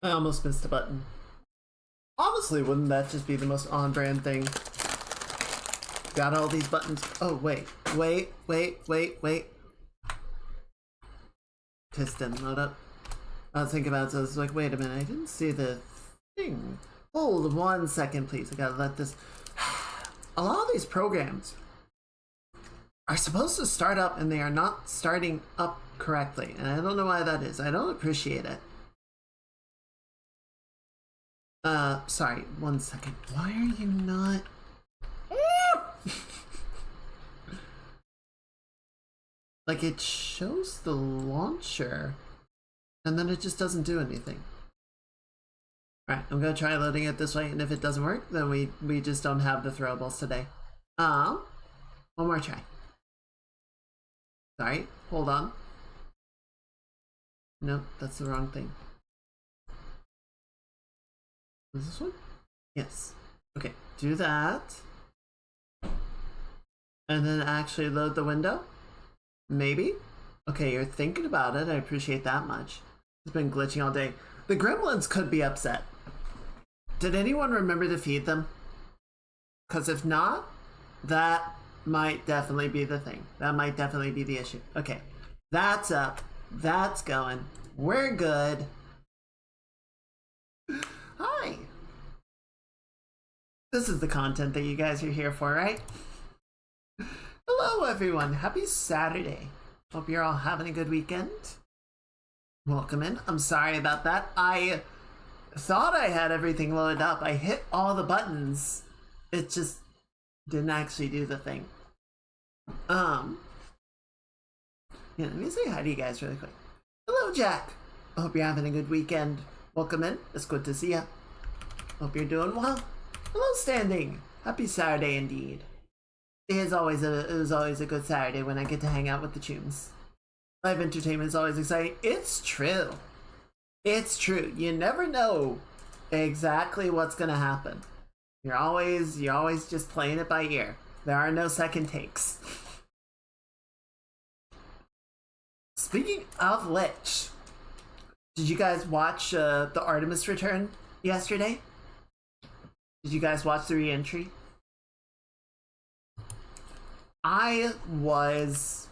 I almost missed a button. Honestly, wouldn't that just be the most on-brand thing? Got all these buttons. Oh, wait. Piston, load up. I was thinking about it, so I was like, wait a minute, I didn't see the thing. Hold 1 second, please. I gotta let this... A lot of these programs are supposed to start up and they are not starting up correctly. And I don't know why that is. I don't appreciate it. Sorry, 1 second. Why are you not... Like, it shows the launcher, and then it just doesn't do anything. Alright, I'm gonna try loading it this way, and if it doesn't work, then we just don't have the throwables today. One more try. Sorry, hold on. Nope, that's the wrong thing. Is this one? Yes. Okay, do that. And then actually load the window? Maybe? Okay, you're thinking about it. I appreciate that much. It's been glitching all day. The gremlins could be upset. Did anyone remember to feed them? Because if not, that might definitely be the thing. That might definitely be the issue. Okay, that's up. That's going. We're good. Hi. This is the content that you guys are here for, right? Hello, everyone. Happy Saturday. Hope you're all having a good weekend. Welcome in. I'm sorry about that. I thought I had everything loaded up. I hit all the buttons. It just didn't actually do the thing. Yeah, let me say hi to you guys really quick. Hello, Jack. I hope you're having a good weekend. Welcome in. It's good to see ya. Hope you're doing well. Hello, Standing. Happy Saturday indeed. It was always a good Saturday when I get to hang out with the Chooms. Live entertainment is always exciting. It's true. It's true. You never know exactly what's gonna happen. You're always just playing it by ear. There are no second takes. Speaking of which, did you guys watch the Artemis return yesterday? Did you guys watch the re-entry? I was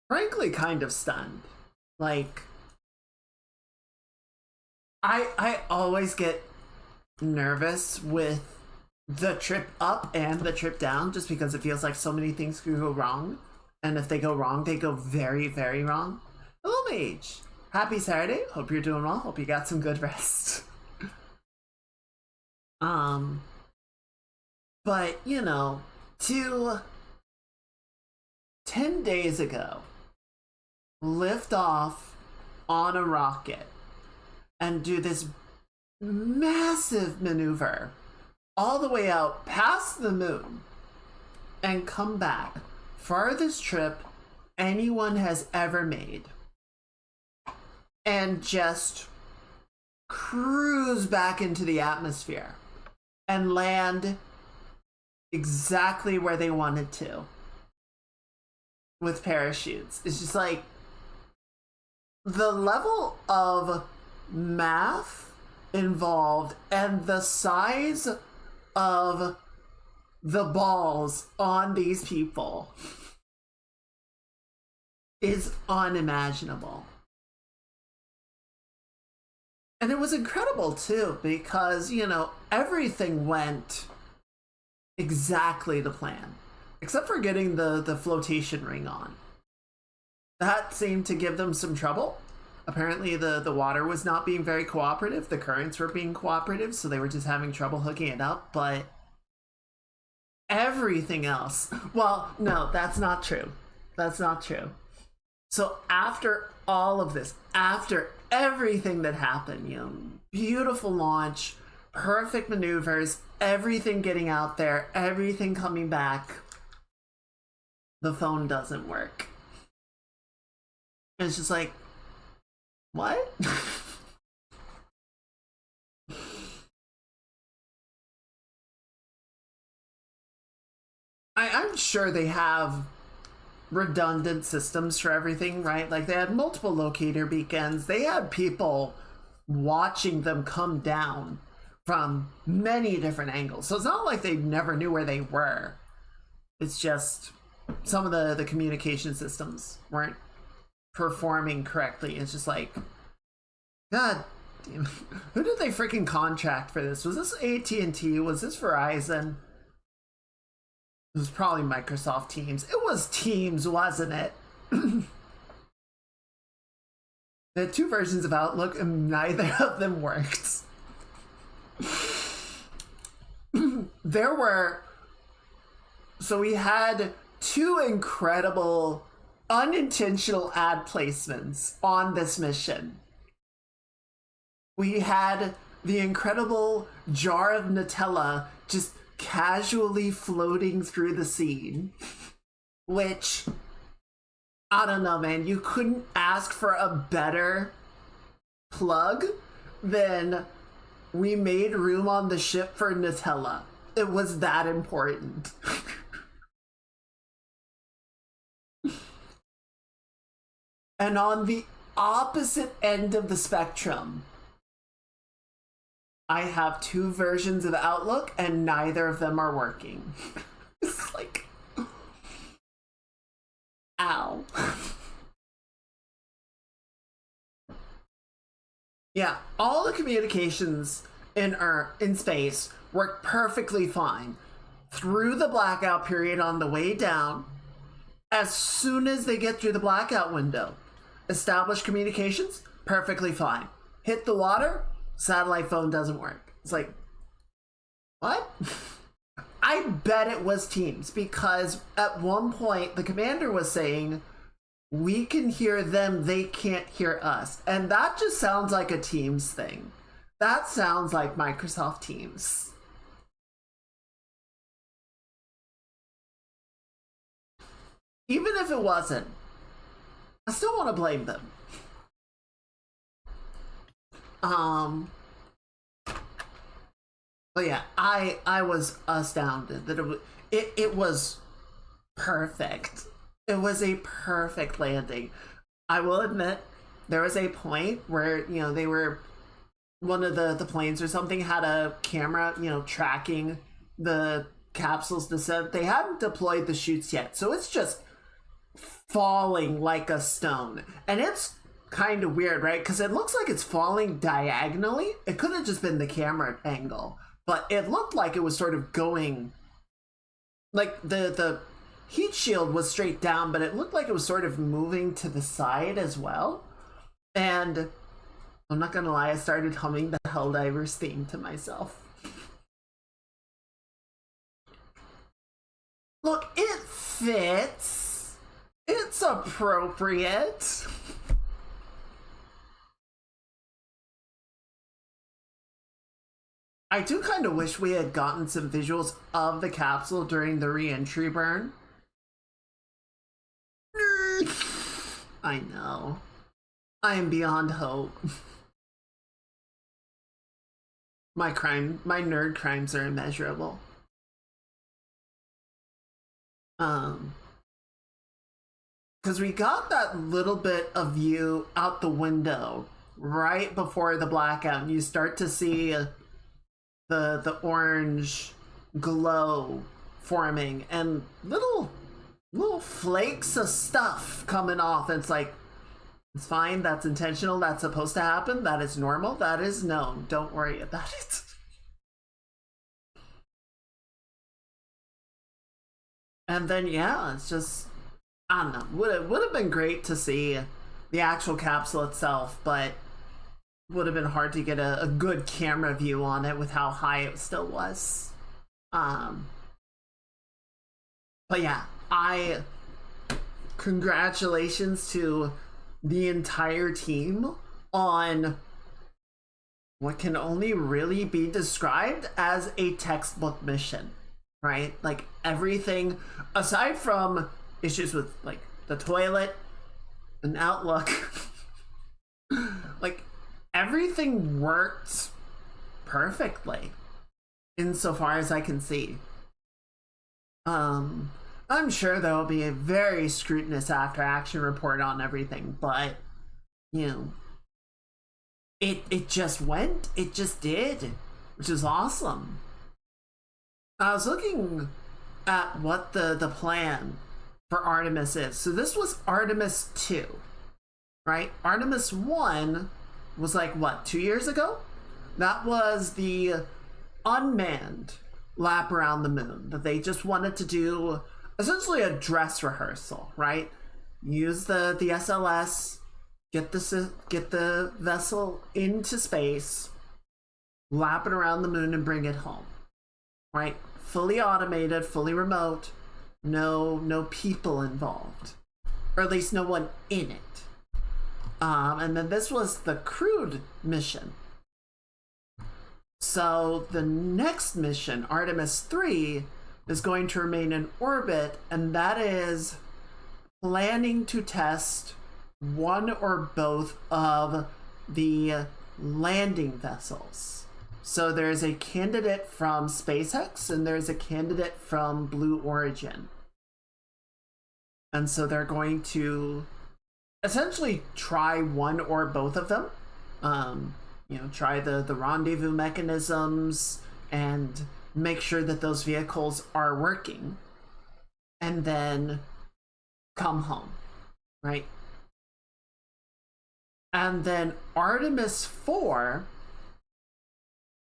frankly kind of stunned. Like, I always get nervous with the trip up and the trip down just because it feels like so many things could go wrong. And if they go wrong, they go very, very wrong. Hello, Mage. Happy Saturday. Hope you're doing well. Hope you got some good rest. But, you know, 10 days ago, lift off on a rocket and do this massive maneuver all the way out past the moon and come back. Farthest trip anyone has ever made. And just cruise back into the atmosphere and land exactly where they wanted to. With parachutes. It's just like the level of math involved and the size of the balls on these people is unimaginable. And it was incredible too because, you know, everything went exactly to plan. Except for getting the flotation ring on. That seemed to give them some trouble. Apparently the water was not being very cooperative. The currents were being cooperative, so they were just having trouble hooking it up. But everything else... Well, no, that's not true. That's not true. So after all of this, after everything that happened, you know, beautiful launch, perfect maneuvers, everything getting out there, everything coming back... The phone doesn't work. And it's just like, what? I'm sure they have redundant systems for everything, right? Like they had multiple locator beacons. They had people watching them come down from many different angles. So it's not like they never knew where they were. It's just some of the communication systems weren't performing correctly. It's just like, God damn, who did they freaking contract for this? Was this AT&T? Was this Verizon? It was probably Microsoft Teams. It was Teams, wasn't it? They had 2 versions of Outlook and neither of them worked. So we had 2 incredible unintentional ad placements on this mission. We had the incredible jar of Nutella just casually floating through the scene, which, I don't know, man, you couldn't ask for a better plug than we made room on the ship for Nutella. It was that important. And on the opposite end of the spectrum, I have 2 versions of Outlook and neither of them are working. It's like, ow. Yeah, all the communications in space work perfectly fine through the blackout period on the way down. As soon as they get through the blackout window, establish communications, perfectly fine. Hit the water, satellite phone doesn't work. It's like, what? I bet it was Teams, because at one point the commander was saying, we can hear them, they can't hear us. And that just sounds like a Teams thing. That sounds like Microsoft Teams. Even if it wasn't, I still want to blame them. But yeah, I was astounded that it was perfect. It was a perfect landing. I will admit, there was a point where, you know, they were, one of the planes or something had a camera, you know, tracking the capsule's descent. They hadn't deployed the chutes yet, so it's just falling like a stone. And it's kind of weird, right? Because it looks like it's falling diagonally. It could have just been the camera angle, but it looked like it was sort of going, like the heat shield was straight down, but it looked like it was sort of moving to the side as well. And I'm not gonna lie, I started humming the Helldivers theme to myself. Look, it fits. It's appropriate. I do kind of wish we had gotten some visuals of the capsule during the re-entry burn. I know. I am beyond hope. My nerd crimes are immeasurable. Because we got that little bit of view out the window right before the blackout, and you start to see the orange glow forming and little flakes of stuff coming off. And it's like, it's fine, that's intentional, that's supposed to happen, that is normal, that is known, don't worry about it. And then yeah, it's just, I don't know, would have been great to see the actual capsule itself, but would have been hard to get a good camera view on it with how high it still was. But yeah, congratulations to the entire team on what can only really be described as a textbook mission, right? Like, everything aside from issues with like the toilet and Outlook, like everything worked perfectly insofar as I can see. I'm sure there'll be a very scrutinous after action report on everything, but you know, it just went. It just did, which is awesome. I was looking at what the plan for Artemis is. So this was Artemis 2, right? Artemis 1 was like, what, 2 years ago? That was the unmanned lap around the moon that they just wanted to do, essentially a dress rehearsal, right? Use the SLS, get the vessel into space, lap it around the moon, and bring it home, right? Fully automated, fully remote, no people involved, or at least no one in it. And then this was the crewed mission. So the next mission, Artemis 3, is going to remain in orbit, and that is planning to test one or both of the landing vessels. So there's a candidate from SpaceX and there's a candidate from Blue Origin. And so they're going to essentially try one or both of them. Try the rendezvous mechanisms and make sure that those vehicles are working, and then come home, right? And then Artemis 4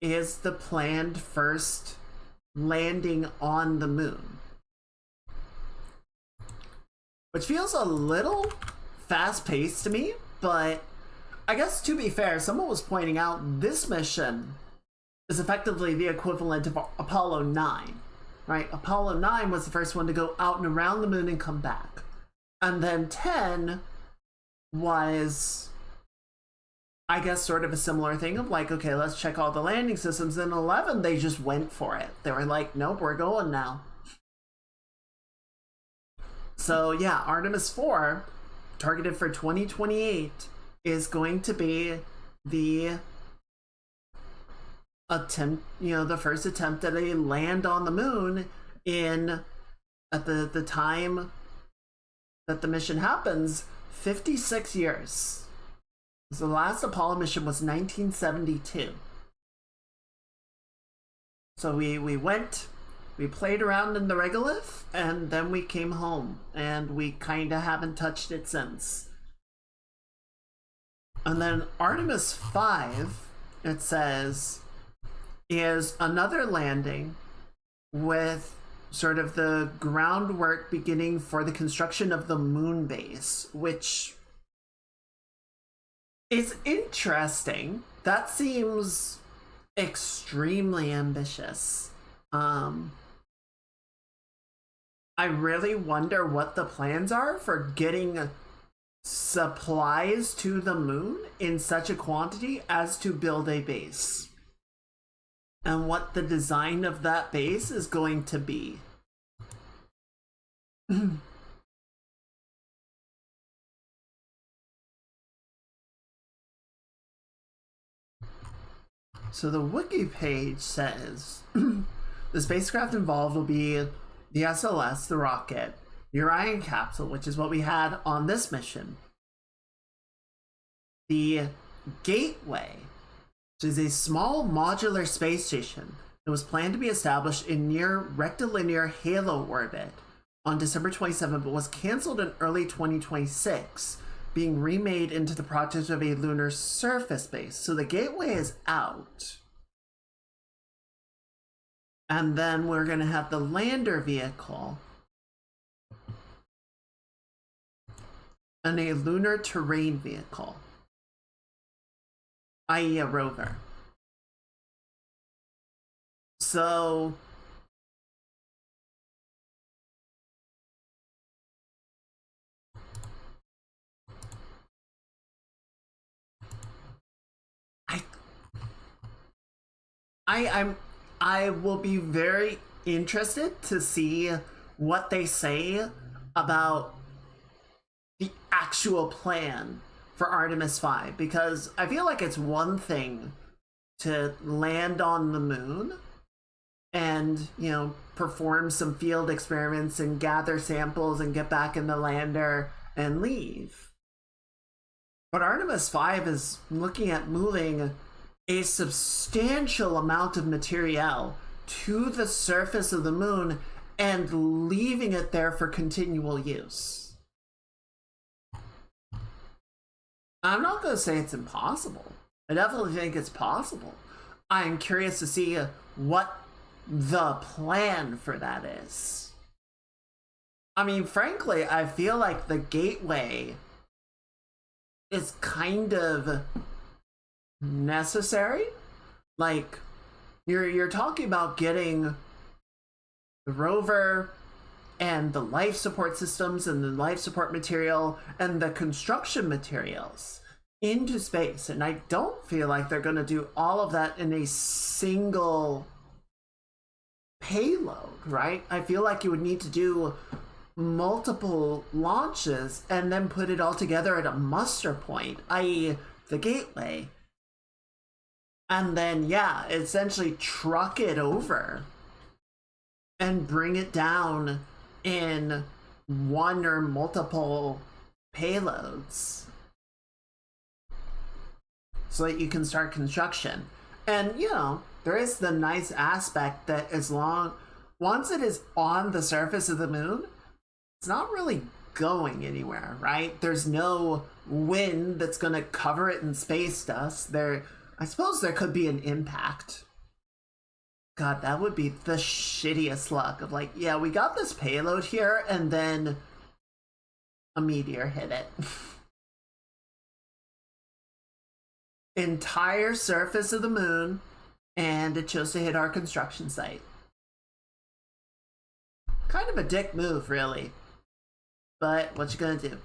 is the planned first landing on the moon, which feels a little fast-paced to me, but I guess to be fair, someone was pointing out this mission is effectively the equivalent of Apollo 9, right? Apollo 9 was the first one to go out and around the moon and come back. And then 10 was, I guess, sort of a similar thing of like, okay, let's check all the landing systems. And 11, they just went for it. They were like, nope, we're going now. So yeah, Artemis 4, targeted for 2028, is going to be the attempt, the first attempt at a land on the moon at the time that the mission happens, 56 years. So the last Apollo mission was 1972. So we went, we played around in the regolith, and then we came home, and we kind of haven't touched it since. And then Artemis 5, it says, is another landing with sort of the groundwork beginning for the construction of the moon base, which is interesting. That seems extremely ambitious. I really wonder what the plans are for getting supplies to the moon in such a quantity as to build a base, and what the design of that base is going to be. So the wiki page says the spacecraft involved will be the SLS, the rocket, the Orion capsule, which is what we had on this mission, the Gateway, which is a small modular space station that was planned to be established in near rectilinear halo orbit on December 27, but was canceled in early 2026, being remade into the project of a lunar surface base. So the Gateway is out. And then we're going to have the lander vehicle and a lunar terrain vehicle, i.e. a rover. So I will be very interested to see what they say about the actual plan for Artemis 5, because I feel like it's one thing to land on the moon and, perform some field experiments and gather samples and get back in the lander and leave. But Artemis 5 is looking at moving a substantial amount of material to the surface of the moon and leaving it there for continual use. I'm not going to say it's impossible. I definitely think it's possible. I'm curious to see what the plan for that is. I mean, frankly, I feel like the Gateway is kind of necessary. Like, you're talking about getting the rover and the life support systems and the life support material and the construction materials into space, and I don't feel like they're going to do all of that in a single payload, right? I feel like you would need to do multiple launches and then put it all together at a muster point, i.e. the Gateway, and then essentially truck it over and bring it down in one or multiple payloads so that you can start construction. And there is the nice aspect that once it is on the surface of the moon, it's not really going anywhere, right? There's no wind that's going to cover it in space dust. I suppose there could be an impact. God, that would be the shittiest luck of like, yeah, we got this payload here and then a meteor hit it. Entire surface of the moon, and it chose to hit our construction site. Kind of a dick move, really. But what you gonna do?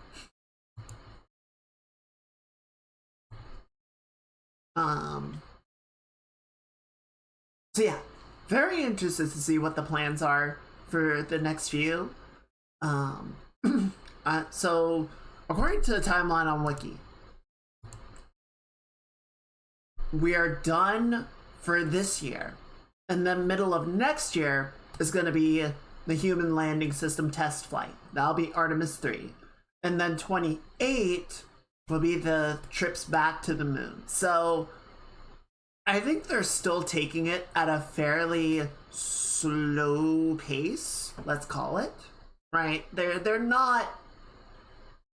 So yeah, very interested to see what the plans are for the next few. So according to the timeline on Wiki, we are done for this year, and then middle of next year is going to be the human landing system test flight. That'll be Artemis 3, and then 28 will be the trips back to the moon. So I think they're still taking it at a fairly slow pace, let's call it, right? They're not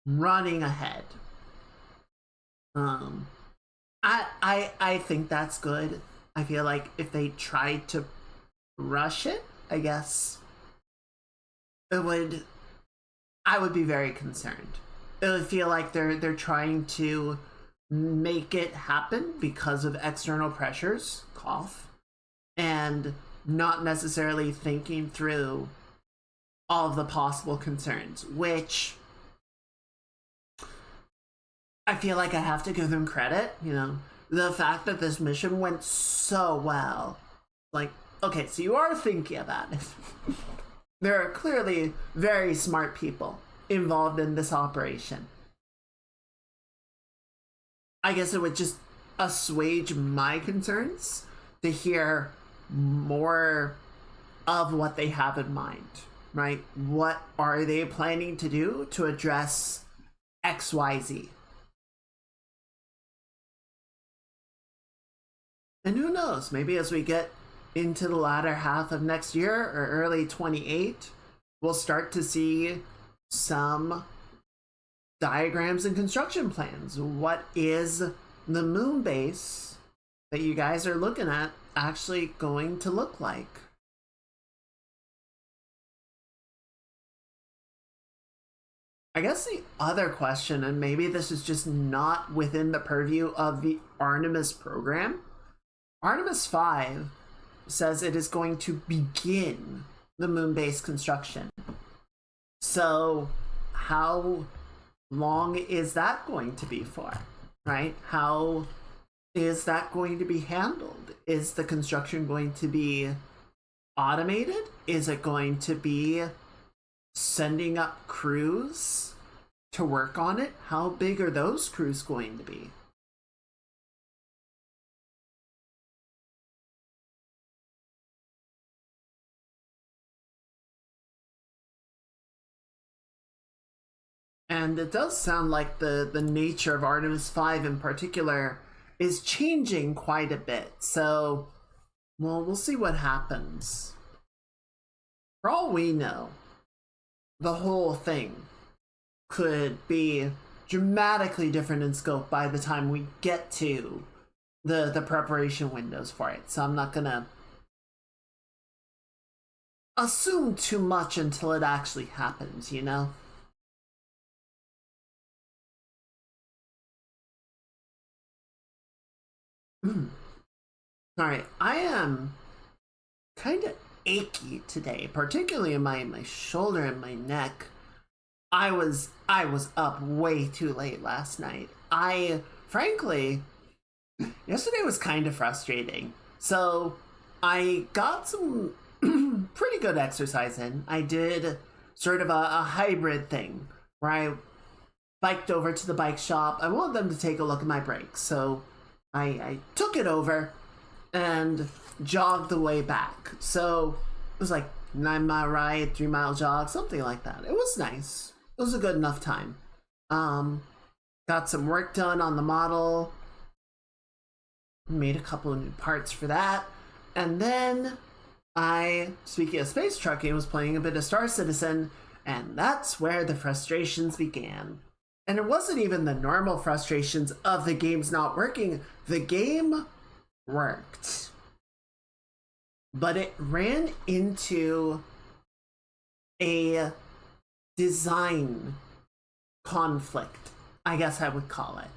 running ahead. I think that's good. I feel like if they tried to rush it, I guess I would be very concerned. It would feel like they're trying to make it happen because of external pressures, cough, and not necessarily thinking through all of the possible concerns, which I feel like I have to give them credit, the fact that this mission went so well. Like, okay, so you are thinking about it. There are clearly very smart people involved in this operation. I guess it would just assuage my concerns to hear more of what they have in mind, right? What are they planning to do to address XYZ? And who knows, maybe as we get into the latter half of next year or early 28, we'll start to see some diagrams and construction plans. What is the moon base that you guys are looking at actually going to look like? I guess the other question, and maybe this is just not within the purview of the Artemis program, Artemis 5 says it is going to begin the moon base construction. So how long is that going to be for, right? How is that going to be handled? Is the construction going to be automated? Is it going to be sending up crews to work on it? How big are those crews going to be? And it does sound like the nature of Artemis 5 in particular is changing quite a bit. So, well, we'll see what happens. For all we know, the whole thing could be dramatically different in scope by the time we get to the preparation windows for it. So I'm not gonna assume too much until it actually happens, you know? Alright, I am kind of achy today, particularly in my shoulder and my neck. I was up way too late last night. I frankly yesterday was kind of frustrating. So I got some pretty good exercise in. I did sort of a hybrid thing where I biked over to the bike shop. I wanted them to take a look at my brakes, so I took it over and jogged the way back. So it was like 9 mile ride, 3 mile jog, something like that. It was nice. It was a good enough time. Got some work done on the model. Made a couple of new parts for that. And then speaking of space trucking, was playing a bit of Star Citizen, and that's where the frustrations began. And it wasn't even the normal frustrations of the game's not working. The game worked. But it ran into a design conflict, I guess I would call it.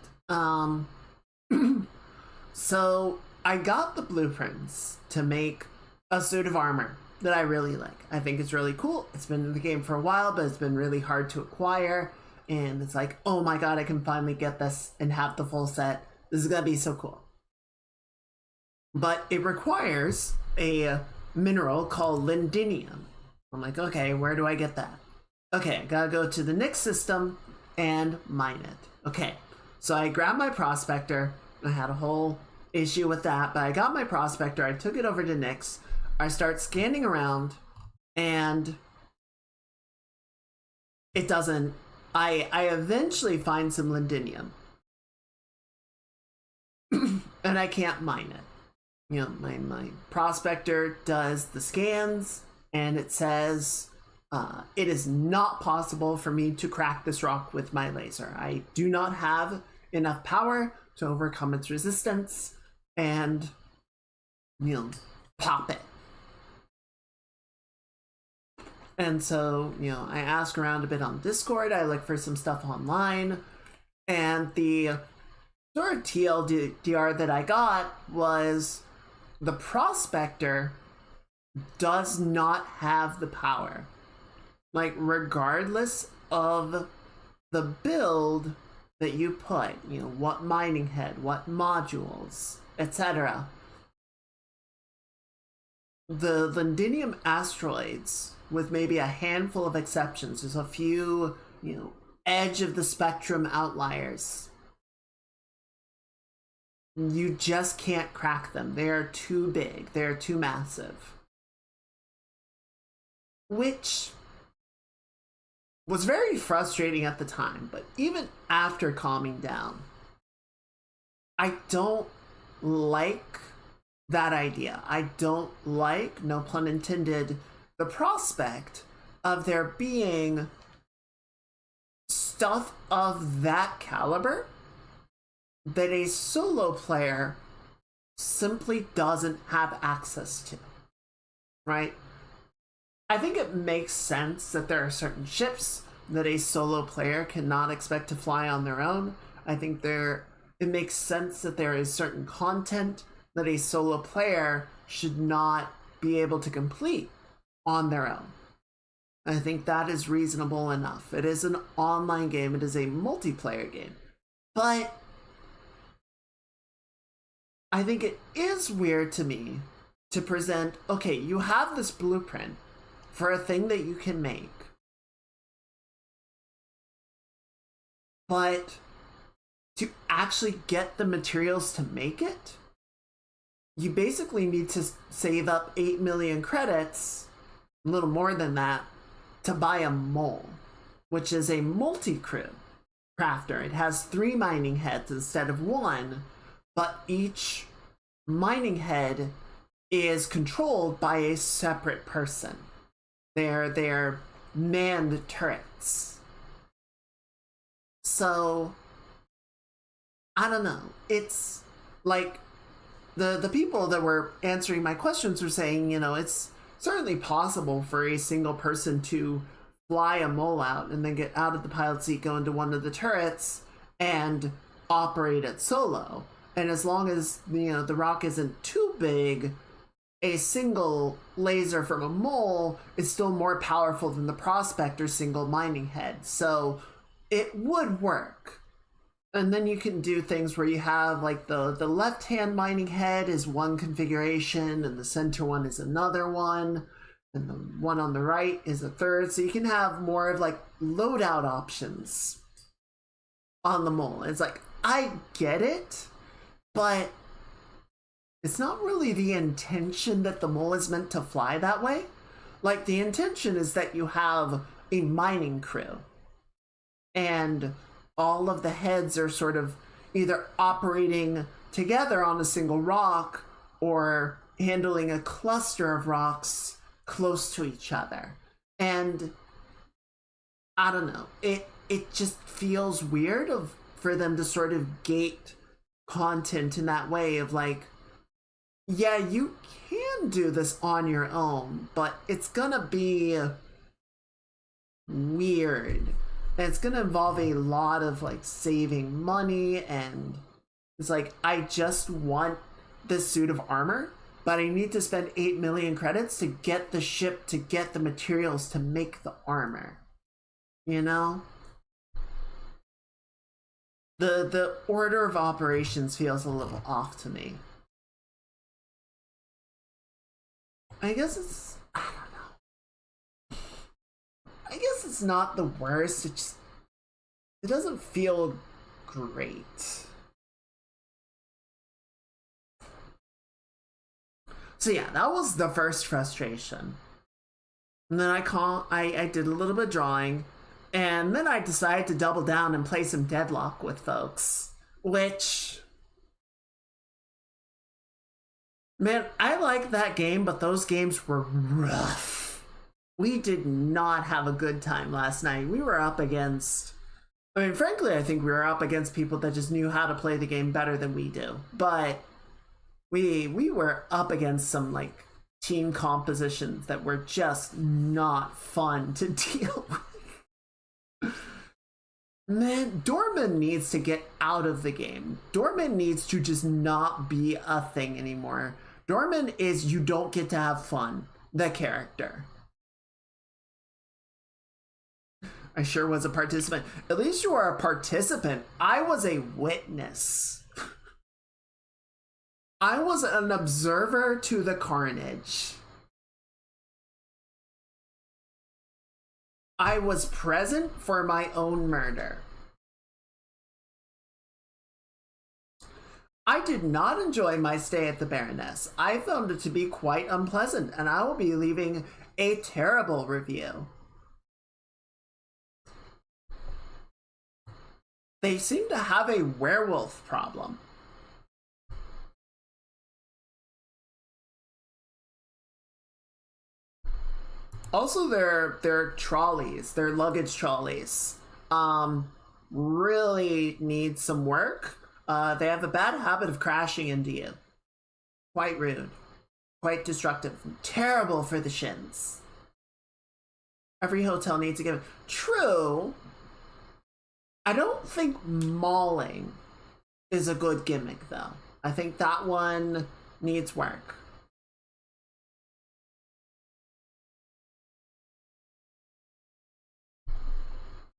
So I got the blueprints to make a suit of armor that I really like. I think it's really cool. It's been in the game for a while, but it's been really hard to acquire. And it's like, oh my god, I can finally get this and have the full set. This is gonna be so cool. But it requires a mineral called lindinium. I'm like, okay, where do I get that? Okay, I gotta go to the Nyx system and mine it. Okay, so I grabbed my prospector. I had a whole issue with that, but I got my prospector. I took it over to Nyx. I start scanning around, and it doesn't. I eventually find some lindinium, and I can't mine it. You know, my prospector does the scans, and it says it is not possible for me to crack this rock with my laser. I do not have enough power to overcome its resistance and, you know, pop it. And so, you know, I ask around a bit on Discord, I look for some stuff online, and the sort of TLDR that I got was the prospector does not have the power. Like, regardless of the build that you put, you know, what mining head, what modules, etc. The lindinium asteroids, with maybe a handful of exceptions, there's a few, you know, edge of the spectrum outliers. You just can't crack them. They are too big. They're too massive. Which was very frustrating at the time, but even after calming down, I don't like that idea. I don't like, no pun intended, the prospect of there being stuff of that caliber that a solo player simply doesn't have access to, right? I think it makes sense that there are certain ships that a solo player cannot expect to fly on their own. I think it makes sense that there is certain content that a solo player should not be able to complete on their own. I think that is reasonable enough. It is an online game, it is a multiplayer game. But I think it is weird to me to present, okay, you have this blueprint for a thing that you can make, but to actually get the materials to make it, you basically need to save up 8 million credits, a little more than that, to buy a mole. which is a multi-crew crafter. It has 3 mining heads instead of 1, but each mining head is controlled by a separate person. They're manned turrets. So I don't know. It's like the people that were answering my questions were saying, you know, it's certainly possible for a single person to fly a mole out and then get out of the pilot seat, go into one of the turrets, and operate it solo. And as long as, you know, the rock isn't too big, a single laser from a mole is still more powerful than the prospector's single mining head. So it would work. And then you can do things where you have like the left-hand mining head is one configuration and the center one is another one, and the one on the right is a third. So you can have more of like loadout options on the mole. It's like, I get it, but it's not really the intention that the mole is meant to fly that way. Like, the intention is that you have a mining crew and all of the heads are sort of either operating together on a single rock or handling a cluster of rocks close to each other. And I don't know, it just feels weird for them to sort of gate content in that way of like, yeah, you can do this on your own, but it's gonna be weird. And it's gonna involve a lot of like saving money, and it's like, I just want this suit of armor, but I need to spend 8 million credits to get the ship, to get the materials to make the armor. You know? The order of operations feels a little off to me. I guess it's, I don't know. I guess it's not the worst. It doesn't feel great. So yeah, that was the first frustration. And then I did a little bit of drawing, and then I decided to double down and play some Deadlock with folks, which, man, I like that game, but those games were rough. We did not have a good time last night. We were up against, I mean, frankly, I think we were up against people that just knew how to play the game better than we do. But we were up against some like team compositions that were just not fun to deal with. Man, Dorman needs to get out of the game. Dorman needs to just not be a thing anymore. Dorman is, you don't get to have fun, the character. I sure was a participant. At least you are a participant. I was a witness. I was an observer to the carnage. I was present for my own murder. I did not enjoy my stay at the Baroness. I found it to be quite unpleasant, and I will be leaving a terrible review. They seem to have a werewolf problem. Also, their trolleys, their luggage trolleys, really need some work. They have a bad habit of crashing into you. Quite rude. Quite destructive. Terrible for the shins. Every hotel needs to give it. True. I don't think mauling is a good gimmick, though. I think that one needs work.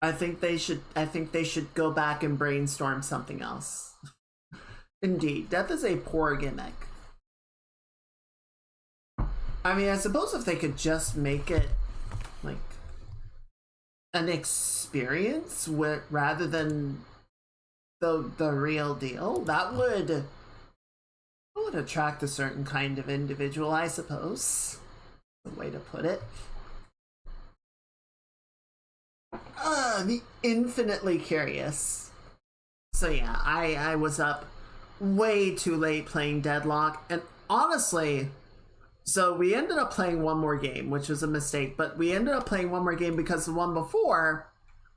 I think they should go back and brainstorm something else. Indeed, death is a poor gimmick. I mean, I suppose if they could just make it like an experience rather than the real deal, that would attract a certain kind of individual, I suppose. The way to put it. the infinitely curious. So yeah, I was up way too late playing Deadlock, and honestly, so we ended up playing one more game, which was a mistake, but we ended up playing one more game because the one before,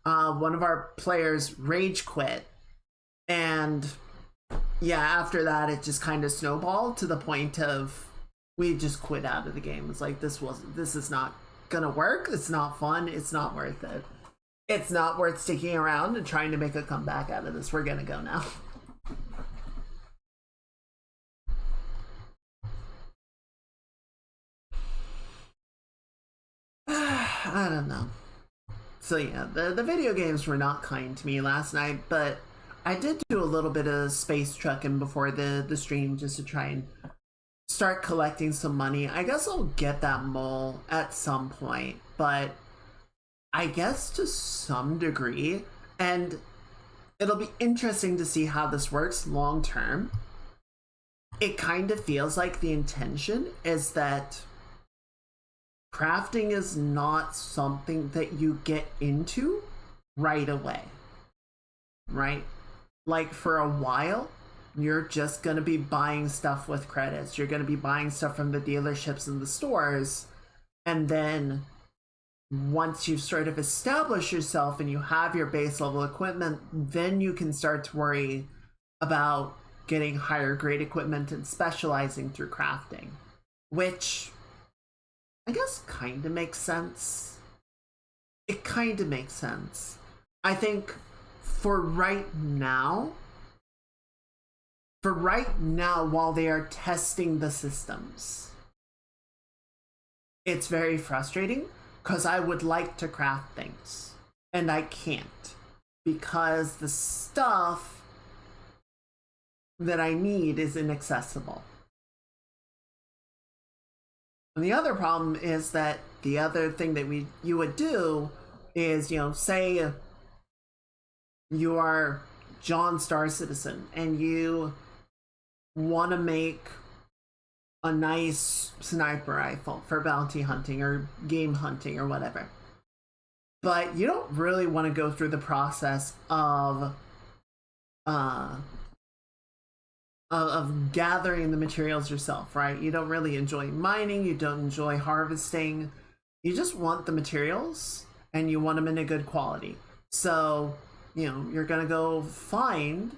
one of our players rage quit, and yeah, after that it just kind of snowballed to the point of we just quit out of the game. It's like, this is not gonna work, it's not fun, it's not worth it. It's not worth sticking around and trying to make a comeback out of this. We're gonna go now. I don't know. So yeah, the video games were not kind to me last night, but I did do a little bit of space trucking before the stream just to try and start collecting some money. I guess I'll get that mole at some point, but I guess to some degree, and it'll be interesting to see how this works long term. It kind of feels like the intention is that crafting is not something that you get into right away, right? Like for a while, you're just going to be buying stuff with credits. You're going to be buying stuff from the dealerships and the stores. And then once you've sort of established yourself and you have your base level equipment, then you can start to worry about getting higher grade equipment and specializing through crafting, which I guess kind of makes sense. It kind of makes sense. I think for right now, while they are testing the systems, it's very frustrating because I would like to craft things and I can't because the stuff that I need is inaccessible. And the other problem is that the other thing that you would do is, you know, say you are John Star Citizen and you want to make a nice sniper rifle for bounty hunting or game hunting or whatever, but you don't really want to go through the process of gathering the materials yourself, right? You don't really enjoy mining, you don't enjoy harvesting, you just want the materials and you want them in a good quality. So, you know, you're gonna go find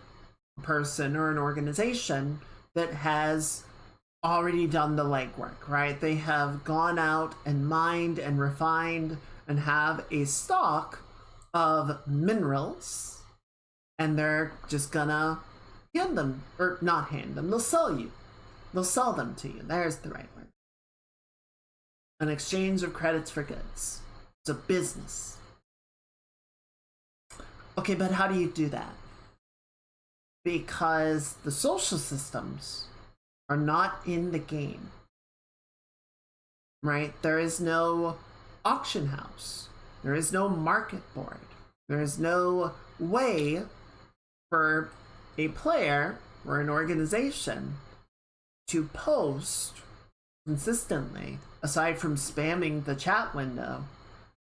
a person or an organization that has already done the legwork, right? They have gone out and mined and refined and have a stock of minerals, and they're just gonna hand them, or not hand them, they'll sell them to you. There's the right word. An exchange of credits for goods. It's a business. Okay, but how do you do that? Because the social systems are not in the game, right? There is no auction house. There is no market board. There is no way for a player or an organization to post consistently, aside from spamming the chat window,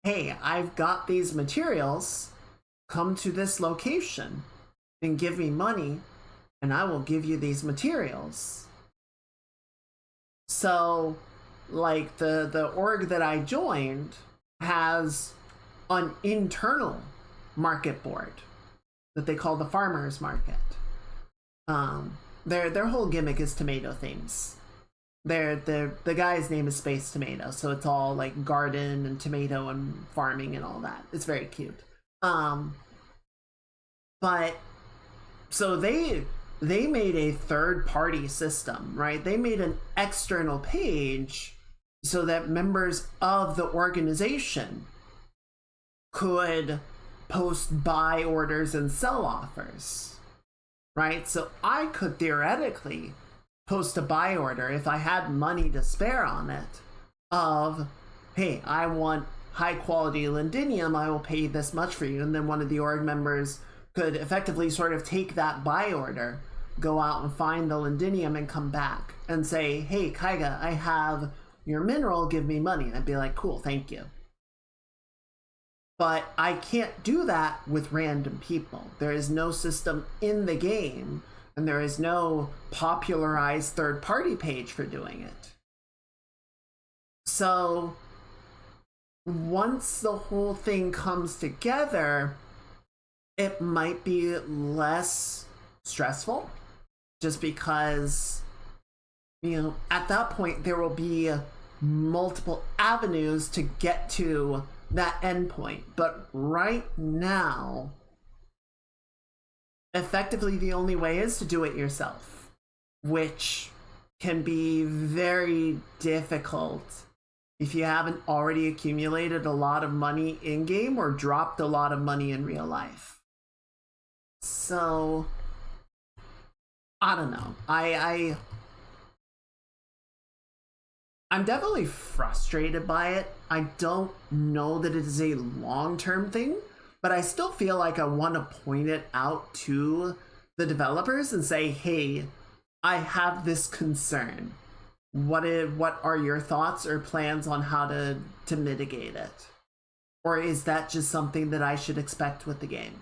hey, I've got these materials, come to this location and give me money and I will give you these materials. So like the org that I joined has an internal market board that they call the farmers market. Their whole gimmick is tomato themes. The guy's name is Space Tomato, so it's all like garden and tomato and farming and all that. It's very cute. But so they made a third-party system, right? They made an external page so that members of the organization could post buy orders and sell offers, right? So I could theoretically post a buy order if I had money to spare on it of, hey, I want high quality lindinium, I will pay this much for you. And then one of the org members could effectively sort of take that buy order, go out and find the lindinium and come back and say, hey, Kaiga, I have your mineral, give me money. And I'd be like, cool, thank you. But I can't do that with random people. There is no system in the game, and there is no popularized third-party page for doing it. So once the whole thing comes together, it might be less stressful, just because, you know, at that point there will be multiple avenues to get to that endpoint. But right now, effectively the only way is to do it yourself, which can be very difficult if you haven't already accumulated a lot of money in game or dropped a lot of money in real life. So I don't know. I'm definitely frustrated by it. I don't know that it is a long-term thing, but I still feel like I want to point it out to the developers and say, hey, I have this concern. What are your thoughts or plans on how to mitigate it? Or is that just something that I should expect with the game?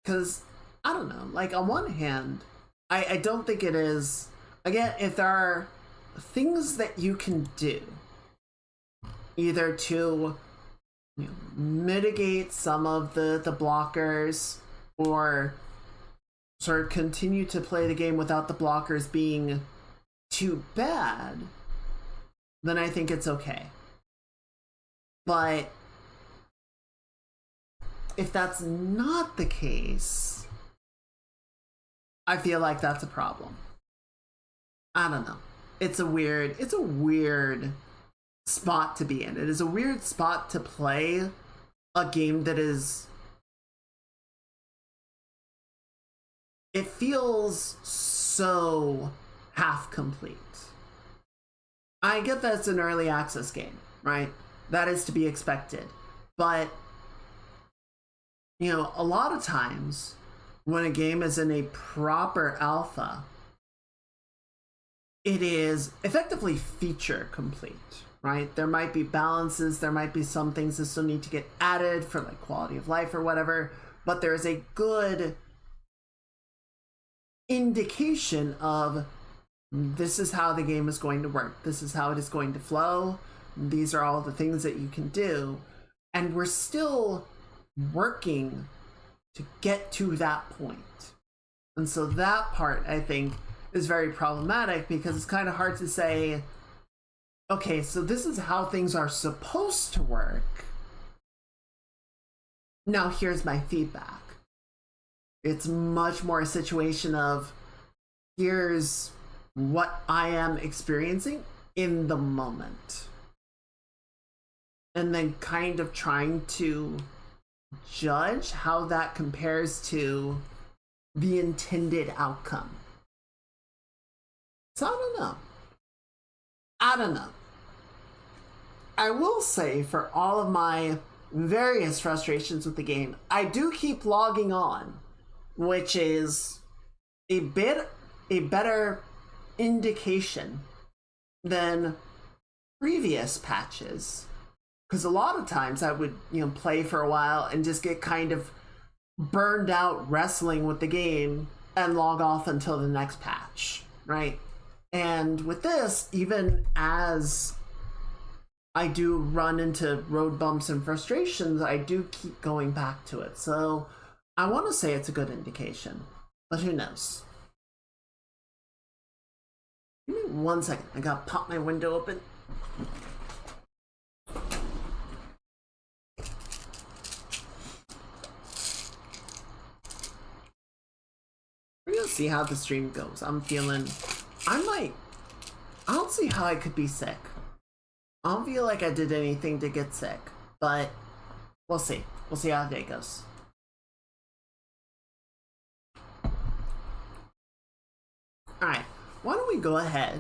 Because, I don't know, like on one hand, I don't think it is, again, if there are things that you can do, either to, you know, mitigate some of the blockers, or sort of continue to play the game without the blockers being too bad, then I think it's okay. But if that's not the case, I feel like that's a problem. I don't know. It's a weird spot to be in. It is a weird spot to play a game that is, it feels so half complete. I get that it's an early access game, right? That is to be expected. But, you know, a lot of times when a game is in a proper alpha, it is effectively feature complete, right? There might be balances, there might be some things that still need to get added for like quality of life or whatever, but there's a good indication of this is how the game is going to work. This is how it is going to flow. These are all the things that you can do. And we're still working to get to that point. And so that part, I think, is very problematic, because it's kind of hard to say, okay, so this is how things are supposed to work. Now here's my feedback. It's much more a situation of, here's what I am experiencing in the moment. And then kind of trying to judge how that compares to the intended outcome. So I don't know. I will say, for all of my various frustrations with the game, I do keep logging on, which is a better indication than previous patches. Because a lot of times I would, play for a while and just get kind of burned out wrestling with the game and log off until the next patch, right? And with this, even as I do run into road bumps and frustrations, I do keep going back to it. So I want to say it's a good indication, but who knows? Give me 1 second. I gotta pop my window open. We're gonna see how the stream goes. I don't see how I could be sick. I don't feel like I did anything to get sick, but we'll see. We'll see how the day goes. Alright, why don't we go ahead?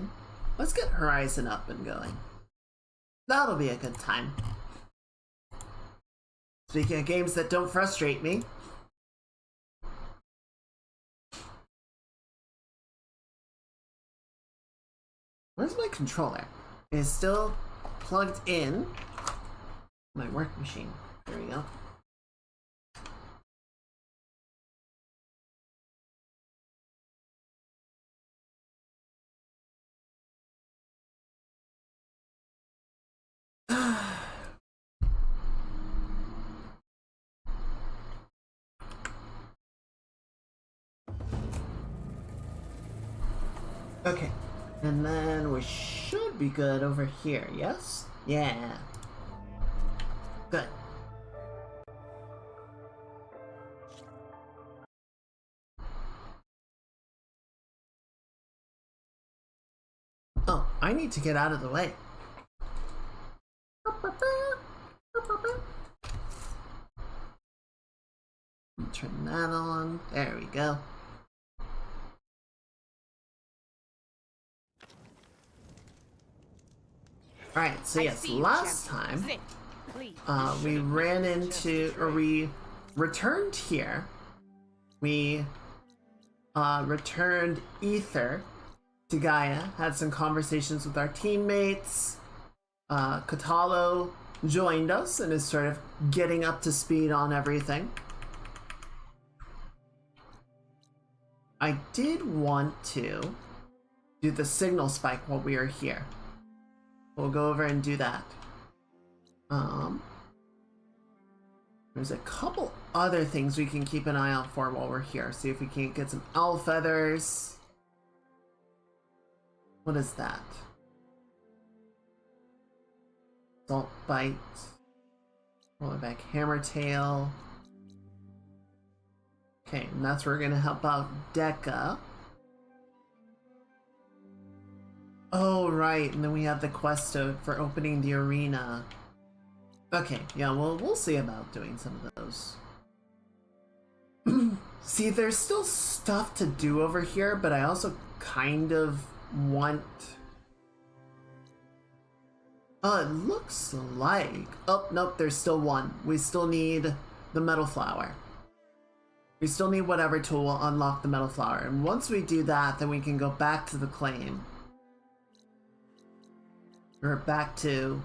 Let's get Horizon up and going. That'll be a good time. Speaking of games that don't frustrate me, Where's my controller? It is still plugged in my work machine. There we go. Okay, and then we should be good over here, yes? Yeah. Good. Oh, I need to get out of the way. Turn that on. There we go. Alright, so yes, last time we ran into, or we returned here. We returned Ether to Gaia, had some conversations with our teammates. Kotallo joined us and is sort of getting up to speed on everything. I did want to do the signal spike while we are here. We'll go over and do that. There's a couple other things we can keep an eye out for while we're here. See if we can't get some owl feathers. What is that? Salt bite. Rollerback hammertail. Okay, and that's where we're gonna help out Dekka. Oh, right, and then we have the quest for opening the arena. Okay, yeah, well, we'll see about doing some of those. See, there's still stuff to do over here, but I also kind of want... it looks like... Oh, nope, there's still one. We still need the metal flower. We still need whatever tool will unlock the metal flower. And once we do that, then we can go back to the claim. Or back to...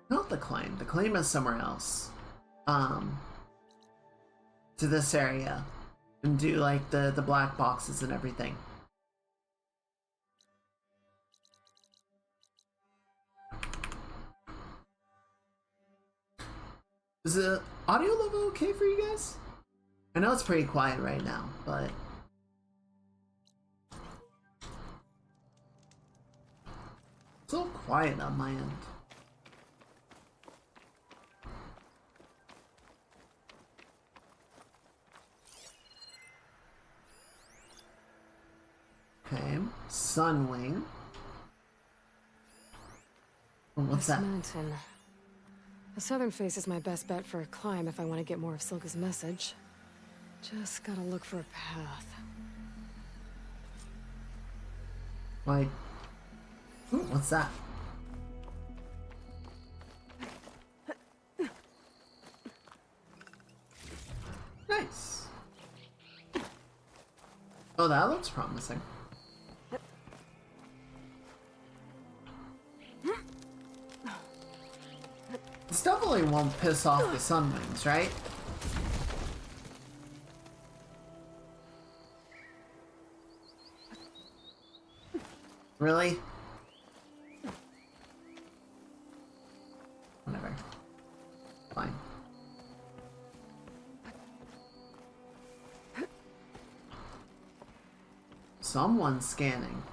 Not the claim. The claim is somewhere else. To this area. And do, like, the black boxes and everything. Is the audio level okay for you guys? I know it's pretty quiet right now, but... It's a little quiet on my end. Okay, Sunwing. Oh, what's that? Mountain. The southern face is my best bet for a climb if I want to get more of Silka's message. Just gotta look for a path. Like... Ooh, what's that? Nice. Oh, that looks promising. This definitely won't piss off the Sunwings, right? Really? Whatever. Fine. Someone's scanning.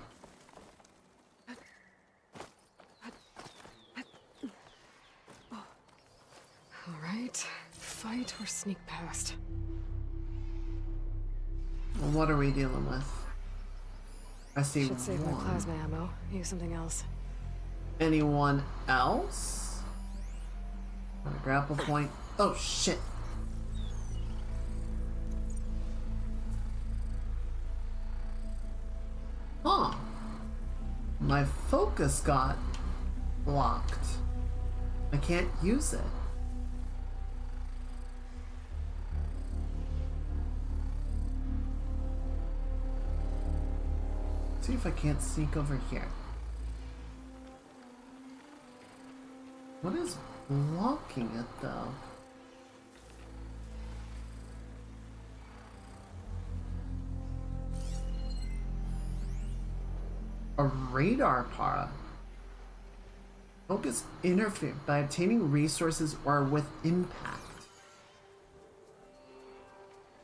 All right, fight or sneak past. Well, what are we dealing with? I see Should save my one. plasma ammo. Use something else. Anyone else? A grapple point. Oh shit. Huh. My focus got blocked. I can't use it. See if I can't sneak over here. What is blocking it though? A radar para. Focus interfere by obtaining resources or with impact.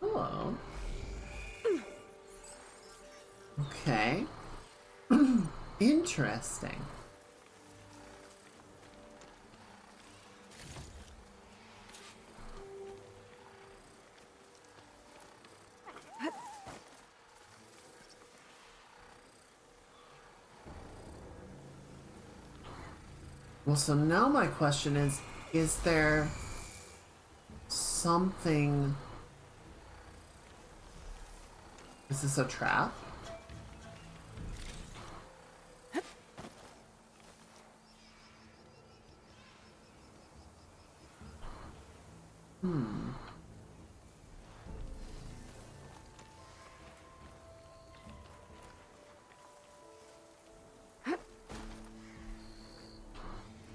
Hello. Okay. Interesting. Well, so now my question is there something... Is this a trap?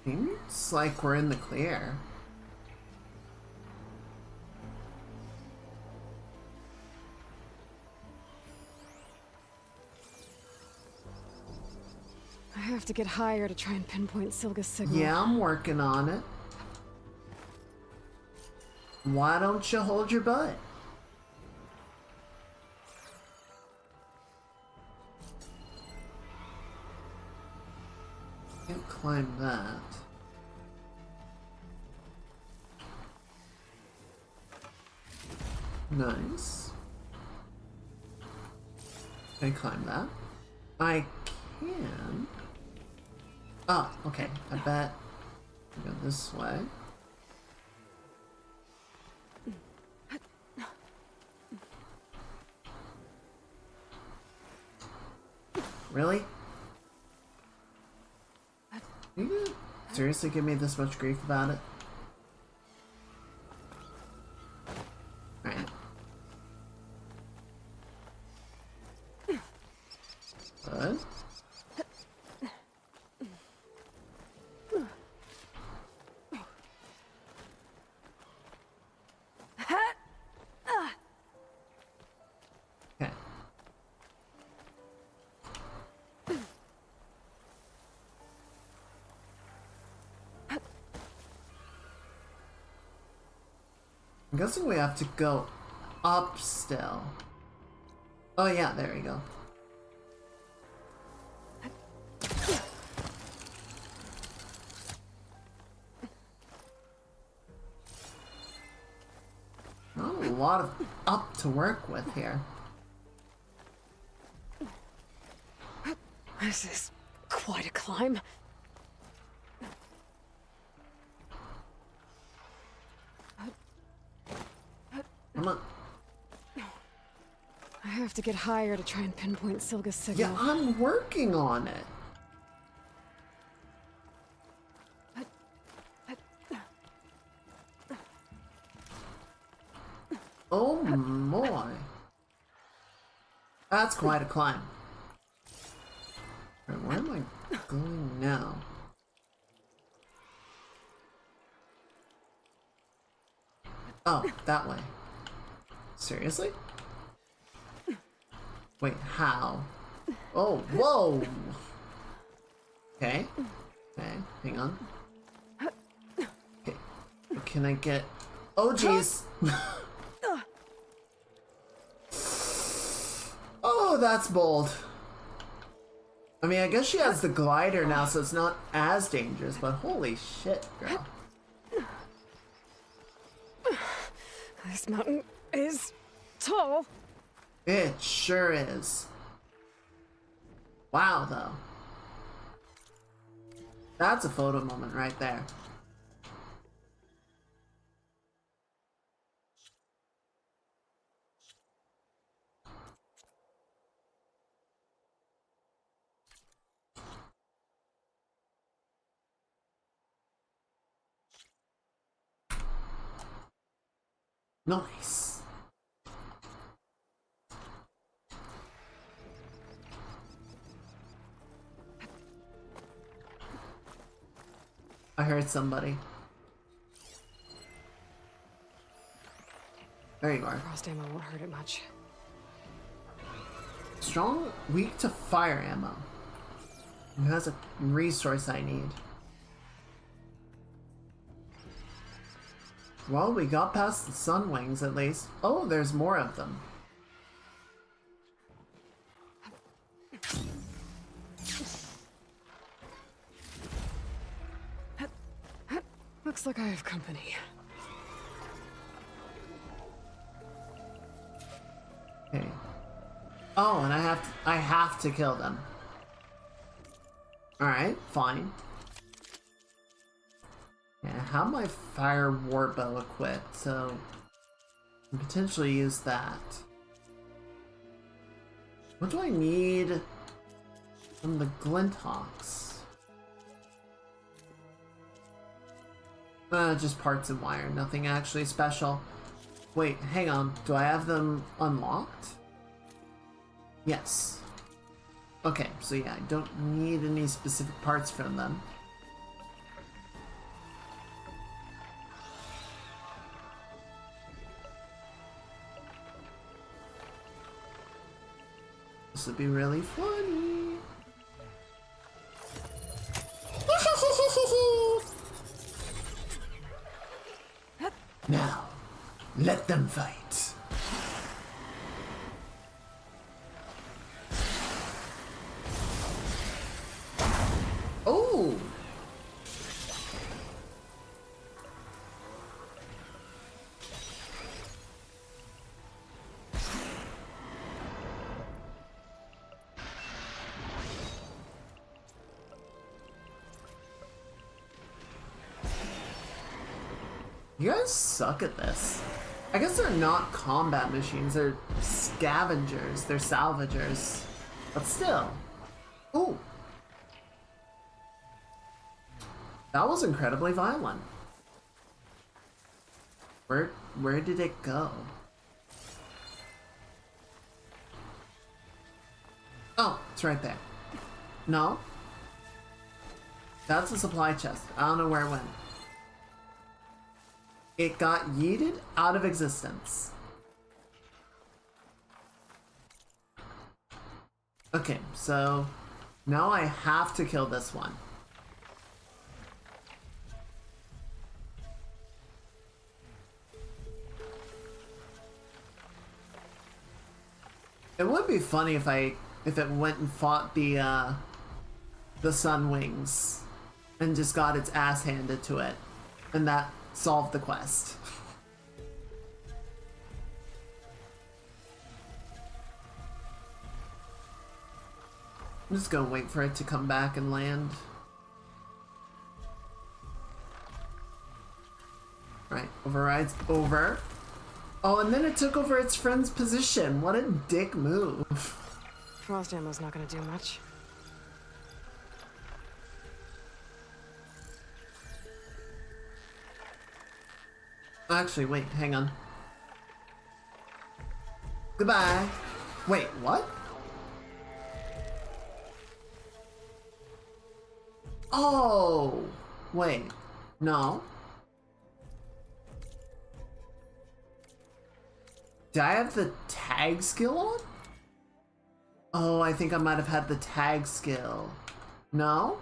Seems like we're in the clear. I have to get higher to try and pinpoint Silga's signal. Yeah, I'm working on it. Why don't you hold your butt? Can't climb that. Nice. Can I climb that? I can. Oh, okay. I bet I go this way. Really? You gonna seriously give me this much grief about it? Alright. Good. Okay. I'm guessing we have to go up still. Oh yeah, there we go. Not a lot of up to work with here. This is quite a climb. Come on. I have to get higher to try and pinpoint Silga's signal. Yeah, I'm working on it. Oh my. That's quite a climb. Right, where am I going now? Oh, that way. Seriously? Wait, how? Oh, whoa! Okay. Okay, hang on. Okay. Can I get... Oh, jeez! Oh, that's bold. I mean, I guess she has the glider now, so it's not as dangerous, but holy shit, girl. This mountain is tall. It sure is. Wow, though. That's a photo moment right there. Nice. I heard somebody. There you are. Frost ammo won't hurt it much. Strong, weak to fire ammo. That's a resource I need. Well, we got past the sun wings at least. Oh, there's more of them. Looks like I have company. Okay. Oh, and I have to kill them. Alright, fine. Yeah, I have my fire warbow equipped, so I can potentially use that. What do I need from the Glinthawks? Just parts and wire, nothing actually special. Wait, hang on, do I have them unlocked? Yes. Okay, so yeah, I don't need any specific parts from them. This would be really funny. Now, let them fight. Oh! You guys suck at this. I guess they're not combat machines, they're scavengers, they're salvagers. But still. Ooh. That was incredibly violent. Where did it go? Oh, it's right there. No? That's a supply chest. I don't know where it went. It got yeeted out of existence. Okay, so now I have to kill this one. It would be funny if it went and fought the Sun Wings and just got its ass handed to it, and that solved the quest. I'm just gonna wait for it to come back and land. Right, overrides over. Oh, and then it took over its friend's position. What a dick move. Frost ammo's not gonna do much. Actually, wait, hang on. Goodbye. Wait, what? Oh, wait, no. Did I have the tag skill on? Oh, I think I might have had the tag skill. No?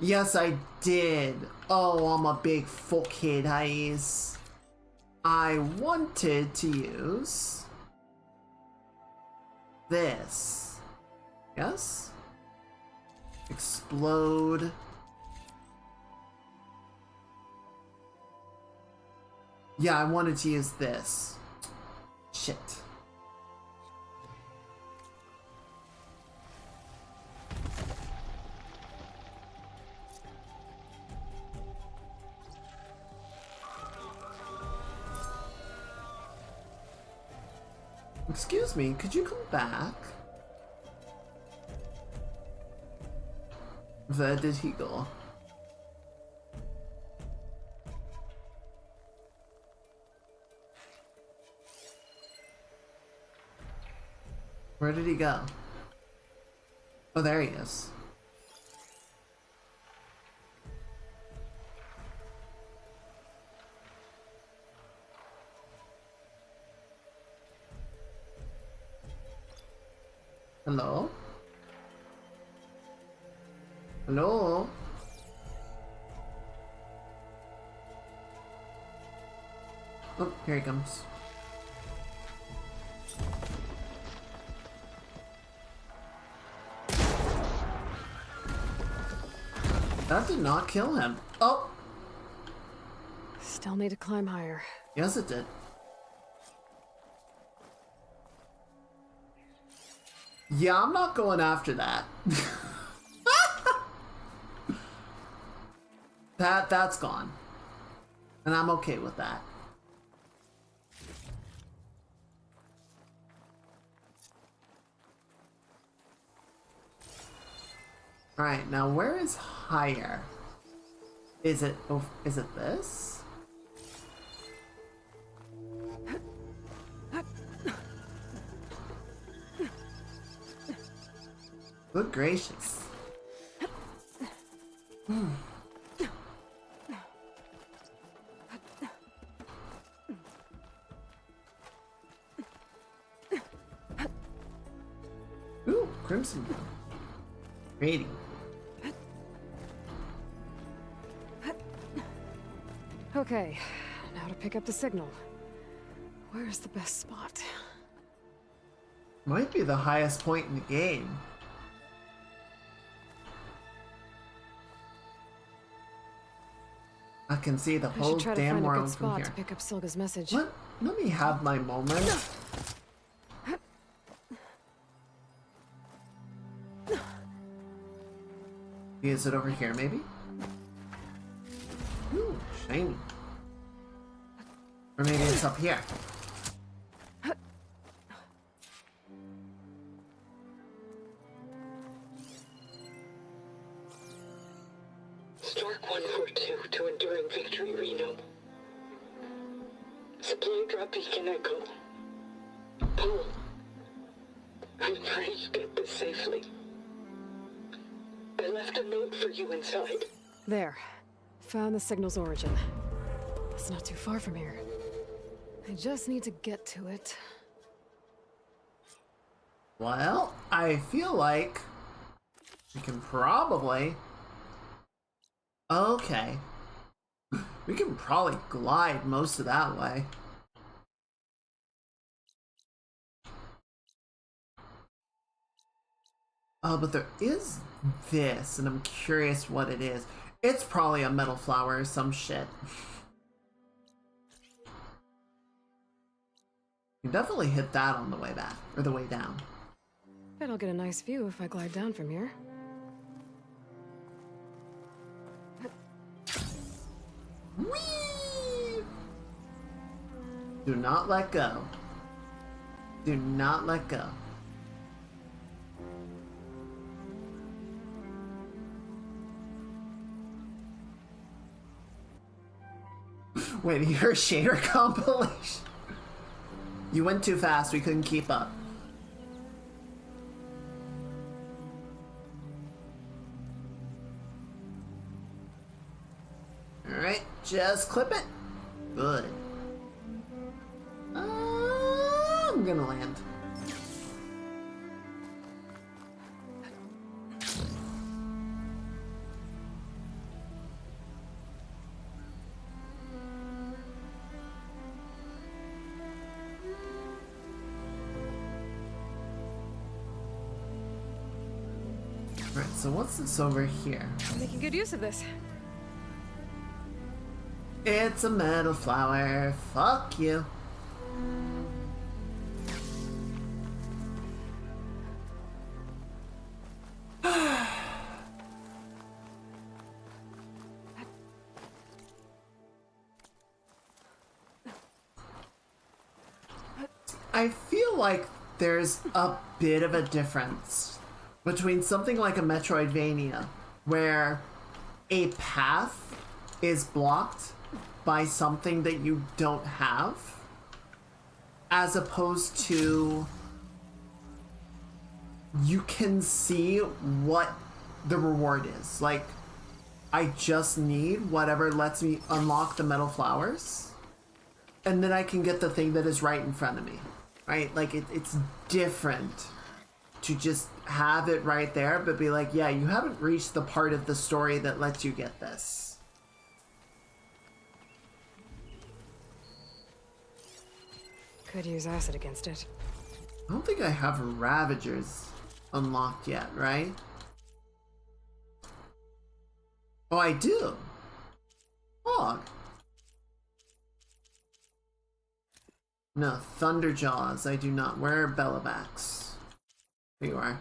Yes, I did. Oh, I'm a big fuckhead, Hayes. I wanted to use this. Yes? Explode. Yeah, I wanted to use this. Shit. Excuse me, could you come back? Where did he go? Where did he go? Oh, there he is. Hello? Hello? Oh, here he comes. That did not kill him. Oh! Still need to climb higher. Yes, it did. Yeah, I'm not going after that. That's gone. And I'm okay with that. Alright, now where is higher? Is it this? Good gracious. Ooh, crimson. Pretty. Okay, now to pick up the signal. Where's the best spot? Might be the highest point in the game. I can see the I whole should try to damn find a good world from spot here. to pick up Silga's message. Let me have my moment. Is it over here, maybe? Ooh, shiny. Or maybe it's up here. Stark 142 to Enduring Victory, Reno. Supply drop beacon echo. Paul, I'm trying to get this safely. I left a note for you inside. There. Found the signal's origin. It's not too far from here. I just need to get to it. Well, I feel like we can probably... Okay. We can probably glide most of that way. Oh, but there is this, and I'm curious what it is. It's probably a metal flower or some shit. You definitely hit that on the way back, or the way down. Bet I'll get a nice view if I glide down from here. Whee! Do not let go. Do not let go. Wait, your shader compilation? You went too fast, we couldn't keep up. Alright, just clip it. Good. I'm gonna land. Alright, so what's this over here? I'm making good use of this. It's a metal flower. Fuck you. I feel like there's a bit of a difference between something like a Metroidvania, where a path is blocked by something that you don't have, as opposed to you can see what the reward is. Like, I just need whatever lets me unlock the metal flowers, and then I can get the thing that is right in front of me, right? Like, it's different to just have it right there, but be like, yeah, you haven't reached the part of the story that lets you get this. Could use acid against it. I don't think I have Ravagers unlocked yet, right? Oh, I do. Oh. No, Thunderjaws, I do not. Where are Bellowbacks? There you are.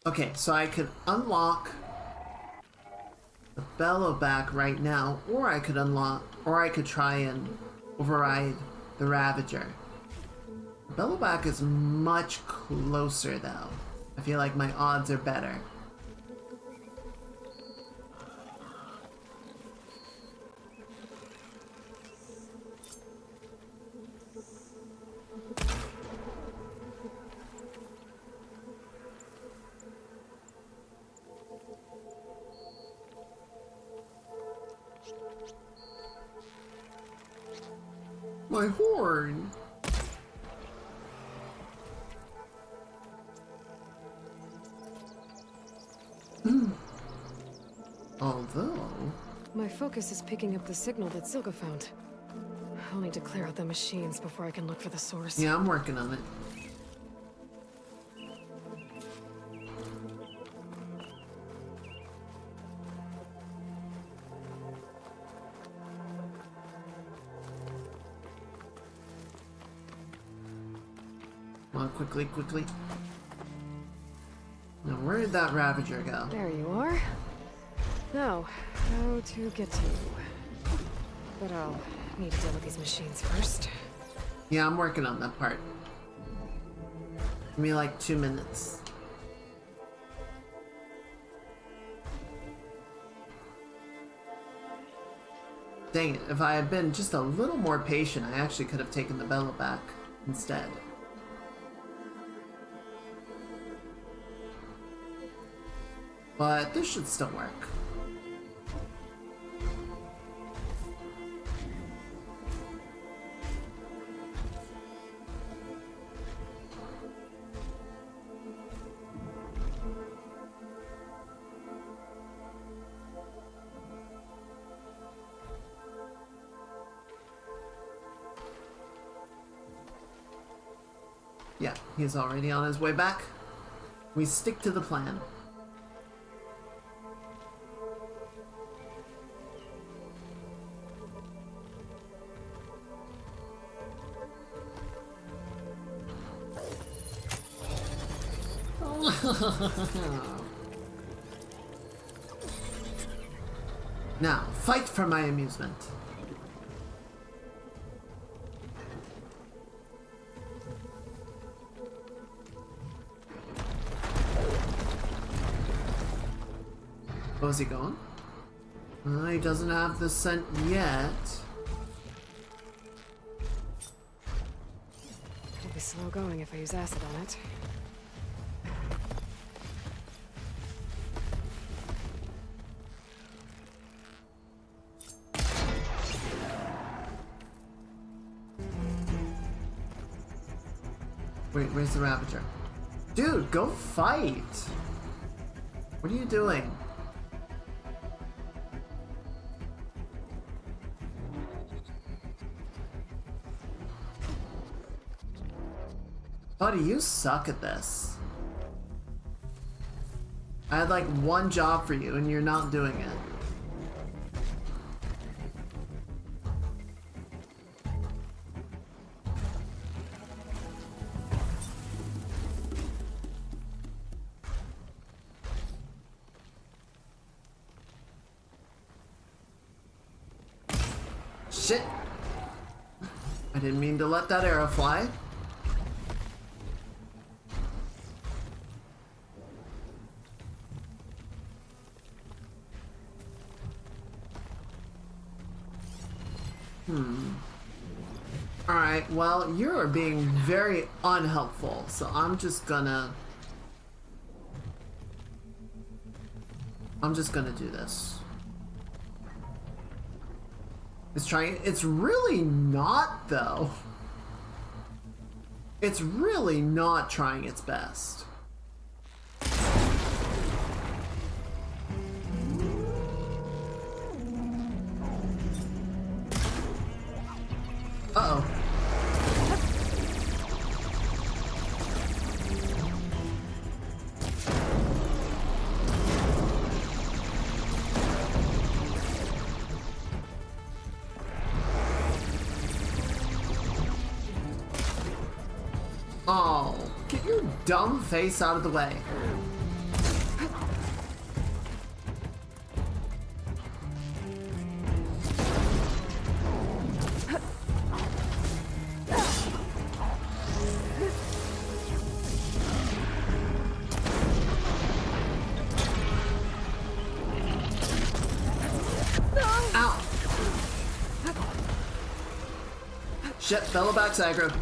Okay, so I could unlock the Bellowback right now, or I could try and override the Ravager. Bellowback is much closer though. I feel like my odds are better. My horn! Although... My focus is picking up the signal that Silka found. I'll need to clear out the machines before I can look for the source. Yeah, I'm working on it. Come on, quickly, quickly. Now, where did that Ravager go? There you are. Now, how to get to you. But I'll need to deal with these machines first. Yeah, I'm working on that part. Give me like 2 minutes. Dang it, if I had been just a little more patient, I actually could have taken the Bellowback instead. But this should still work. Yeah, he's already on his way back. We stick to the plan. Now, fight for my amusement. Oh, is he going? He doesn't have the scent yet. It'll be slow going if I use acid on it. Wait, where's the Ravager? Dude, go fight! What are you doing? Buddy, you suck at this. I had like one job for you and you're not doing it. Shit! I didn't mean to let that arrow fly. Alright, well, you are being very unhelpful, so I'm just gonna I'm just gonna do this. It's trying. It's really not, though. It's really not trying its best. Uh-oh. Oh, get your dumb face out of the way. Ow! Shit, fellow back aggro.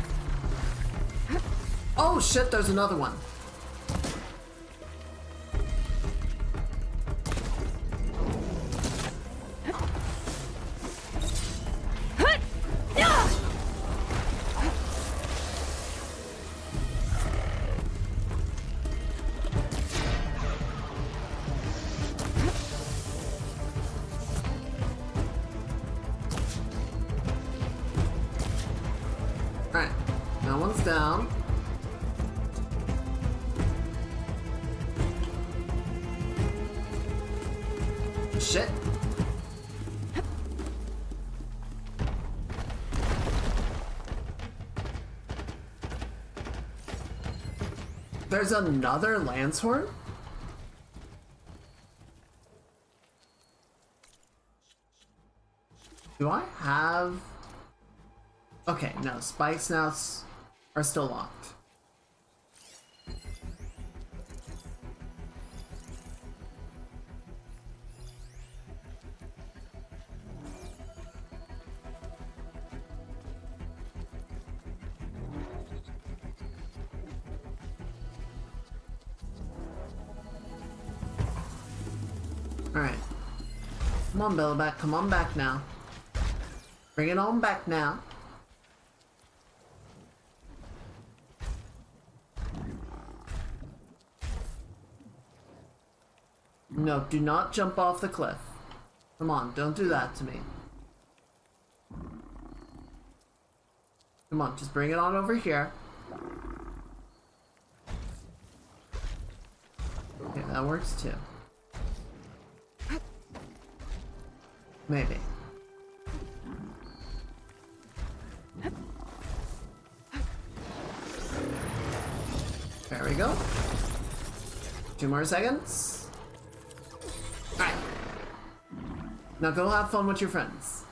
Oh shit, there's another one. Alright, that one's down. Shit. There's another Lancehorn? Do I have... Okay, no, spike snouts are still locked. Alright. Come on, Billowback, come on back now. Bring it on back now. No, do not jump off the cliff. Come on, don't do that to me. Come on, just bring it on over here. Okay, that works too. Maybe. There we go. 2 more seconds. Alright. Now go have fun with your friends.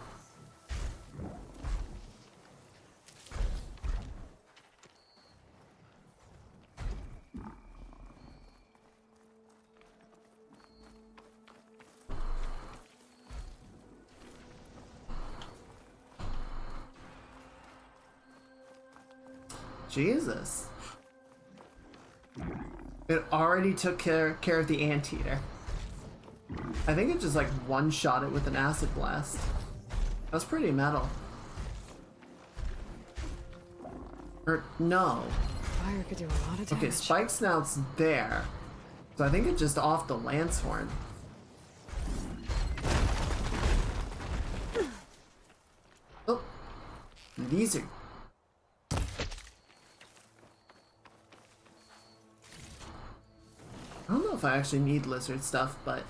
Jesus. It already took care of the anteater. I think it just like one-shot it with an acid blast. That's pretty metal. Or no. Fire could do a lot of damage. Okay, Spike Snout's there. So I think it just off the Lancehorn. Oh. These are... I don't know if I actually need lizard stuff, but...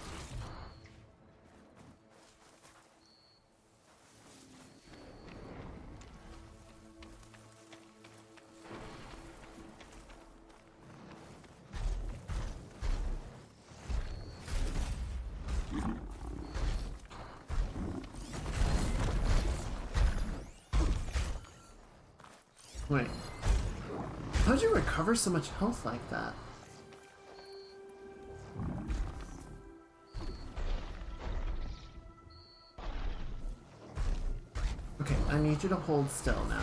Wait. How'd you recover so much health like that? Okay, I need you to hold still now.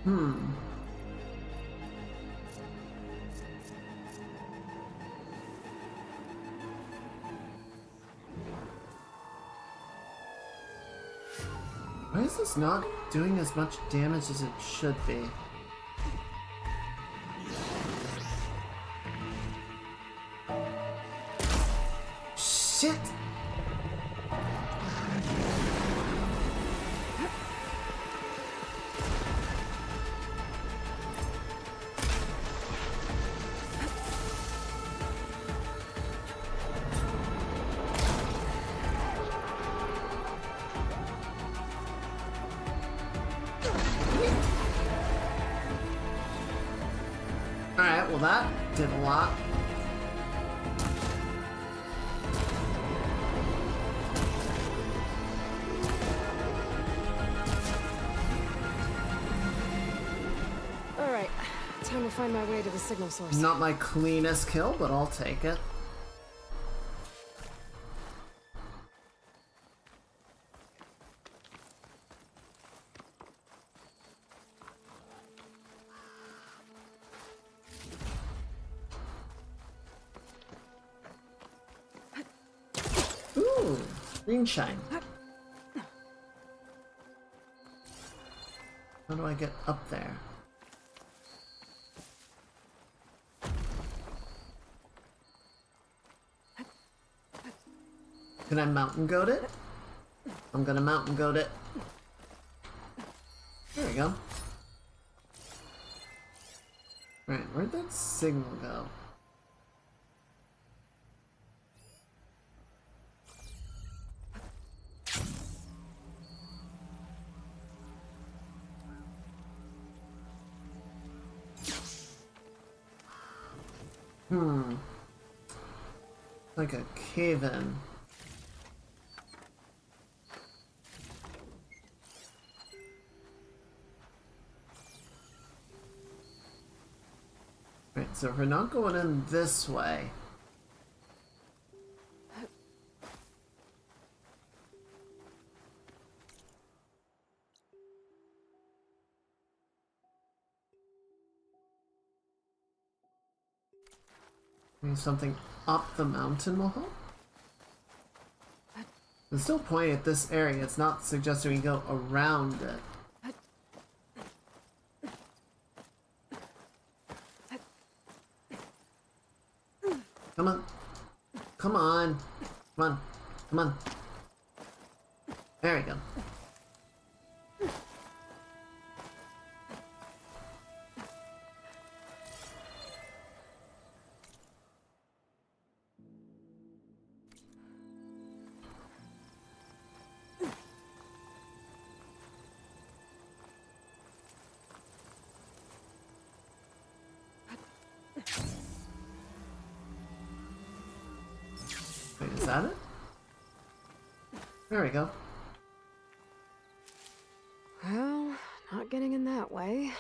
Why is this not doing as much damage as it should be? Shit! Alright, well that did a lot. Alright, time to find my way to the signal source. Not my cleanest kill, but I'll take it. Ooh, green shine. How do I get up there? Can I mountain goat it? I'm gonna mountain goat it. There we go. Right, where'd that signal go? Like a cave-in. Right, so if we're not going in this way. Maybe something up the mountain will help? There's still point at this area. It's not suggesting we go around it. Come on. Come on. Come on. Come on. There we go. Wait, is that it? There we go. Well, not getting in that way.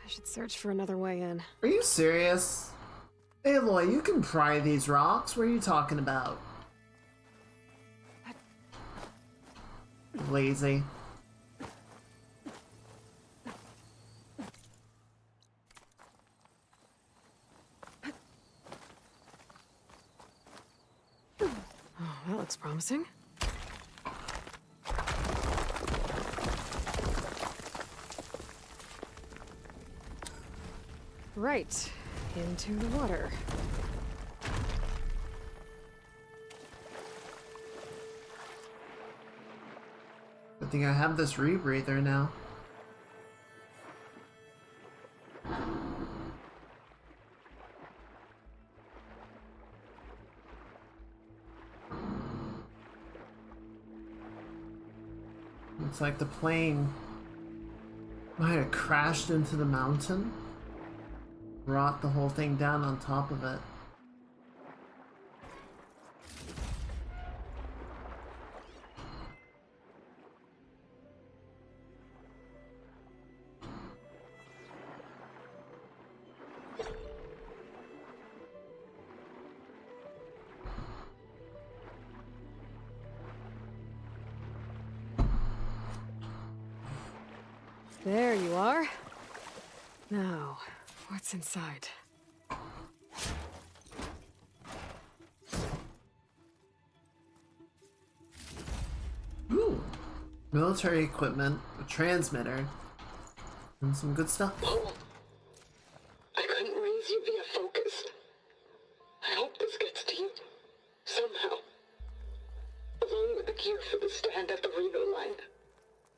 I should search for another way in. Are you serious? Aloy, you can pry these rocks. What are you talking about? Lazy. Oh, that looks promising. Right, into the water. Good thing I have this rebreather now. Looks like the plane might have crashed into the mountain, brought the whole thing down on top of it. There you are. Now, what's inside? Ooh. Military equipment, a transmitter, and some good stuff. Paul, I couldn't raise you via focus. I hope this gets to you. Somehow. Along with the gear for the stand at the Reno line.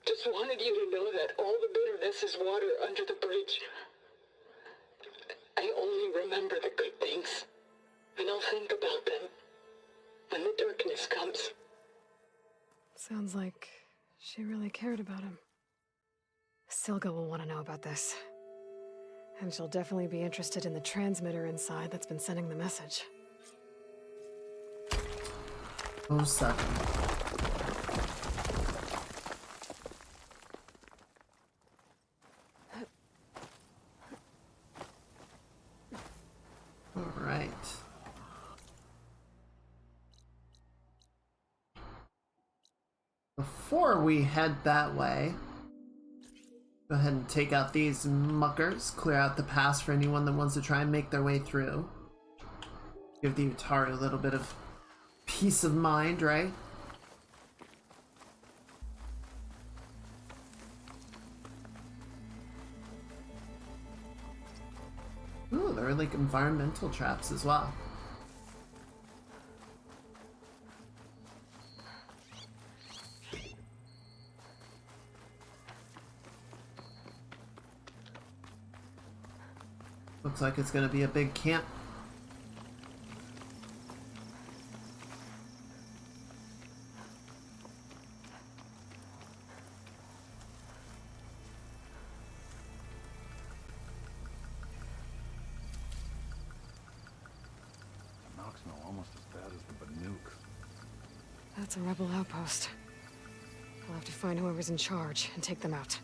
Just wanted you to know that all the bitterness is water under the bridge. I only remember the good things. And I'll think about them when the darkness comes. Sounds like she really cared about him. Silga will want to know about this. And she'll definitely be interested in the transmitter inside that's been sending the message. 07. Alright. Before we head that way, go ahead and take out these muckers, clear out the pass for anyone that wants to try and make their way through. Give the Utari a little bit of peace of mind, right? Ooh, there are like environmental traps as well. Looks like it's gonna be a big camp. Knocks smell almost as bad as the Banuk. That's a rebel outpost. I'll have to find whoever's in charge and take them out.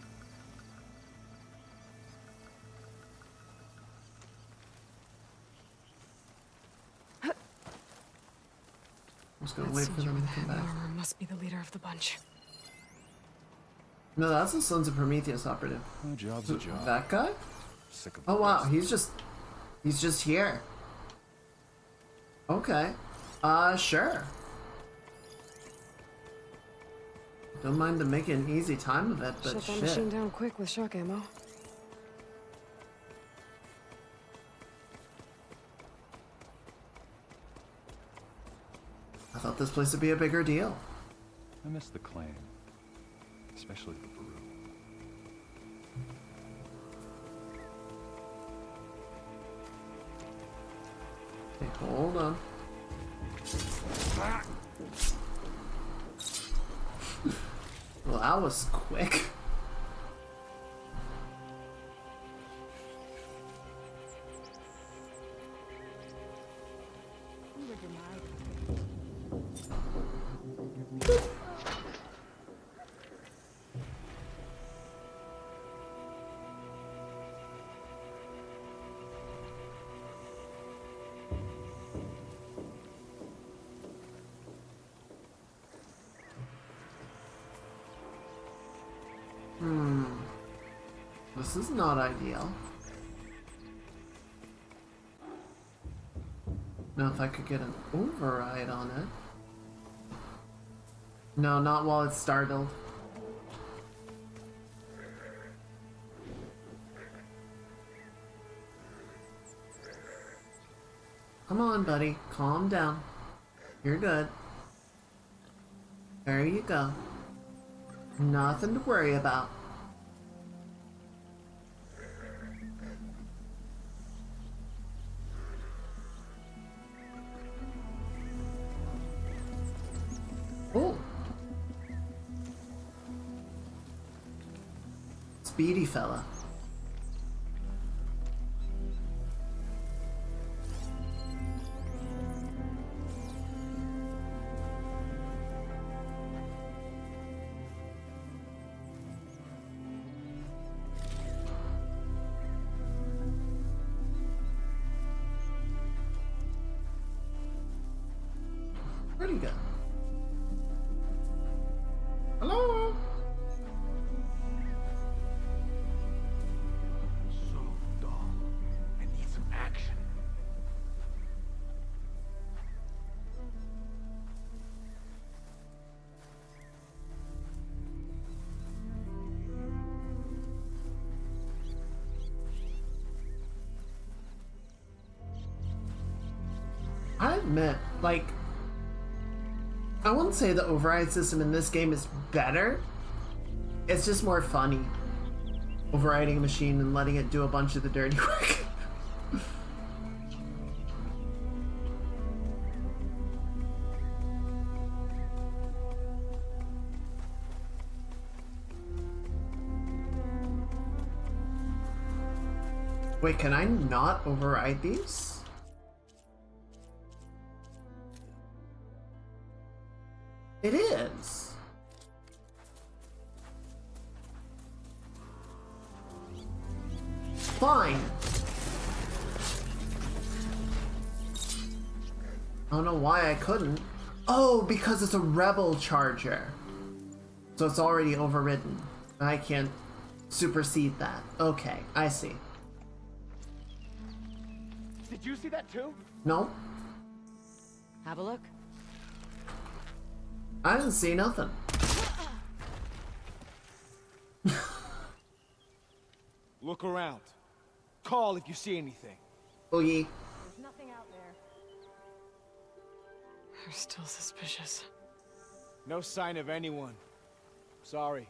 I'm just gonna That wait for soldier them with to the come heavy back. armor must be the leader of the bunch. No, that's the Sons of Prometheus operative. A job's a job. That guy? Sick of Oh wow, this. he's just here. Okay. Sure. Don't mind them making an easy time of it, but Shut that shit. machine down quick with shock ammo. I thought this place would be a bigger deal. I miss the claim. Especially the Baru. Okay, hold on. Well, that was quick. This is not ideal. Now if I could get an override on it. No, not while it's startled. Come on, buddy. Calm down. You're good. There you go. Nothing to worry about. Oh. Speedy fella. Where'd he go? Hello? admit, like, I wouldn't say the override system in this game is better. It's just more funny. Overriding a machine and letting it do a bunch of the dirty work. Wait, can I not override these? It is. Fine. I don't know why I couldn't. Oh, because it's a rebel charger. So it's already overridden. I can't supersede that. Okay, I see. Did you see that too? No, Have a look. I didn't see nothing. Look around. Call if you see anything. Oogie. There's nothing out there. They're still suspicious. No sign of anyone. Sorry.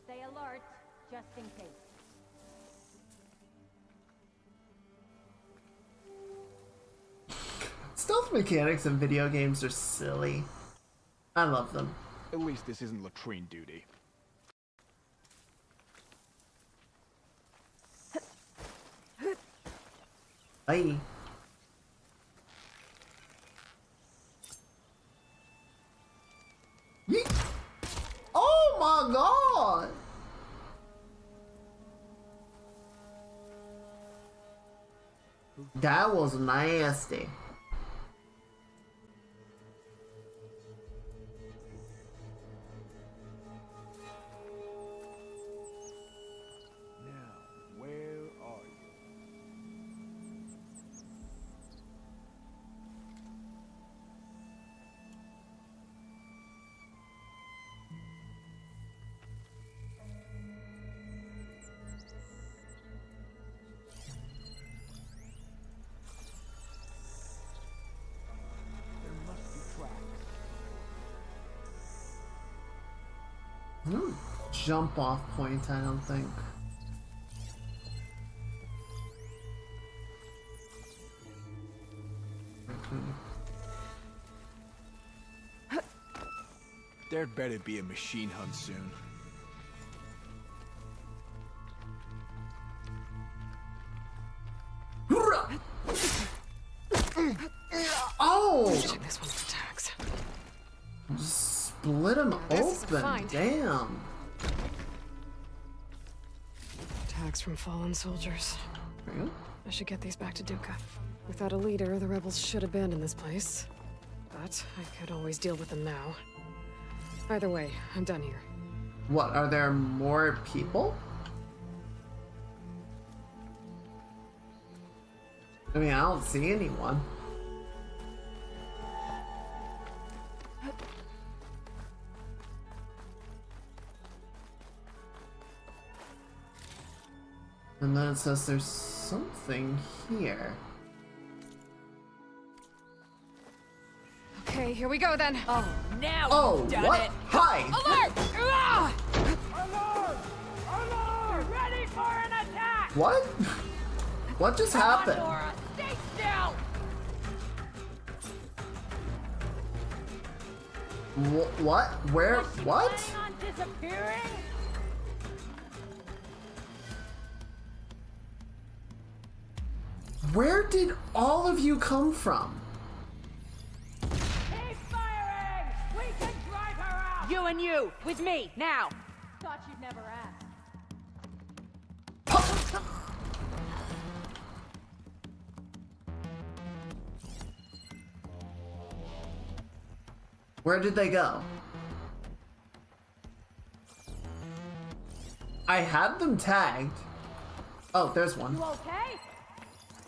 Stay alert, just in case. Stealth mechanics in video games are silly. I love them. At least this isn't latrine duty. Bye. Yeet. Oh my god! That was nasty. Now, where are you? There must be tracks. Jump off point, I don't think. There'd better be a machine hunt soon. Oh! Check this one for tags. Split him This is a open. find. Damn. Tags from fallen soldiers. There you go. I should get these back to Duca. Without a leader, the rebels should abandon this place. But I could always deal with them now. Either way, I'm done here. What, are there more people? I mean, I don't see anyone. And then it says there's something here. Okay, here we go then. Oh, now Oh, you've done what? it. Hi! Alert! Ah! Ready for an attack! What? What just happened? Nora, stay still! What? Where? What? Planning on disappearing? Where did all of you come from? Keep firing! We can drive her out! You and you, with me, now! Thought you'd never ask. Where did they go? I had them tagged. Oh, there's one. You okay?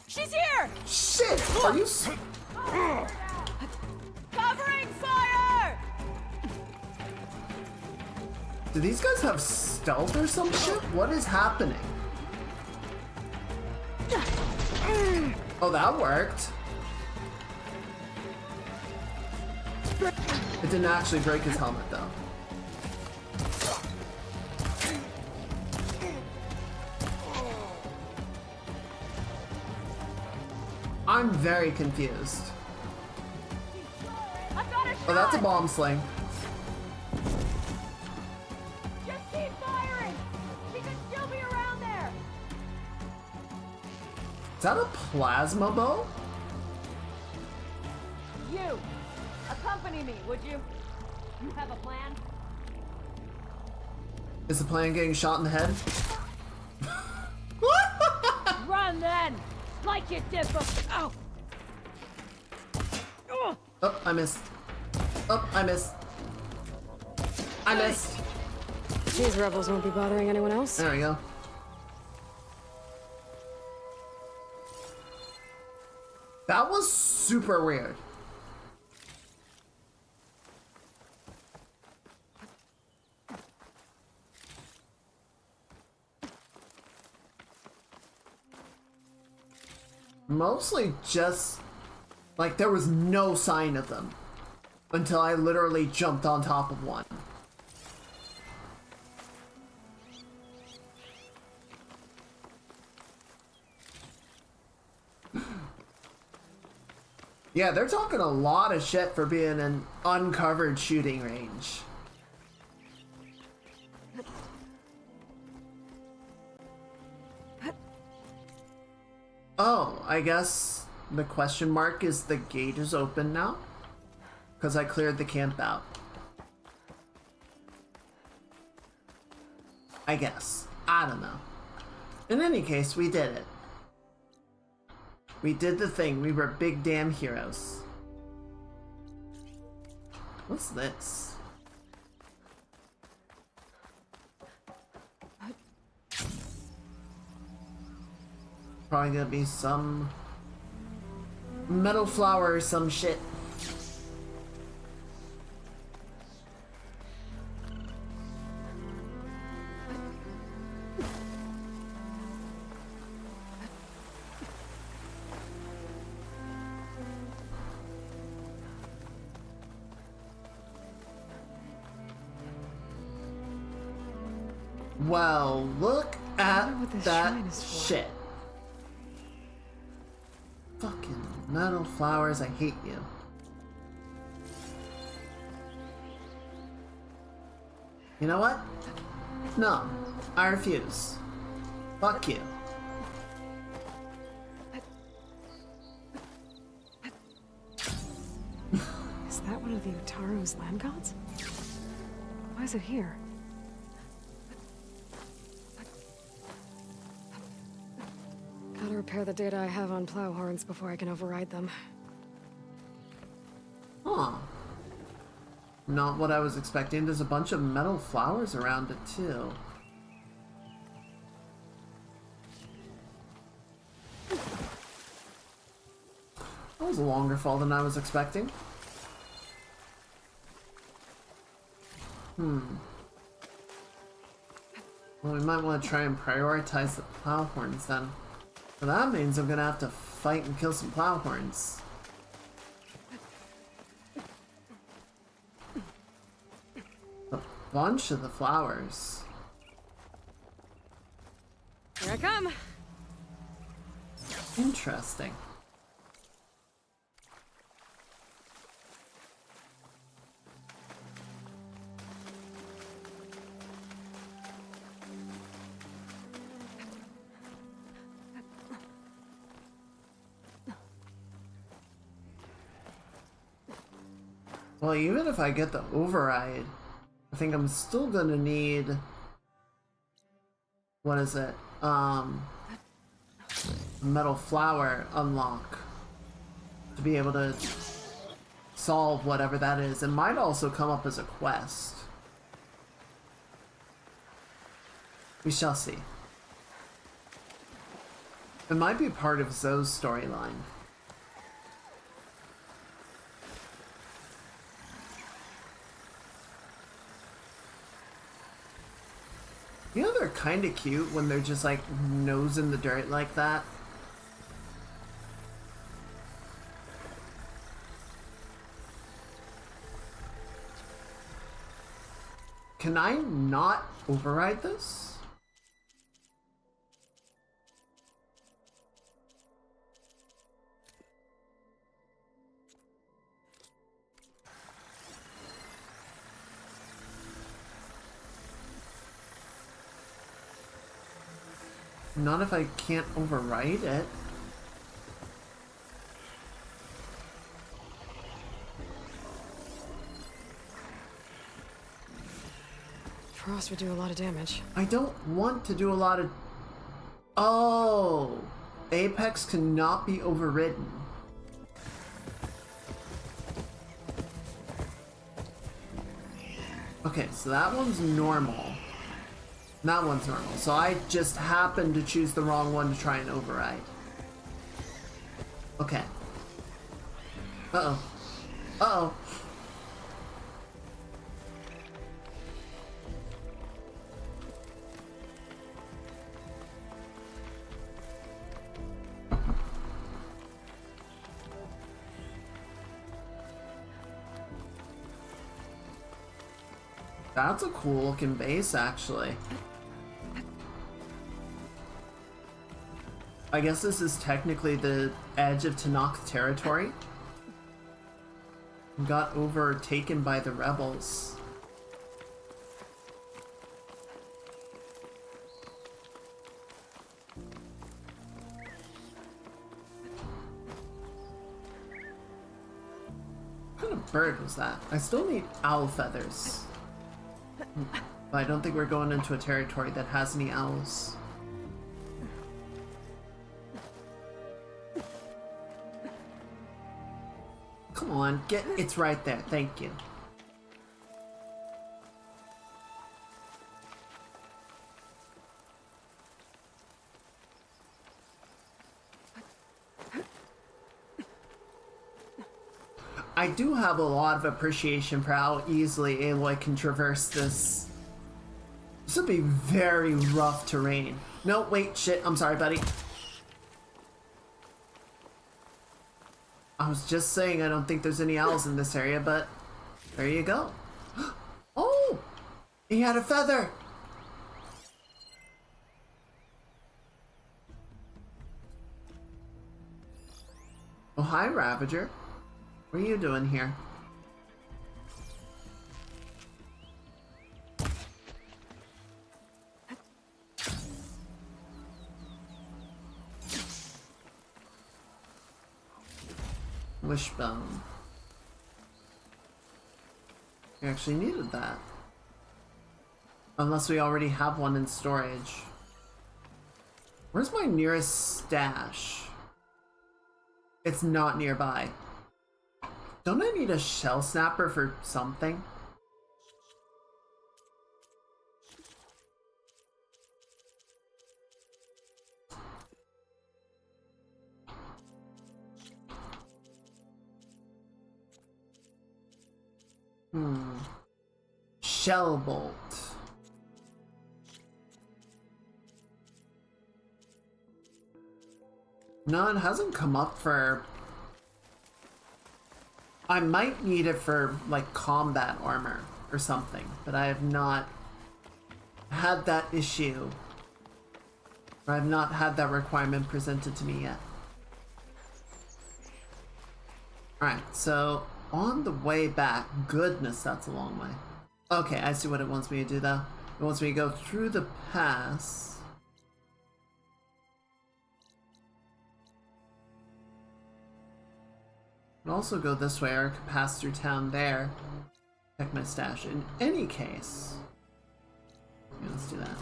She's here! Shit! Are you? Covering fire! Do these guys have stealth or some shit? What is happening? Oh, that worked. It didn't actually break his helmet though. I'm very confused. I've got a shot! Oh, that's a bomb sling. Just keep firing! She could still be around there! Is that a plasma bow? You! Accompany me, would you? You have a plan? Is the plan getting shot in the head? Run then! Like you did before. Oh! Oh, I missed. Oh, I missed. I missed. These rebels won't be bothering anyone else. There we go. That was super weird. Mostly just like there was no sign of them until I literally jumped on top of one. Yeah, they're talking a lot of shit for being an uncovered shooting range. Oh, I guess the question mark is the gate is open now? Because I cleared the camp out. I guess. I don't know. In any case, we did it. We did the thing. We were big damn heroes. What's this? Probably gonna be some metal flower or some shit. Well, look at what this that shrine is for. shit. Fucking metal flowers, I hate you. You know what? No, I refuse. Fuck you. Is that one of the Utaru's land gods? Why is it here? Gotta repair the data I have on plow horns before I can override them. Huh. Not what I was expecting. There's a bunch of metal flowers around it too. That was a longer fall than I was expecting. Well, we might want to try and prioritize the plow horns then. So that means I'm gonna have to fight and kill some plow horns. A bunch of the flowers. Here I come! Interesting. Well, even if I get the override, I think I'm still gonna need... What is it? Metal flower unlock to be able to solve whatever that is. It might also come up as a quest. We shall see. It might be part of Zoe's storyline. You know they're kind of cute when they're just like nose in the dirt like that. Can I not override this? Not if I can't override it. Frost would do a lot of damage. I don't want to do a lot of... Oh! Apex cannot be overridden. Okay, so that one's normal. That one's normal. So I just happened to choose the wrong one to try and override. Okay. Uh-oh. Uh-oh. That's a cool looking base, actually. I guess this is technically the edge of Tenakth territory. Got overtaken by the rebels. What kind of bird was that? I still need owl feathers. But I don't think we're going into a territory that has any owls. Come on, it's right there, thank you. I do have a lot of appreciation for how easily Aloy can traverse this. This would be very rough terrain. No, wait, shit, I'm sorry, buddy. I was just saying I don't think there's any owls in this area, but there you go. Oh! He had a feather! Oh, hi, Ravager. What are you doing here? Wishbone. We actually needed that. Unless we already have one in storage. Where's my nearest stash? It's not nearby. Don't I need a shell snapper for something? Shell bolt. No, it hasn't come up for... I might need it for, like, combat armor or something, but I have not had that issue. Or I've not had that requirement presented to me yet. Alright, so on the way back, goodness, that's a long way. Okay, I see what it wants me to do though. It wants me to go through the pass. And also go this way, or I could pass through town there. Check my stash. In any case. Yeah, let's do that.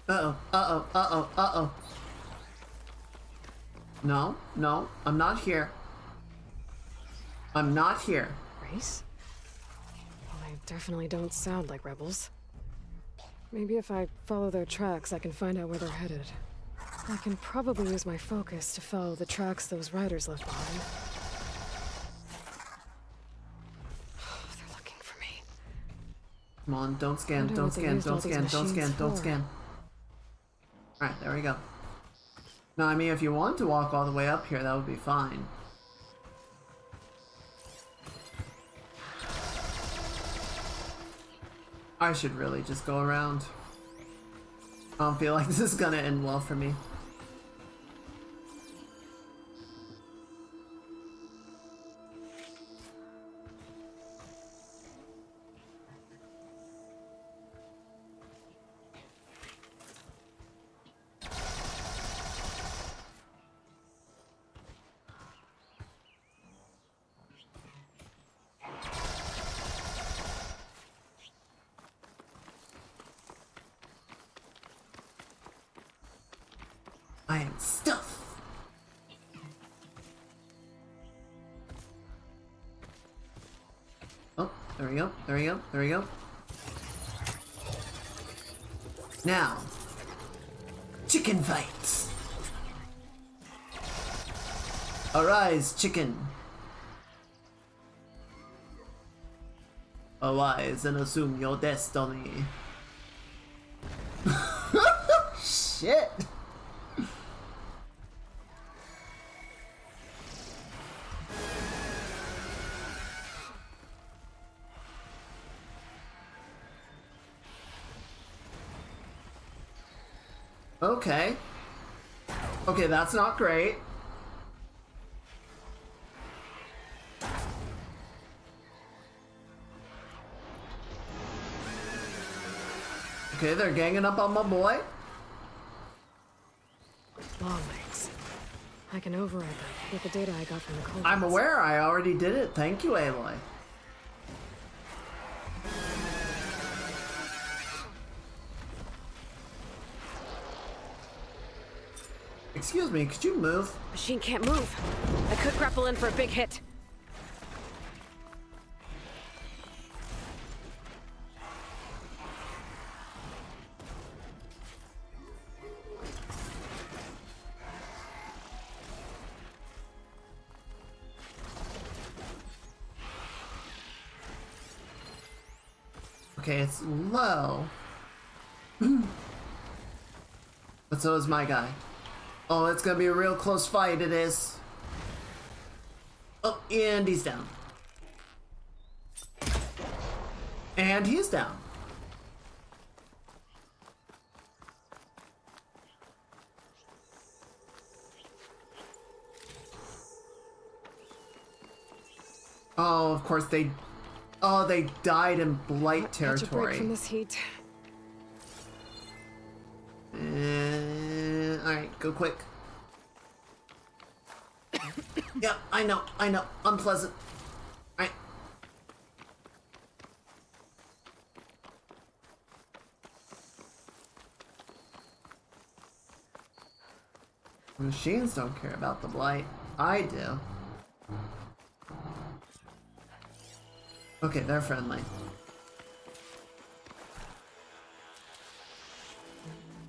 Uh-oh, uh-oh, uh-oh, uh-oh. No, no, I'm not here. I'm not here. Race? Well, they definitely don't sound like rebels. Maybe if I follow their tracks, I can find out where they're headed. I can probably use my focus to follow the tracks those riders left behind. They're looking for me. Come on, don't scan, Wonder don't what they scan, used don't all these scan, don't scan, machines don't for. scan. Alright, there we go. No, I mean, if you want to walk all the way up here, that would be fine. I should really just go around. I don't feel like this is gonna end well for me. I am stuff. Oh, there we go, there we go, there we go. Now, chicken fight. Arise, chicken. Arise and assume your destiny. Shit. Okay. Okay, that's not great. Okay, they're ganging up on my boy. Long legs. I can override them with the data I got from the cold. I'm aware, I already did it. Thank you, Aloy. Excuse me, could you move? Machine can't move. I could grapple in for a big hit. Okay, it's low. But so is my guy. Oh, it's gonna be a real close fight, it is. Oh, and he's down. And he's down. Oh, of course they... Oh, they died in blight Catch a break territory. from this heat. Alright, go quick. Yep, I know, unpleasant. Alright. Machines don't care about the blight. I do. Okay, they're friendly.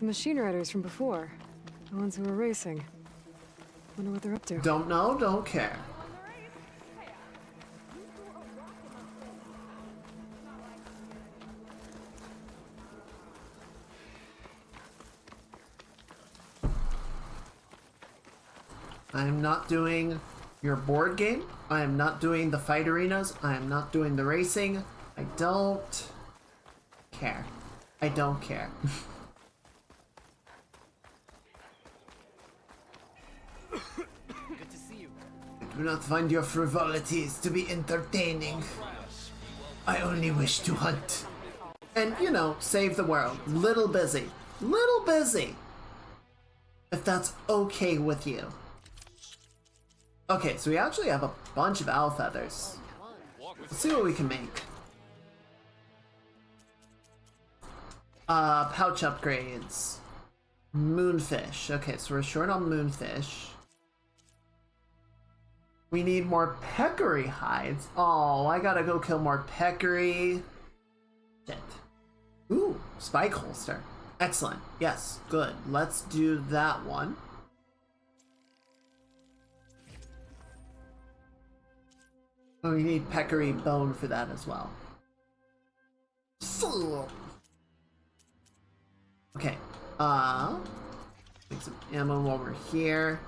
The machine riders from before. The ones who were racing. Wonder what they're up to. Don't know, don't care. I am not doing your board game. I am not doing the fight arenas. I am not doing the racing. I don't care. I don't care. I do not find your frivolities to be entertaining. I only wish to hunt. And, you know, save the world. Little busy. Little busy. If that's okay with you. Okay, so we actually have a bunch of owl feathers. Let's see what we can make. Pouch upgrades. Moonfish. Okay, so we're short on moonfish. We need more peccary hides. Oh, I gotta go kill more peccary. Shit. Ooh, spike holster. Excellent. Yes, good. Let's do that one. Oh, we need peccary bone for that as well. Okay. Take some ammo while we're here.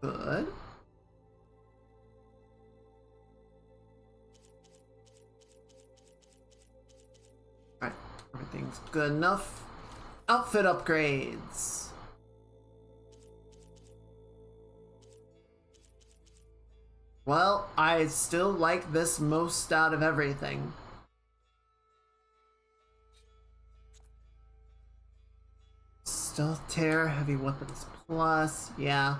Good. Alright, everything's good enough. Outfit upgrades. Well, I still like this most out of everything. Stealth tear, heavy weapons plus, yeah.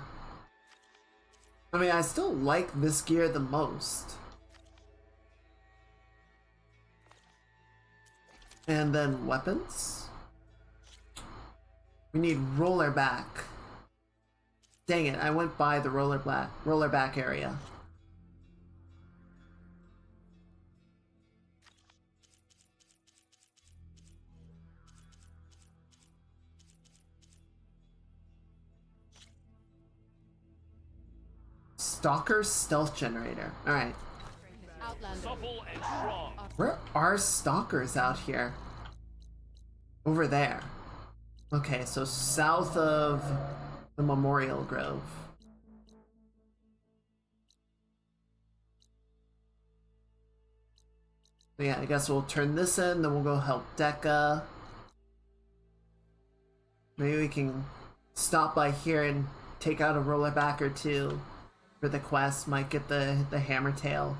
I mean, I still like this gear the most. And then weapons. We need roller back. Dang it, I went by the roller back area. Stalker stealth generator. Alright. Where are stalkers out here? Over there. Okay, so south of the Memorial Grove. So yeah, I guess we'll turn this in, then we'll go help Dekka. Maybe we can stop by here and take out a rollerback or two for the quest. Might get the hammer tail.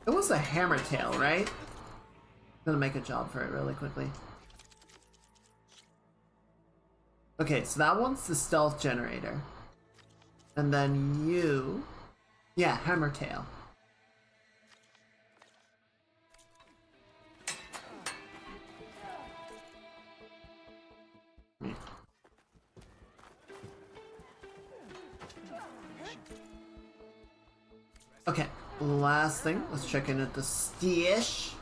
It was a hammer tail, right? I'm gonna make a job for it really quickly. Okay, so that one's the stealth generator. And then you... Yeah, hammer tail. Okay, last thing, let's check in at the stash.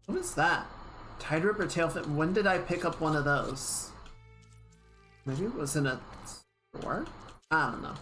What is that? Tide Ripper Tailfin. When did I pick up one of those? Maybe it was in a store? I don't know.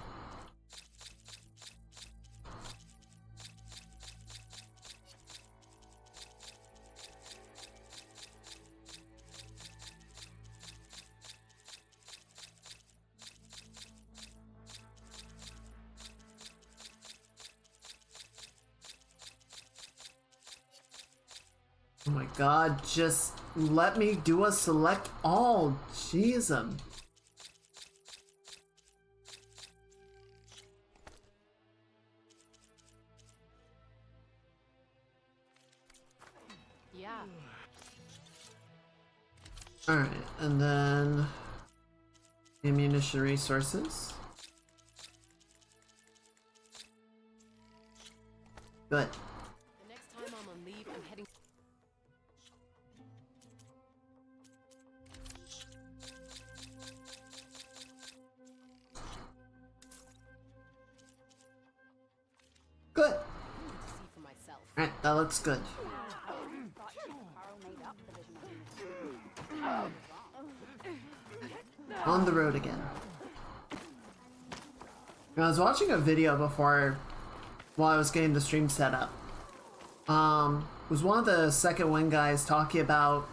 Oh my god, just let me do a select all. Jeez. Yeah. Alright, and then ammunition resources. Good. The next time I'm on leave, I'm heading. Good. To see for myself. Alright, that looks good. On the road again. I was watching a video before while I was getting the stream set up. Was one of the Second Wind guys talking about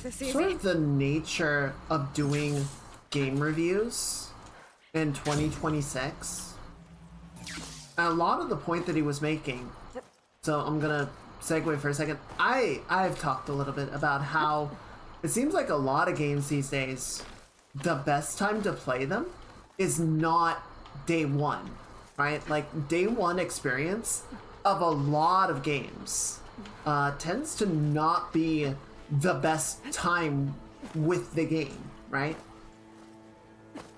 sort of the nature of doing game reviews in 2026. And a lot of the point that he was making, so I'm gonna segue for a second. I've talked a little bit about how it seems like a lot of games these days, the best time to play them is not day one, right? Like, day one experience of a lot of games tends to not be the best time with the game, right?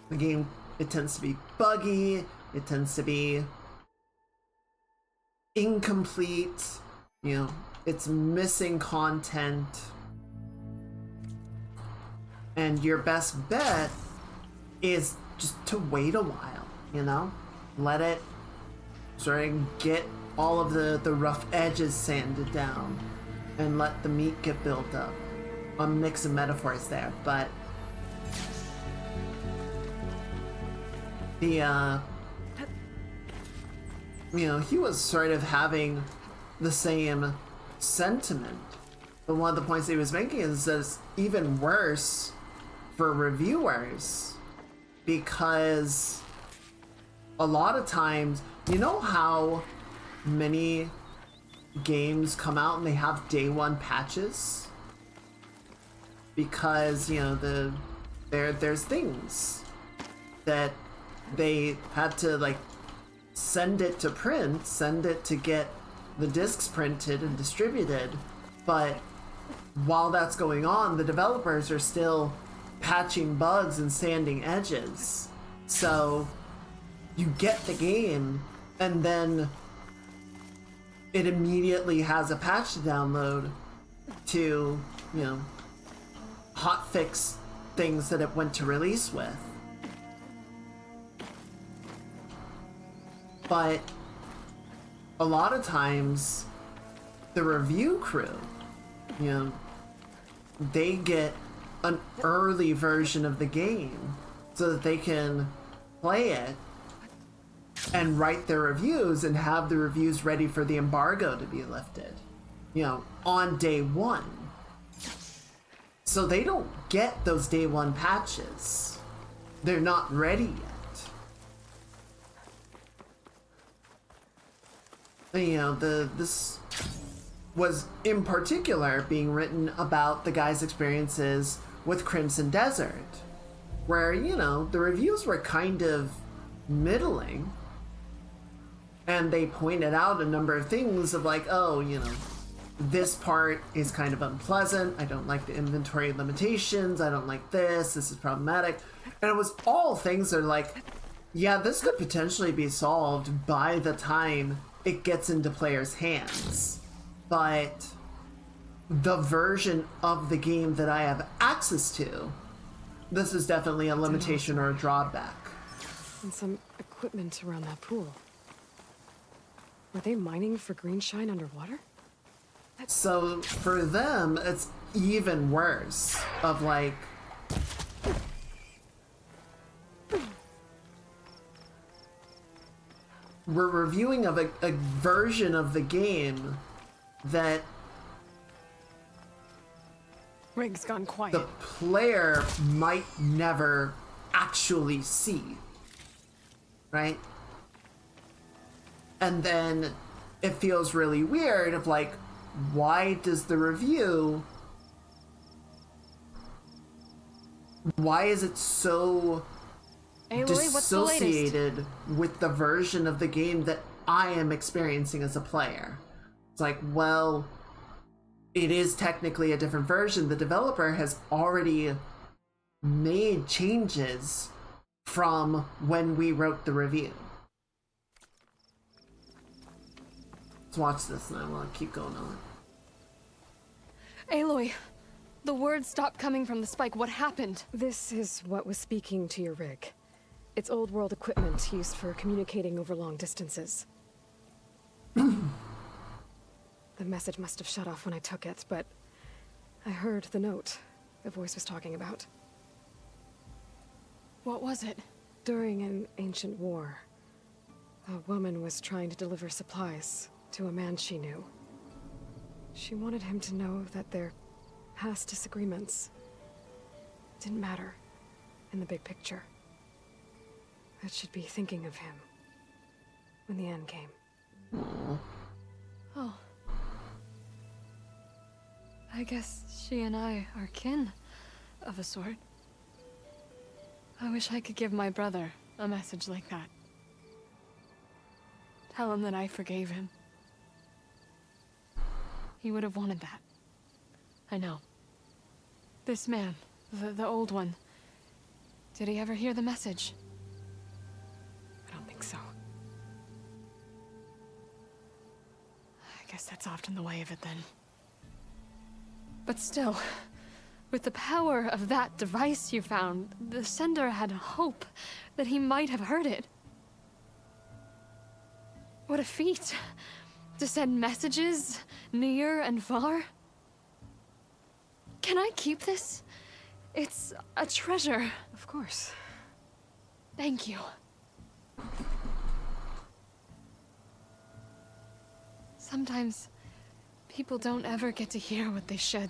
The game, it tends to be buggy, it tends to be incomplete, you know, it's missing content. And your best bet is just to wait a while, you know? Let it sort of get all of the rough edges sanded down and let the meat get built up. A mix of metaphors there, but the you know, he was sort of having the same sentiment. But one of the points he was making is that it's even worse for reviewers, because a lot of times, you know how many games come out and they have day one patches? Because, you know, there's things that they had to, like, send it to print, send it to get the discs printed and distributed, but while that's going on, the developers are still patching bugs and sanding edges. So you get the game and then it immediately has a patch to download to, you know, hotfix things that it went to release with. But a lot of times the review crew, you know, they get an early version of the game so that they can play it and write their reviews and have the reviews ready for the embargo to be lifted, you know, on day one. So they don't get those day one patches. They're not ready yet. You know, this was in particular being written about the guy's experiences with Crimson Desert, where, you know, the reviews were kind of middling, and they pointed out a number of things of like, oh, you know, this part is kind of unpleasant, I don't like the inventory limitations, I don't like this is problematic. And it was all things that are like, yeah, this could potentially be solved by the time it gets into players' hands. But the version of the game that I have access to, this is definitely a limitation or a drawback. And some equipment around that pool. Were they mining for greenshine underwater? So for them, it's even worse of like, we're reviewing of a version of the game that Rig's gone quiet. the player might never actually see, right? And then it feels really weird of like, why does the review, why is it so Aloy, what's the latest? dissociated with the version of the game that I am experiencing as a player? It's like, well, it is technically a different version. The developer has already made changes from when we wrote the review. Let's watch this and I want to keep going on. Aloy, the words stopped coming from the spike. What happened? This is what was speaking to your rig. It's old world equipment used for communicating over long distances. The message must have shut off when I took it, but I heard the note the voice was talking about. What was it? During an ancient war, a woman was trying to deliver supplies to a man she knew. She wanted him to know that their past disagreements didn't matter in the big picture. That she'd be thinking of him when the end came. Oh. I guess she and I are kin, of a sort. I wish I could give my brother a message like that. Tell him that I forgave him. He would have wanted that. I know. This man, the old one, did he ever hear the message? I don't think so. I guess that's often the way of it then. But still, with the power of that device you found, the sender had hope that he might have heard it. What a feat! To send messages near and far. Can I keep this? It's a treasure. Of course. Thank you. Sometimes people don't ever get to hear what they should.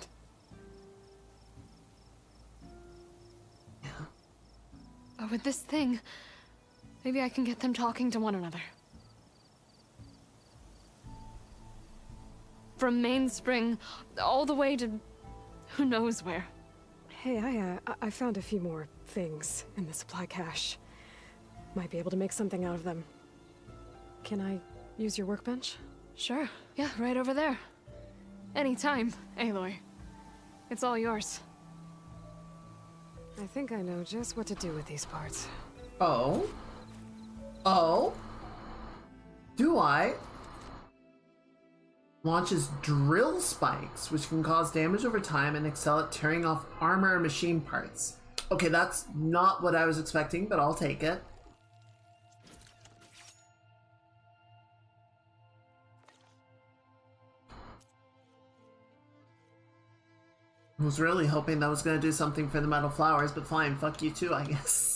Yeah. But with this thing, maybe I can get them talking to one another. From Mainspring, all the way to who knows where. Hey, I found a few more things in the supply cache. Might be able to make something out of them. Can I use your workbench? Sure, yeah, right over there. Anytime, Aloy. It's all yours. I think I know just what to do with these parts. Oh? Oh? Do I? Launches drill spikes, which can cause damage over time and excel at tearing off armor and machine parts. Okay, that's not what I was expecting, but I'll take it. I was really hoping that was going to do something for the metal flowers, but fine, fuck you too, I guess.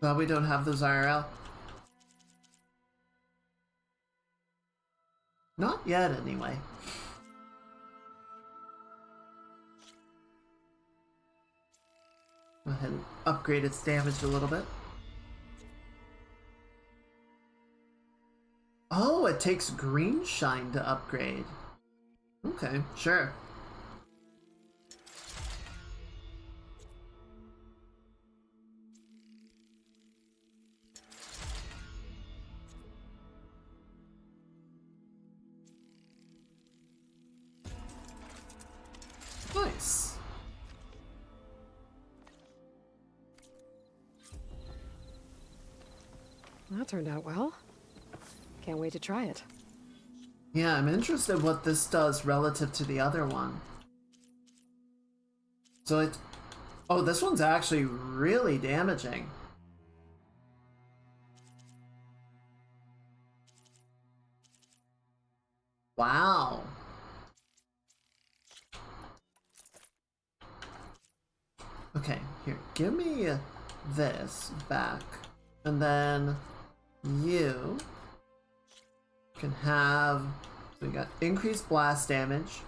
Well, we don't have those IRL. Not yet, anyway. Go ahead and upgrade its damage a little bit. Oh, it takes green shine to upgrade. Okay, sure. Nice. That turned out well. Can't wait to try it. Yeah, I'm interested what this does relative to the other one. So it... Oh, this one's actually really damaging. Wow. Okay, here, give me this back. And then you can have, so we got increased blast damage,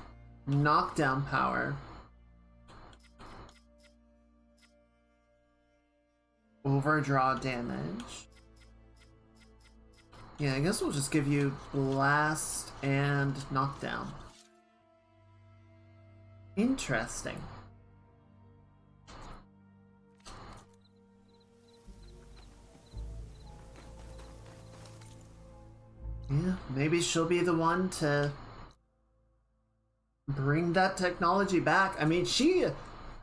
knockdown power, overdraw damage. Yeah, I guess we'll just give you blast and knockdown. Interesting. Yeah, maybe she'll be the one to bring that technology back. I mean, she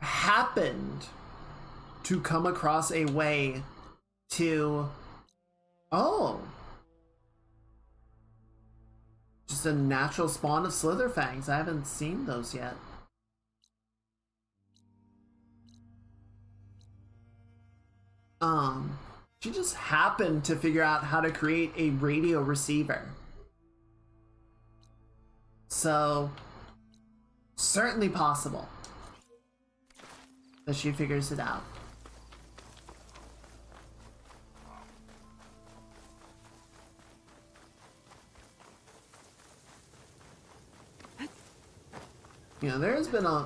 happened to come across a way to... Oh! Just a natural spawn of Slitherfangs. I haven't seen those yet. She just happened to figure out how to create a radio receiver. So, certainly possible that she figures it out. You know, there's been a,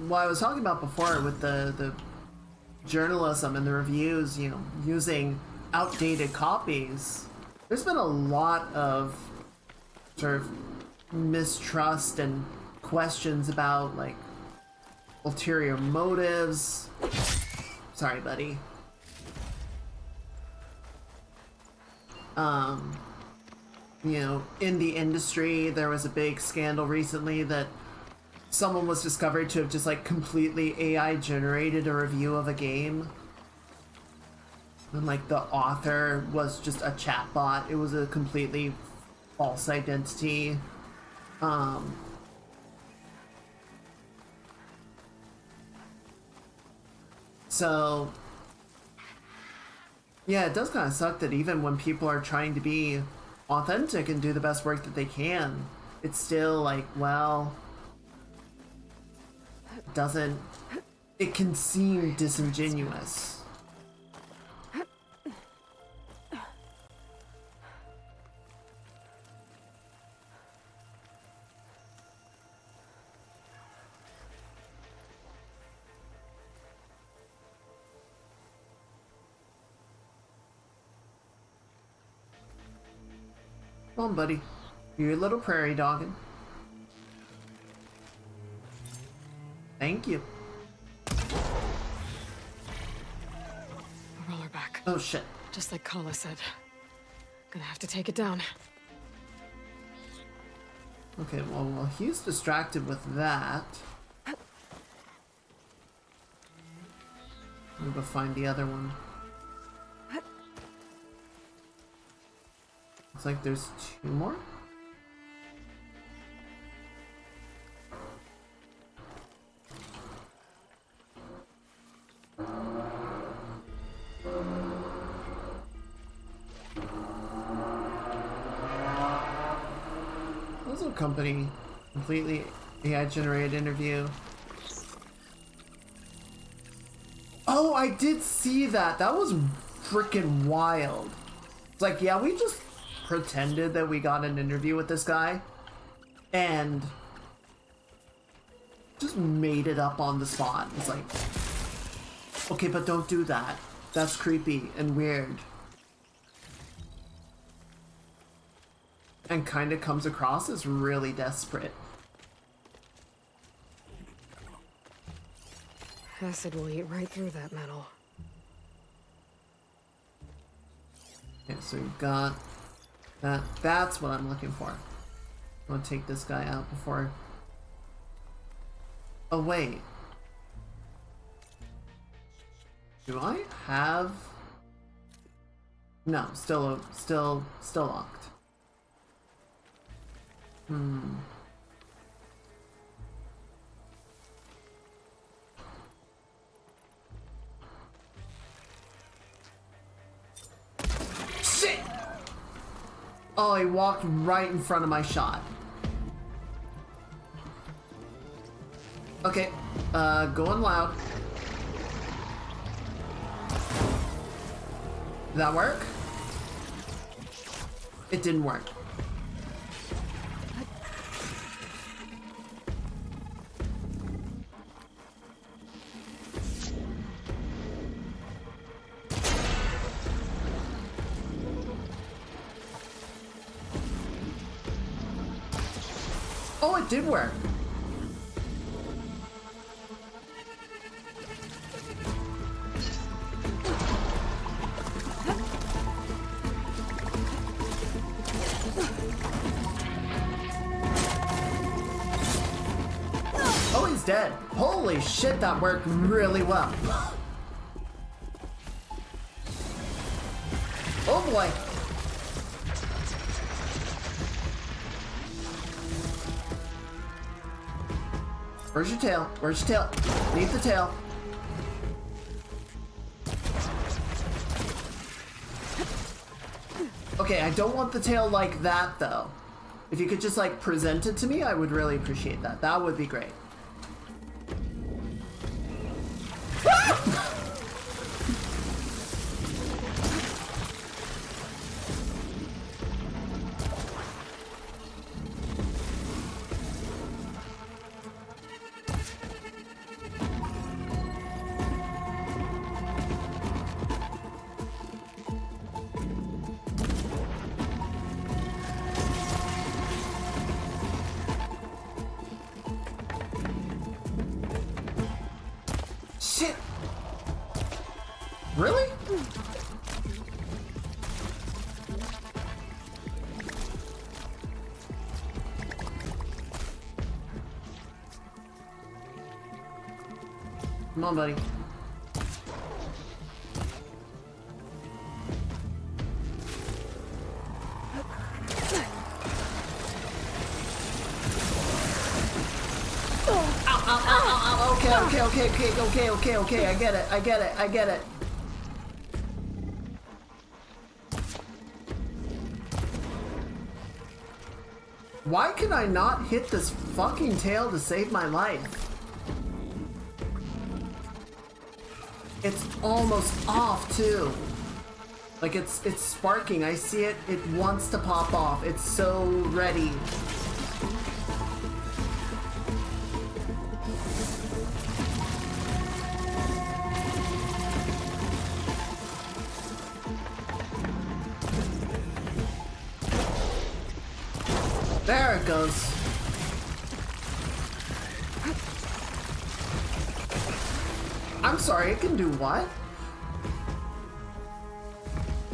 what I was talking about before with the journalism and the reviews, you know, using outdated copies. There's been a lot of sort of mistrust and questions about like ulterior motives. Sorry, buddy. You know, in the industry, there was a big scandal recently that someone was discovered to have just like completely AI generated a review of a game. And like the author was just a chatbot. It was a completely false identity. So yeah, it does kind of suck that even when people are trying to be authentic and do the best work that they can, it's still like, well, it can seem disingenuous. Come on, buddy. You're a little prairie dogging. Thank you. A roller back. Oh shit. Just like Kala said. Gonna have to take it down. Okay, well, while he's distracted with that, I'm gonna go find the other one. Looks like there's 2 more. Also, company completely AI generated interview. Oh, I did see that. That was freaking wild. It's like, yeah, we just pretended that we got an interview with this guy and just made it up on the spot. It's like, okay, but don't do that. That's creepy and weird. And kind of comes across as really desperate. Acid will eat right through that metal. Okay, so we've got that. That's what I'm looking for. I want to take this guy out before... Oh, wait. Do I have... No, still locked. Shit! Oh, he walked right in front of my shot. Okay, going loud. Did that work? It didn't work. Oh, it did work. Oh, he's dead. Holy shit, that worked really well. Oh boy. Where's your tail? Where's your tail? Need the tail. Okay, I don't want the tail like that though. If you could just like present it to me, I would really appreciate that. That would be great. shit! Really? Come on, buddy. Okay, I get it. Why can I not hit this fucking tail to save my life? It's almost off too. Like it's sparking. I see it. It wants to pop off. It's so ready. There it goes. I'm sorry, it can do what?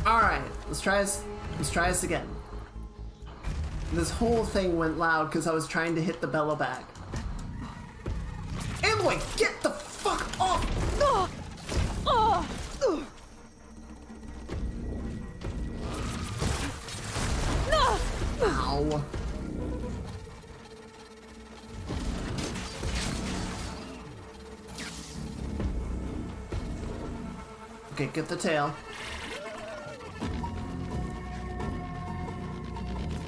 Alright, let's try this again. This whole thing went loud because I was trying to hit the bellow bag. Aloy, get the fuck off! Ow. Okay, get the tail.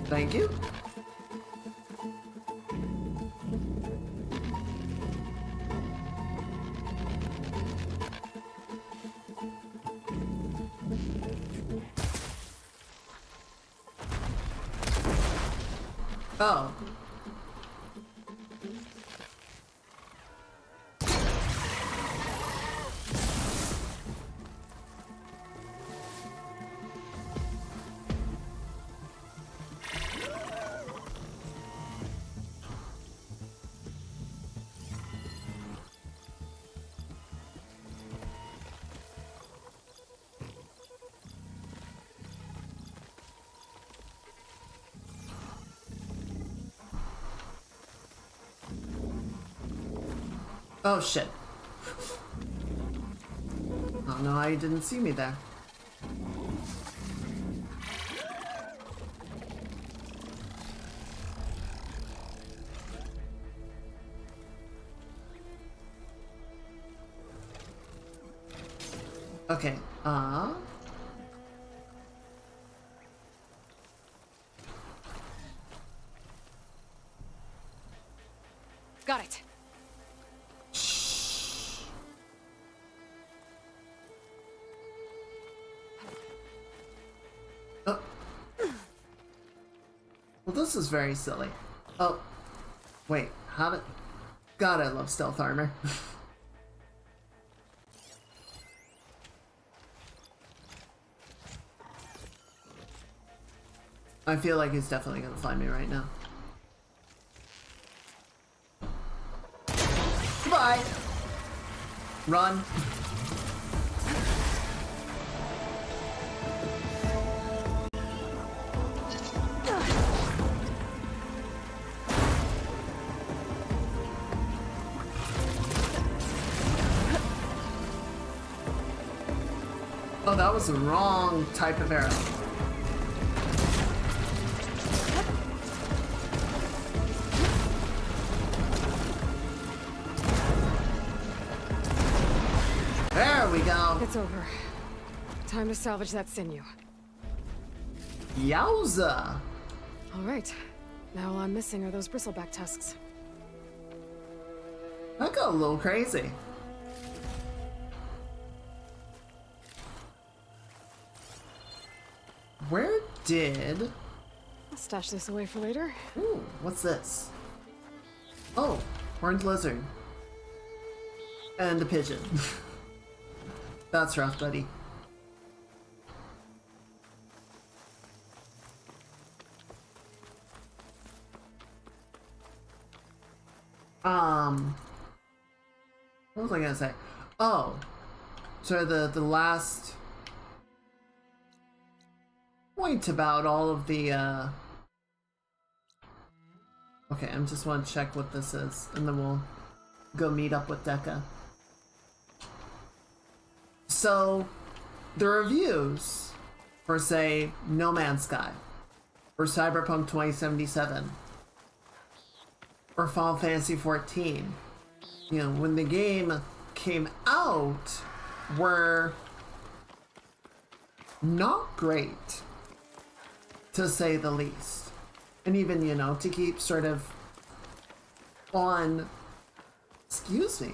Thank you. Oh. Oh shit. Oh no, I didn't see me there. Okay, Got it. Oh. Well, this is very silly. Oh. Wait, how did... God, I love stealth armor. I feel like he's definitely gonna find me right now. Goodbye! Run. Oh, that was the wrong type of arrow. There we go. It's over. Time to salvage that sinew. Yowza. All right. Now all I'm missing are those bristleback tusks. That got a little crazy. Where did... I'll stash this away for later. Ooh, what's this? Oh, horned lizard. And a pigeon. That's rough, buddy. What was I gonna say? Oh. So the last point about all of the, Okay, I just want to check what this is, and then we'll go meet up with Dekka. So, the reviews for, say, No Man's Sky, or Cyberpunk 2077, or Final Fantasy XIV, you know, when the game came out, were not great, to say the least. And even, you know, to keep sort of on, excuse me,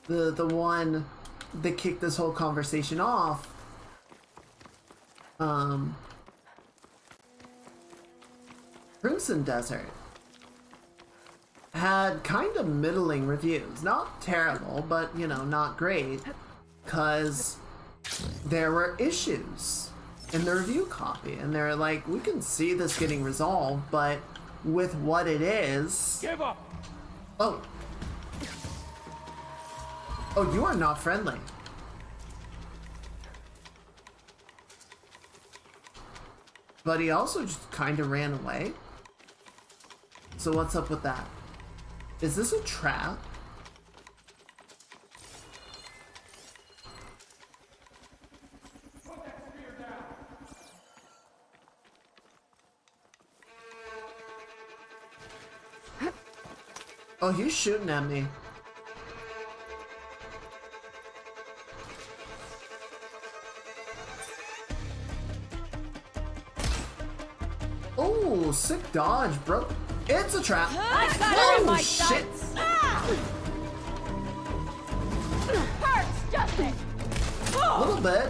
the one that kicked this whole conversation off, Crimson Desert had kind of middling reviews. Not terrible, but, you know, not great, because there were issues in the review copy, and they're like, we can see this getting resolved, but with what it is... Give up! Oh. Oh, you are not friendly. But he also just kind of ran away. So what's up with that? Is this a trap? Oh, he's shooting at me. Oh, sick dodge, bro. It's a trap. I got her in my shit. sights. Hurts, doesn't it? A little bit.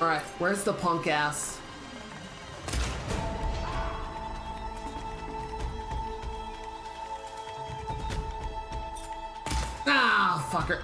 Alright, where's the punk ass? Ah, fucker.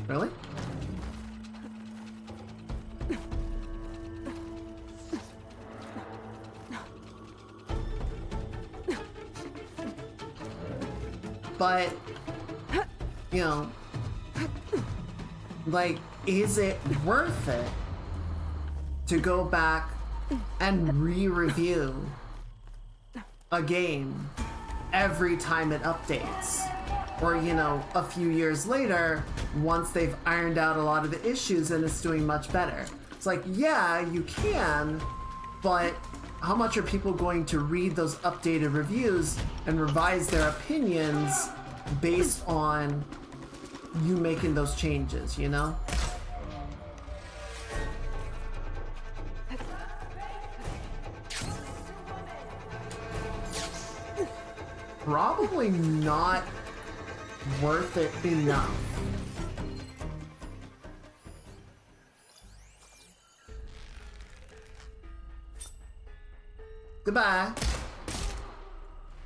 Really? But, you know, like, is it worth it to go back and re-review a game every time it updates? Or, you know, a few years later, once they've ironed out a lot of the issues and it's doing much better. It's like, yeah, you can, but how much are people going to read those updated reviews and revise their opinions based on you making those changes, you know? Probably not worth it enough. Goodbye.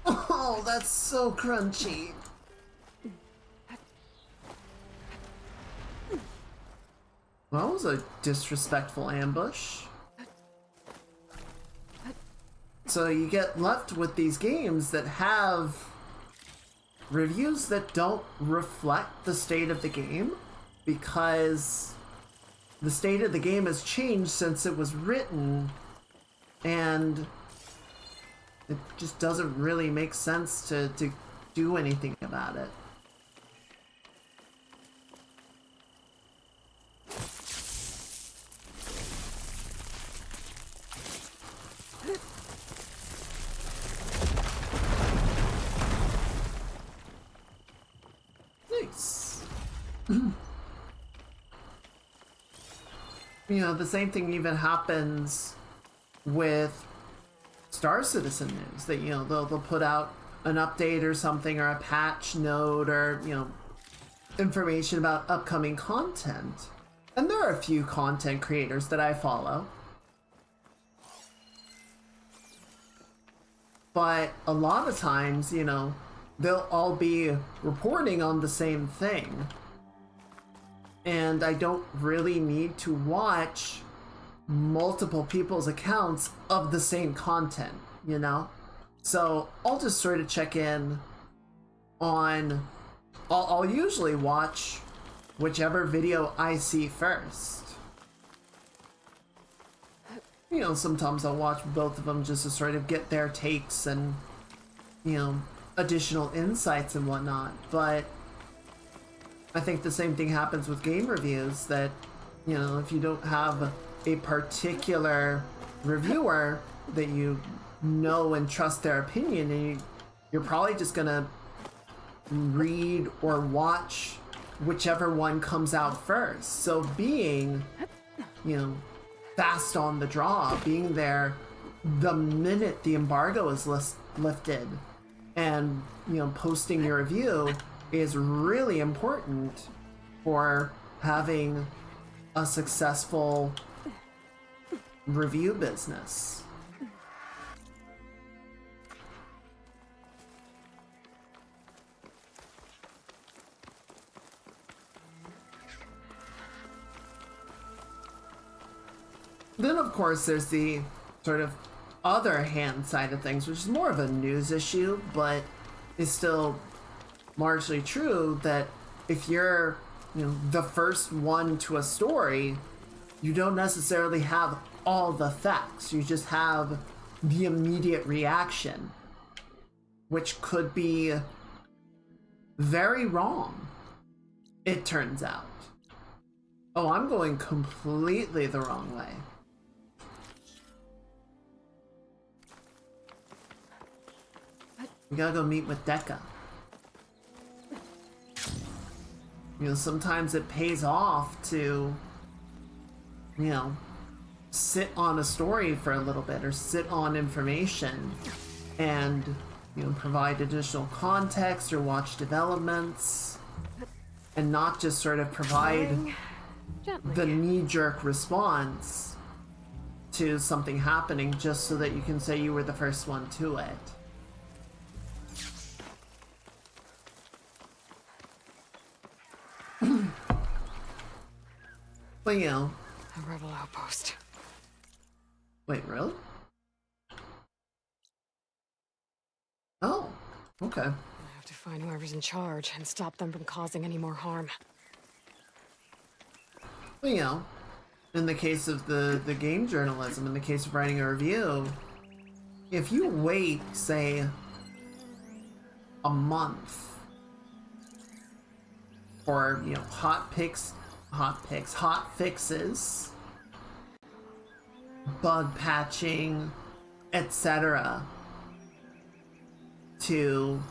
Oh, that's so crunchy. Well, that was a disrespectful ambush. So you get left with these games that have reviews that don't reflect the state of the game, because the state of the game has changed since it was written, and it just doesn't really make sense to do anything about it. you know, the same thing even happens with Star Citizen news, that, you know, they'll put out an update or something, or a patch note, or, you know, information about upcoming content. And there are a few content creators that I follow. But a lot of times, you know, they'll all be reporting on the same thing. And I don't really need to watch multiple people's accounts of the same content, you know? So I'll just sort of check in on... I'll usually watch whichever video I see first. You know, sometimes I'll watch both of them just to sort of get their takes and, you know, additional insights and whatnot. But I think the same thing happens with game reviews, that, you know, if you don't have a particular reviewer that you know and trust their opinion, and you're probably just gonna read or watch whichever one comes out first. So being, you know, fast on the draw, being there the minute the embargo is lifted, and, you know, posting your review is really important for having a successful review business. Then, of course, there's the sort of other hand side of things, which is more of a news issue, but is still largely true, that if you're, you know, the first one to a story, you don't necessarily have all the facts. You just have the immediate reaction, which could be very wrong, it turns out. Oh, I'm going completely the wrong way. We gotta go meet with Dekka. You know, sometimes it pays off to, you know, sit on a story for a little bit, or sit on information and, you know, provide additional context or watch developments, and not just sort of provide the knee-jerk response to something happening just so that you can say you were the first one to it. But, you know... A rebel outpost. Wait, really? Oh, okay. I have to find whoever's in charge and stop them from causing any more harm. Well, you know, in the case of the game journalism, in the case of writing a review, if you wait, say, a month for, you know, hot fixes, bug patching, etc., to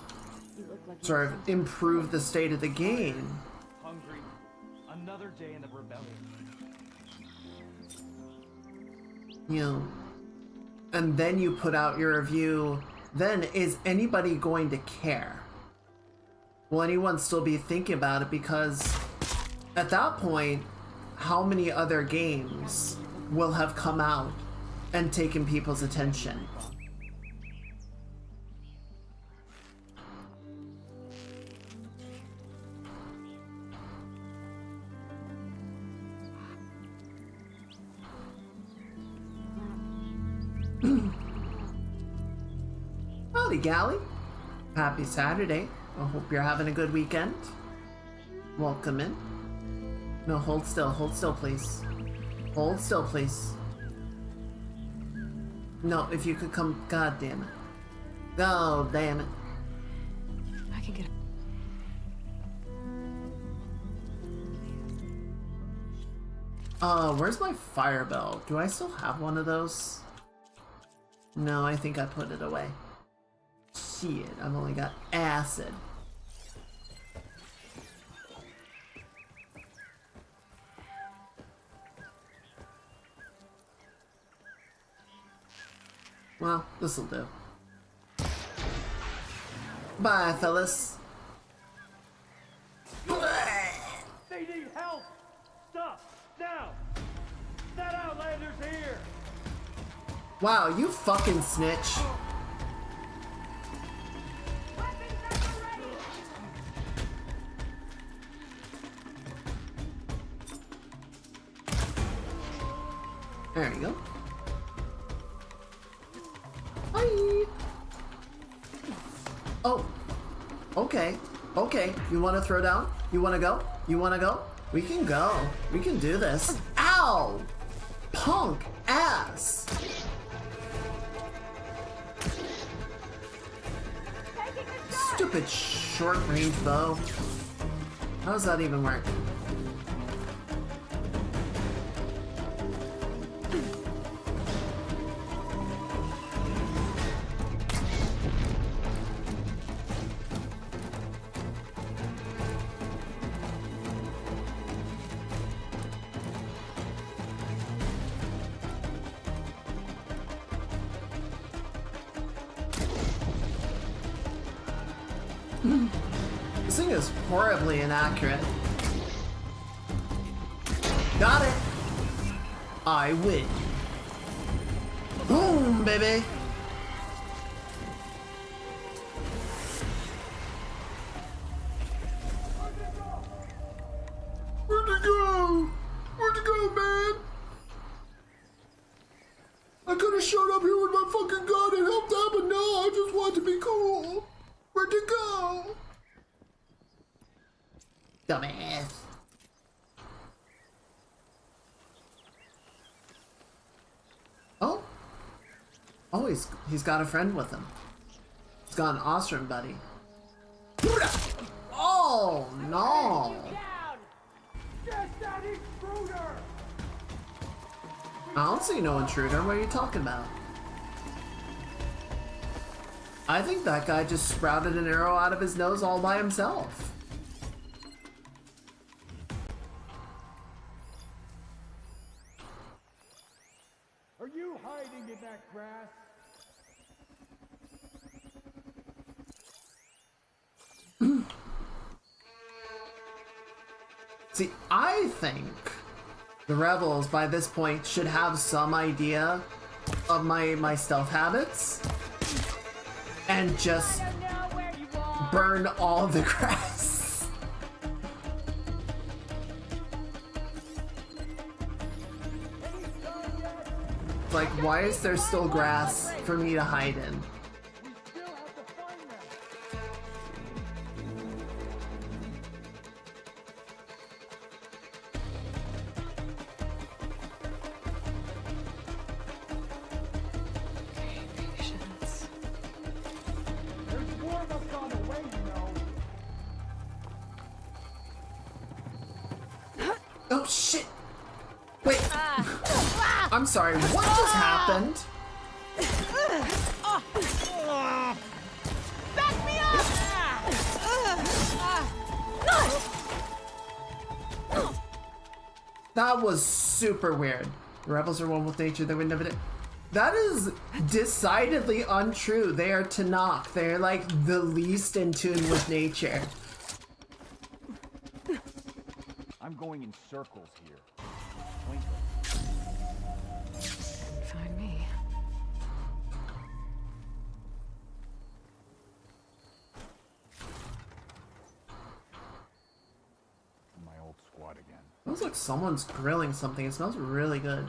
sort of improve the state of the game. Hungry. Another day in the rebellion. You know, and then you put out your review, then is anybody going to care? Will anyone still be thinking about it? Because at that point, how many other games will have come out and taken people's attention? Howdy, Gally. Happy Saturday. I hope you're having a good weekend. Welcome in. No, hold still, please. Hold still, please. No, if you could come, god damn it. Oh, damn it. I can get Where's my fire bell? Do I still have one of those? No, I think I put it away. Shit, I've only got acid. Well, this'll do. Bye, fellas. They need help! Stop! Now! That Outlander's here! Wow, you fucking snitch. There you go. Bye. Oh. Okay. Okay. You want to throw down? You want to go? You want to go? We can go. We can do this. Ow! Punk ass! Stupid short range bow. How does that even work? This thing is horribly inaccurate. Got it! I win. Boom, baby! Where'd you go? Where'd you go, man? I could have showed up here with my fucking gun and helped out, but no, I just want to be cool. Where'd you go? Dumbass. Oh. Oh, he's got a friend with him. He's got an Ostrom buddy. Oh, no. I don't see no intruder. What are you talking about? I think that guy just sprouted an arrow out of his nose all by himself. Are you hiding in that grass? See, I think the rebels by this point should have some idea of my stealth habits and just burn all the grass. Like, why is there still grass for me to hide in? Patience. There's more of us on the way, you know. Oh shit! Wait. I'm sorry, what just happened? Back me up! That was super weird. The rebels are one with nature, they would never do. That is decidedly untrue. They are Tanakh. They're like the least in tune with nature. I'm going in circles here. Find me. My old squad again. Smells like someone's grilling something. It smells really good.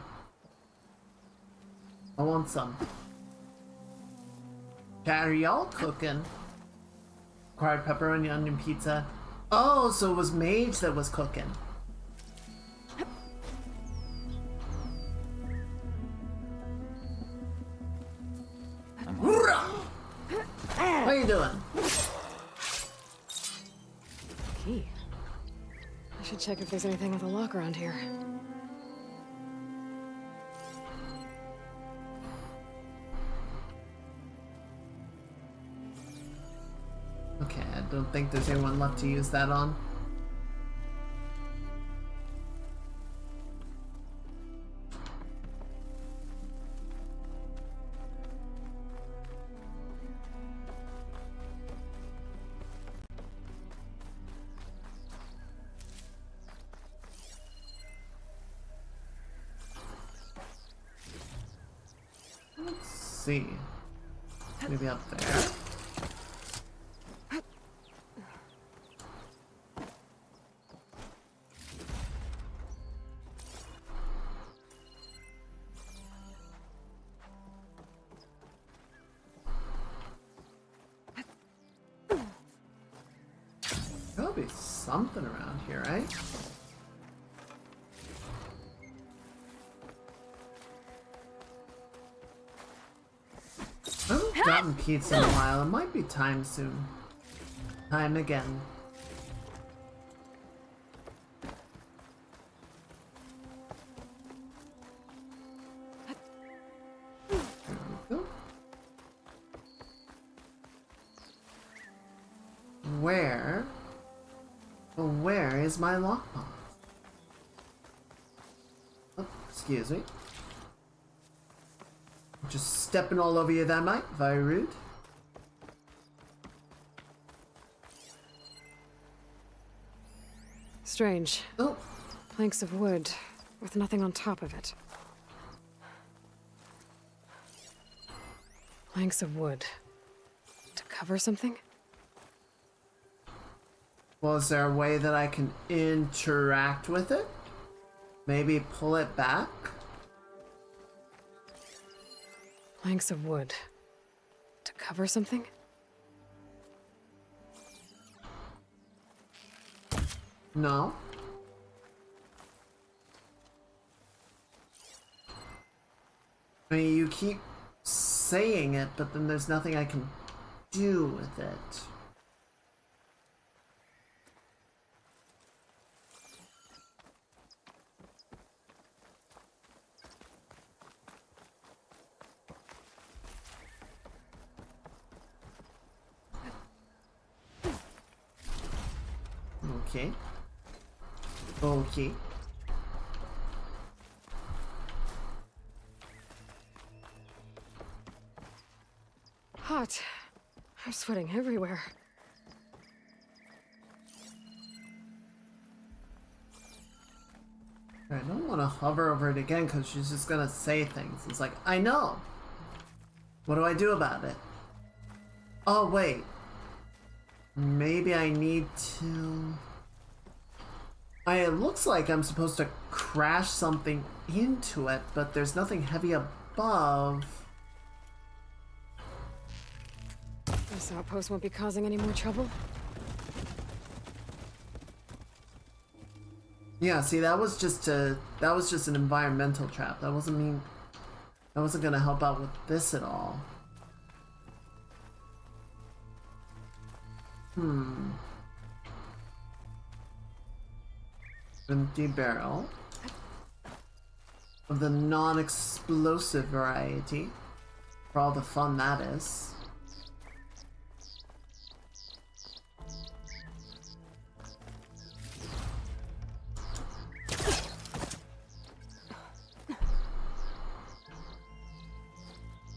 I want some. Chat, are y'all cooking? Required pepperoni onion pizza. Oh, so it was Mage that was cooking. How you doing? Key. I should check if there's anything with a lock around here. Okay, I don't think there's anyone left to use that on. see. Maybe up there. There'll be something around here, right? I haven't gotten pizza in a while. It might be time soon. Time again. There we go. Where? Well, where is my lockbox? Oh, excuse me. Just stepping all over you that might. Very rude. Strange. Oh, Planks of wood with nothing on top of it. Planks of wood. To cover something? well, is there a way that I can interact with it? Maybe pull it back? Planks of wood. To cover something? No. I mean, you keep saying it, but then there's nothing I can do with it. Okay. Okay. Hot. I'm sweating everywhere. I don't want to hover over it again because she's just gonna say things. It's like, I know. What do I do about it? Oh, wait. Maybe I need to... It looks like I'm supposed to crash something into it, but there's nothing heavy above. This outpost won't be causing any more trouble. Yeah, see, that was just an environmental trap. That wasn't gonna help out with this at all. Empty barrel of the non-explosive variety, for all the fun that is.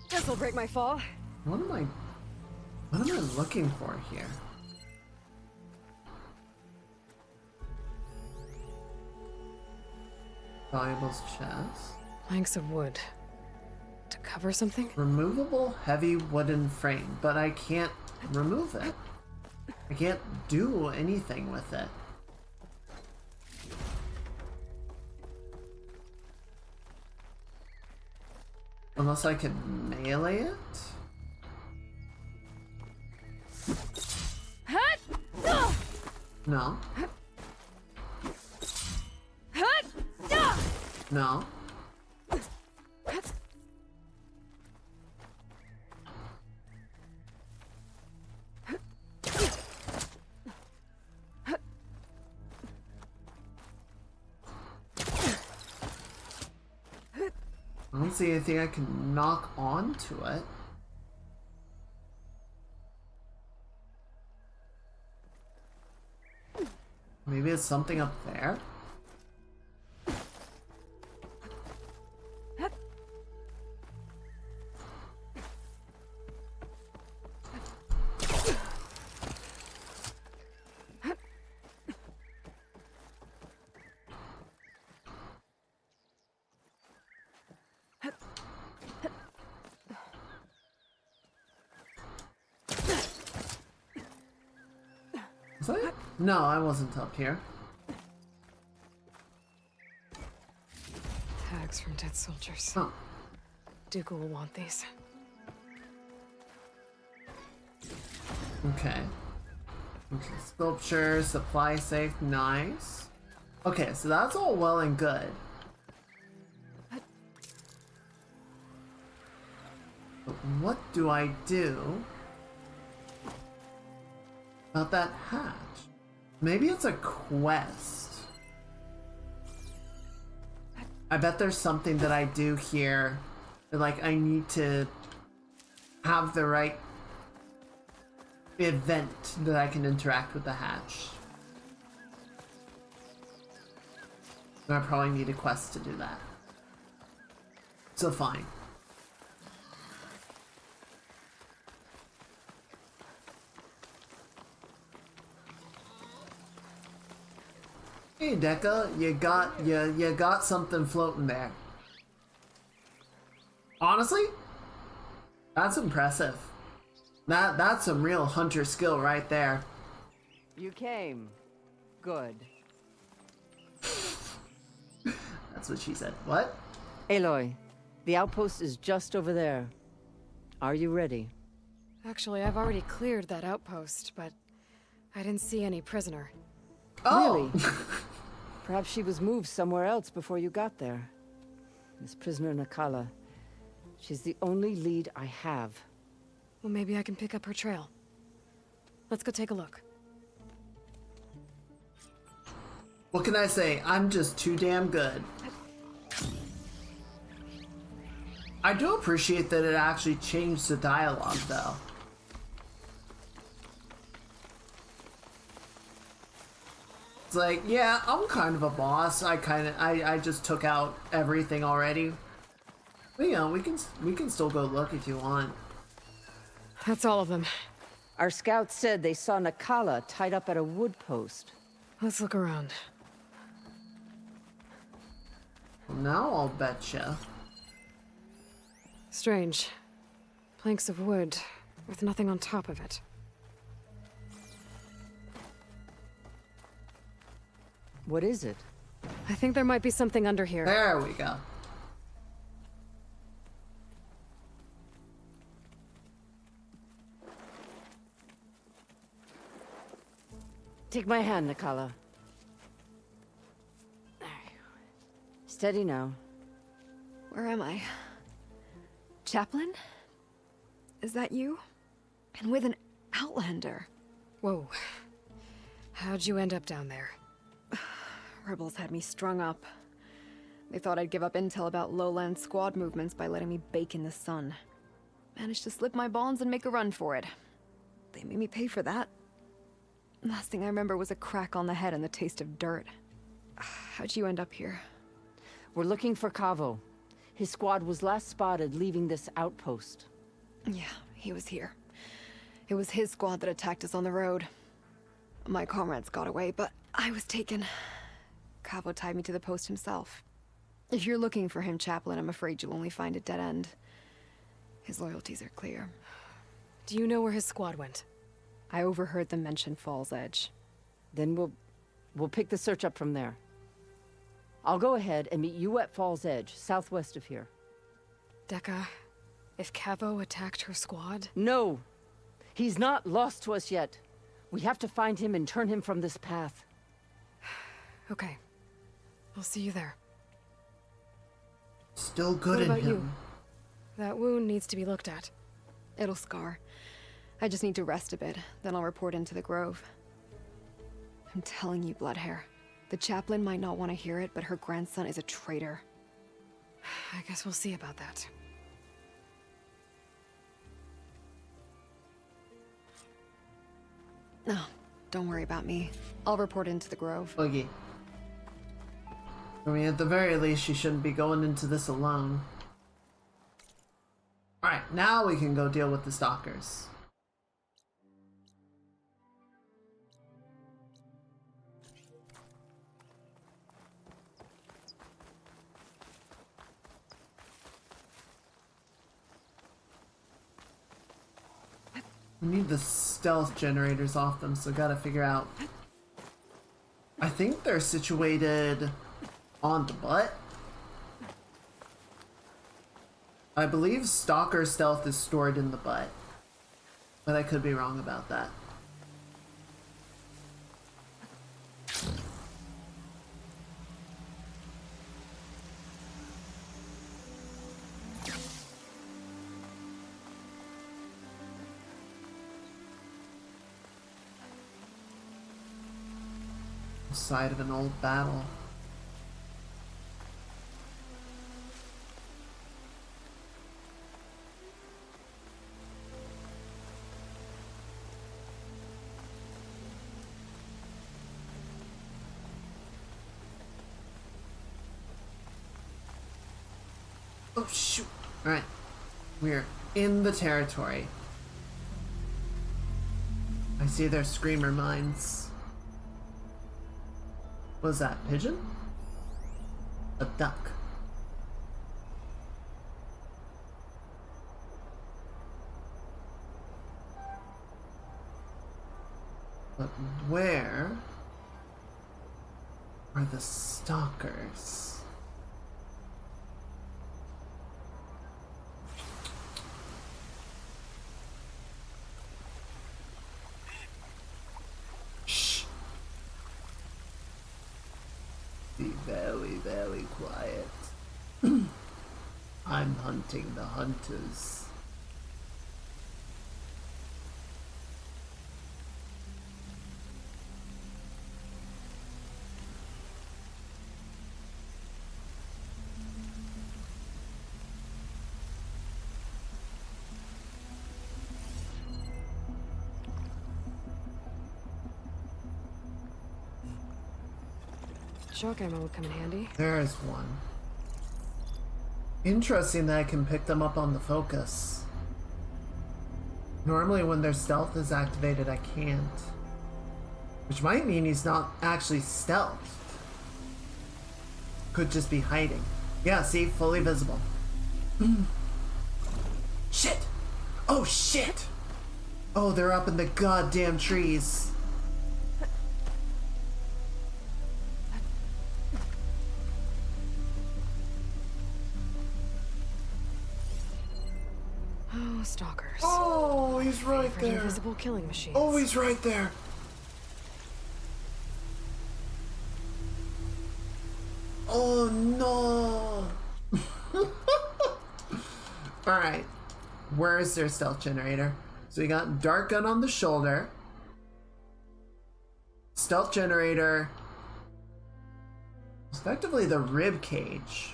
This'll break my fall. What am I looking for here? Valuables chest. Planks of wood. To cover something? Removable heavy wooden frame, but I can't remove it. I can't do anything with it. Unless I could melee it? No. No. I don't see anything I can knock onto it. Maybe it's something up there? No, I wasn't up here. Tags from dead soldiers. Oh. Dooku will want these. Okay. Okay, sculpture, supply safe, nice. Okay, so that's all well and good. But what do I do about that hatch? Maybe it's a quest. I bet there's something that I do here that, like, I need to have the right event that I can interact with the hatch. And I probably need a quest to do that. So fine. Hey Deca, you got something floating there. Honestly, that's impressive. That's some real hunter skill right there. You came. Good. That's what she said. What? Aloy, the outpost is just over there. Are you ready? Actually, I've already cleared that outpost, but I didn't see any prisoner. Oh! Really? Perhaps she was moved somewhere else before you got there. This prisoner Nakala. She's the only lead I have. Well, maybe I can pick up her trail. Let's go take a look. What can I say? I'm just too damn good. I do appreciate that it actually changed the dialogue, though. It's like, yeah, I'm kind of a boss. I just took out everything already. But, you know, we can still go look if you want. That's all of them. Our scouts said they saw Nakala tied up at a wood post. Let's look around. Well, now I'll betcha. Strange. Planks of wood with nothing on top of it. What is it? I think there might be something under here. There we go. Take my hand, Nakala. Steady now. Where am I? Chaplain? Is that you? And with an Outlander. Whoa. How'd you end up down there? Rebels had me strung up. They thought I'd give up intel about lowland squad movements by letting me bake in the sun. Managed to slip my bonds and make a run for it. They made me pay for that. Last thing I remember was a crack on the head and the taste of dirt. How'd you end up here? We're looking for Kavo. His squad was last spotted leaving this outpost. Yeah, he was here. It was his squad that attacked us on the road. My comrades got away, but I was taken. Kavo tied me to the post himself. If you're looking for him, Chaplain, I'm afraid you'll only find a dead end. His loyalties are clear. Do you know where his squad went? I overheard them mention Fall's Edge. Then we'll pick the search up from there. I'll go ahead and meet you at Fall's Edge, southwest of here. Deca, if Kavo attacked her squad? No! He's not lost to us yet. We have to find him and turn him from this path. Okay. I'll see you there. Still good What in about him. you? That wound needs to be looked at. It'll scar. I just need to rest a bit, then I'll report into the Grove. I'm telling you, Bloodhair. The chaplain might not want to hear it, but her grandson is a traitor. I guess we'll see about that. No, don't worry about me. I'll report into the Grove. Boogie. I mean, at the very least, she shouldn't be going into this alone. Alright, now we can go deal with the stalkers. We need the stealth generators off them, so gotta figure out I think they're situated on the butt. I believe Stalker stealth is stored in the butt, but I could be wrong about that. Side of an old battle. Oh shoot! Alright. We're in the territory. I see their screamer mines. What was that? Pigeon? A duck. But where are the stalkers? Shh. Be very, very quiet. I'm hunting the hunters. Shock ammo would come in handy. There's one. Interesting that I can pick them up on the focus. Normally when their stealth is activated, I can't. Which might mean he's not actually stealthed. Could just be hiding. Yeah, see? Fully visible. Shit! Oh, shit! Oh, they're up in the goddamn trees. Oh, stalkers. Oh, he's right Favorite there. invisible killing machines. Oh, he's right there. Oh no. Alright. Where is their stealth generator? So we got dart gun on the shoulder. Stealth generator. Effectively the rib cage.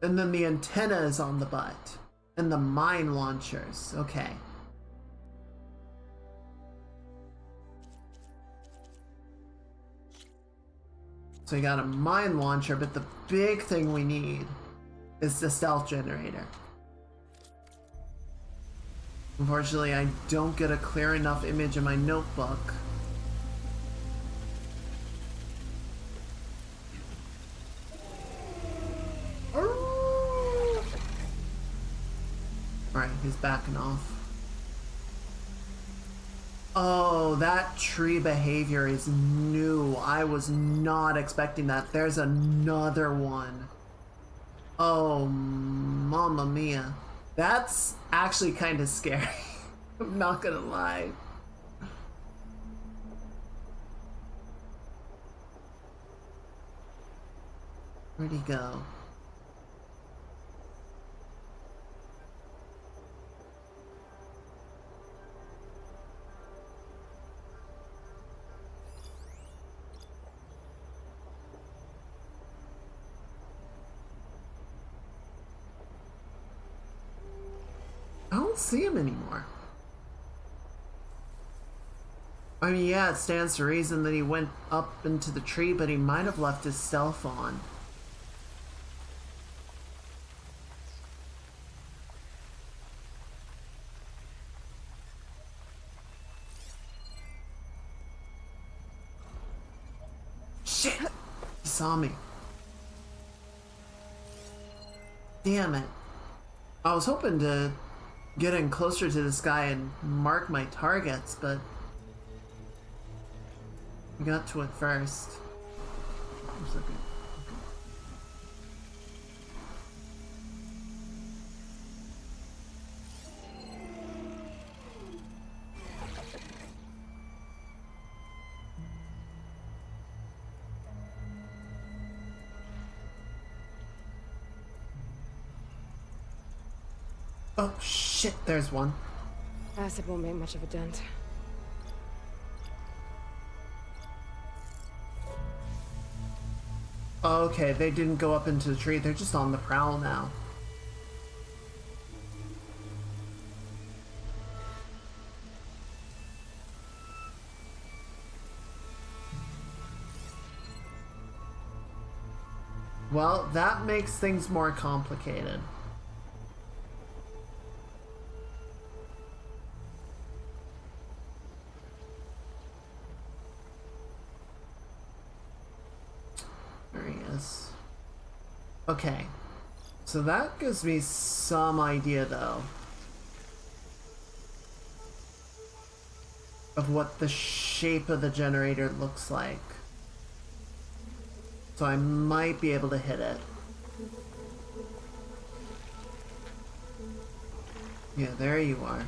And then the antenna is on the butt. And the mine launchers. Okay. So we got a mine launcher, but the big thing we need is the stealth generator. Unfortunately, I don't get a clear enough image in my notebook. Alright, he's backing off. Oh, that tree behavior is new. I was not expecting that. There's another one. Oh, mamma mia. That's actually kind of scary. I'm not gonna lie. Where'd he go? I don't see him anymore. I mean, yeah, it stands to reason that he went up into the tree, but he might have left his stealth on. Shit! He saw me. Damn it. I was hoping to get in closer to this guy and mark my targets, but I got to it first. Looks like it. Oh shit, there's one. Acid won't make much of a dent. Okay, they didn't go up into the tree, they're just on the prowl now. Well, that makes things more complicated. There he is. Okay. So that gives me some idea, though, of what the shape of the generator looks like. So I might be able to hit it. Yeah, there you are.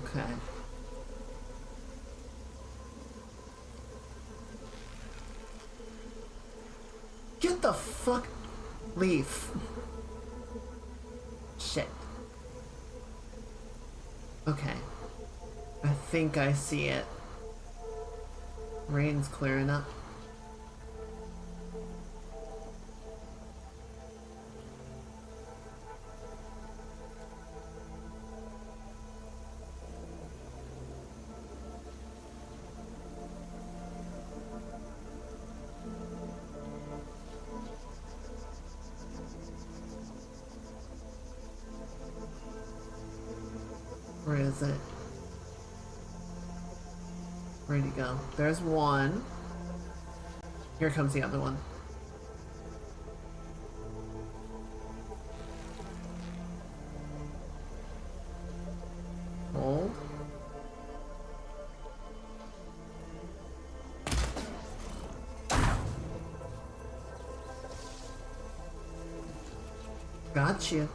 Okay. Get the fuck... Leaf. Shit. Okay. I think I see it. Rain's clearing up. Where is it? Where'd he go? There's one. Here comes the other one. Hold. Gotcha.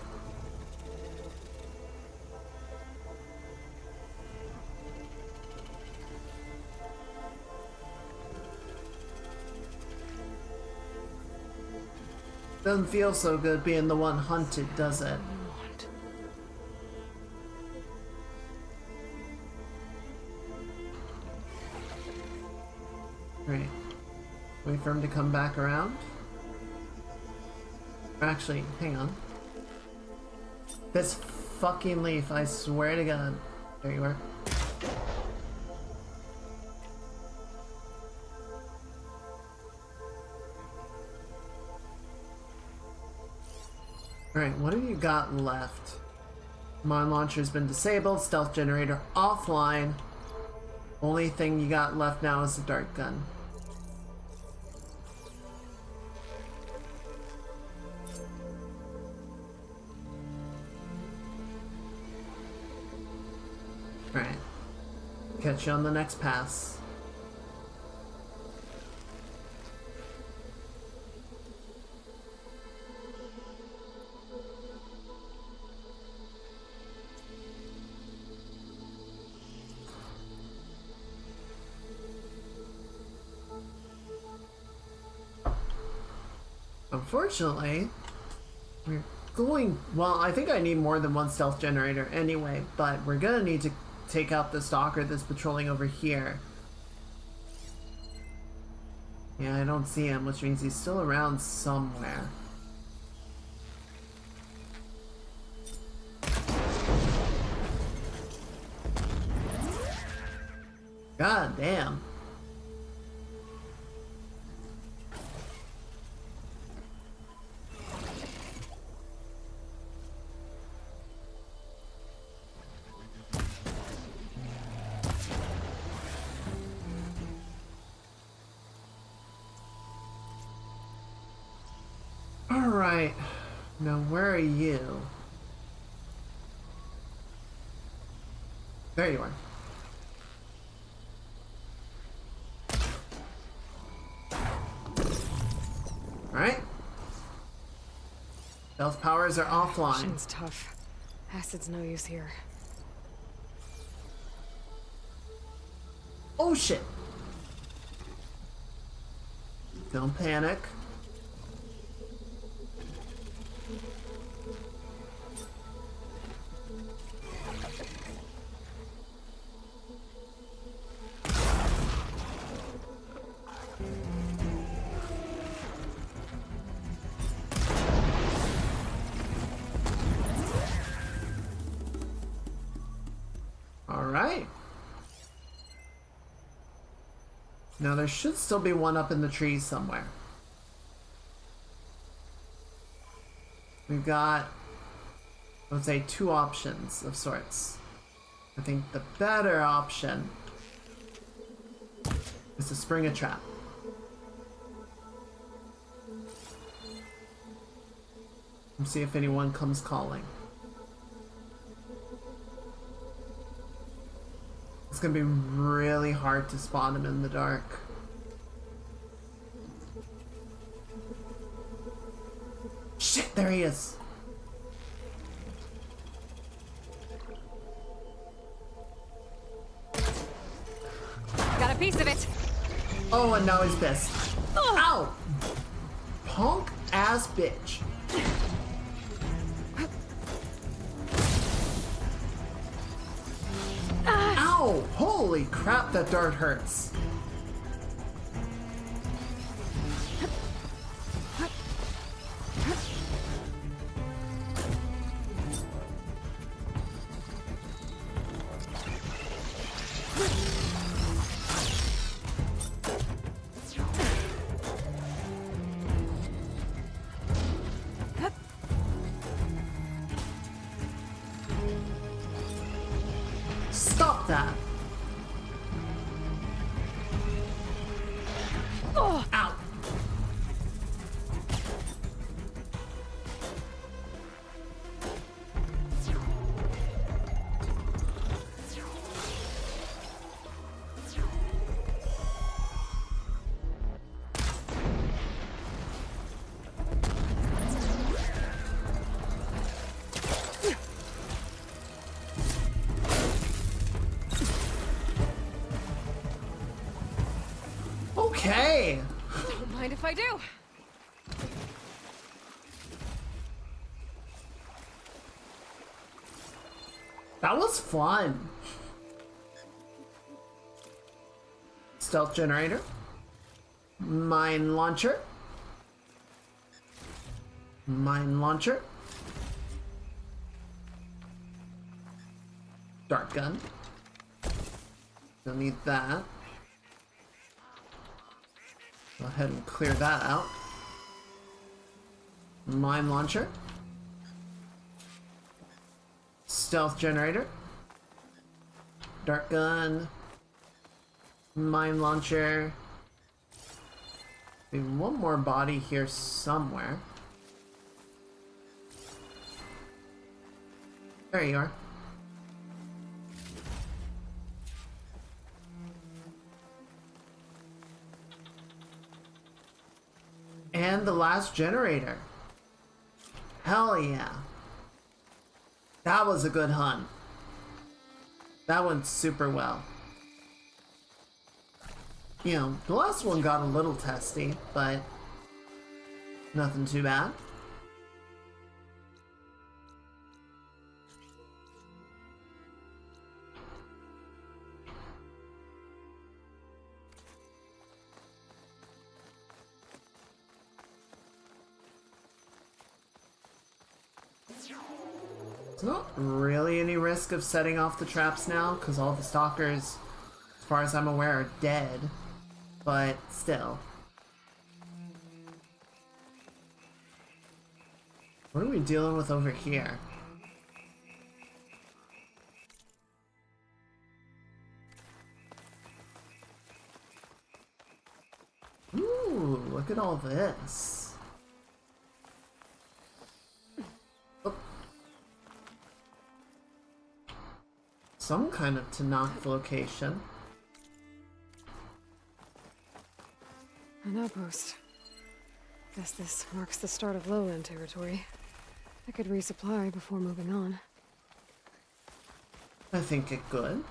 Doesn't feel so good being the one hunted, does it? Right. Wait for him to come back around. Actually, hang on. This fucking leaf, I swear to God. There you are. Alright, what have you got left? Mine launcher's been disabled, stealth generator offline. Only thing you got left now is the dart gun. Alright. Catch you on the next pass. Unfortunately, we're going... Well, I think I need more than one stealth generator anyway, but we're gonna need to take out the stalker that's patrolling over here. Yeah, I don't see him, which means he's still around somewhere. God damn. Alright, now where are you? There you are. Stealth powers are offline. Shin's tough. Acid's no use here. Oh shit! Don't panic. All right. Now there should still be one up in the trees somewhere. We've got, I would say, two options of sorts. I think the better option is to spring a trap. And see if anyone comes calling. It's gonna be really hard to spot him in the dark. Shit, there he is. Got a piece of it. Oh, and now he's pissed. Ow! Punk ass bitch. Ow! Holy crap, that dart hurts. Stop that! Oh. Ow! Okay! Don't mind if I do. That was fun. Stealth generator. Mine launcher. Mine launcher. Dart gun. Don't need that. Go ahead and clear that out. Mine launcher. Stealth generator. Dart gun. Mine launcher. Maybe one more body here somewhere. There you are. And the last generator. Hell yeah. That was a good hunt. That went super well. You know, the last one got a little testy, but nothing too bad. There's not really any risk of setting off the traps now, because all the stalkers, as far as I'm aware, are dead. But still. What are we dealing with over here? Ooh, look at all this. Oh. Some kind of Tanakh location. An outpost. Guess this marks the start of lowland territory. I could resupply before moving on. I think it could.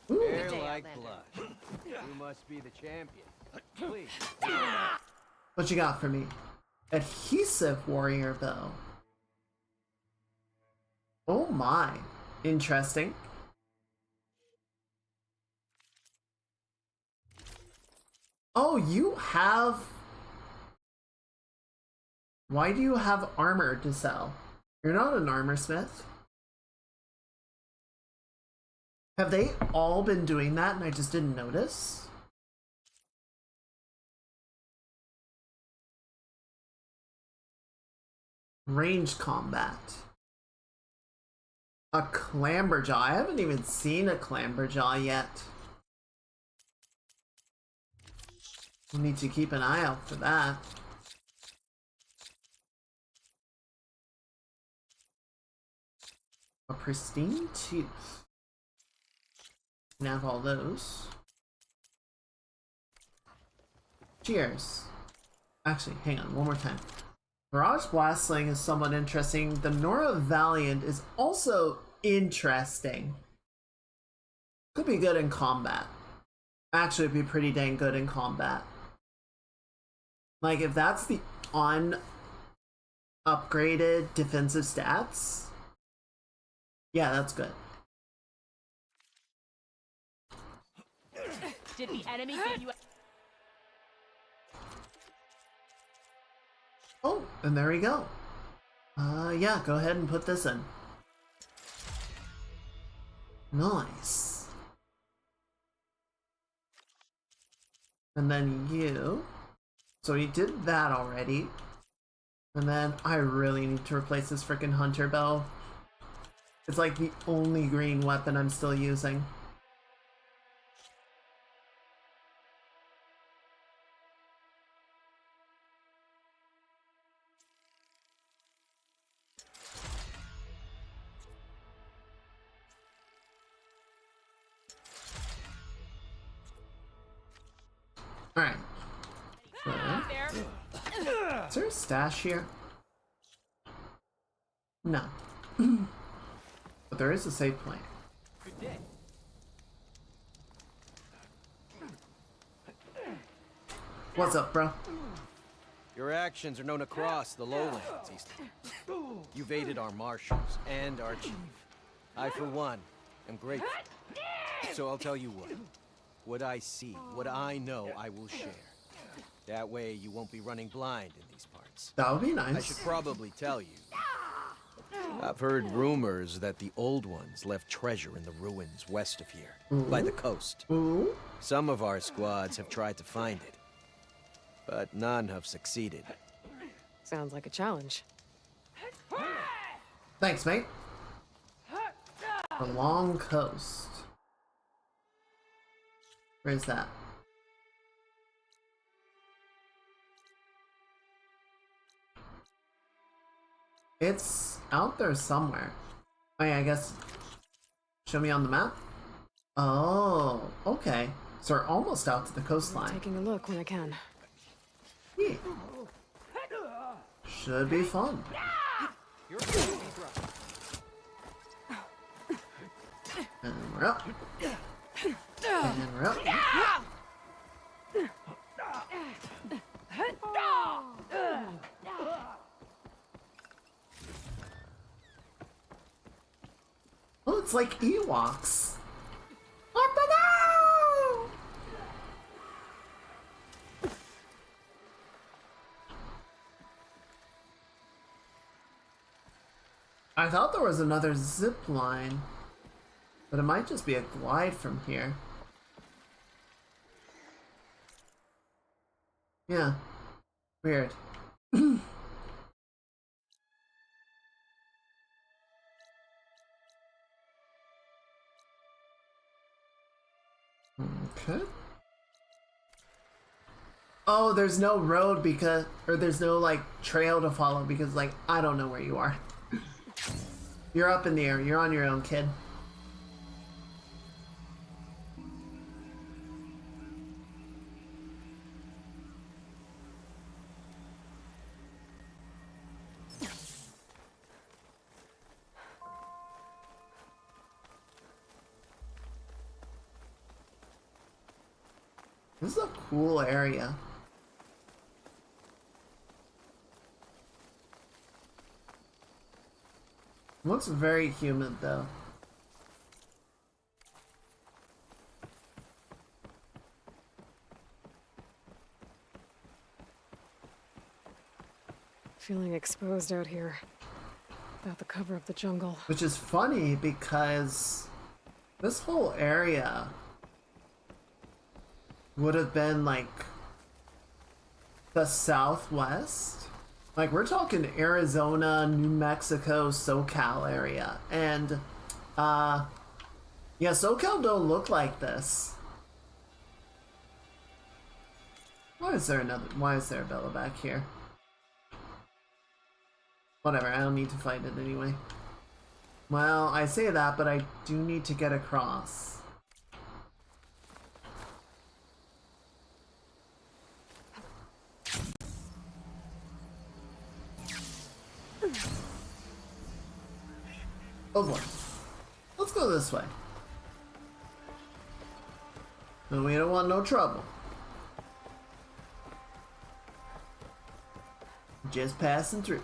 Hair like blood. You must be the champion. Please. What you got for me? Adhesive warrior bow. Oh my. Interesting. Oh, you have... Why do you have armor to sell? You're not an armor smith. Have they all been doing that and I just didn't notice? Ranged combat. A clamberjaw. I haven't even seen a clamberjaw yet. We need to keep an eye out for that. A pristine tooth. Can have all those. Cheers. Actually, hang on, one more time. Barrage Blast Sling is somewhat interesting. The Nora Valiant is also interesting. Could be good in combat. Actually, it'd be pretty dang good in combat. Like, if that's the upgraded defensive stats, yeah, that's good. Did the enemy get you? Oh, and there we go. Yeah, go ahead and put this in. Nice. And then you. So he did that already. And then I really need to replace this frickin' hunter bow. It's like the only green weapon I'm still using. Alright. Is there a stash here? No. But there is a save point. Good day. What's up, bro? Your actions are known across the lowlands, Easton. You've aided our marshals and our chief. I, for one, am grateful. So I'll tell you what. What I see, what I know, I will share. That way you won't be running blind in these parts. That would be nice. I should probably tell you. I've heard rumors that the Old Ones left treasure in the ruins west of here, by the coast. Ooh. Some of our squads have tried to find it, but none have succeeded. Sounds like a challenge. Thanks, mate. The long coast. Where's that? It's out there somewhere. Oh yeah, I guess. Show me on the map? Oh, okay. So we're almost out to the coastline. Taking a look when I can. Yeah. Should be fun. And we're up. And we're up. Oh, it's like Ewoks. I thought there was another zip line, but it might just be a glide from here. Yeah. Weird. Okay. Oh, there's no road because, or there's no like trail to follow because like I don't know where you are. You're up in the air. You're on your own, kid. This is a cool area. It looks very humid though. Feeling exposed out here. Without the cover of the jungle. Which is funny because this whole area would have been like the Southwest. Like we're talking Arizona, New Mexico, SoCal area. And yeah, SoCal don't look like this. Why is there a Bella back here? Whatever, I don't need to fight it anyway. Well, I say that, but I do need to get across. Oh boy. Let's go this way. No, we don't want no trouble. Just passing through.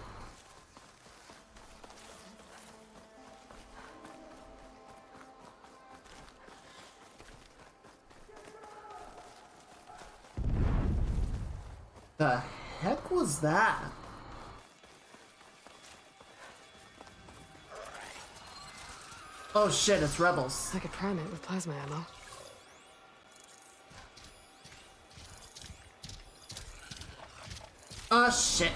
The heck was that? Oh shit, it's rebels. I could prime it with plasma ammo. Oh shit.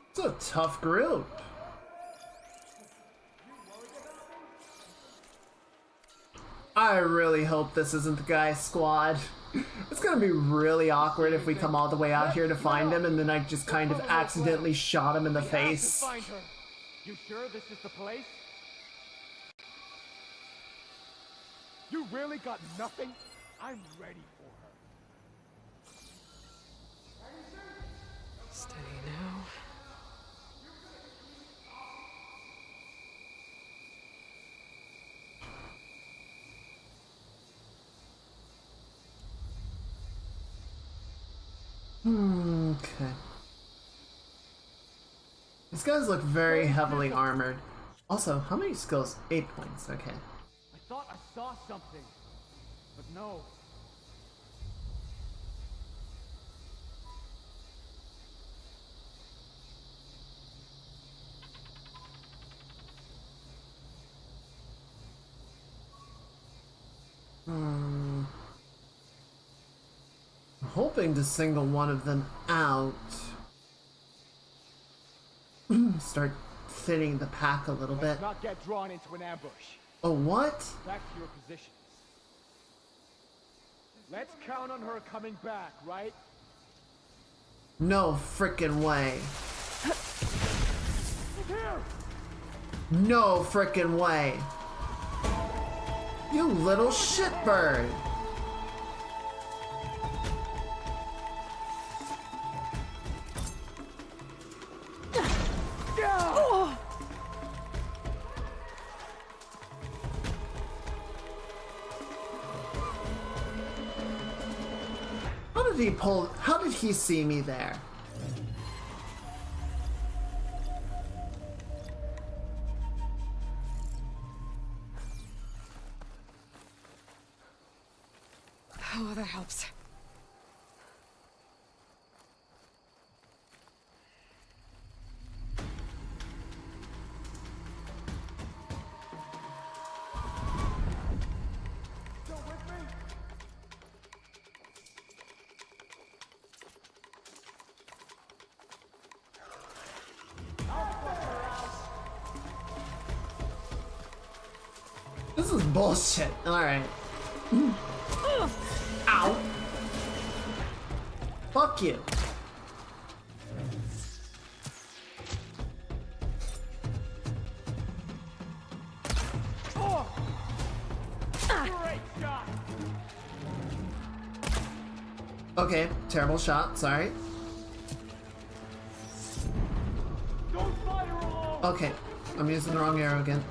It's a tough group. I really hope this isn't the guy's squad. It's gonna be really awkward if we come all the way out here to find him and then I just kind of accidentally shot him in the face. Find her. You sure this is the place? You really got nothing? I'm ready for her. Steady now. Okay. These guys look very heavily armored. Also, how many skills? 8 points, okay. I thought I saw something, but no. I'm hoping to single one of them out. Start thinning the pack a little bit. Let's not get drawn into an ambush. Oh, what? Back to your positions. Let's count on her coming back, right? No frickin' way. Here! No frickin' way. You little shitbird. How did he see me there? Oh, that helps. This is bullshit. Alright. Ow. Fuck you. Great shot! Okay, terrible shot, sorry. Don't fire alone! Okay, I'm using the wrong arrow again.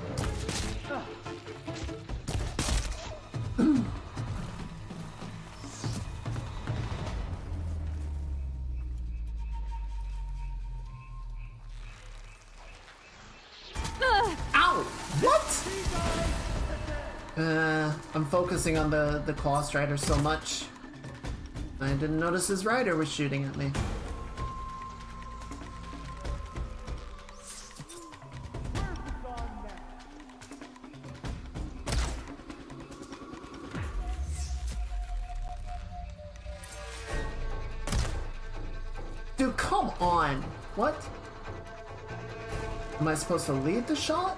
Ow! What? I'm focusing on the Claw Strider so much. I didn't notice his rider was shooting at me. Dude, come on! What? Am I supposed to lead the shot?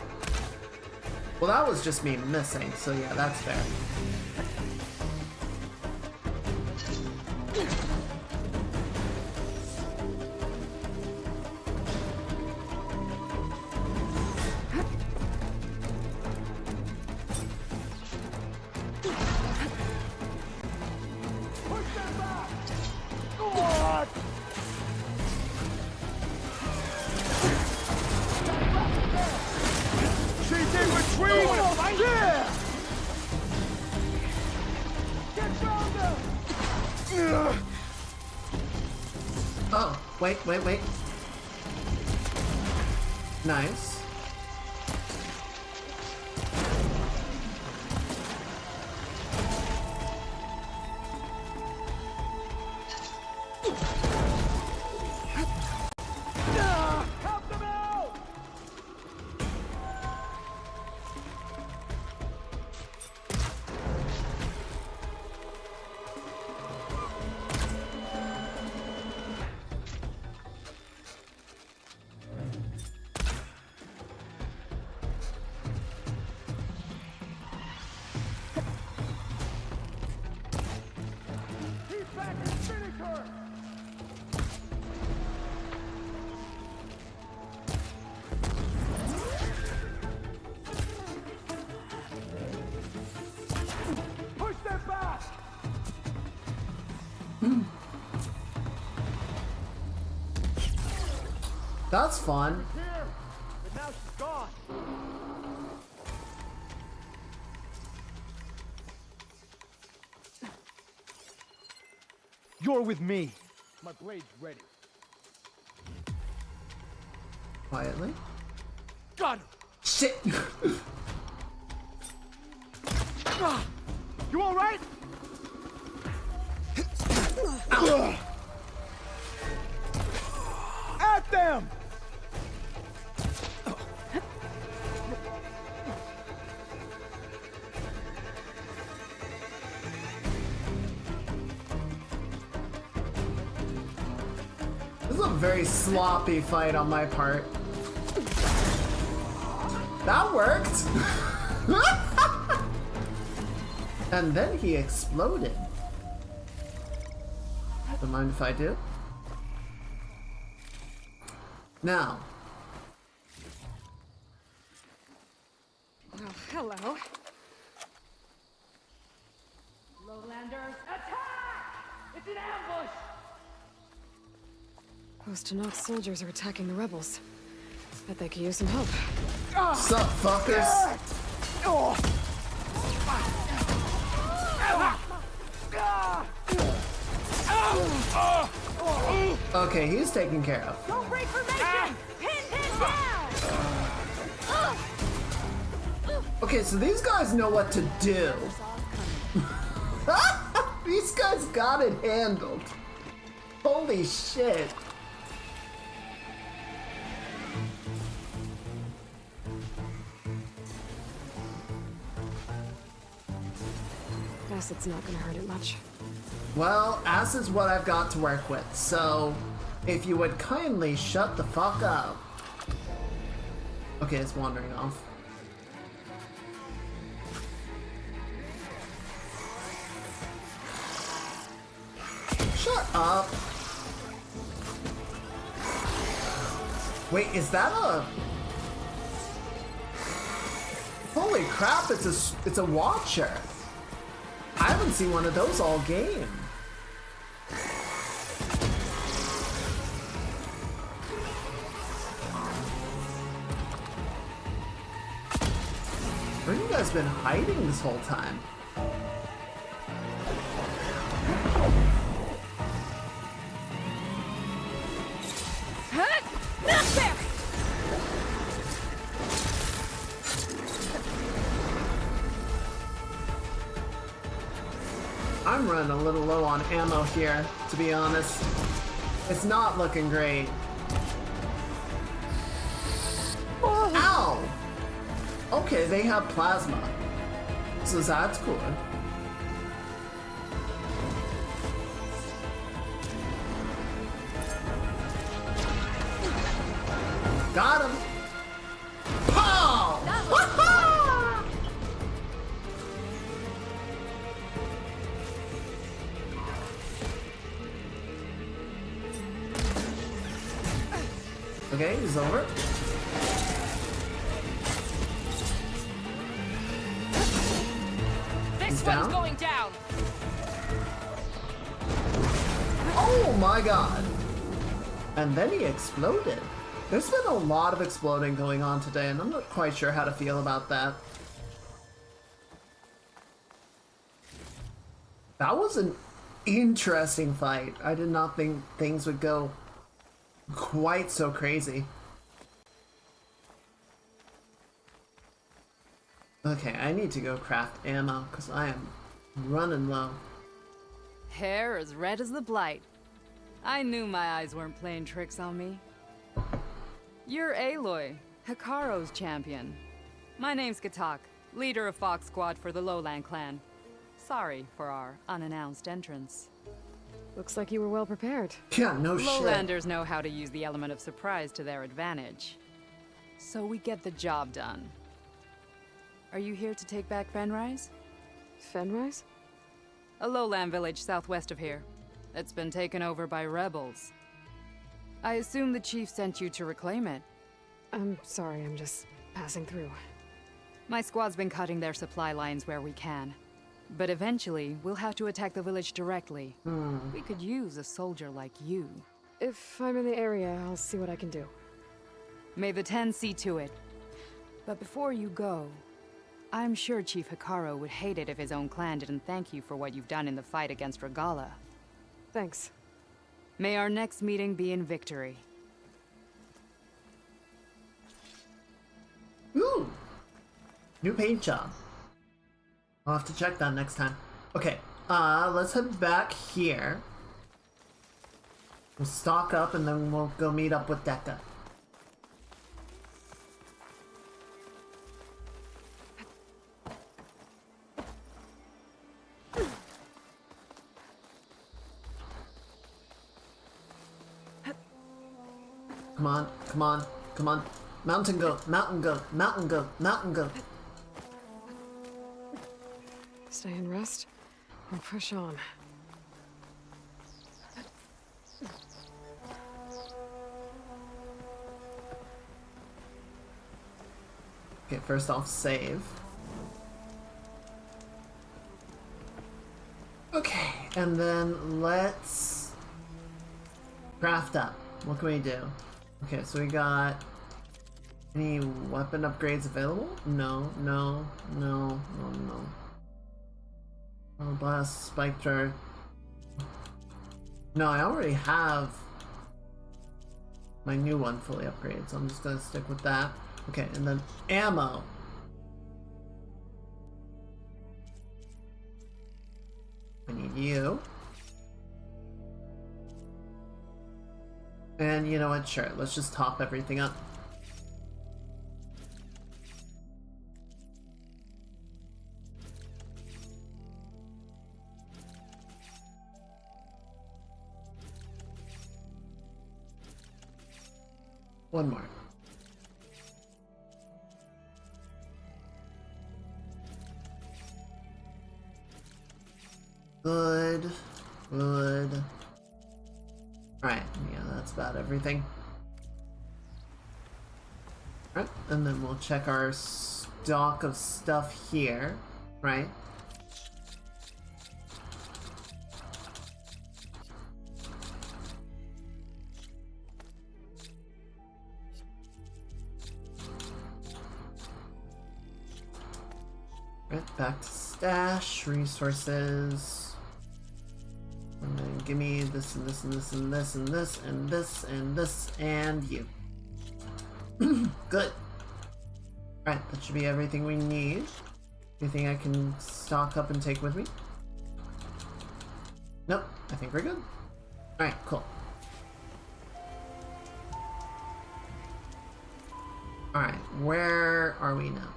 Well, that was just me missing, so yeah, that's fair. She's in retreat! Yeah! Get round her! Oh, wait. Nice. Help them out! He's back and finish her! Push them back! That's fun. Here! But now she's gone! You're with me. My blade's ready. Quietly. Got her! Shit! You alright? At them! This is a very sloppy fight on my part. That worked! And then he exploded. Don't mind if I do. Now. Oh, hello. Lowlanders, attack! It's an ambush! Post-Nox soldiers are attacking the rebels. Bet they could use some help. Sup, fuckers? Okay, he's taken care of. Don't break formation! Pin down! Okay, so these guys know what to do. These guys got it handled. Holy shit. Guess it's not gonna hurt it much. Well, acid's what I've got to work with, so if you would kindly shut the fuck up. Okay, it's wandering off. Shut up. Wait, is that a... Holy crap, it's a watcher. I haven't seen one of those all game. Where have you guys been hiding this whole time? I'm running a little low on ammo here, to be honest. It's not looking great. Ow! Okay, they have plasma. So that's cool. Got him! Pow! Okay, he's over. This down? one's going down. Oh my god! And then he exploded. There's been a lot of exploding going on today, and I'm not quite sure how to feel about that. That was an interesting fight. I did not think things would go quite so crazy. Okay, I need to go craft ammo, because I am running low. Hair as red as the blight. I knew my eyes weren't playing tricks on me. You're Aloy, Hikaro's champion. My name's Katak, leader of Fox Squad for the Lowland clan. Sorry for our unannounced entrance. Looks like you were well prepared. Yeah, no shit. Lowlanders know how to use the element of surprise to their advantage. So we get the job done. Are you here to take back Fenrise? Fenrise? A lowland village southwest of here. It's been taken over by rebels. I assume the chief sent you to reclaim it. I'm sorry, I'm just passing through. My squad's been cutting their supply lines where we can. But eventually, we'll have to attack the village directly. We could use a soldier like you. If I'm in the area, I'll see what I can do. May the Ten see to it. But before you go, I'm sure Chief Hikaro would hate it if his own clan didn't thank you for what you've done in the fight against Regala. Thanks. May our next meeting be in victory. Ooh! New paint job. I'll have to check that next time. Okay, let's head back here. We'll stock up and then we'll go meet up with Dekka. Come on, come on, come on. Mountain goat, mountain goat, mountain goat, mountain goat. Stay and rest, or push on. Okay, first off, save. Okay, and then let's craft up. What can we do? Okay, so we got any weapon upgrades available? No, no, no, no, no. Oh, blast, spike jar. No, I already have my new one fully upgraded, so I'm just gonna stick with that. Okay, and then ammo. I need you. And you know what? Sure, let's just top everything up. One more. Good. Good. Alright, yeah, that's about everything. Alright, and then we'll check our stock of stuff here, right? Right, back to stash, resources. And then give me this and this and this and this and this and this and this and you. Good. Alright, that should be everything we need. Anything I can stock up and take with me? Nope, I think we're good. Alright, cool. Alright, where are we now?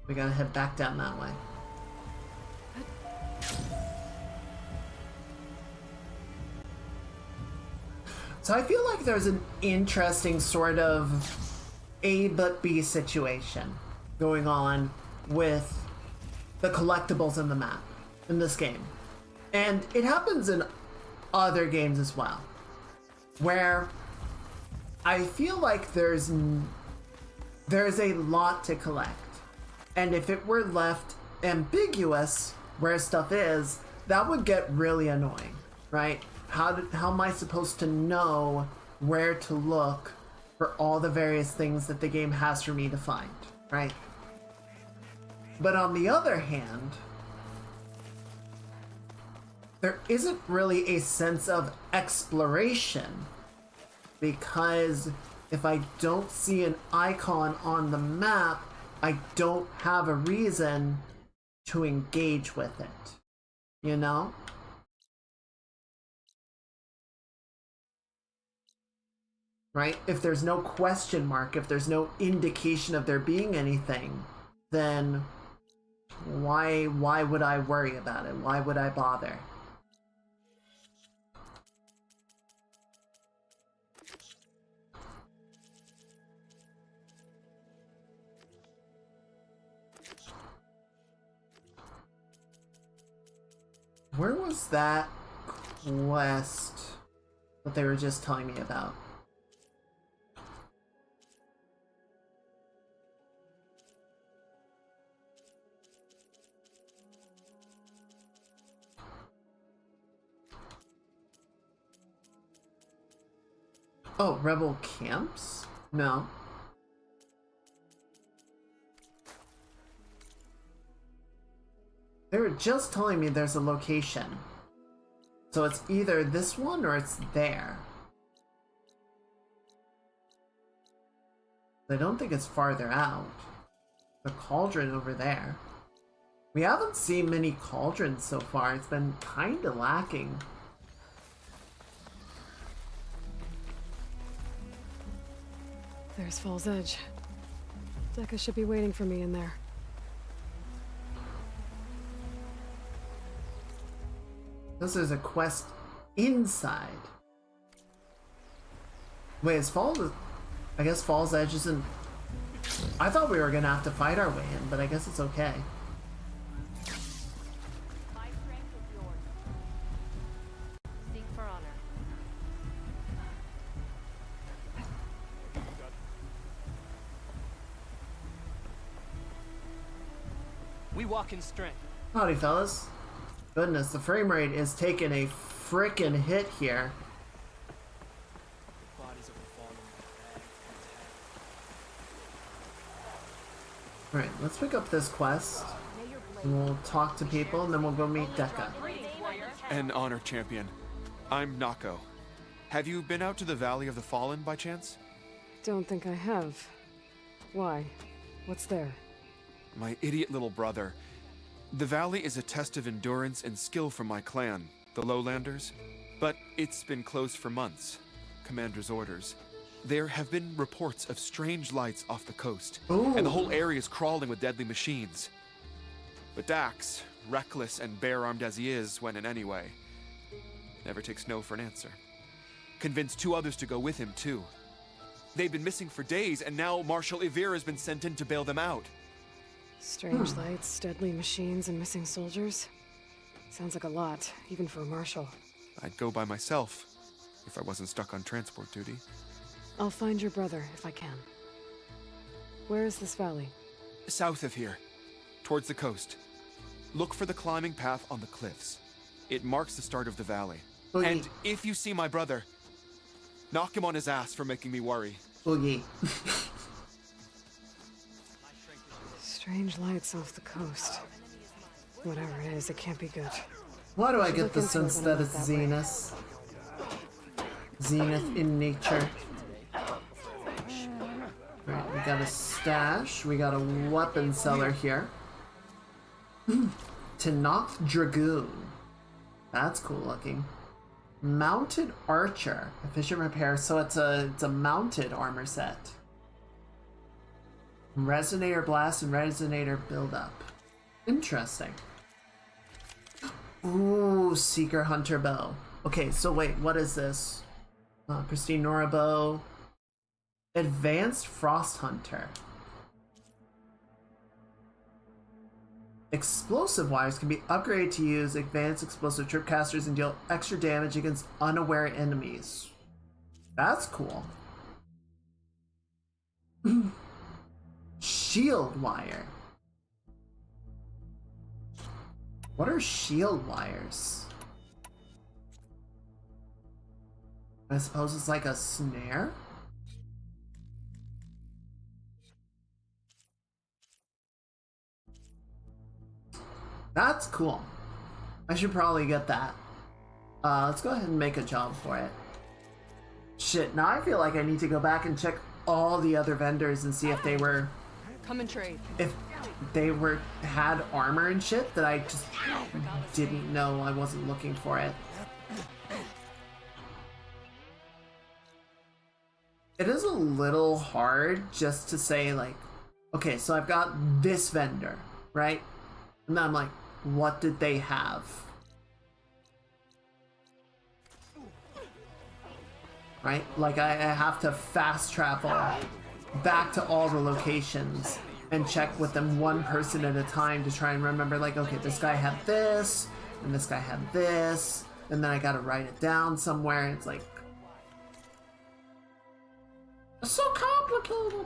We gotta head back down that way. So I feel like there's an interesting sort of A but B situation going on with the collectibles in the map in this game. And it happens in other games as well, where I feel like there's a lot to collect. And if it were left ambiguous where stuff is, that would get really annoying, right? How am I supposed to know where to look for all the various things that the game has for me to find, right? But on the other hand, there isn't really a sense of exploration, because if I don't see an icon on the map, I don't have a reason to engage with it, you know? Right? If there's no question mark, if there's no indication of there being anything, then why would I worry about it? Why would I bother? Where was that quest that they were just telling me about? Oh, rebel camps? No. They were just telling me there's a location. So it's either this one or it's there. I don't think it's farther out. The cauldron over there. We haven't seen many cauldrons so far. It's been kinda lacking. There's Fall's Edge. Dekka should be waiting for me in there. This is a quest inside. Wait, is Fall's... I guess Fall's Edge isn't... I thought we were gonna have to fight our way in, but I guess it's okay. My strength is yours. Sing for honor. We walk in strength. Howdy, fellas. Goodness, the frame rate is taking a frickin' hit here. Alright, let's pick up this quest. And we'll talk to people, and then we'll go meet Dekka. An honor, champion. I'm Nako. Have you been out to the Valley of the Fallen by chance? Don't think I have. Why? What's there? My idiot little brother. The valley is a test of endurance and skill for my clan, the Lowlanders. But it's been closed for months. Commander's orders. There have been reports of strange lights off the coast, and the whole area is crawling with deadly machines. But Dax, reckless and bare-armed as he is when in any way, never takes no for an answer. Convinced 2 others to go with him, too. They've been missing for days, and now Marshal Ivir has been sent in to bail them out. Strange lights, deadly machines, and missing soldiers. Sounds like a lot, even for a marshal. I'd go by myself, if I wasn't stuck on transport duty. I'll find your brother, if I can. Where is this valley? South of here, towards the coast. Look for the climbing path on the cliffs. It marks the start of the valley. Boogie. And if you see my brother, knock him on his ass for making me worry. Boogie. Strange lights off the coast. Whatever it is, it can't be good. Why do I Should get look the into it sense when that I'm it's out that way. Zenith? Zenith in nature. Alright, we got a stash. We got a weapon seller here. Tanoth Dragoon. That's cool looking. Mounted Archer. Efficient repair, so it's a mounted armor set. Resonator Blast and Resonator Buildup. Interesting. Ooh, Seeker Hunter Bow. Okay, so wait, what is this? Pristine Nora Bow. Advanced Frost Hunter. Explosive wires can be upgraded to use advanced explosive tripcasters and deal extra damage against unaware enemies. That's cool. Shield wire. What are shield wires? I suppose it's like a snare? That's cool. I should probably get that. Let's go ahead and make a job for it. Shit, now I feel like I need to go back and check all the other vendors and see if they were... Come and trade. If they had armor and shit that I just didn't know. I wasn't looking for it. It is a little hard just to say like, okay, so I've got this vendor, right? And then I'm like, what did they have? Right? Like I have to fast travel back to all the locations and check with them one person at a time to try and remember like, okay, this guy had this, and this guy had this, and then I gotta write it down somewhere. It's like, it's so complicated.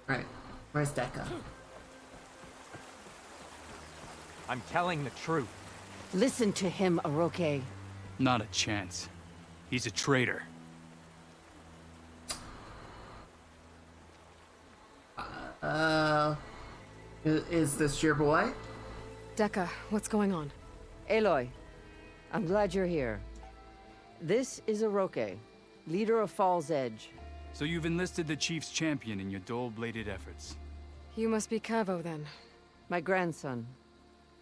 Right, where's Deca? I'm telling the truth. Listen to him, Aroke. Not a chance. He's a traitor. Is this your boy? Deca, what's going on? Aloy, I'm glad you're here. This is Aroke, leader of Fall's Edge. So you've enlisted the Chief's champion in your dull-bladed efforts. You must be Cavo, then. My grandson.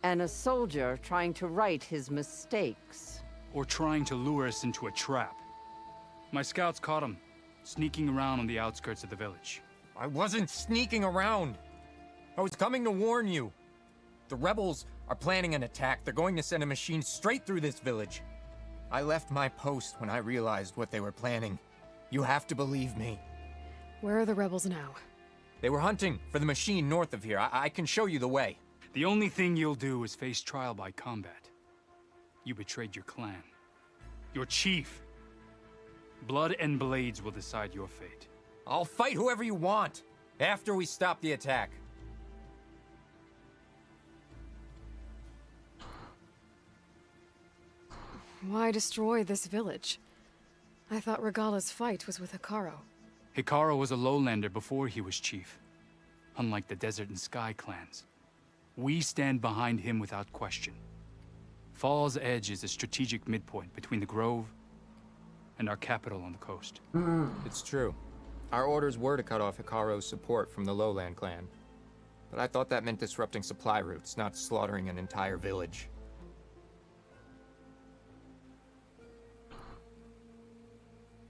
And a soldier trying to right his mistakes. Or trying to lure us into a trap. My scouts caught him, sneaking around on the outskirts of the village. I wasn't sneaking around. I was coming to warn you. The rebels are planning an attack. They're going to send a machine straight through this village. I left my post when I realized what they were planning. You have to believe me. Where are the rebels now? They were hunting for the machine north of here. I can show you the way. The only thing you'll do is face trial by combat. You betrayed your clan. Your chief. Blood and blades will decide your fate. I'll fight whoever you want, after we stop the attack. Why destroy this village? I thought Regala's fight was with Hekarro. Hekarro was a lowlander before he was chief. Unlike the Desert and Sky clans. We stand behind him without question. Fall's Edge is a strategic midpoint between the Grove and our capital on the coast. It's true. Our orders were to cut off Hekarro's support from the Lowland clan. But I thought that meant disrupting supply routes, not slaughtering an entire village.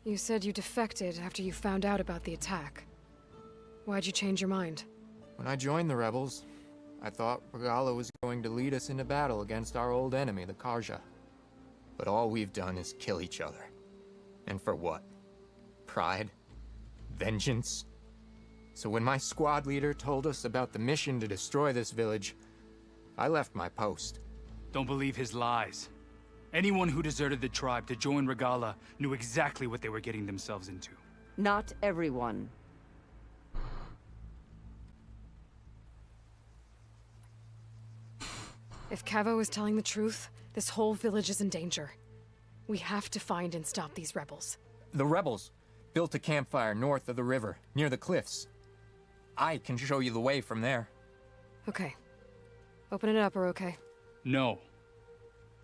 You said you defected after you found out about the attack. Why'd you change your mind? When I joined the rebels, I thought Regala was going to lead us into battle against our old enemy, the Carja. But all we've done is kill each other. And for what? Pride? Vengeance? So when my squad leader told us about the mission to destroy this village, I left my post. Don't believe his lies. Anyone who deserted the tribe to join Regala knew exactly what they were getting themselves into. Not everyone. If Cavo is telling the truth, this whole village is in danger. We have to find and stop these rebels. The rebels built a campfire north of the river, near the cliffs. I can show you the way from there. Okay. Open it up, Oroke. No.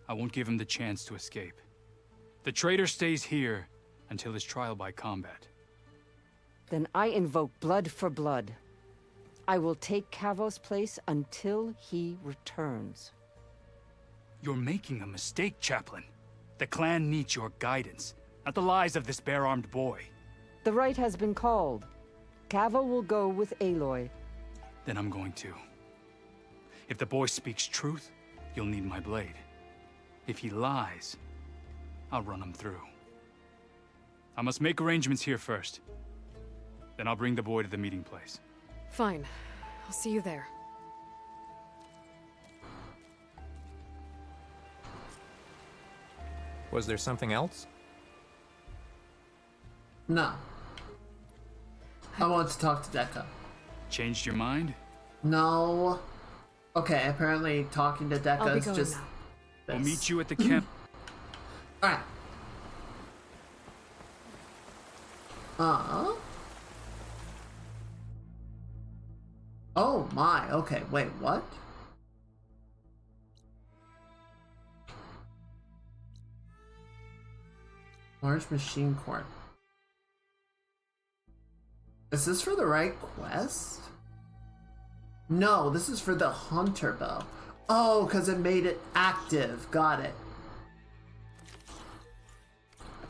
I won't give him the chance to escape. The traitor stays here until his trial by combat. Then I invoke blood for blood. I will take Kavos' place until he returns. You're making a mistake, Chaplain. The clan needs your guidance, not the lies of this bare-armed boy. The right has been called. Kavo will go with Aloy. Then I'm going to. If the boy speaks truth, you'll need my blade. If he lies, I'll run him through. I must make arrangements here first. Then I'll bring the boy to the meeting place. Fine. I'll see you there. Was there something else? No. I want to talk to Dekka. Changed your mind? No. Okay, apparently talking to I'll Dekka be is going just... now. We'll meet you at the camp. Alright. Oh my, okay, wait, what? Large Machine Corp. Is this for the right quest? No, this is for the Hunter Bow. Oh, because it made it active. Got it.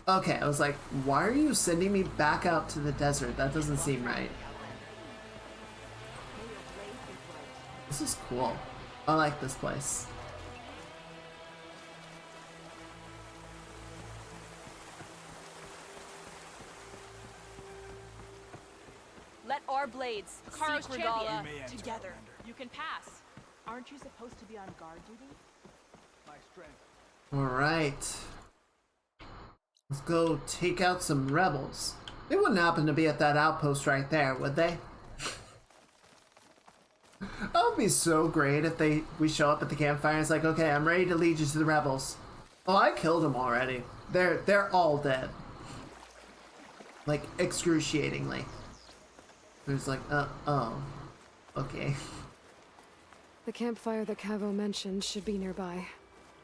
Okay, I was like, why are you sending me back out to the desert? That doesn't seem right. This is cool. I like this place. Let our blades Karo's seek champion. Regalla together. You can pass. Aren't you supposed to be on guard duty? My strength. Alright. Let's go take out some rebels. They wouldn't happen to be at that outpost right there, would they? That would be so great if we show up at the campfire and it's like, okay, I'm ready to lead you to the rebels. Oh, I killed them already. They're all dead. Like, excruciatingly. There's like, oh. Okay. The campfire that Kavo mentioned should be nearby.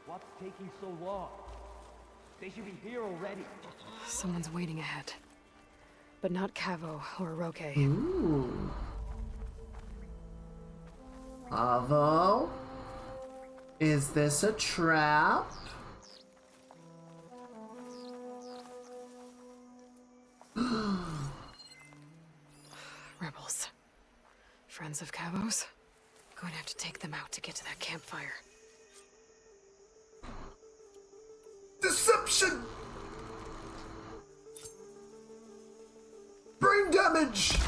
What's taking so long? They should be here already. Someone's waiting ahead. But not Kavo or Roke. Ooh. Avo? Is this a trap? Rebels. Friends of Kavo's? Going to have to take them out to get to that campfire. Deception! Brain damage!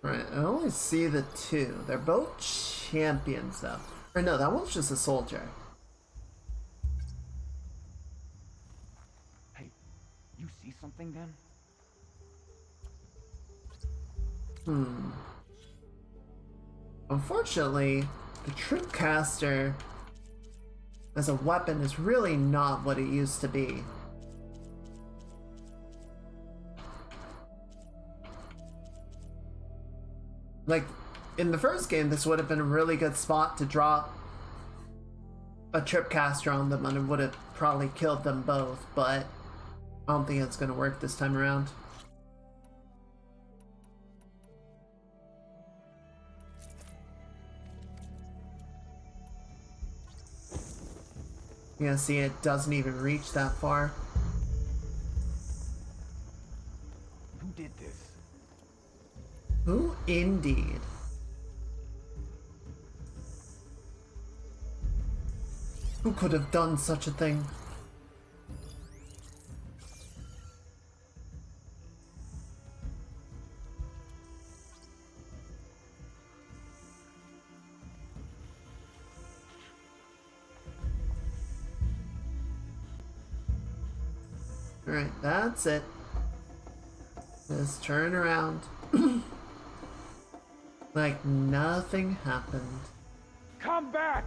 Right, I only see the two. They're both champions though. Or no, that one's just a soldier. Hey, you see something then? Unfortunately, the Tripcaster as a weapon is really not what it used to be. Like, in the first game, this would have been a really good spot to drop a Tripcaster on them and it would have probably killed them both, but I don't think it's going to work this time around. Yeah, see, it doesn't even reach that far. Who did this? Who indeed? Who could have done such a thing? Alright, that's it. Just turn around. Like nothing happened. Come back!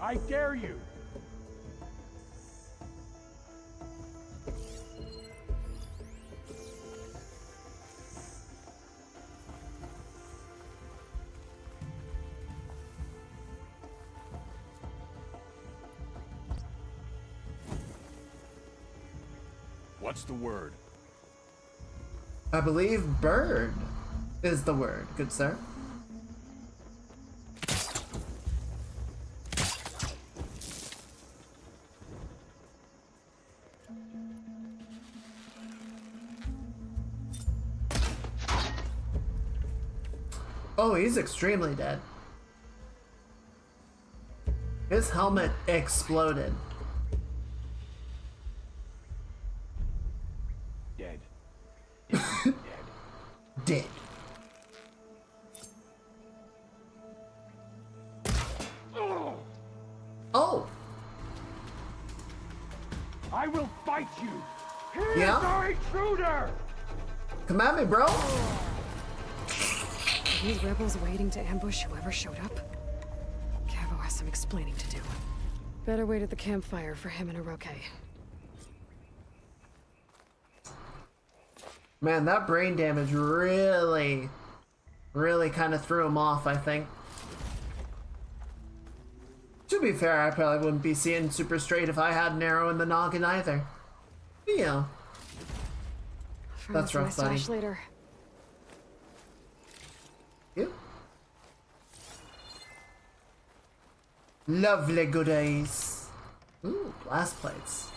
I dare you! What's the word? I believe bird is the word, good sir. Oh, he's extremely dead. His helmet exploded. Dead. Dead. Oh! I will fight you! Here's Yeah? our intruder! Come at me, bro! Are these rebels waiting to ambush whoever showed up? Cavo has some explaining to do. Better wait at the campfire for him and Oroke. Man, that brain damage really kind of threw him off, I think. To be fair, I probably wouldn't be seeing super straight if I had an arrow in the noggin either. But, yeah. That's rough, buddy. Later. You. Lovely goodies. Ooh, blast plates.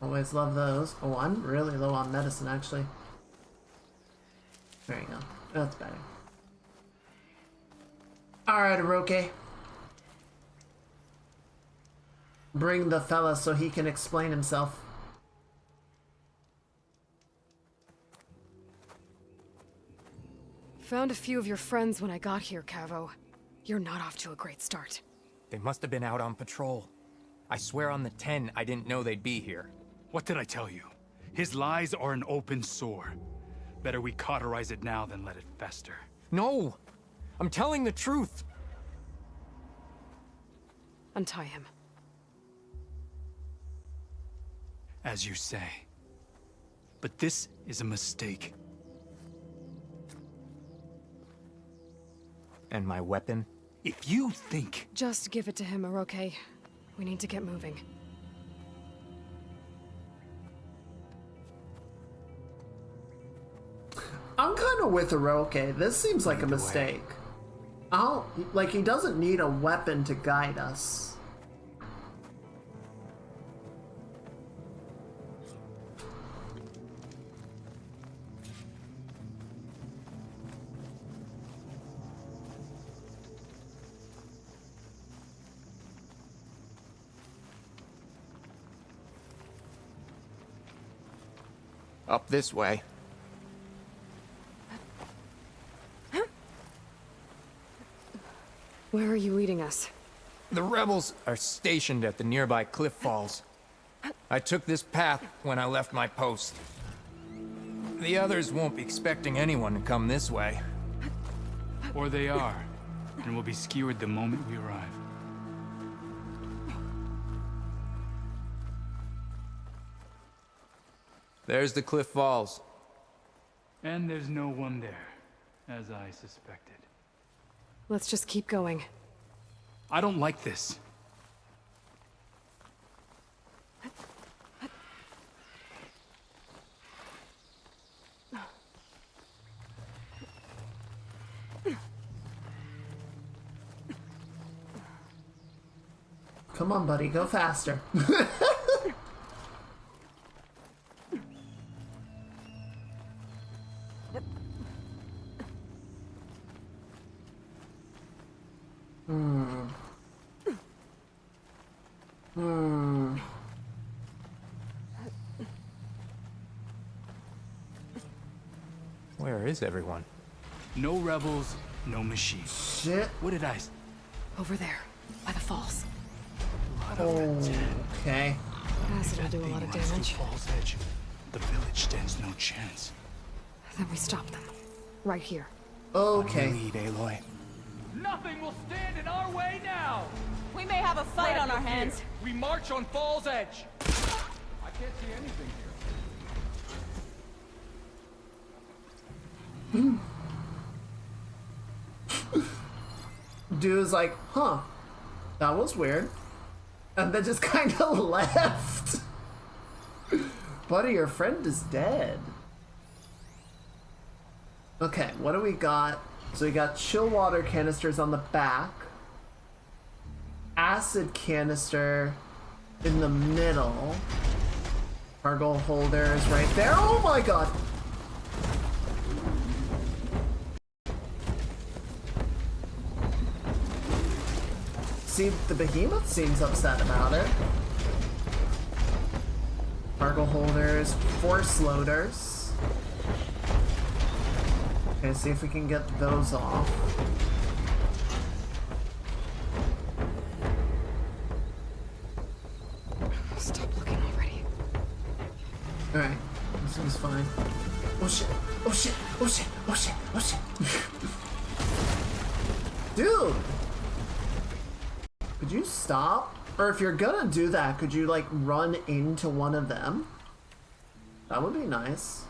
Always love those. Oh, I'm really low on medicine, actually. There you go. That's better. Alright, Oroke. Bring the fella so he can explain himself. Found a few of your friends when I got here, Cavo. You're not off to a great start. They must have been out on patrol. I swear on the 10, I didn't know they'd be here. What did I tell you? His lies are an open sore. Better we cauterize it now than let it fester. No! I'm telling the truth! Untie him. As you say. But this is a mistake. And my weapon? If you think... Just give it to him, Oroke. We need to get moving. I'm kind of with Oroke. This seems like a mistake. Like, he doesn't need a weapon to guide us. Up this way. Where are you leading us? The rebels are stationed at the nearby cliff falls. I took this path when I left my post. The others won't be expecting anyone to come this way. Or they are, and will be skewered the moment we arrive. There's the cliff falls. And there's no one there, as I suspected. Let's just keep going. I don't like this. Come on, buddy, go faster. Where is everyone? No rebels, no machines. Shit. What did I... Over there, by the falls. Okay. Acid will do a lot of damage. Fall's Edge. The village stands no chance. Then we stop them. Right here. Okay. Lead, Aloy. Nothing will stand in our way now! We may have a fight on our hands. We march on Fall's Edge! I can't see anything here. Dude's like, huh, that was weird. And then just kind of left. buddy, your friend is dead. Okay, what do we got? So we got chill water canisters on the back. Acid canister in the middle. Cargo holders right there. Oh my god! See, the behemoth seems upset about it. Cargo holders, force loaders. Okay, see if we can get those off. Stop looking already. Alright, this one's fine. Oh shit, oh shit, oh shit, oh shit, oh shit. Dude! Could you stop? Or if you're gonna do that, could you like run into one of them? That would be nice.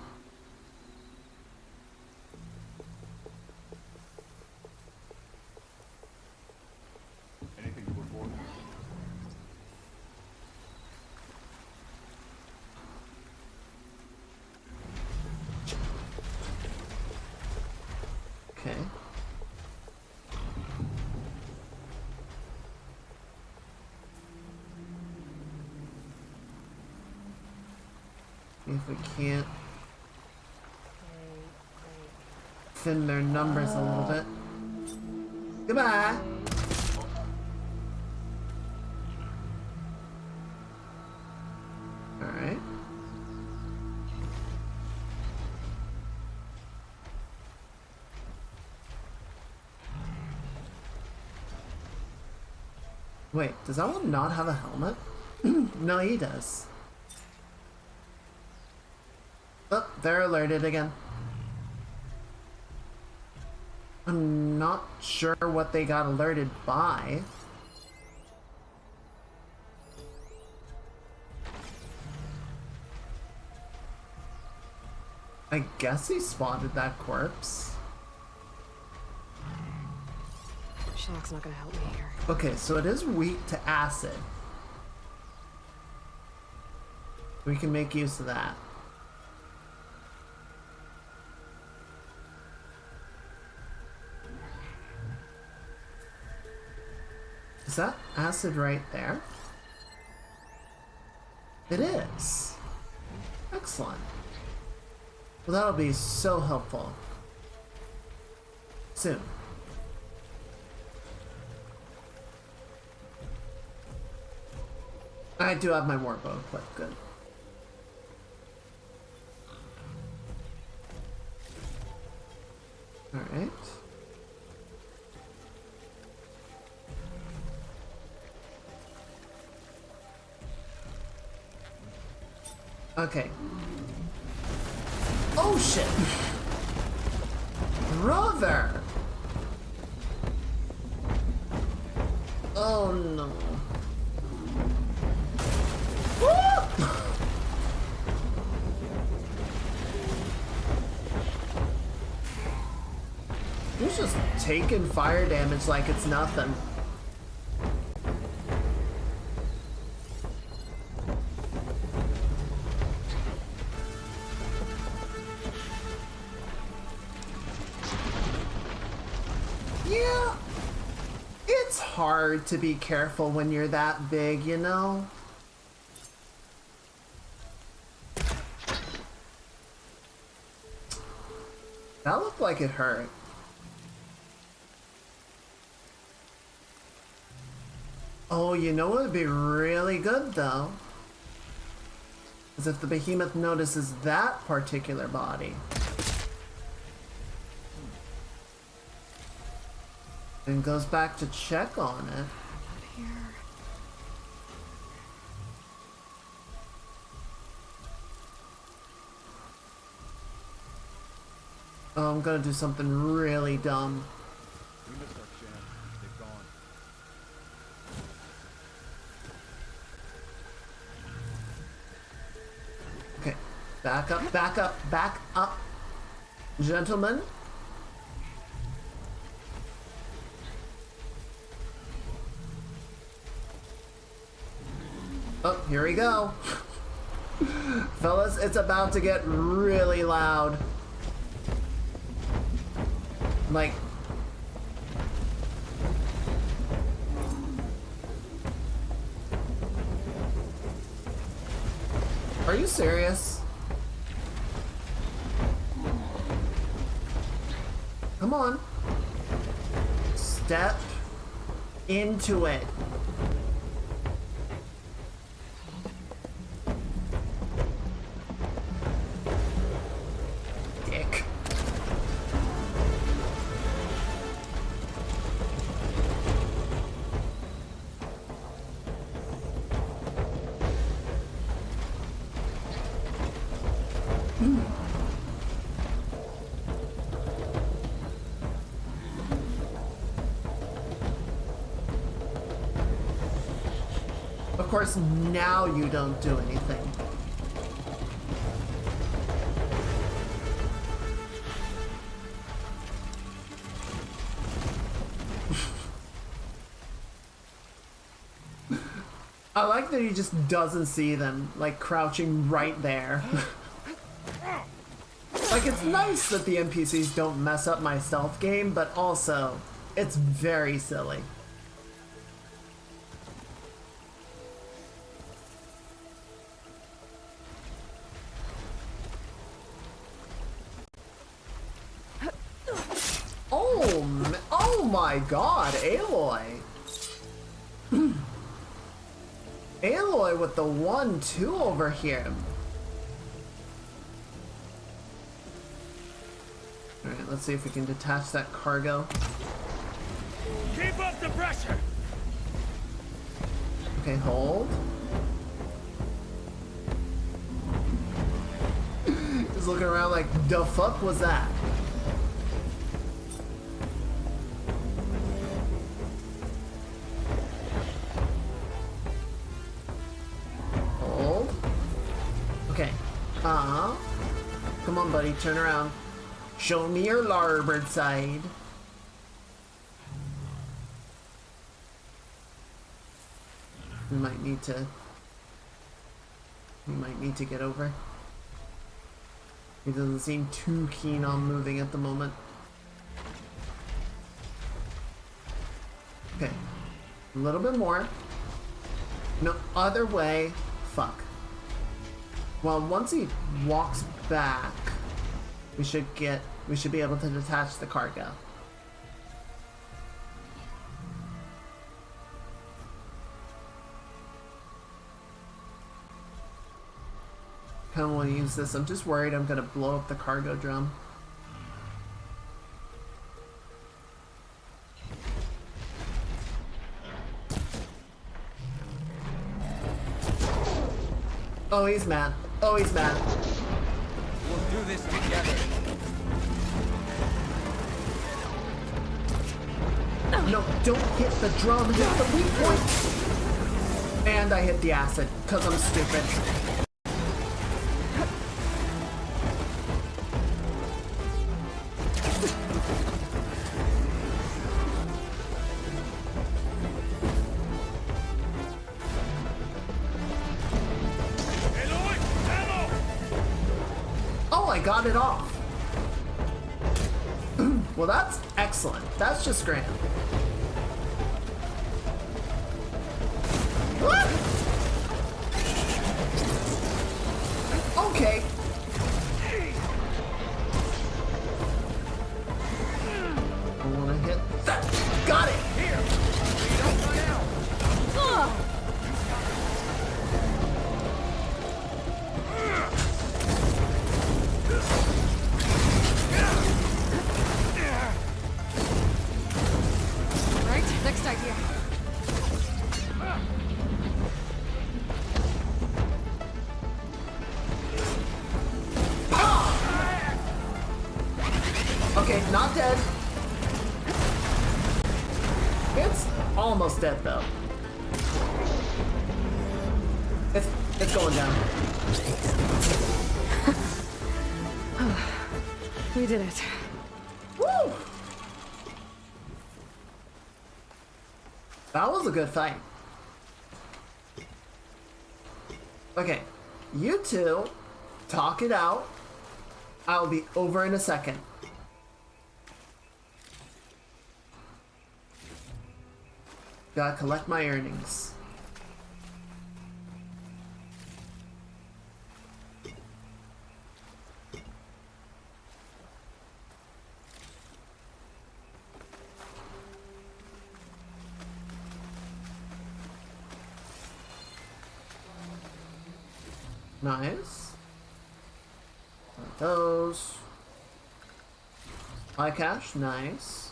Anything to report? Okay. If we can't thin their numbers a little bit. Goodbye! Alright. Wait, does that one not have a helmet? No, he does. Oh, they're alerted again. I'm not sure what they got alerted by. I guess he spotted that corpse. Shock's not gonna help me here. Okay, so it is weak to acid. We can make use of that. Is that acid right there? It is. Excellent. Well, that'll be so helpful. Soon. I do have my warbow equipped. Good. Alright. Okay. Oh shit! Brother! Oh no. Woo! He's just taking fire damage like it's nothing. Yeah, it's hard to be careful when you're that big, you know? That looked like it hurt. Oh, you know what would be really good though? Is if the behemoth notices that particular body. And goes back to check on it. Oh, I'm gonna do something really dumb. We missed our chance. They've gone. Okay, back up, back up, back up. Gentlemen. Oh, here we go. Fellas, it's about to get really loud. Like... Are you serious? Come on. Step into it. Dick. Of course, now you don't do anything. I like that he just doesn't see them, like crouching right there. Like, it's nice that the NPCs don't mess up my stealth game, but also, it's very silly. Oh my god, Aloy! Aloy with the 1-2 over here. Alright, let's see if we can detach that cargo. Keep up the pressure! Okay, hold. Just looking around like, the fuck was that? Hold. Okay. Come on, buddy, turn around. Show me your larboard side. We might need to get over. He doesn't seem too keen on moving at the moment. Okay. A little bit more. No, other way. Fuck. Well, once he walks back, we should be able to detach the cargo. Kind of want to use this. I'm just worried I'm gonna blow up the cargo drum. Oh, he's mad. Oh, he's mad. We'll do this together. No, don't hit the drum. Hit the weak point. And I hit the acid, because I'm stupid. Oh, I got it off. Well, that's excellent. That's just grand. What? Okay. I want to hit that. Got it. Here. You don't run out. Right, next idea. Okay, not dead. It's almost dead though. It's going down. We did it. Woo! That was a good fight. Okay, you two talk it out. I'll be over in a second. Gotta collect my earnings. Nice. Those. High cash, nice.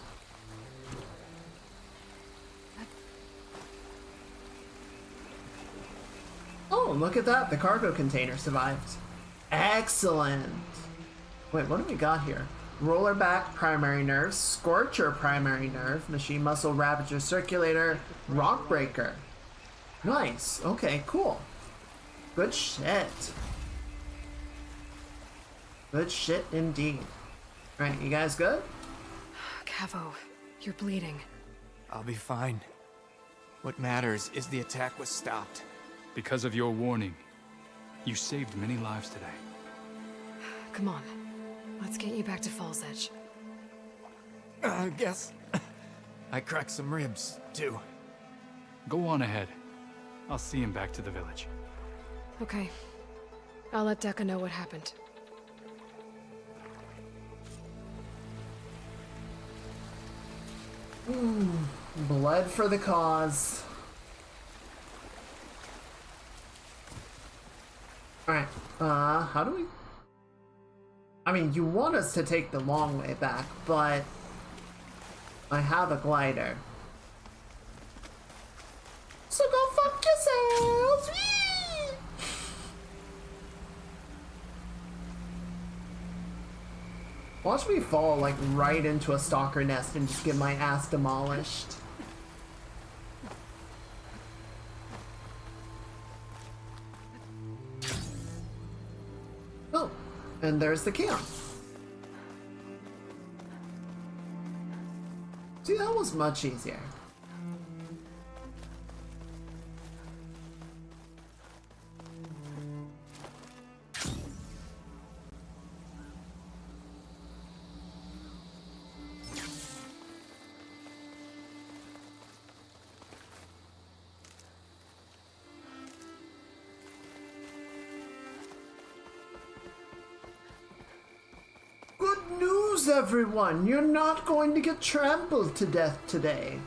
Oh, look at that. The cargo container survived. Excellent. Wait, what do we got here? Rollerback primary nerve, Scorcher primary nerve, machine muscle Ravager circulator, rock breaker. Nice. Okay, cool. Good shit. Good shit indeed. Right, you guys good? Cavo, you're bleeding. I'll be fine. What matters is the attack was stopped. Because of your warning, you saved many lives today. Come on. Let's get you back to Falls Edge. I guess I cracked some ribs, too. Go on ahead. I'll see him back to the village. Okay. I'll let Dekka know what happened. Blood for the cause. Alright, how do we... I mean, you want us to take the long way back, but... I have a glider. So go fuck yourselves! Whee! Watch me fall, like, right into a stalker nest and just get my ass demolished. Oh, and there's the camp. See, that was much easier. Good news, everyone! You're not going to get trampled to death today.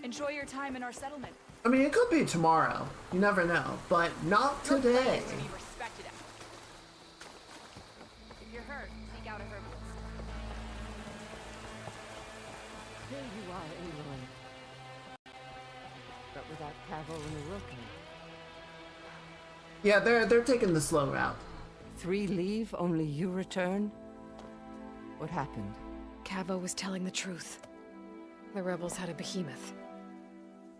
Enjoy your time in our settlement. I mean, it could be tomorrow. You never know, but not Your plan today. is to be respected. If you're hurt, seek out a herbalist. Here you are, Aloy. But without Cavo and Uroki. Yeah, they're taking the slow route. 3 leave, only you return? What happened? Cavo was telling the truth. The rebels had a behemoth.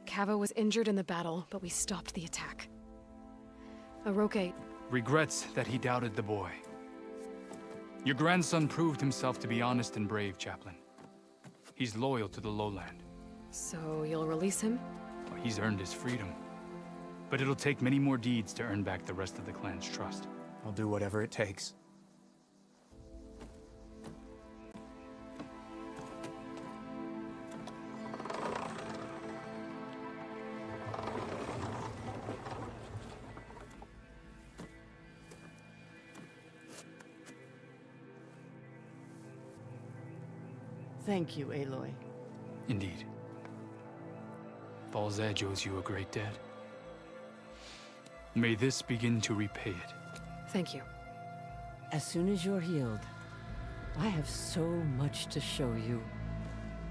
Cavo was injured in the battle, but we stopped the attack. Oroke... Regrets that he doubted the boy. Your grandson proved himself to be honest and brave, Chaplain. He's loyal to the lowland. So you'll release him? Well, he's earned his freedom. But it'll take many more deeds to earn back the rest of the clan's trust. I'll do whatever it takes. Thank you, Aloy. Indeed. Falls Edge owes you a great debt. May this begin to repay it. Thank you. As soon as you're healed, I have so much to show you.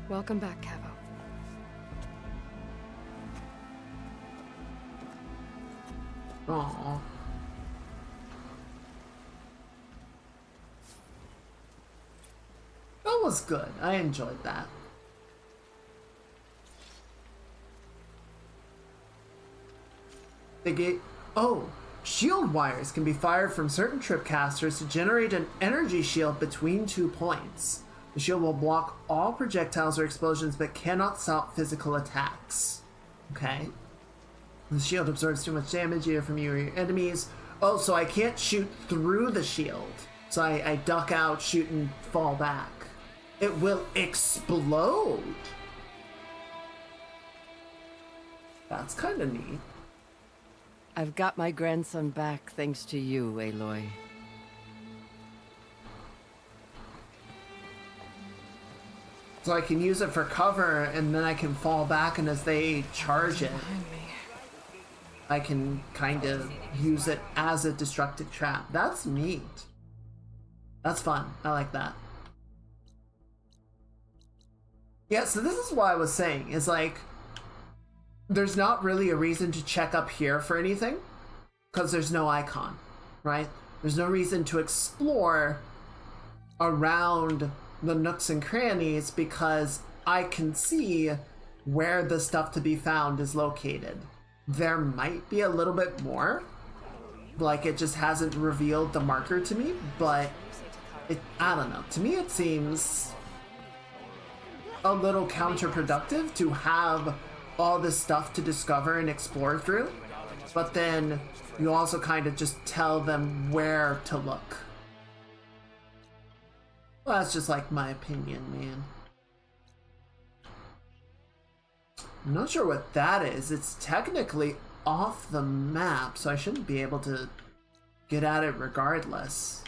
Welcome back, Cavo. Aww. That was good. I enjoyed that. The gate. Oh, shield wires can be fired from certain tripcasters to generate an energy shield between 2 points. The shield will block all projectiles or explosions but cannot stop physical attacks. Okay. The shield absorbs too much damage either from you or your enemies. Oh, so I can't shoot through the shield. So I duck out, shoot, and fall back. It will explode. That's kind of neat. I've got my grandson back thanks to you, Aloy. So I can use it for cover, and then I can fall back, and as they charge it, I can kind of use it as a destructive trap. That's neat. That's fun. I like that. Yeah, so this is what I was saying, is like, there's not really a reason to check up here for anything, because there's no icon, right? There's no reason to explore around the nooks and crannies, because I can see where the stuff to be found is located. There might be a little bit more, like it just hasn't revealed the marker to me, but I don't know. To me it seems a little counterproductive to have all this stuff to discover and explore through, but then you also kind of just tell them where to look. Well, that's just like my opinion, man. I'm not sure what that is. It's technically off the map, so I shouldn't be able to get at it regardless.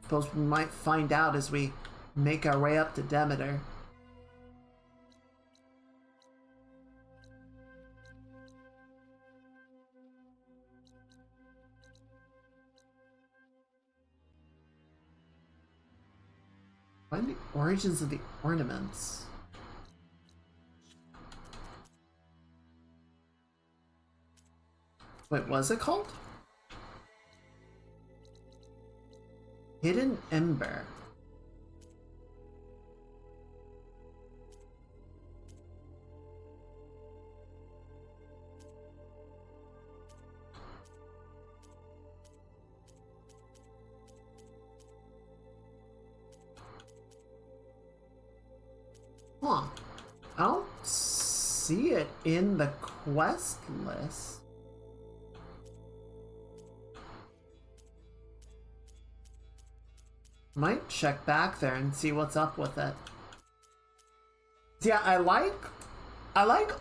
Suppose we might find out as we make our way up to Demeter. Find the origins of the ornaments. Wait, what is it called? Hidden Ember. Huh. I don't see it in the quest list. Might check back there and see what's up with it. Yeah, I like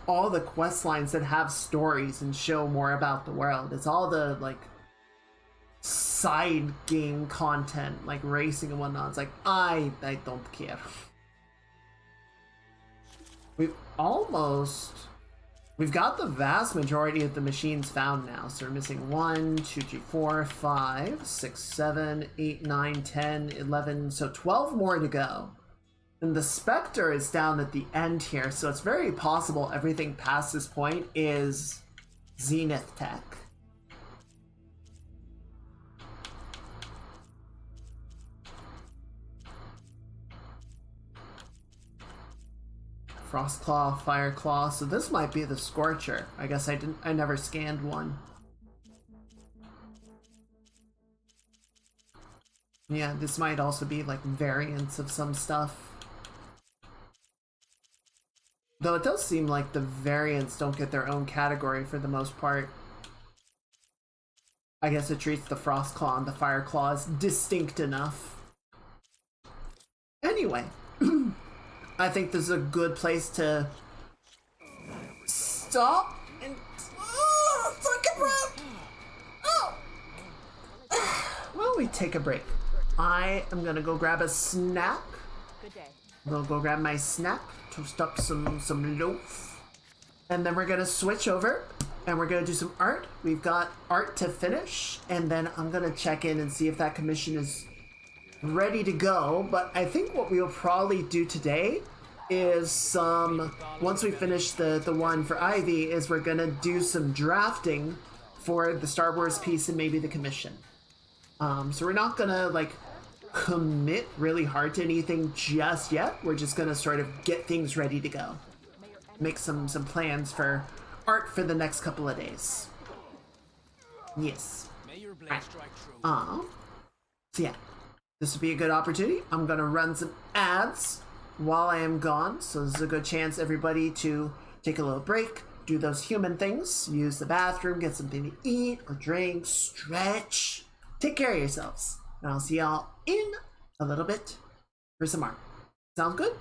all the quest lines that have stories and show more about the world. It's all the like side game content, like racing and whatnot. It's like I don't care. We've got the vast majority of the machines found now. So we're missing 1, 2, 3, 4, 5, 6, 7, 8, 9, 10, 11. So 12 more to go. And the Spectre is down at the end here. So it's very possible everything past this point is Zenith tech. Frostclaw, Fireclaw, so this might be the Scorcher. I guess I never scanned one. Yeah, this might also be like variants of some stuff. Though it does seem like the variants don't get their own category for the most part. I guess it treats the Frostclaw and the Fireclaw as distinct enough. Anyway. I think this is a good place to stop and take a breath. Oh. Well, we take a break. I am gonna go grab a snack. Good day. I'm gonna go grab my snack, toast up some loaf, and then we're gonna switch over and we're gonna do some art. We've got art to finish, and then I'm gonna check in and see if that commission is ready to go. But I think what we'll probably do today is once we finish the one for Ivy, is we're gonna do some drafting for the Star Wars piece and maybe the commission. So we're not gonna like commit really hard to anything just yet. We're just gonna sort of get things ready to go, make some plans for art for the next couple of days. Yes. Right. So yeah, this would be a good opportunity. I'm gonna run some ads while I am gone, so this is a good chance everybody to take a little break, do those human things. Use the bathroom, get something to eat or drink, stretch. Take care of yourselves. And I'll see y'all in a little bit for some art. Sounds good?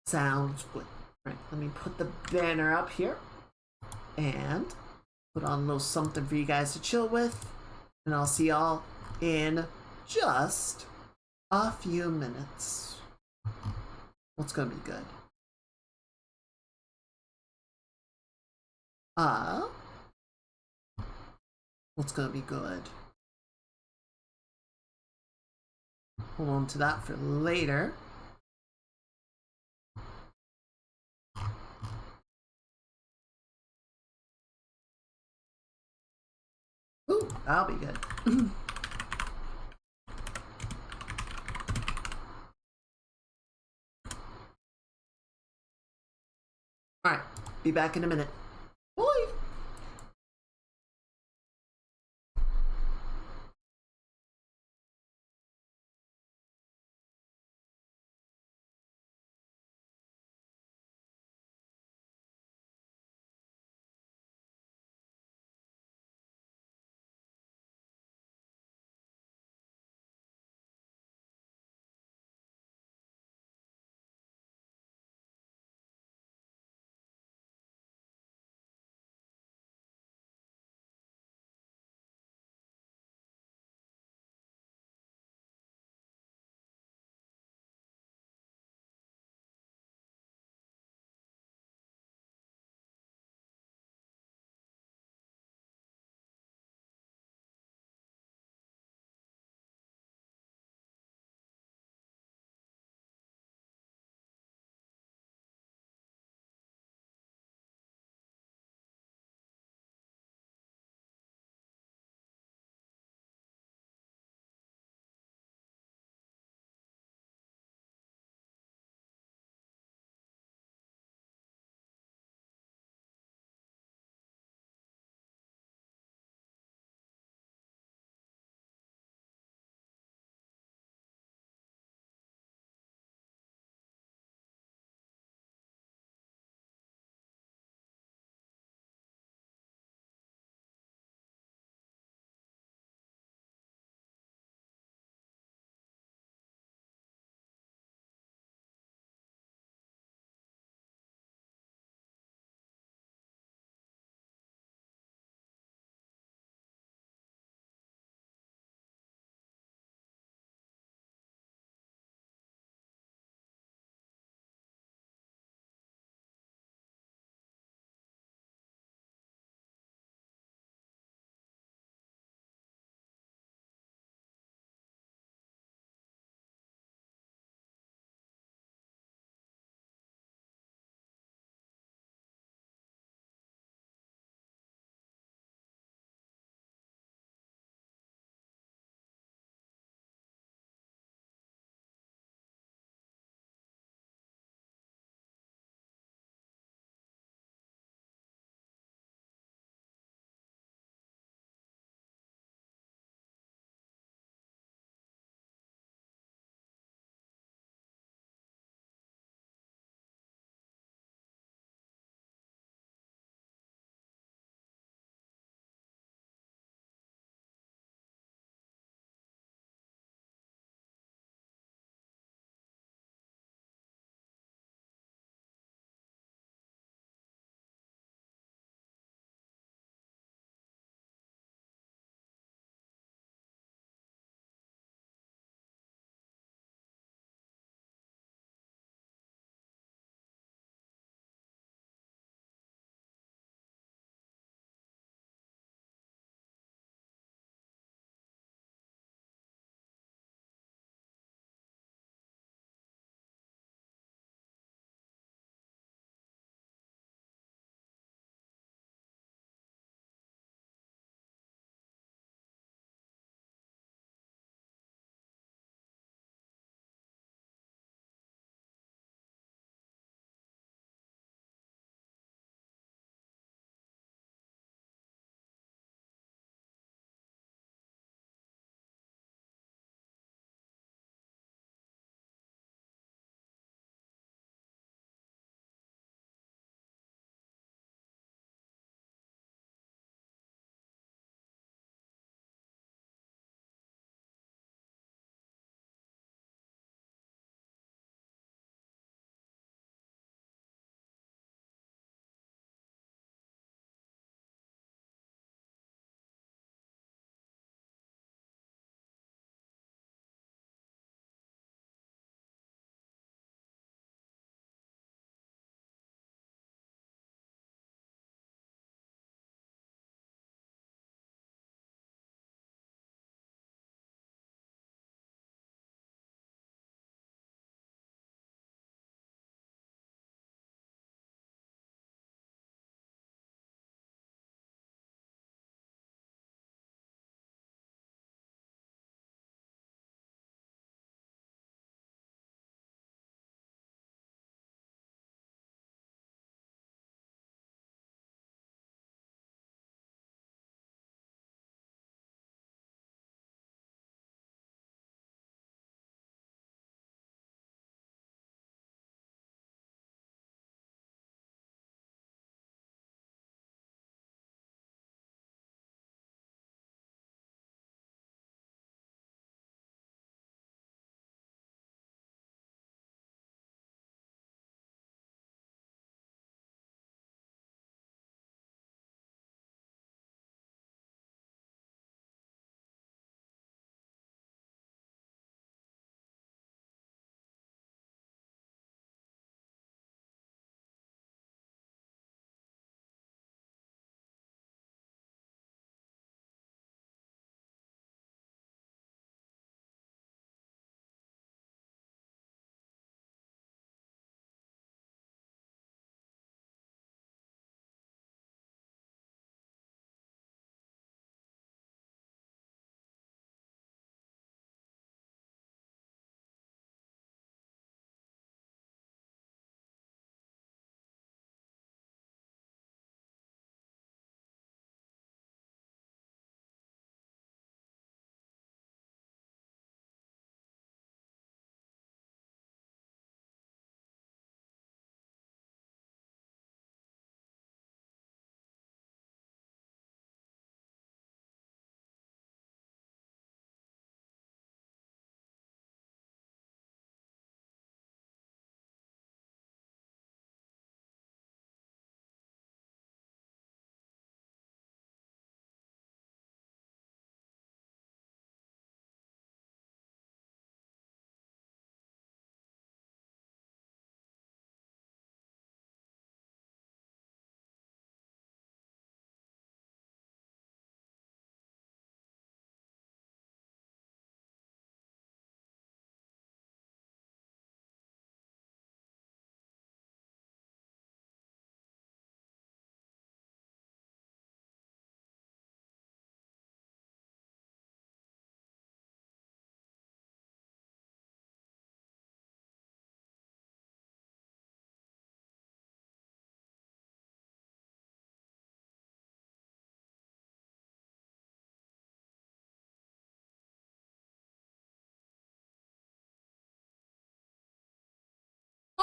Sounds good. All right, let me put the banner up here. And put on a little something for you guys to chill with. And I'll see y'all in just a few minutes. What's gonna be good? What's gonna be good? Hold on to that for later. Ooh, that'll be good. Alright, be back in a minute. Bye!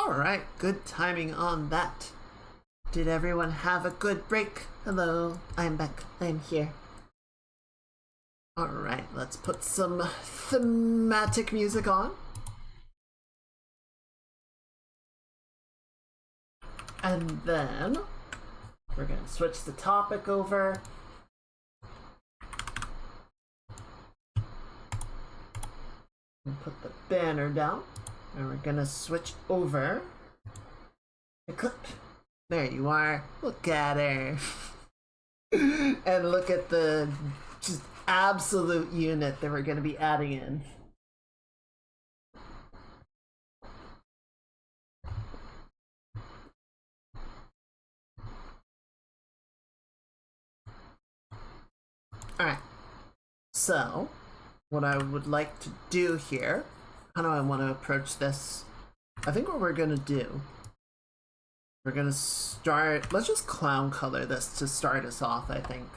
Alright, good timing on that. Did everyone have a good break? Hello, I'm back. I'm here. Alright, let's put some thematic music on. And then we're gonna switch the topic over. And put the banner down. And we're gonna switch over the clip. There you are. Look at her. And look at the just absolute unit that we're gonna be adding in. Alright, so what I would like to do here, how do I want to approach this? I think what we're gonna do, we're gonna start, let's just clown color this to start us off, I think.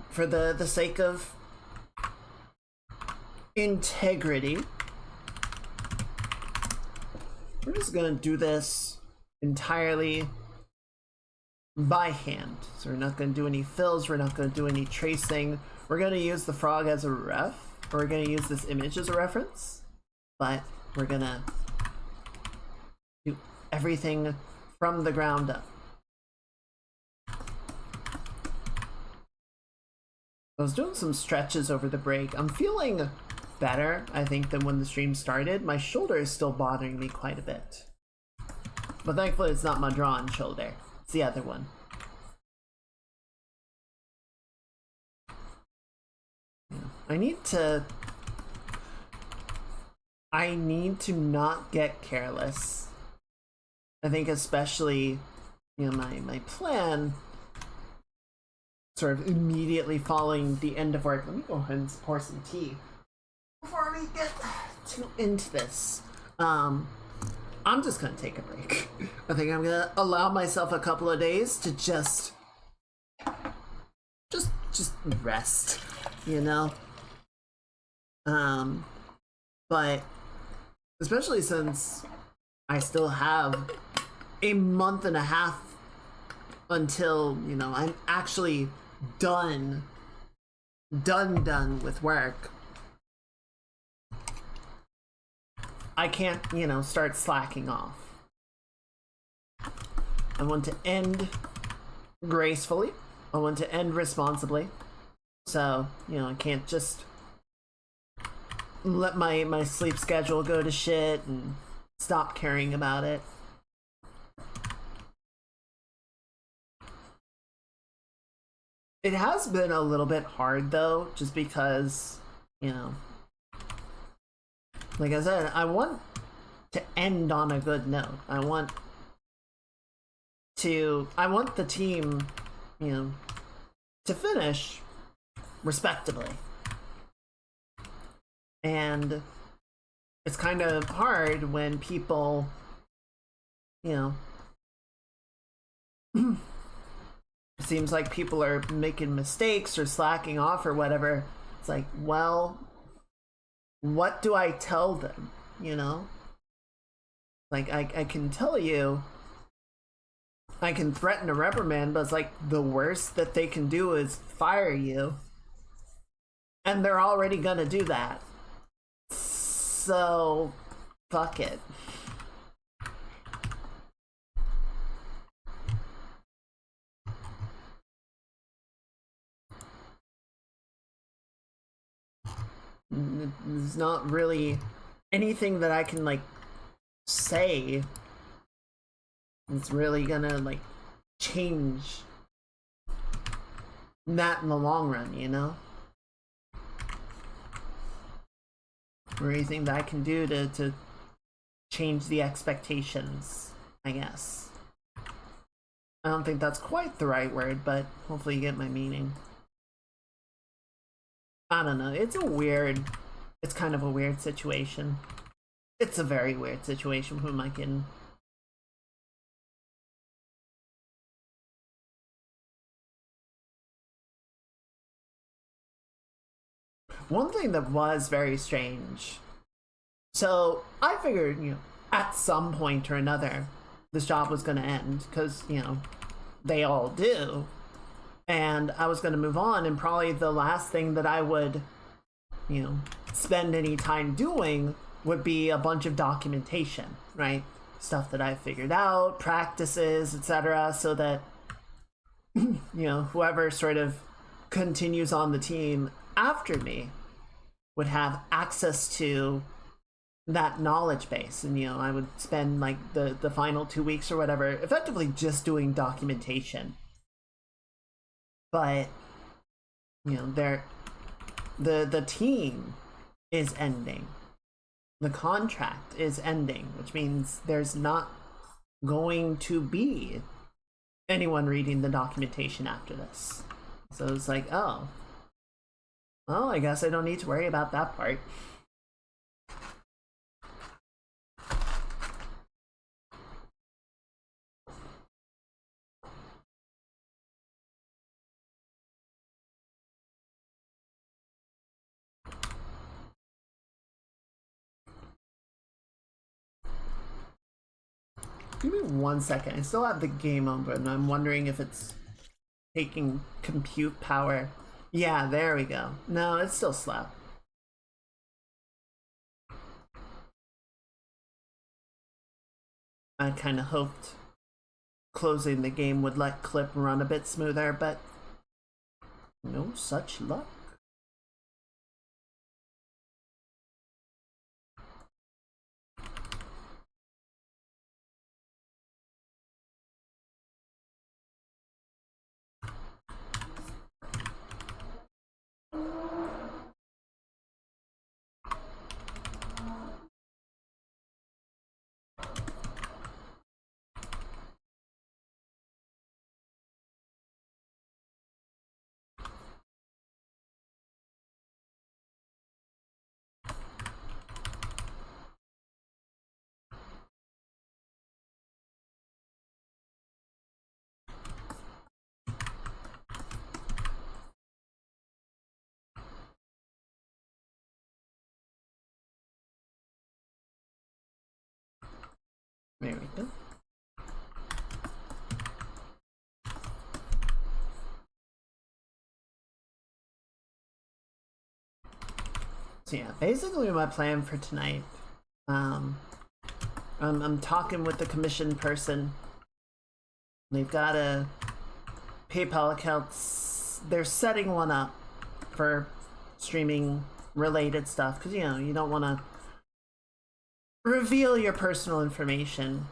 For the sake of integrity, we're just gonna do this entirely by hand. So we're not going to do any fills, we're not going to do any tracing. We're going to use the frog as a ref, or we're going to use this image as a reference, but we're going to do everything from the ground up. I was doing some stretches over the break. I'm feeling better, I think, than when the stream started. My shoulder is still bothering me quite a bit. But thankfully it's not my drawn shoulder. It's the other one. I need to not get careless. I think especially, you know, my plan sort of immediately following the end of work. Let me go ahead and pour some tea before we get too into this. I'm just gonna take a break. I think I'm gonna allow myself a couple of days to just rest, you know? But especially since I still have a month and a half until, you know, I'm actually done with work. I can't, you know, start slacking off. I want to end gracefully. I want to end responsibly. So, you know, I can't just let my sleep schedule go to shit and stop caring about it. It has been a little bit hard though, just because, you know, like I said, I want to end on a good note. I want the team, you know, to finish respectably. And it's kind of hard when people, you know, it seems like people are making mistakes or slacking off or whatever. It's like, well, what do I tell them, you know? Like, I can tell you, I can threaten a reprimand, but it's like the worst that they can do is fire you. And they're already gonna do that. So, fuck it. There's not really anything that I can, like, say it's really gonna, like, change that in the long run, you know? Or anything that I can do to change the expectations, I guess. I don't think that's quite the right word, but hopefully you get my meaning. I don't know, it's kind of a weird situation. It's a very weird situation, who am I kidding? One thing that was very strange. So I figured, you know, at some point or another, this job was going to end, because, you know, they all do. And I was going to move on, and probably the last thing that I would, you know, spend any time doing would be a bunch of documentation, right? Stuff that I figured out, practices, etc., so that, you know, whoever sort of continues on the team after me would have access to that knowledge base. And, you know, I would spend like the final 2 weeks or whatever effectively just doing documentation. But, you know, the team is ending. The contract is ending, which means there's not going to be anyone reading the documentation after this. So it's like, oh, well, I guess I don't need to worry about that part. Give me 1 second. I still have the game open, and I'm wondering if it's taking compute power. Yeah, there we go. No, it's still slow. I kind of hoped closing the game would let clip run a bit smoother, but no such luck. There we go. So yeah, basically my plan for tonight, I'm talking with the commission person. They've got a PayPal account. They're setting one up for streaming related stuff, because, you know, you don't want to reveal your personal information,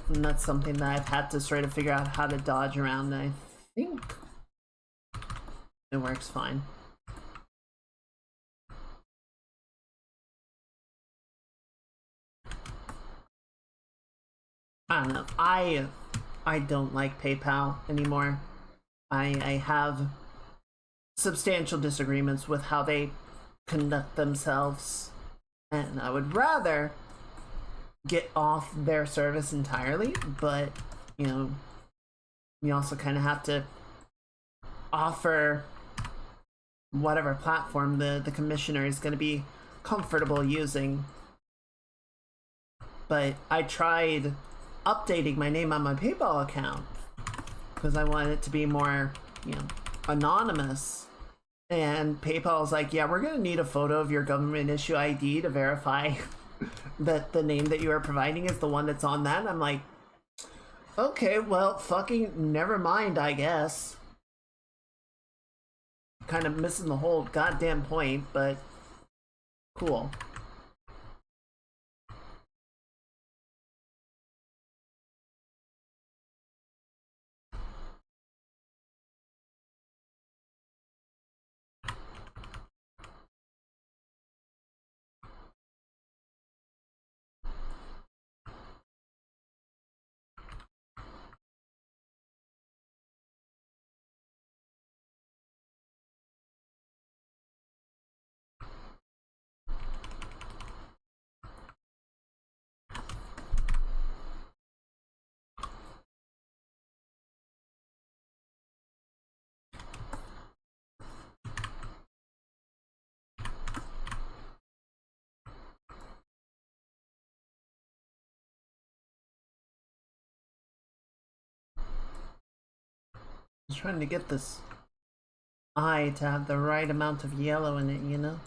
and that's something that I've had to sort of figure out how to dodge around, and I think it works fine. I don't know. I don't like PayPal anymore. I have substantial disagreements with how they conduct themselves, and I would rather get off their service entirely, but, you know, you also kind of have to offer whatever platform the commissioner is going to be comfortable using. But I tried updating my name on my PayPal account because I wanted it to be more, you know, anonymous. And PayPal's like, yeah, we're going to need a photo of your government issue ID to verify that the name that you are providing is the one that's on that. And I'm like, okay, well, fucking never mind, I guess. Kind of missing the whole goddamn point, but cool. Just trying to get this eye to have the right amount of yellow in it, you know?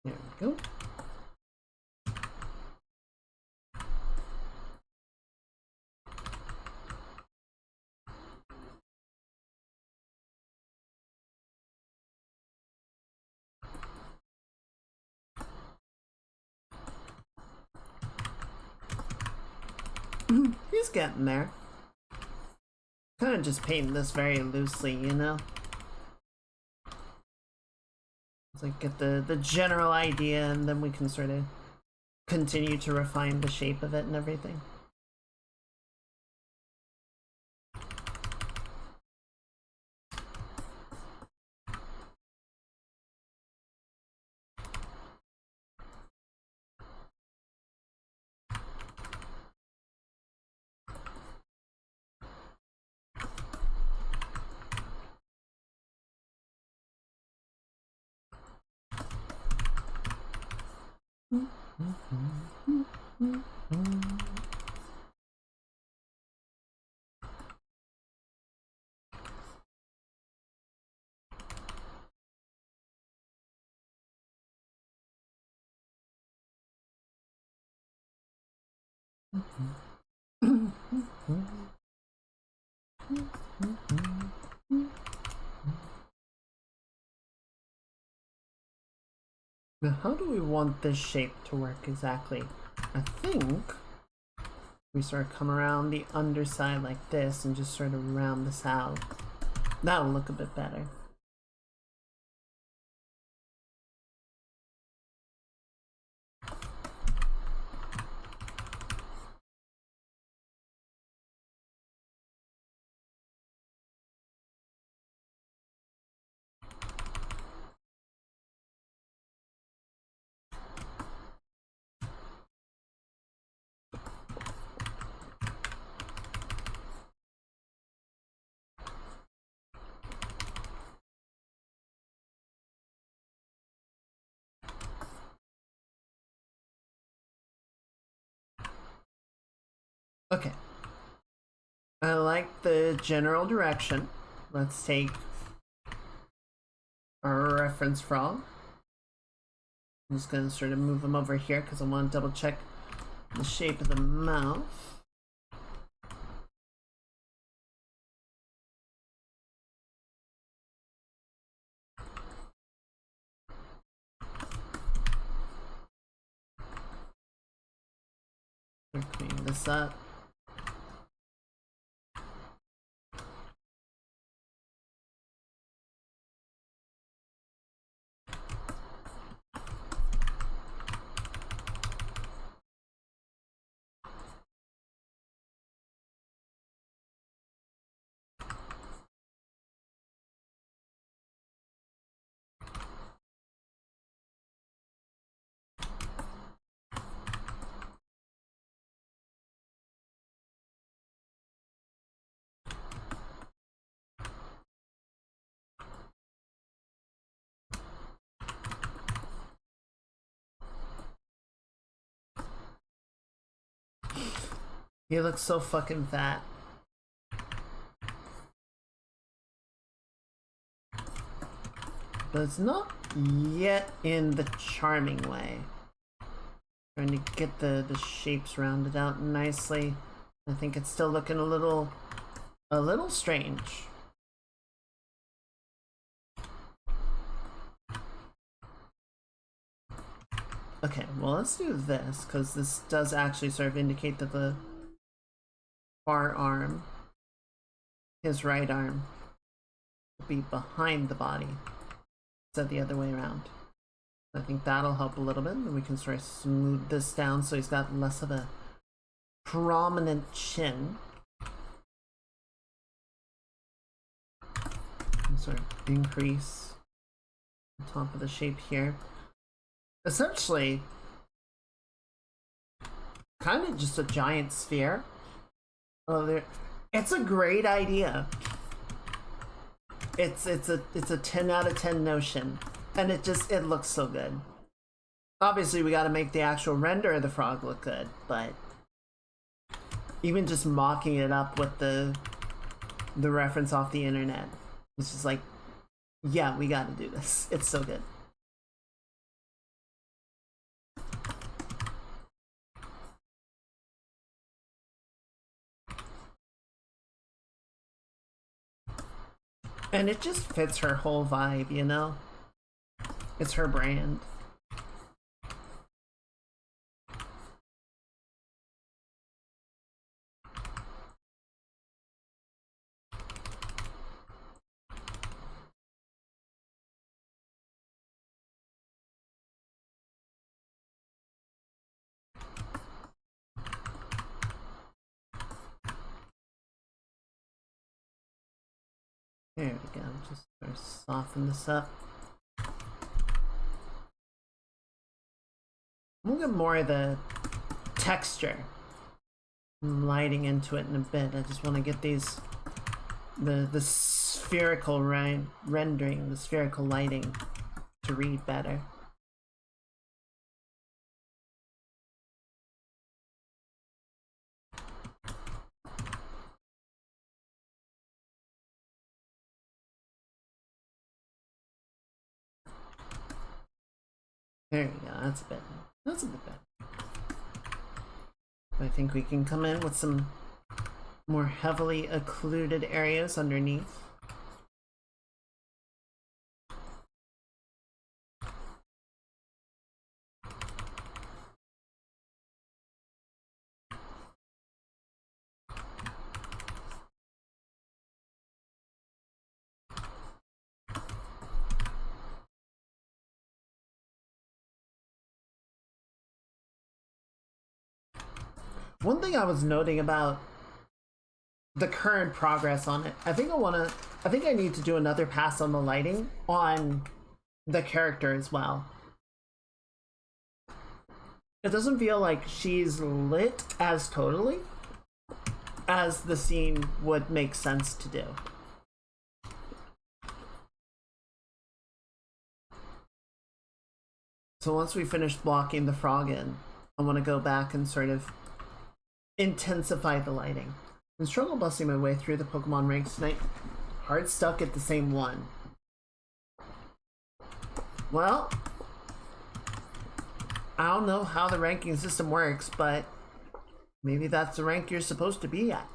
There we go. He's getting there. Kind of just painting this very loosely, you know? It's like get the general idea, and then we can sort of continue to refine the shape of it and everything. Now, how do we want this shape to work exactly? I think we sort of come around the underside like this and just sort of round this out. That'll look a bit better. Okay. I like the general direction. Let's take our reference frog. I'm just gonna sort of move him over here because I want to double check the shape of the mouth. We're cleaning this up. He looks so fucking fat. But it's not yet in the charming way. Trying to get the shapes rounded out nicely. I think it's still looking a little strange. Okay, well, let's do this, because this does actually sort of indicate that the far arm, his right arm, will be behind the body instead of the other way around. I think that'll help a little bit, and we can sort of smooth this down so he's got less of a prominent chin. And sort of increase the top of the shape here. Essentially, kind of just a giant sphere. Oh, it's a great idea. It's a 10 out of 10 notion, and it looks so good. Obviously, we got to make the actual render of the frog look good, but even just mocking it up with the reference off the internet, it's just like, yeah, we got to do this. It's so good. And it just fits her whole vibe, you know? It's her brand. There we go, just sort of soften this up. We'll get more of the texture and lighting into it in a bit. I just want to get these, the spherical rendering, the spherical lighting to read better. There we go, that's a bit better. I think we can come in with some more heavily occluded areas underneath. One thing I was noting about the current progress on it, I think I need to do another pass on the lighting on the character as well. It doesn't feel like she's lit as totally as the scene would make sense to do. So once we finish blocking the frog in, I want to go back and sort of intensify the lighting. I'm struggle busting my way through the Pokemon ranks tonight. Hard stuck at the same one. Well, I don't know how the ranking system works, but maybe that's the rank you're supposed to be at.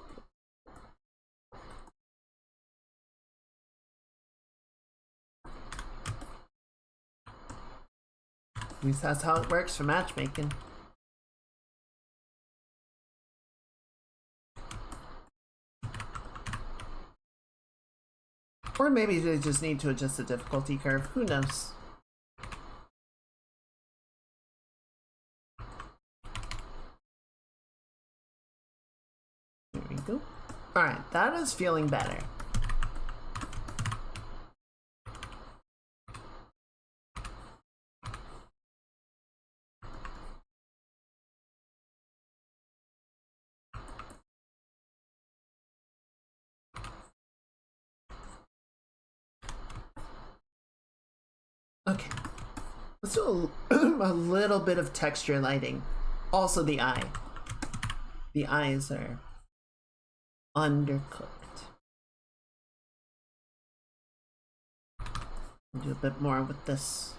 At least that's how it works for matchmaking. Or maybe they just need to adjust the difficulty curve, who knows? There we go. Alright, that is feeling better. Okay, let's do a little bit of texture lighting. Also the eye. The eyes are undercooked. Do a bit more with this.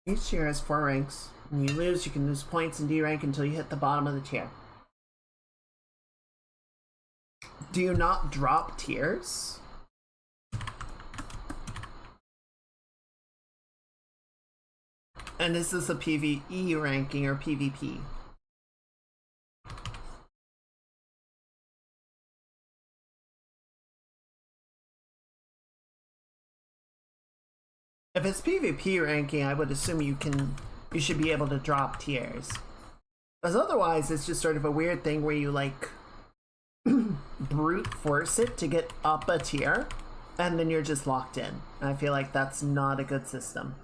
Each tier has 4 ranks. When you lose, you can lose points in D rank until you hit the bottom of the tier. Do you not drop tiers? And is this a PvE ranking or PvP? If it's PvP ranking, I would assume you should be able to drop tiers. Because otherwise, it's just sort of a weird thing where you like brute force it to get up a tier, and then you're just locked in. I feel like that's not a good system.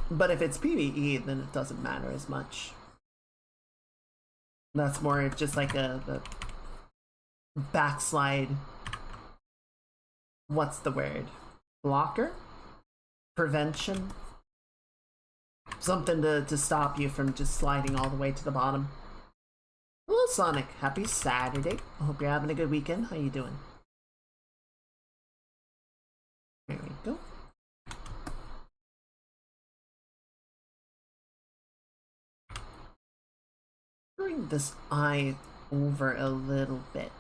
But if it's PvE, then it doesn't matter as much. That's more just like a backslide. What's the word? Blocker? Prevention? Something to stop you from just sliding all the way to the bottom. Hello, Sonic. Happy Saturday. I hope you're having a good weekend. How you doing? There we go. Bring this eye over a little bit.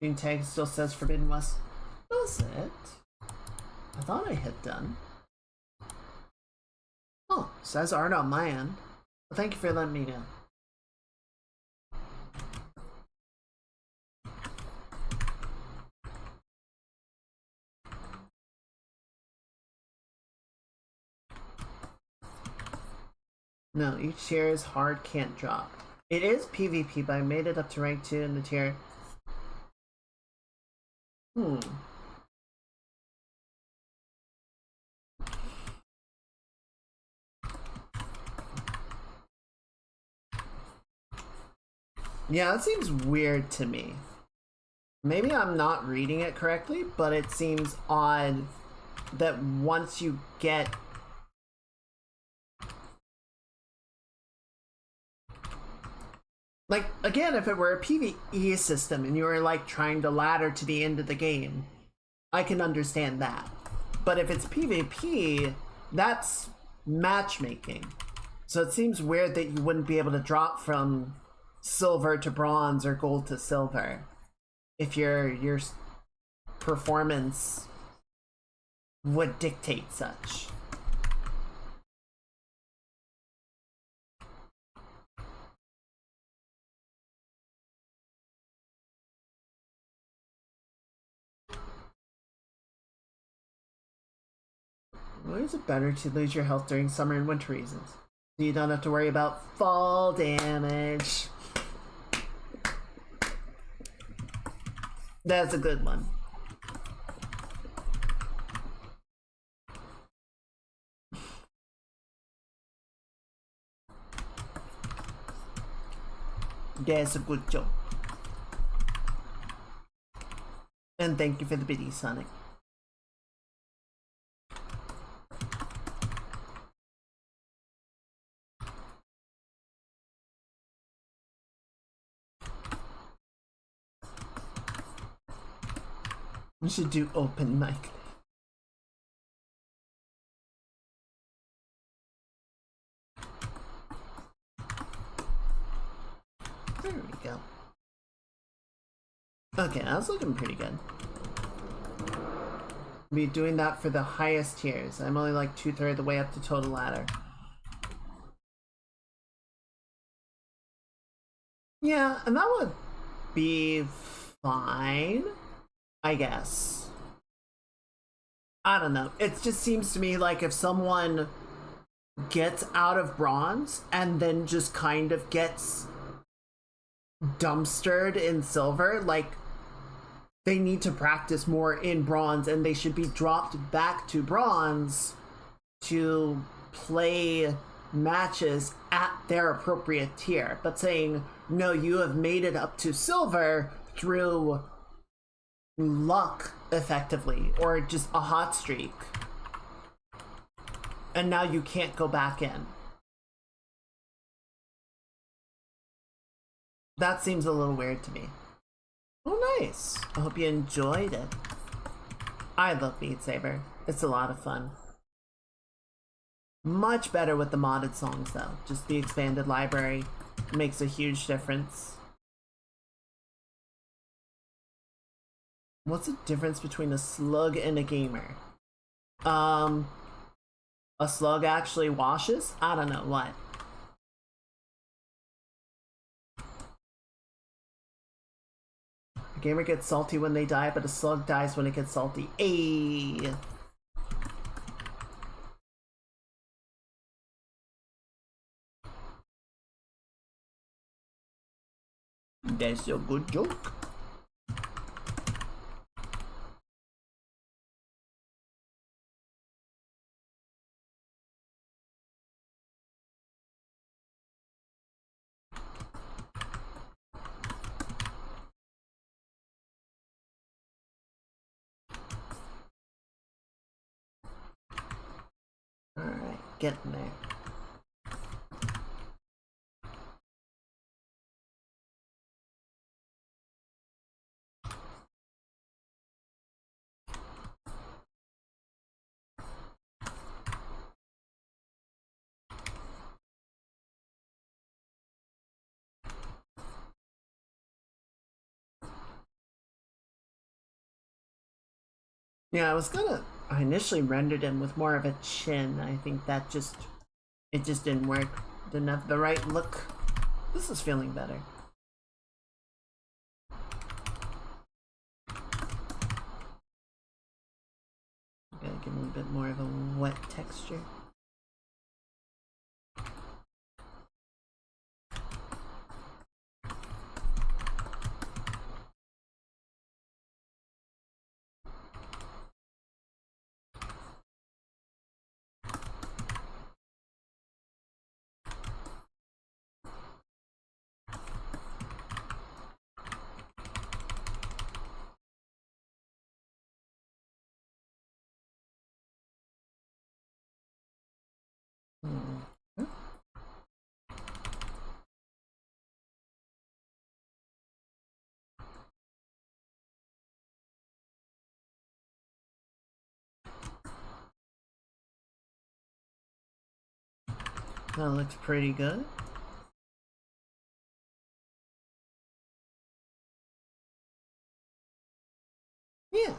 Green tag still says Forbidden West. Does it? I thought I had done. Oh, says art on my end. Well, thank you for letting me know. No, each tier is hard, can't drop. It is PvP, but I made it up to rank 2 in the tier. Yeah, that seems weird to me. Maybe I'm not reading it correctly, but it seems odd that once you get like, again, if it were a PvE system and you were like trying to ladder to the end of the game, I can understand that. But if it's PvP, that's matchmaking. So it seems weird that you wouldn't be able to drop from silver to bronze or gold to silver if your performance would dictate such. Why is it better to lose your health during summer and winter seasons? So you don't have to worry about fall damage. That's a good one. That's a good joke. And thank you for the biddy, Sonic. We should do open mic. There we go. Okay, that's looking pretty good. Be doing that for the highest tiers. I'm only like 2/3 of the way up to total ladder. Yeah, and that would be fine, I guess. I don't know. It just seems to me like if someone gets out of bronze and then just kind of gets dumpstered in silver, like they need to practice more in bronze and they should be dropped back to bronze to play matches at their appropriate tier. But saying, no, you have made it up to silver through luck, effectively, or just a hot streak, And now you can't go back in. That seems a little weird to me. Oh, nice. I hope you enjoyed it. I love Beat Saber. It's a lot of fun. Much better with the modded songs, though. Just the expanded library makes a huge difference. What's the difference between a slug and a gamer? A slug actually washes? I don't know what. A gamer gets salty when they die, but a slug dies when it gets salty. Ayy. That's a good joke. Alright, getting there. Yeah, I initially rendered him with more of a chin. I think that it just didn't work. Didn't have the right look. This is feeling better. Gotta give him a bit more of a wet texture. That looks pretty good. Yeah.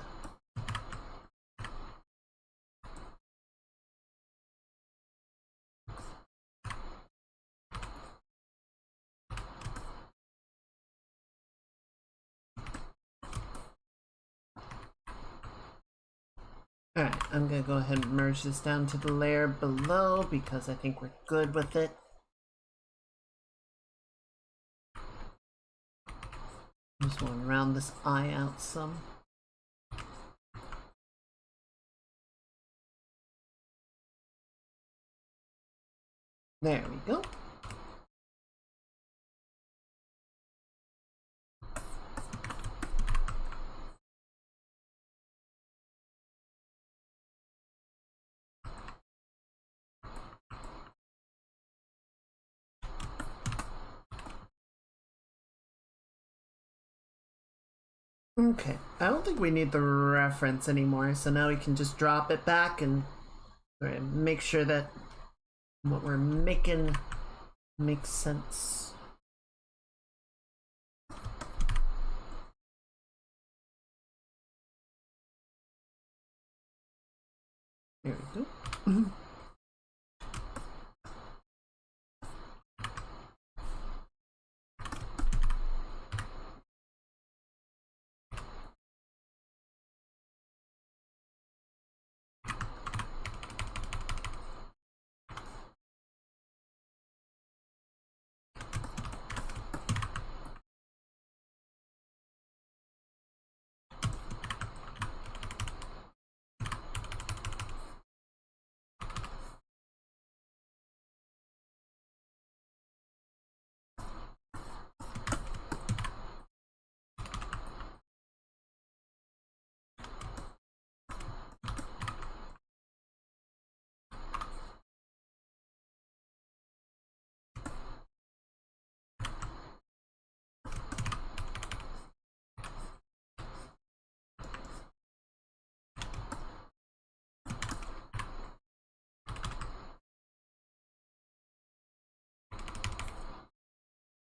Alright, I'm gonna go ahead and merge this down to the layer below because I think we're good with it. Just want to round this eye out some. There we go. Okay, I don't think we need the reference anymore, so now we can just drop it back and make sure that what we're making makes sense. There we go.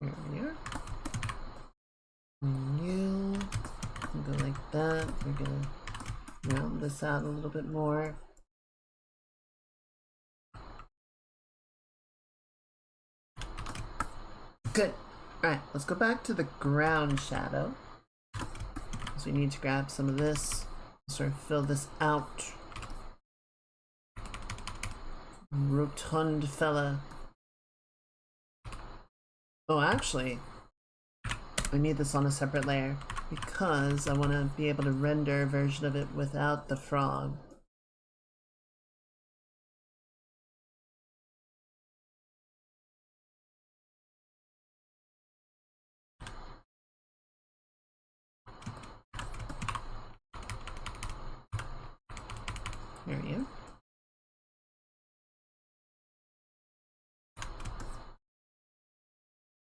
Here we are. You can go like that. We're gonna round this out a little bit more. Good. Alright, let's go back to the ground shadow. So we need to grab some of this. Sort of fill this out. Rotund fella. Oh, actually, I need this on a separate layer because I want to be able to render a version of it without the frog. There we go.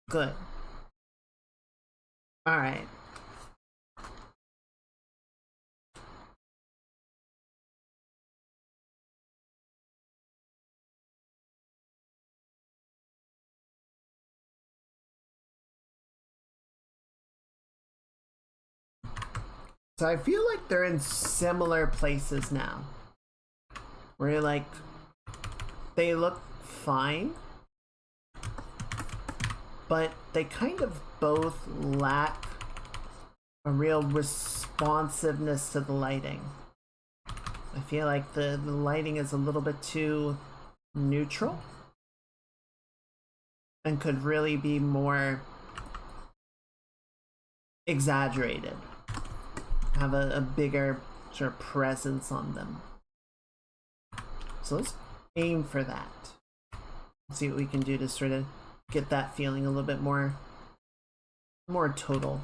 Good. All right. So I feel like they're in similar places now. Where like they look fine, but they kind of both lack a real responsiveness to the lighting. I feel like the lighting is a little bit too neutral and could really be more exaggerated, have a bigger sort of presence on them. So let's aim for that. See what we can do to sort of get that feeling a little bit more total.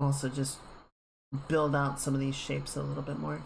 Also just build out some of these shapes a little bit more.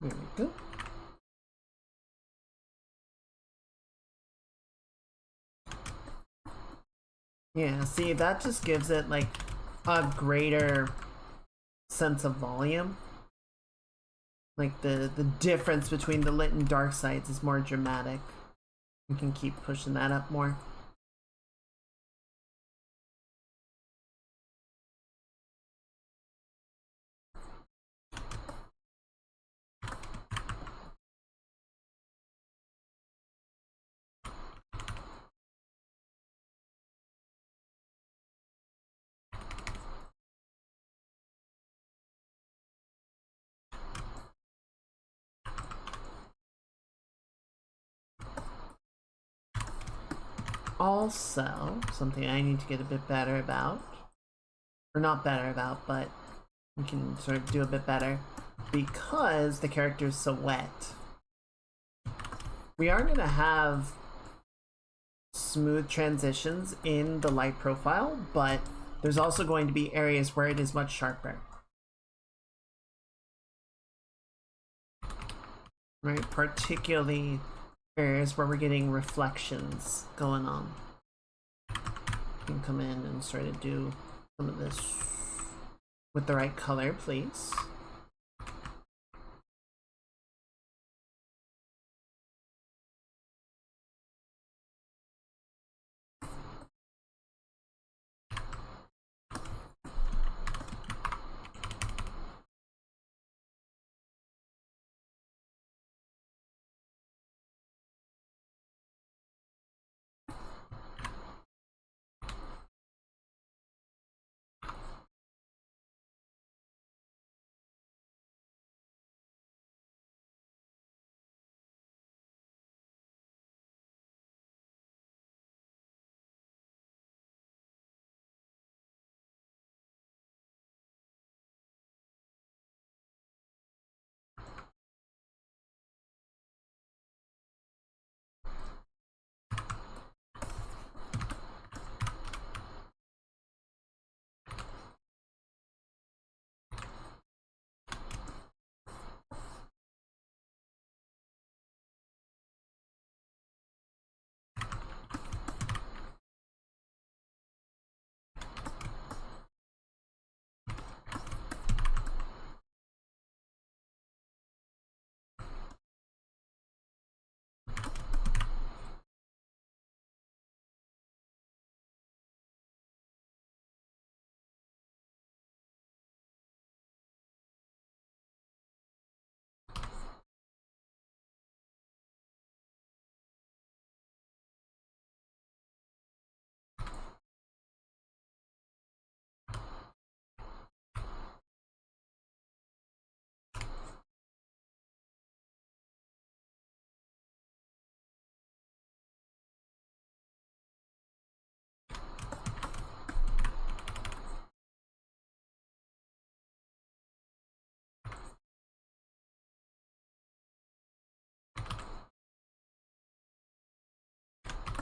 There we go. Yeah, see, that just gives it like a greater sense of volume. Like the difference between the lit and dark sides is more dramatic. We can keep pushing that up more. Also, something I need to get a bit better about, or not better about, but we can sort of do a bit better, because the character is so wet. We are going to have smooth transitions in the light profile, but there's also going to be areas where it is much sharper. Right, particularly areas where we're getting reflections going on. You can come in and sort of do some of this with the right color, please.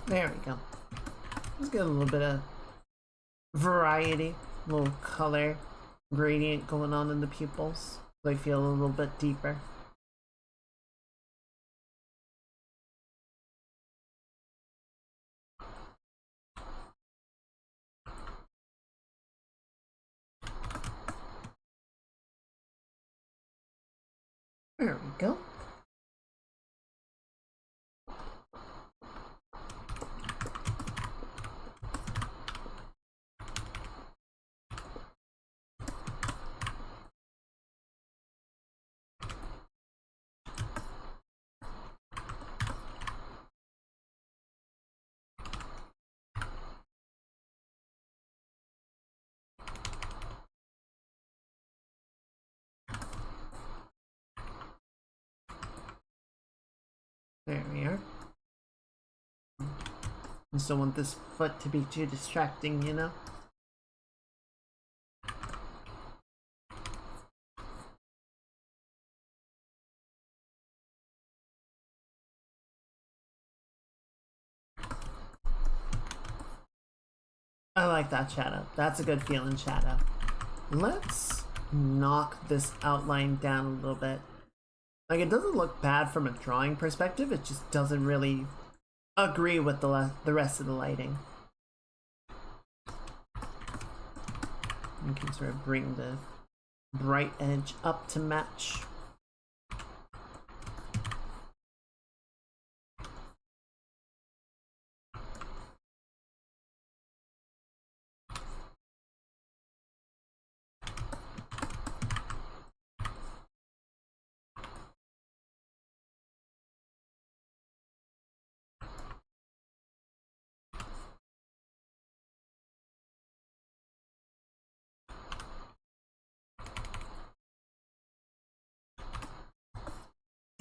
There we go. Let's get a little bit of variety, a little color gradient going on in the pupils. They feel a little bit deeper. There we go. There we are. Just don't want this foot to be too distracting, you know? I like that shadow. That's a good feeling shadow. Let's knock this outline down a little bit. Like, it doesn't look bad from a drawing perspective, it just doesn't really agree with the rest of the lighting. You can sort of bring the bright edge up to match.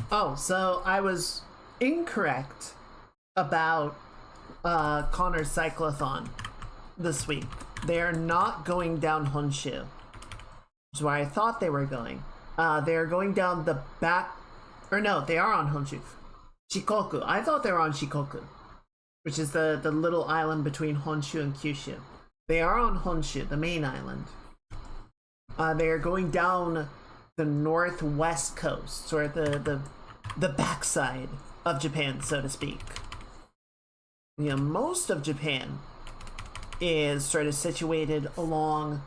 Oh, so I was incorrect about Connor's cyclothon this week. They are not going down Honshu, which is where I thought they were going. They are going down the back, or no, they are on Honshu. Shikoku. I thought they were on Shikoku, which is the little island between Honshu and Kyushu. They are on Honshu, the main island. They are going down the northwest coast, or the backside of Japan, so to speak. You know, most of Japan is sort of situated along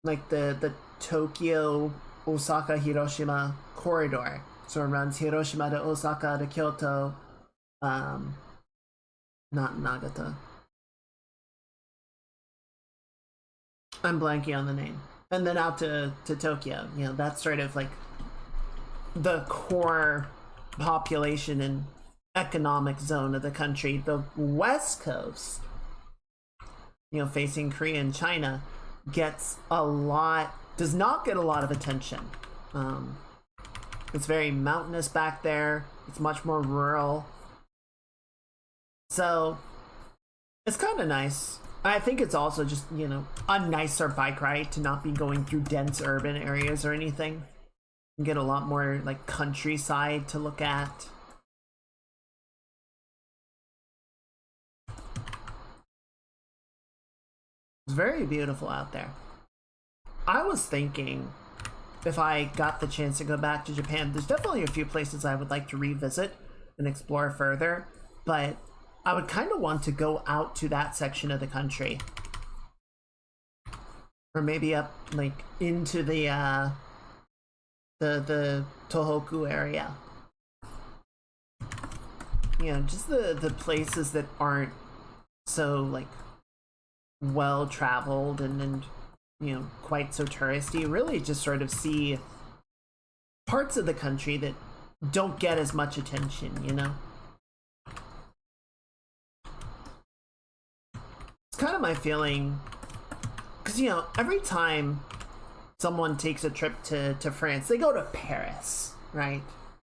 like the Tokyo, Osaka, Hiroshima corridor. So it runs Hiroshima to Osaka to Kyoto, not Nagata. I'm blanking on the name. And then out to Tokyo. You know, that's sort of like the core population and economic zone of the country. The West Coast, you know, facing Korea and China, does not get a lot of attention. It's very mountainous back there. It's much more rural. So it's kind of nice. I think it's also just, you know, a nicer bike ride to not be going through dense urban areas or anything. You get a lot more like countryside to look at. It's very beautiful out there. I was thinking, if I got the chance to go back to Japan, there's definitely a few places I would like to revisit and explore further, but I would kind of want to go out to that section of the country. Or maybe up like into the Tohoku area. You know, just the places that aren't so like well traveled and you know, quite so touristy. Really just sort of see parts of the country that don't get as much attention, you know? It's kind of my feeling, because, you know, every time someone takes a trip to France, they go to Paris, right?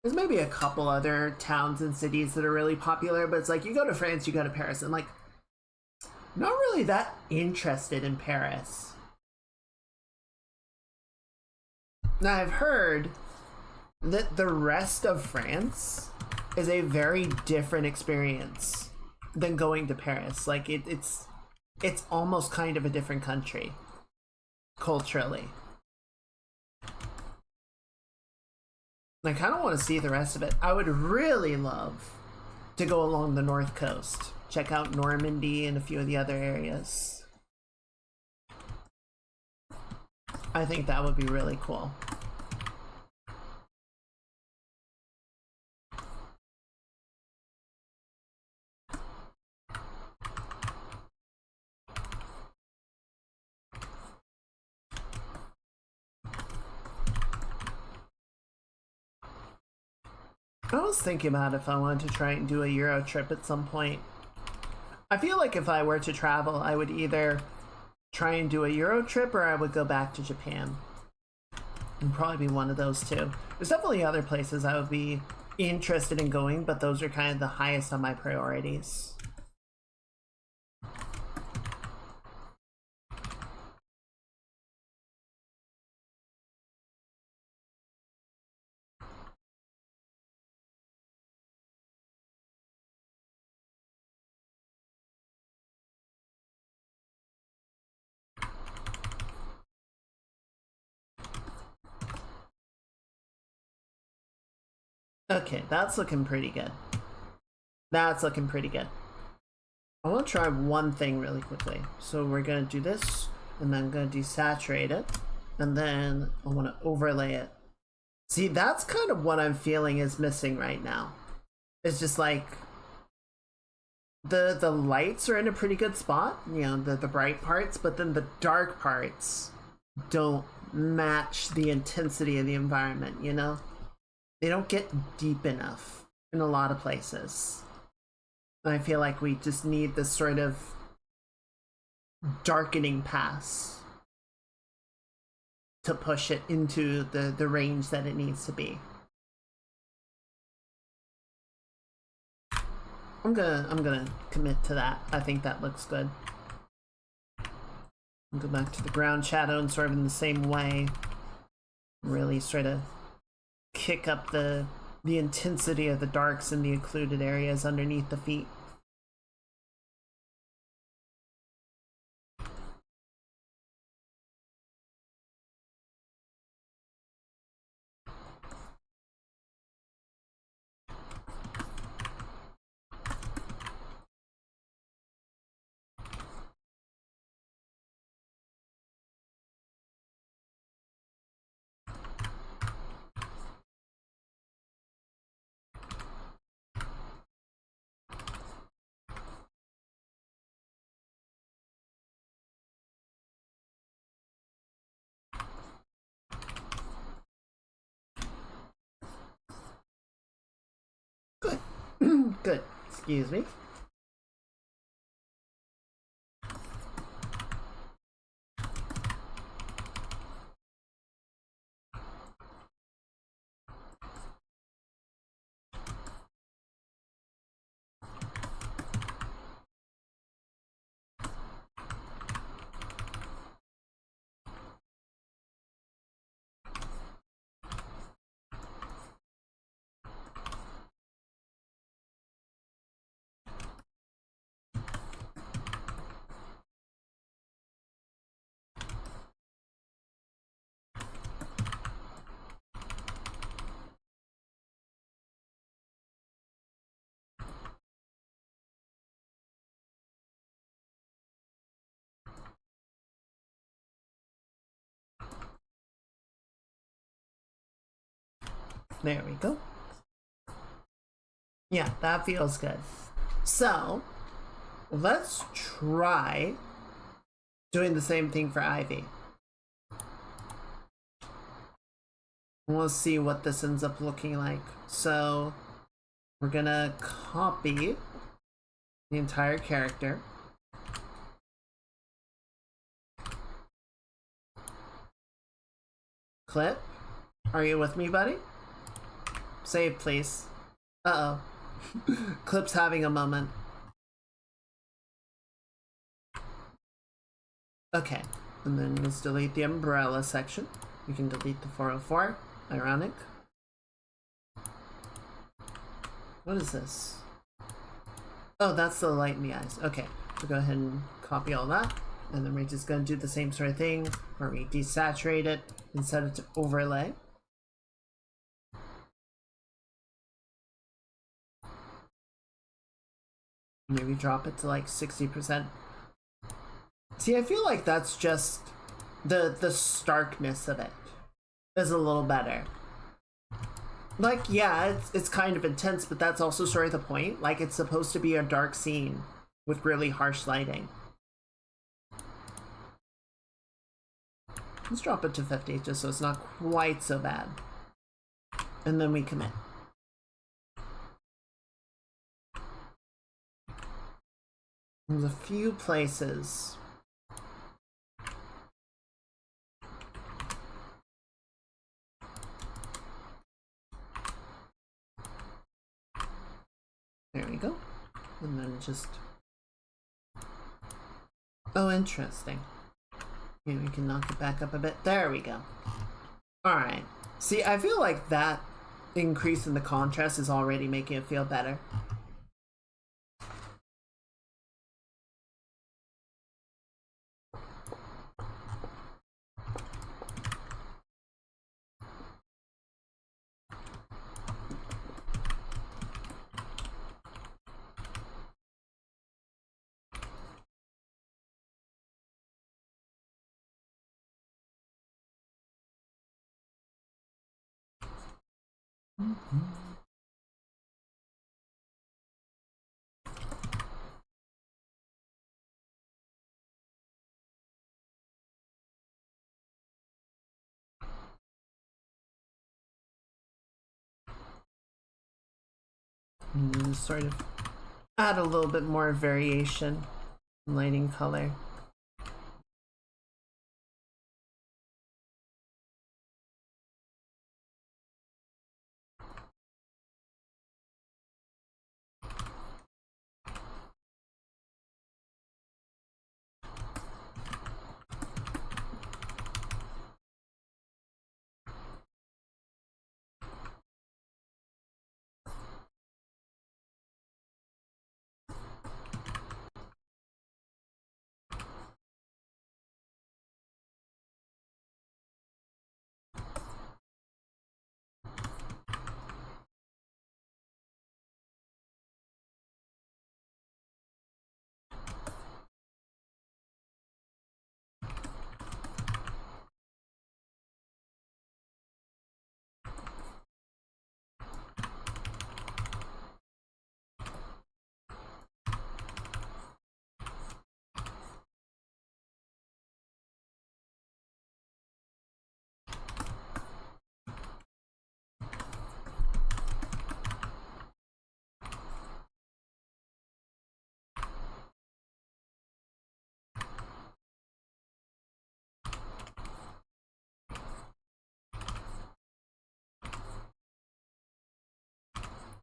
There's maybe a couple other towns and cities that are really popular, but it's like, you go to France, you go to Paris, and like, I'm not really that interested in Paris. Now, I've heard that the rest of France is a very different experience than going to Paris. Like it's almost kind of a different country culturally. I kind of want to see the rest of it. I would really love to go along the north coast, check out Normandy and a few of the other areas. I think that would be really cool. I was thinking about if I wanted to try and do a Euro trip at some point. I feel like if I were to travel, I would either try and do a Euro trip or I would go back to Japan. It'd probably be one of those two. There's definitely other places I would be interested in going, but those are kind of the highest on my priorities. Okay, that's looking pretty good. That's looking pretty good. I want to try one thing really quickly. So we're going to do this, and then I'm going to desaturate it, and then I want to overlay it. See, that's kind of what I'm feeling is missing right now. It's just like the lights are in a pretty good spot, you know, the bright parts, but then the dark parts don't match the intensity of the environment, you know? They don't get deep enough in a lot of places. And I feel like we just need this sort of darkening pass to push it into the range that it needs to be. I'm gonna commit to that. I think that looks good. I'll go back to the ground shadow and sort of in the same way. Really sort of kick up the intensity of the darks in the occluded areas underneath the feet. Good. Excuse me. There we go. Yeah, that feels good. So, let's try doing the same thing for Ivy. We'll see what this ends up looking like. So, we're gonna copy the entire character. Clip, are you with me, buddy? Save, please. Uh-oh. Clip's having a moment. Okay, and then let's delete the umbrella section. We can delete the 404. Ironic. What is this? Oh, that's the light in the eyes. Okay, so go ahead and copy all that. And then we're just going to do the same sort of thing where we desaturate it and set it to overlay. Maybe drop it to like 60%. See, I feel like that's just the starkness of it is a little better. Like, yeah, it's kind of intense, but that's also sort of the point. Like, it's supposed to be a dark scene with really harsh lighting. Let's drop it to 50 just so it's not quite so bad. And then we commit. There's a few places. There we go. And then just... Oh, interesting. Maybe we can knock it back up a bit. There we go. Alright. See, I feel like that increase in the contrast is already making it feel better. And sort of add a little bit more variation in lighting color.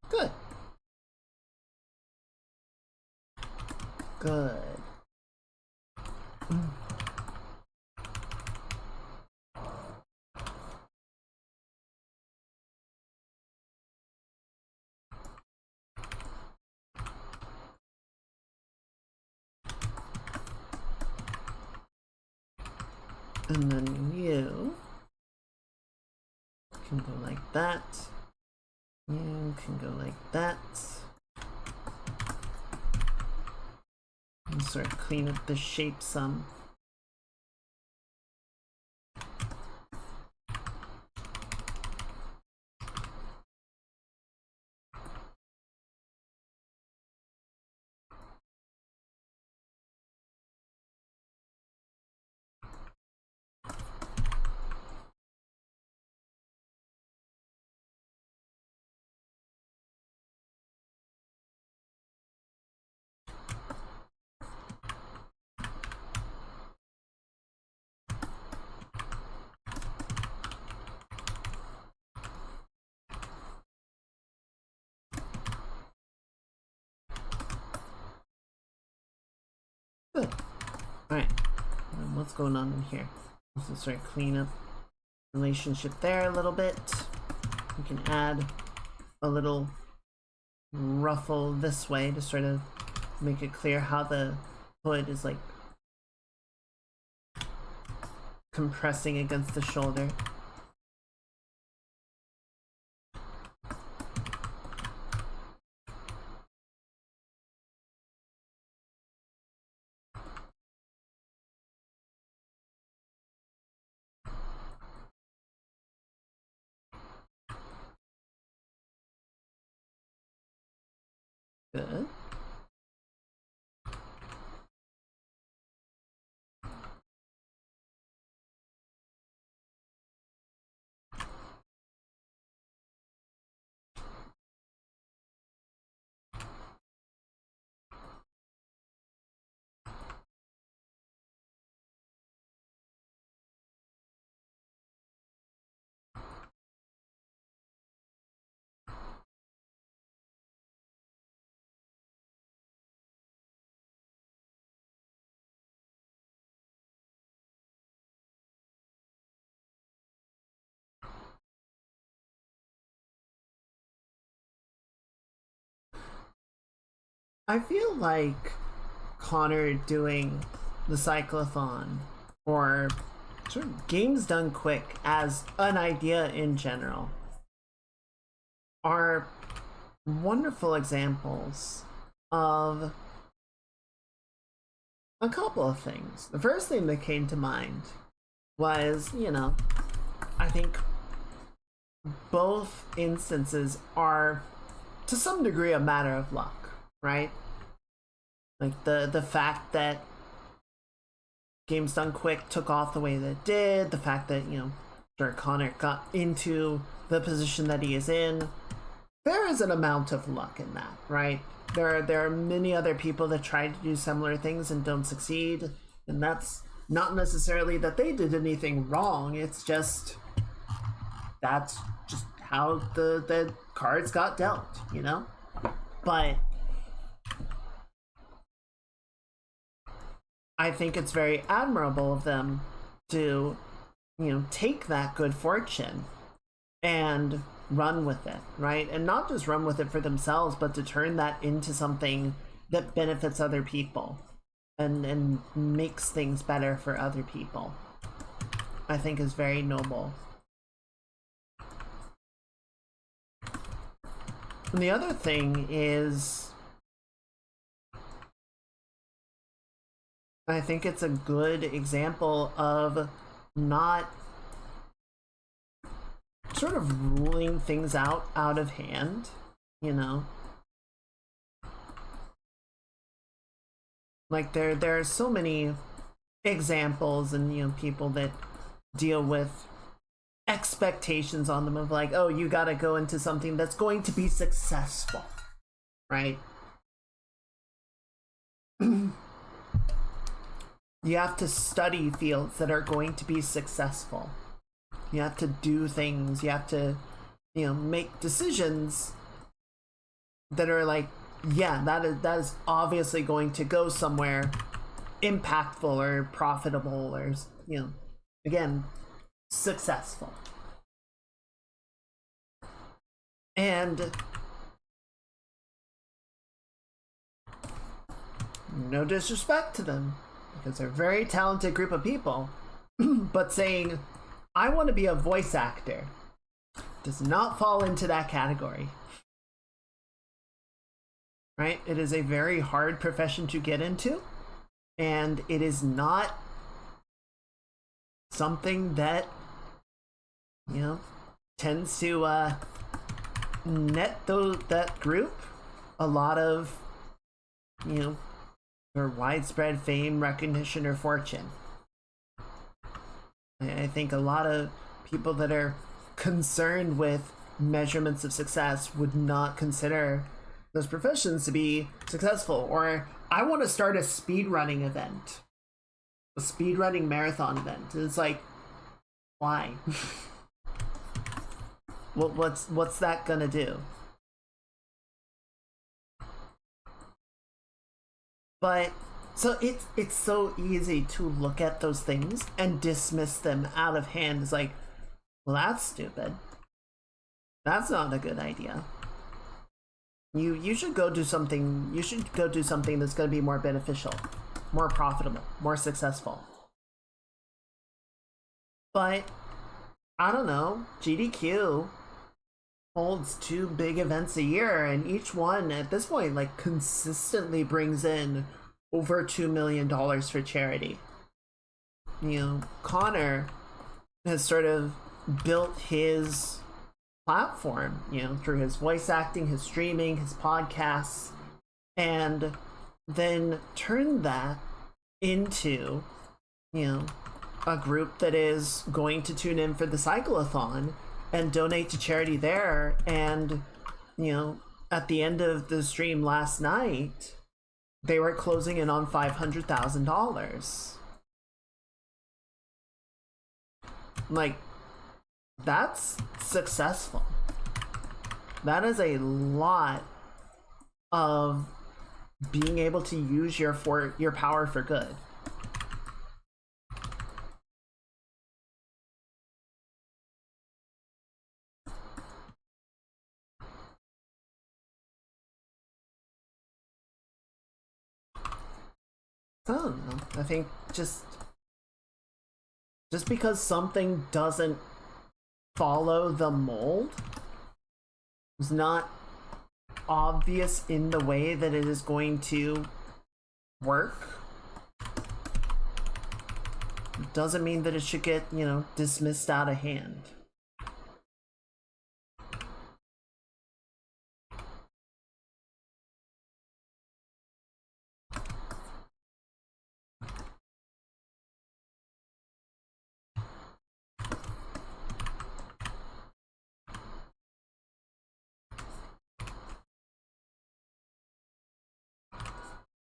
Good. Good. And then you can go like that. You can go like that. And sort of clean up the shape some. Good. Alright. What's going on in here? Let's just sort of clean up relationship there a little bit. We can add a little ruffle this way to sort of make it clear how the hood is like compressing against the shoulder. Good. I feel like Connor doing the cyclothon or sort of games done quick as an idea in general are wonderful examples of a couple of things. The first thing that came to mind was, you know, I think both instances are to some degree a matter of luck, right? Like the fact that Games Done Quick took off the way that it did, the fact that, you know, sure, Connor got into the position that he is in. There is an amount of luck in that, right? There are many other people that try to do similar things and don't succeed, and that's not necessarily that they did anything wrong, it's just that's just how the cards got dealt, you know? But I think it's very admirable of them to, you know, take that good fortune and run with it, right? And not just run with it for themselves, but to turn that into something that benefits other people and makes things better for other people. I think is very noble. And the other thing is, I think it's a good example of not sort of ruling things out of hand, you know? Like there are so many examples and, you know, people that deal with expectations on them of like, oh, you gotta go into something that's going to be successful, right? You have to study fields that are going to be successful. You have to do things, you have to, you know, make decisions that are like, yeah, that is obviously going to go somewhere impactful or profitable or, you know, again, successful. And no disrespect to them, because they're a very talented group of people, but saying, I want to be a voice actor does not fall into that category. Right? It is a very hard profession to get into, and it is not something that, you know, tends to net that group a lot of, you know, or widespread fame, recognition, or fortune. I think a lot of people that are concerned with measurements of success would not consider those professions to be successful. Or I want to start a speedrunning event, a speedrunning marathon event. And it's like, why? What's that gonna do? But so it's so easy to look at those things and dismiss them out of hand. It's like, well, that's stupid. That's not a good idea. you should go do something. You should go do something that's going to be more beneficial, more profitable, more successful. But I don't know. GDQ holds 2 big events a year, and each one at this point like consistently brings in over $2 million for charity. You know, Connor has sort of built his platform, you know, through his voice acting, his streaming, his podcasts, and then turned that into, you know, a group that is going to tune in for the cyclothon and donate to charity there. And, you know, at the end of the stream last night, they were closing in on $500,000. Like, that's successful. That is a lot of being able to use your power for good. I don't know. I think just because something doesn't follow the mold, is not obvious in the way that it is going to work, doesn't mean that it should get, you know, dismissed out of hand.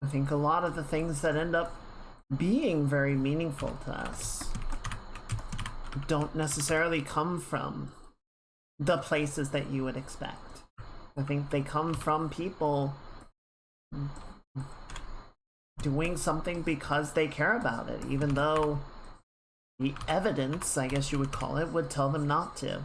I think a lot of the things that end up being very meaningful to us don't necessarily come from the places that you would expect. I think they come from people doing something because they care about it, even though the evidence, I guess you would call it, would tell them not to.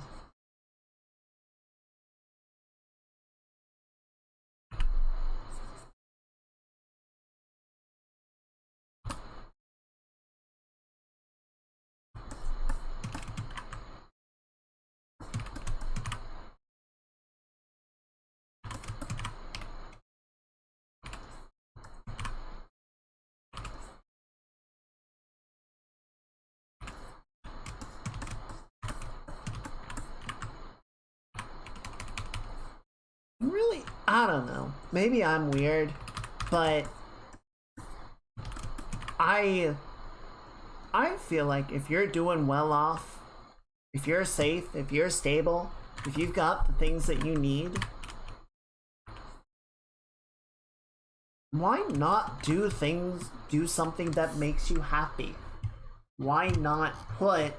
Really, I don't know. Maybe I'm weird, but I feel like if you're doing well off, if you're safe, if you're stable, if you've got the things that you need, why not do something that makes you happy? Why not put,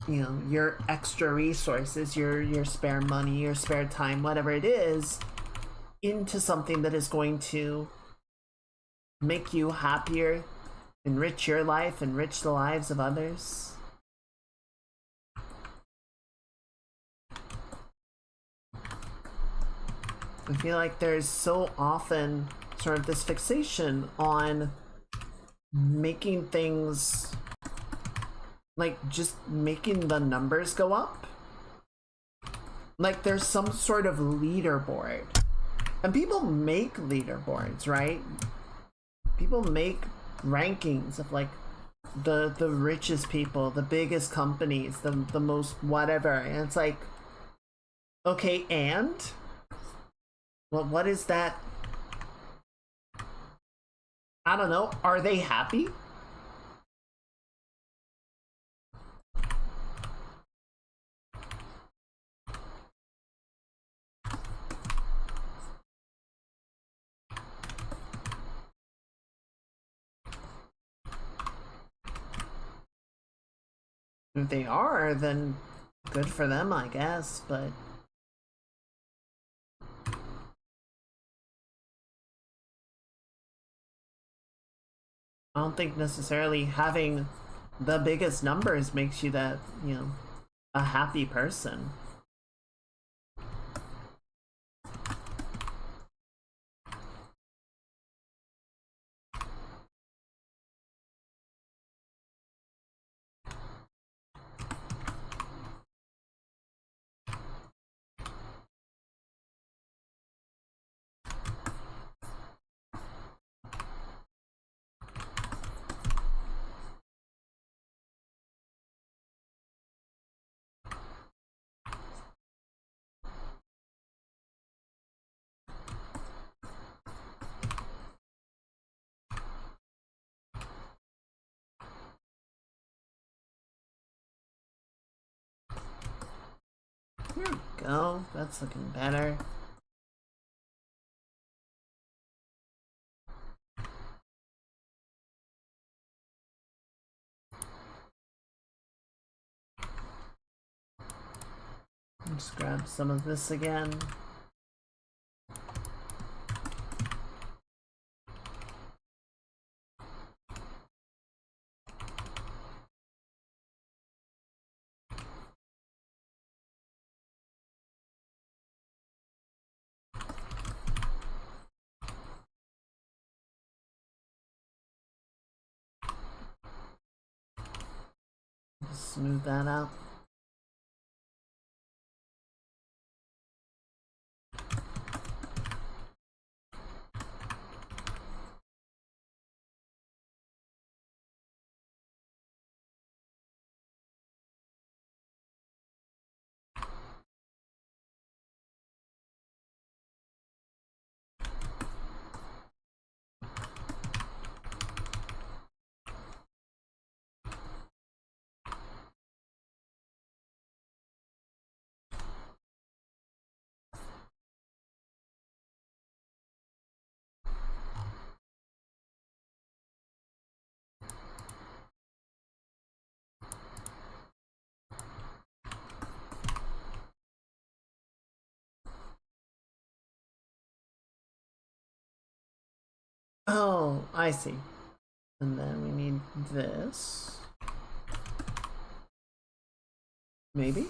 you know, your extra resources, your spare money, your spare time, whatever it is, into something that is going to make you happier, enrich your life, enrich the lives of others? I feel like there's so often sort of this fixation on making things, like, just making the numbers go up. Like, there's some sort of leaderboard. And people make leaderboards, right? People make rankings of, like, the richest people, the biggest companies, the most whatever. And it's like, okay, and? Well, what is that? I don't know. Are they happy? If they are, then good for them, I guess, but I don't think necessarily having the biggest numbers makes you that, you know, a happy person. go. That's looking better. Let's grab some of this again. Smooth that out. Oh, I see. And then we need this. Maybe?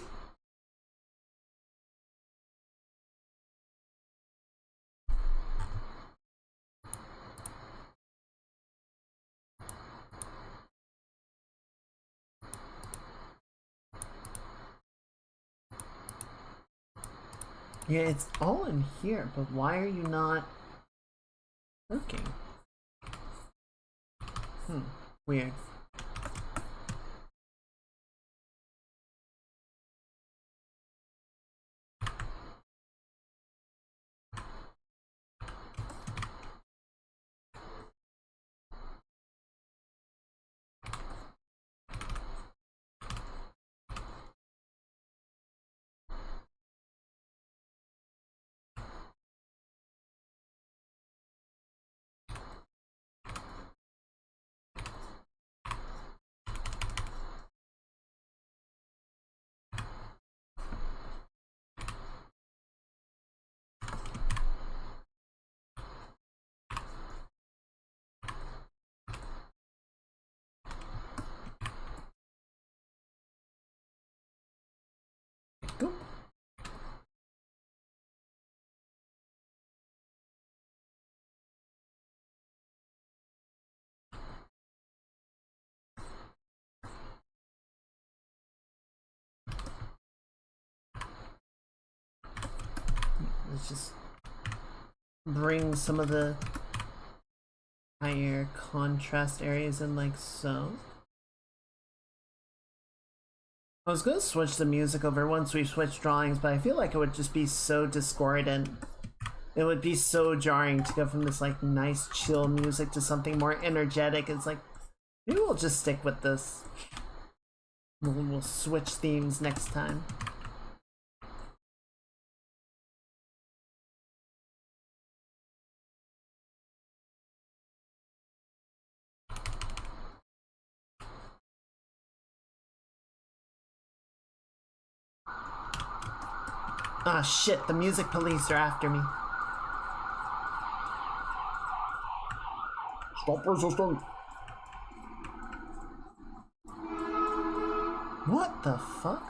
Yeah, it's all in here, but why are you not working? Weird. Go. Let's just bring some of the higher contrast areas in like so. I was gonna switch the music over once we switch drawings, but I feel like it would just be so discordant. It would be so jarring to go from this like nice chill music to something more energetic. It's like, maybe we'll just stick with this. We'll switch themes next time. Ah shit, the music police are after me. Stop resisting! What the fuck?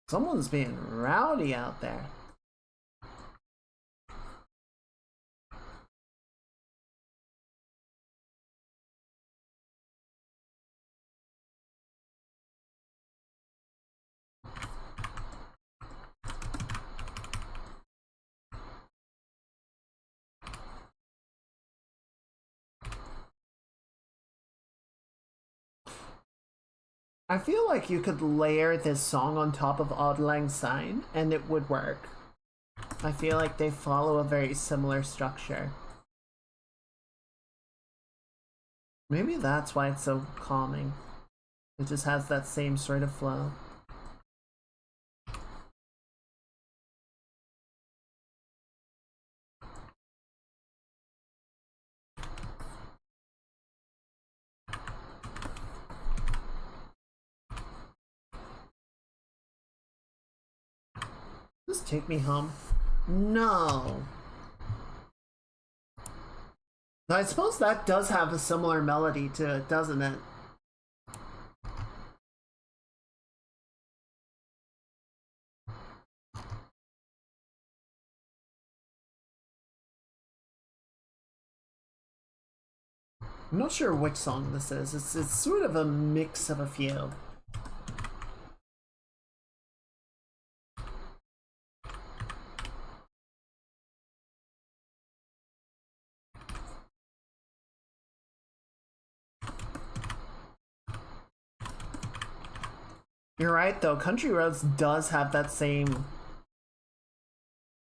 Someone's being rowdy out there. I feel like you could layer this song on top of Auld Lang Syne and it would work. I feel like they follow a very similar structure. Maybe that's why it's so calming. It just has that same sort of flow. Just take me home. No. I suppose that does have a similar melody to it, doesn't it? I'm not sure which song this is. It's sort of a mix of a few. You're right though, Country Roads does have that same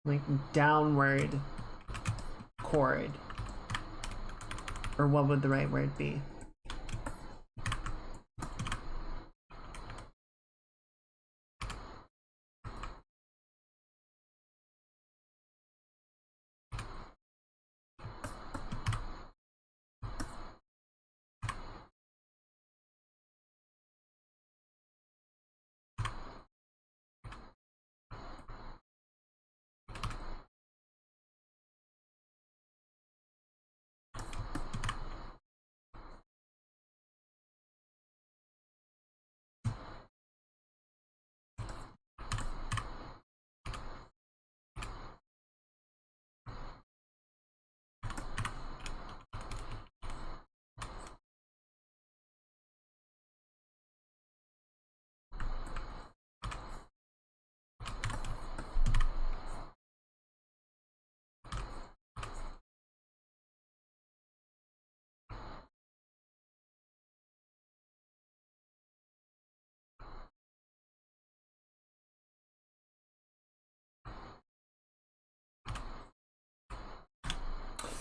like downward chord. Or what would the right word be?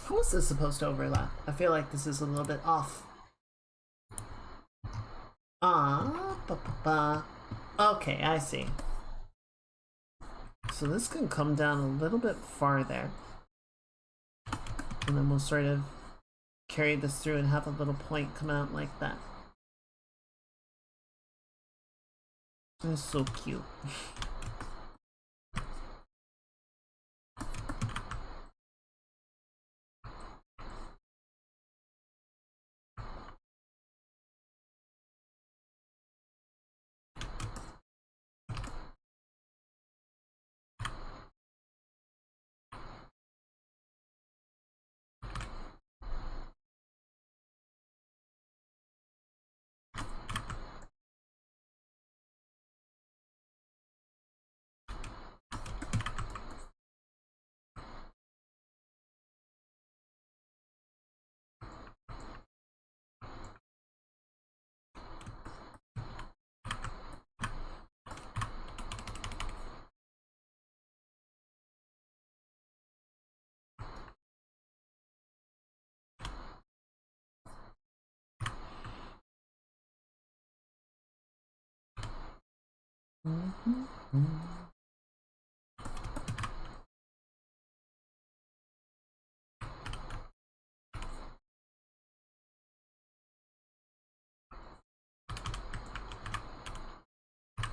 How is this supposed to overlap? I feel like this is a little bit off. Okay, I see. So this can come down a little bit farther. And then we'll sort of carry this through and have a little point come out like that. That's so cute.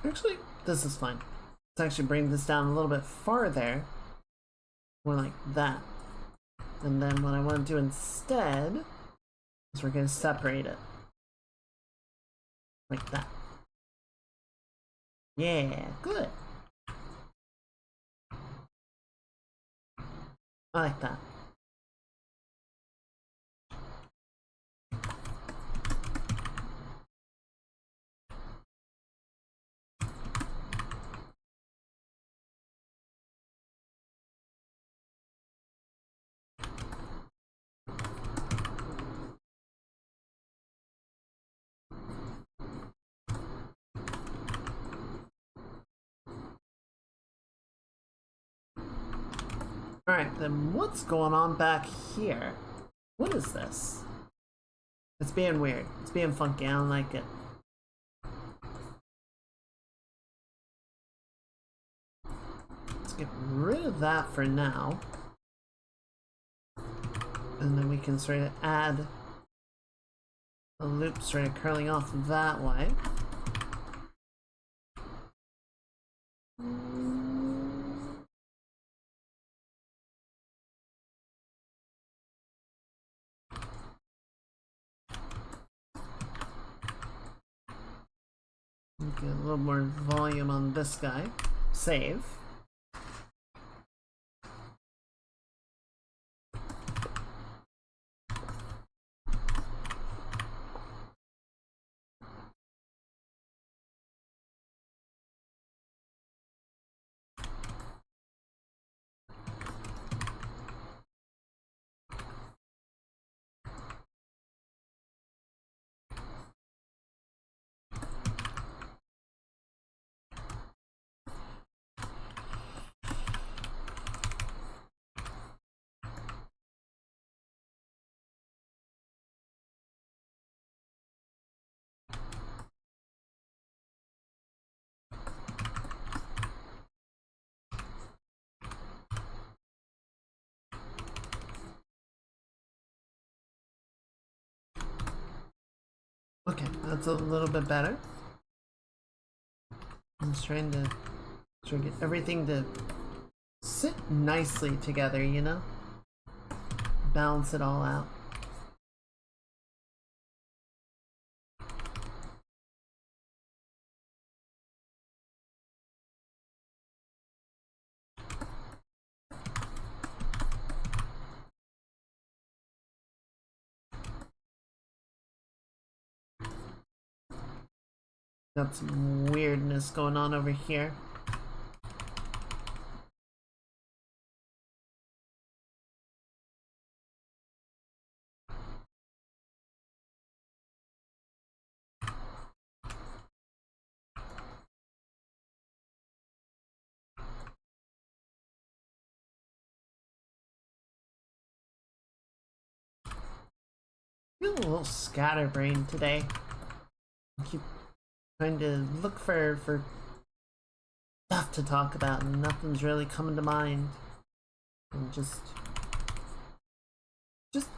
Actually, this is fine. Let's actually bring this down a little bit farther. More like that. And then what I want to do instead is we're going to separate it. Like that. Yeah, good. I like that. Alright, then what's going on back here? What is this? It's being weird. It's being funky. I don't like it. Let's get rid of that for now. And then we can sort of add a loop sort of curling off that way. Get a little more volume on this guy. Save. Okay, that's a little bit better. I'm just trying to get everything to sit nicely together, you know? Balance it all out. Got some weirdness going on over here. Feeling a little scatterbrained today. I keep trying to look for stuff to talk about and nothing's really coming to mind. I'm just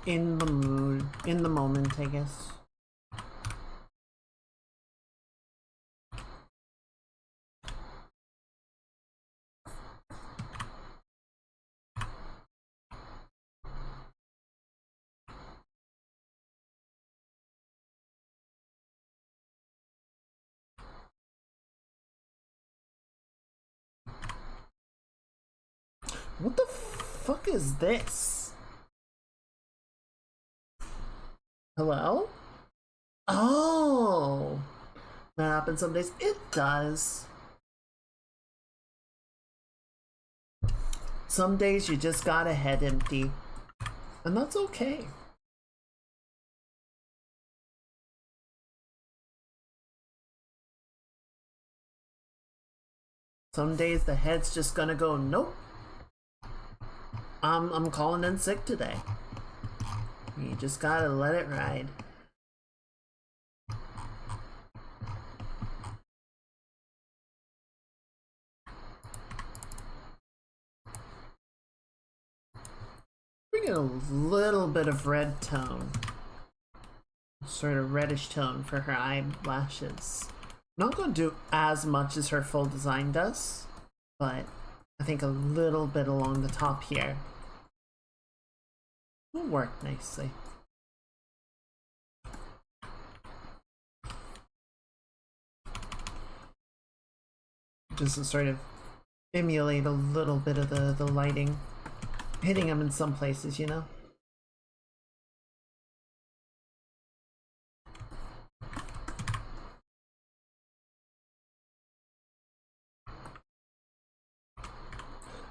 in the mood, in the moment, I guess. What the fuck is this? Hello? Oh! That happens some days. It does. Some days you just got a head empty. And that's okay. Some days the head's just gonna go, nope. I'm calling in sick today. You just gotta let it ride. Bring in a little bit of red tone. Sort of reddish tone for her eyelashes. I'm not gonna do as much as her full design does, but I think a little bit along the top here will work nicely. Just to sort of emulate a little bit of the lighting. Hitting them in some places, you know?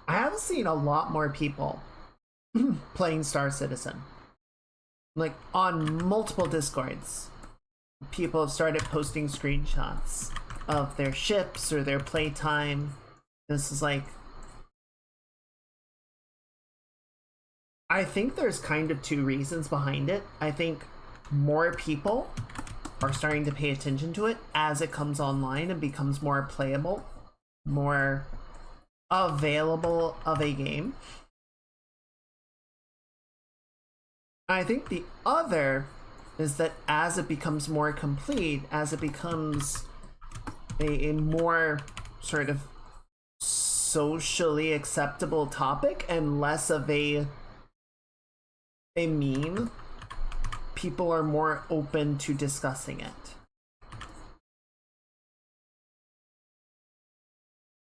I have seen a lot more people playing Star Citizen. Like, on multiple Discords, people have started posting screenshots of their ships or their playtime. This is like... I think there's kind of two reasons behind it. I think more people are starting to pay attention to it as it comes online and becomes more playable, more available of a game. I think the other is that as it becomes more complete, as it becomes a more sort of socially acceptable topic and less of a meme, people are more open to discussing it.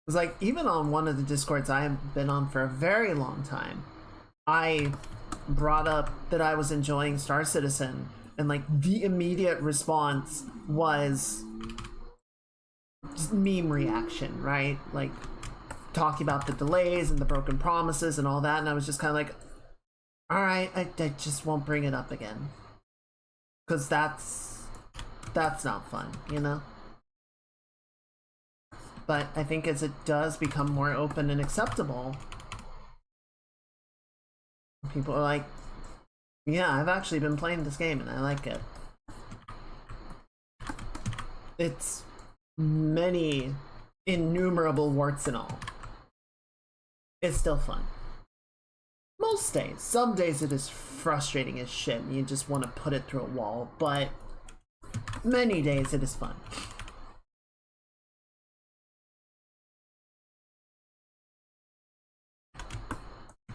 It's like, even on one of the Discords I have been on for a very long time, I brought up that I was enjoying Star Citizen, and like the immediate response was just meme reaction, right? Like talking about the delays and the broken promises and all that, and I was just kind of like, all right, I just won't bring it up again, because that's not fun, you know? But I think as it does become more open and acceptable, people are like, yeah, I've actually been playing this game and I like it. It's many innumerable warts and all. It's still fun. Most days. Some days it is frustrating as shit and you just want to put it through a wall, but many days it is fun.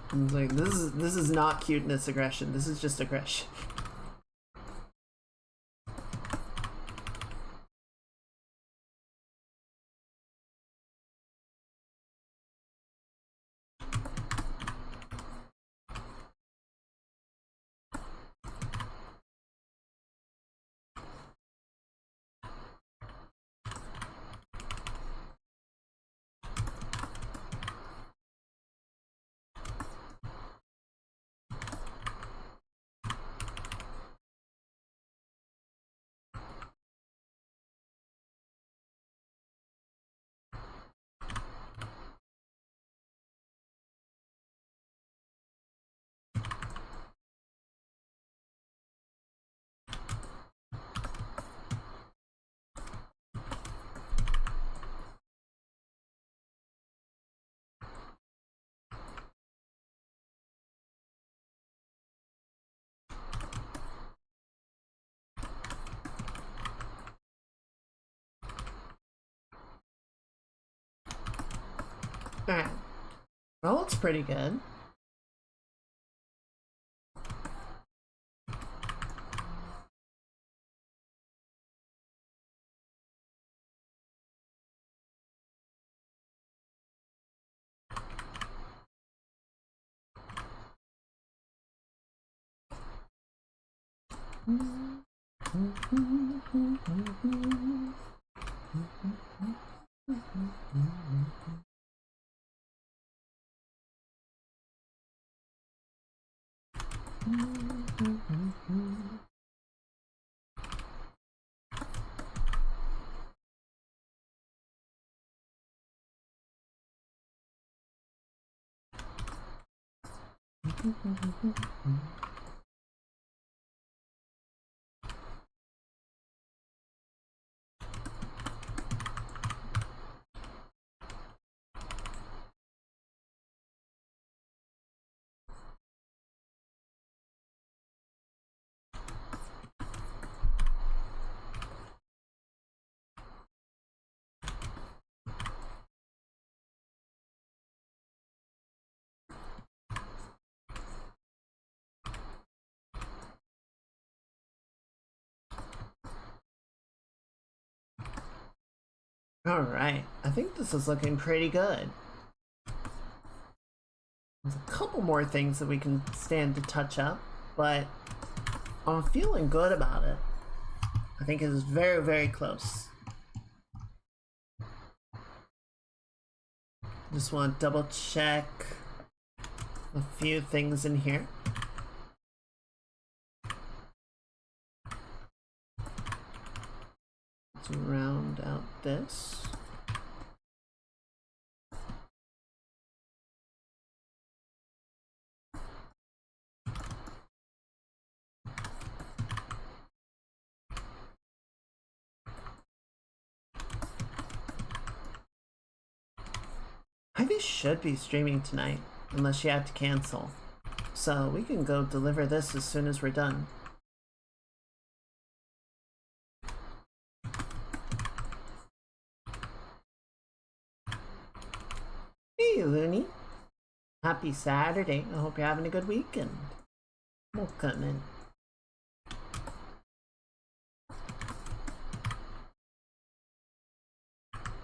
I'm like, this is not cuteness aggression, this is just aggression. Alright. That looks pretty good. Alright, I think this is looking pretty good. There's a couple more things that we can stand to touch up, but I'm feeling good about it. I think it is very, very close. Just want to double check a few things in here. To round out this. Ivy should be streaming tonight, unless she had to cancel. So we can go deliver this as soon as we're done. Hey, Looney. Happy Saturday. I hope you're having a good weekend. Welcome in.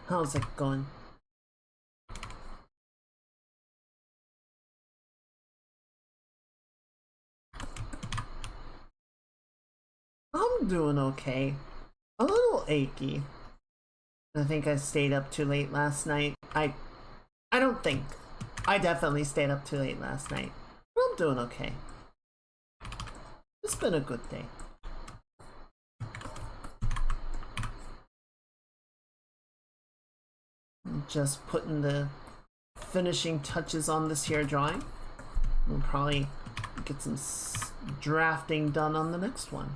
How's it going? I'm doing okay. A little achy. I think I stayed up too late last night. I don't think. I definitely stayed up too late last night. But I'm doing okay. It's been a good day. I'm just putting the finishing touches on this here drawing. We'll probably get some drafting done on the next one.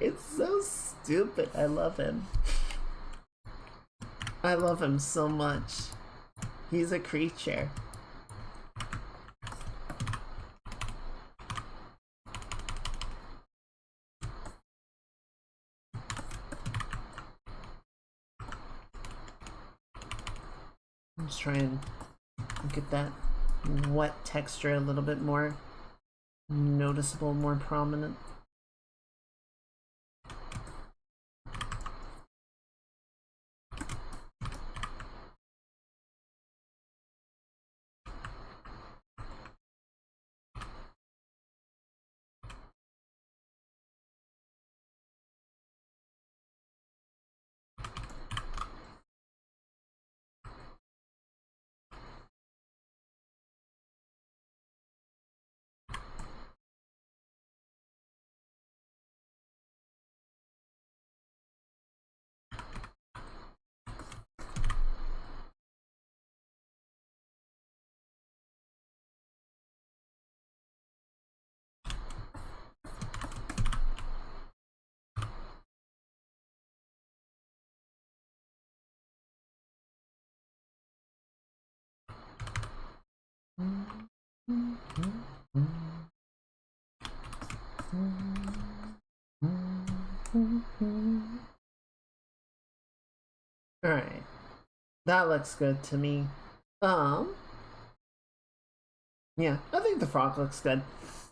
It's so stupid. I love him. I love him so much. He's a creature. I'm just trying to get that wet texture a little bit more noticeable, more prominent. Alright. That looks good to me. Yeah, I think the frog looks good.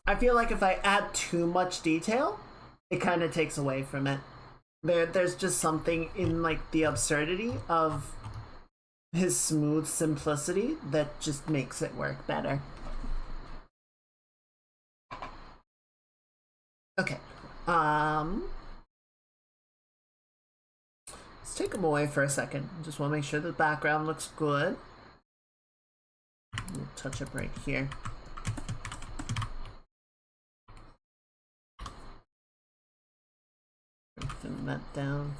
I feel like if I add too much detail, it kind of takes away from it. There's just something in like the absurdity of his smooth simplicity that just makes it work better. Okay. Let's take him away for a second. Just want to make sure the background looks good. We'll touch up right here. Thin that down.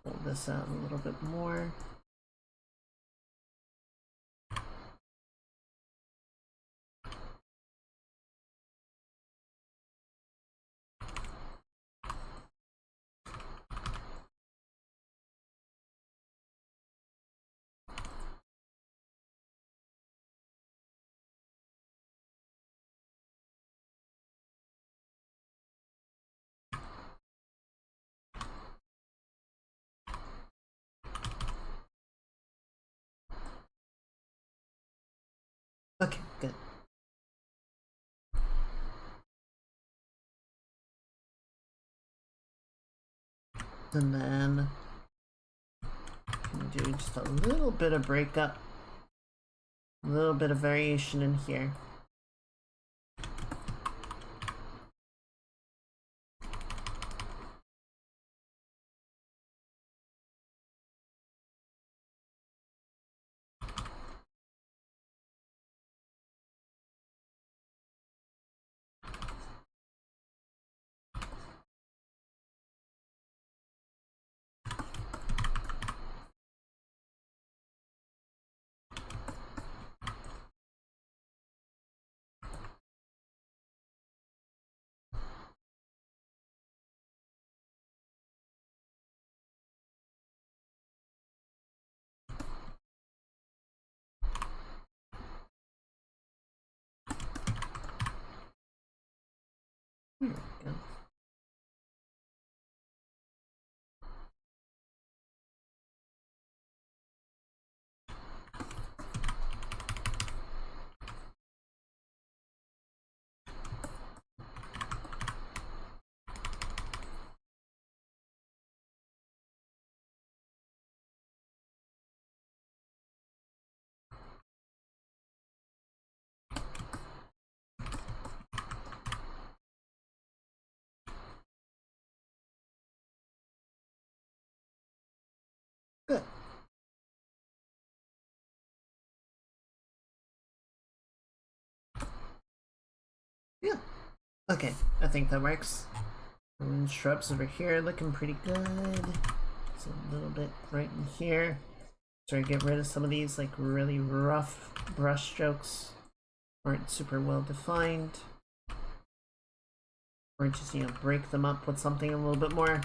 Pull this out a little bit more. Okay, good. And then do just a little bit of breakup, a little bit of variation in here. There we go. Good. Yeah. Okay, I think that works. And shrubs over here looking pretty good. It's a little bit right in here. So I get rid of some of these like really rough brush strokes. Aren't super well defined. Or just, you know, break them up with something a little bit more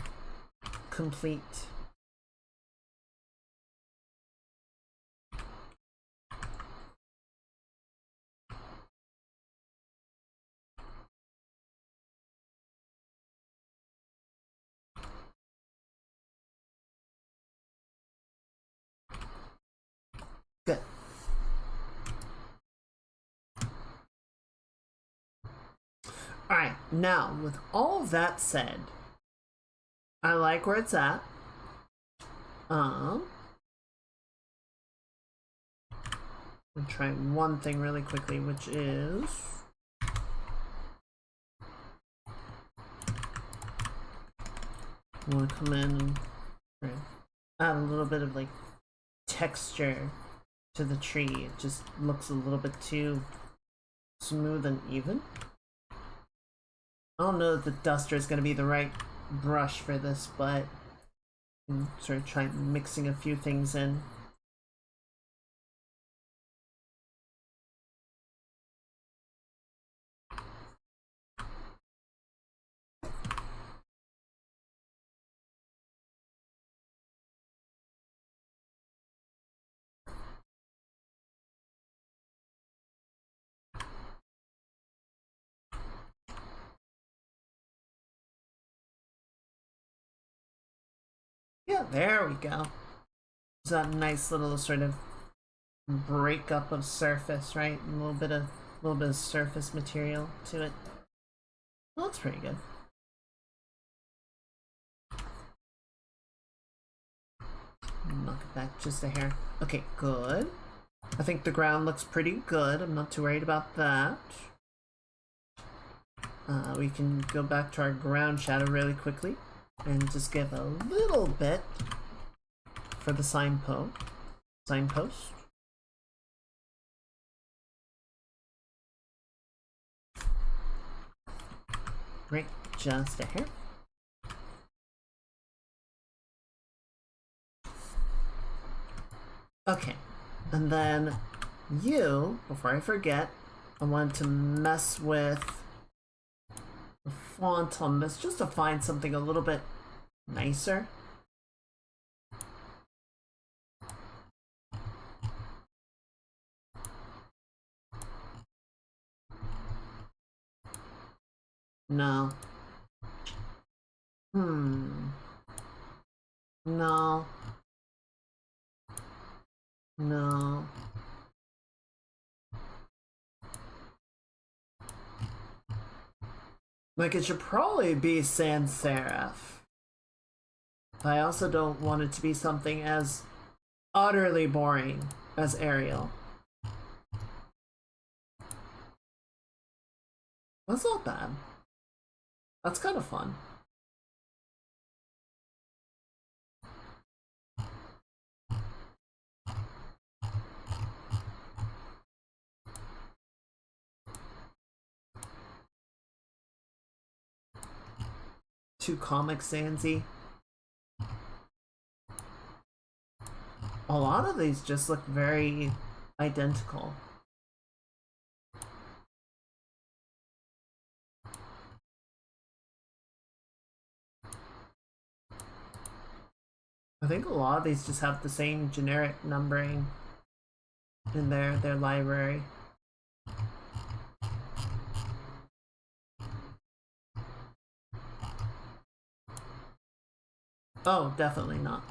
complete. Good. Alright, now, with all of that said, I like where it's at. I'll try one thing really quickly, which is... I want to come in and add a little bit of, like, texture to the tree. It just looks a little bit too smooth and even. I don't know if the duster is going to be the right brush for this, but I'm sort of try mixing a few things in. Yeah, there we go. It's that nice little sort of breakup of surface, right? A little bit of surface material to it. Well, that's pretty good. Knock it back just a hair. Okay, good. I think the ground looks pretty good. I'm not too worried about that. We can go back to our ground shadow really quickly and just give a little bit for the signpost. Right, just a hair. Okay, and then you, before I forget, I want to mess with the font on this just to find something a little bit nicer. No. No. No. Like, it should probably be sans serif. But I also don't want it to be something as utterly boring as Arial. That's not bad. That's kind of fun. Too Comic Sansy. A lot of these just look very identical. I think a lot of these just have the same generic numbering in their library. Oh, definitely not.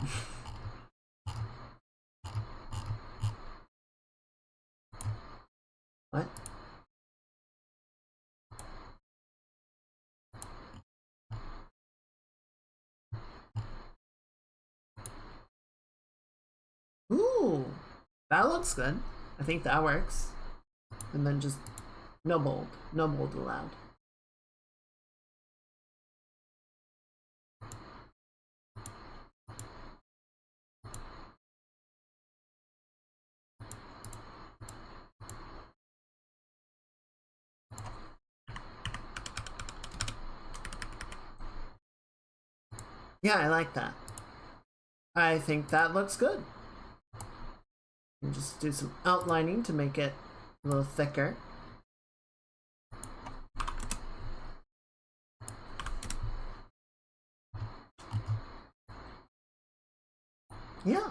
What? Ooh, that looks good. I think that works. And then just no bold allowed. Yeah, I like that. I think that looks good. And just do some outlining to make it a little thicker. Yeah.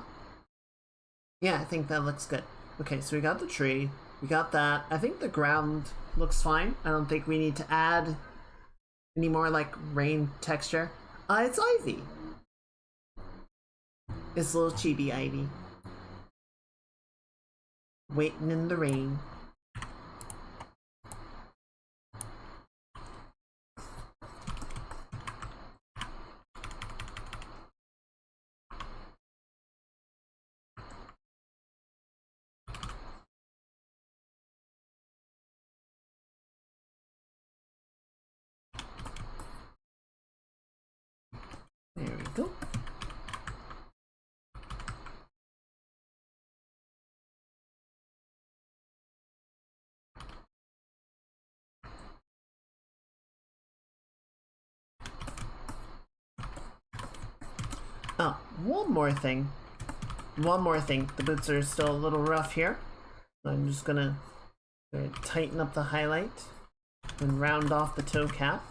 Yeah, I think that looks good. Okay, so we got the tree. We got that. I think the ground looks fine. I don't think we need to add any more like rain texture. It's ivy. It's a little chibi ivy. Waiting in the rain. There we go. Oh, one more thing. The boots are still a little rough here. So I'm just gonna tighten up the highlight and round off the toe cap.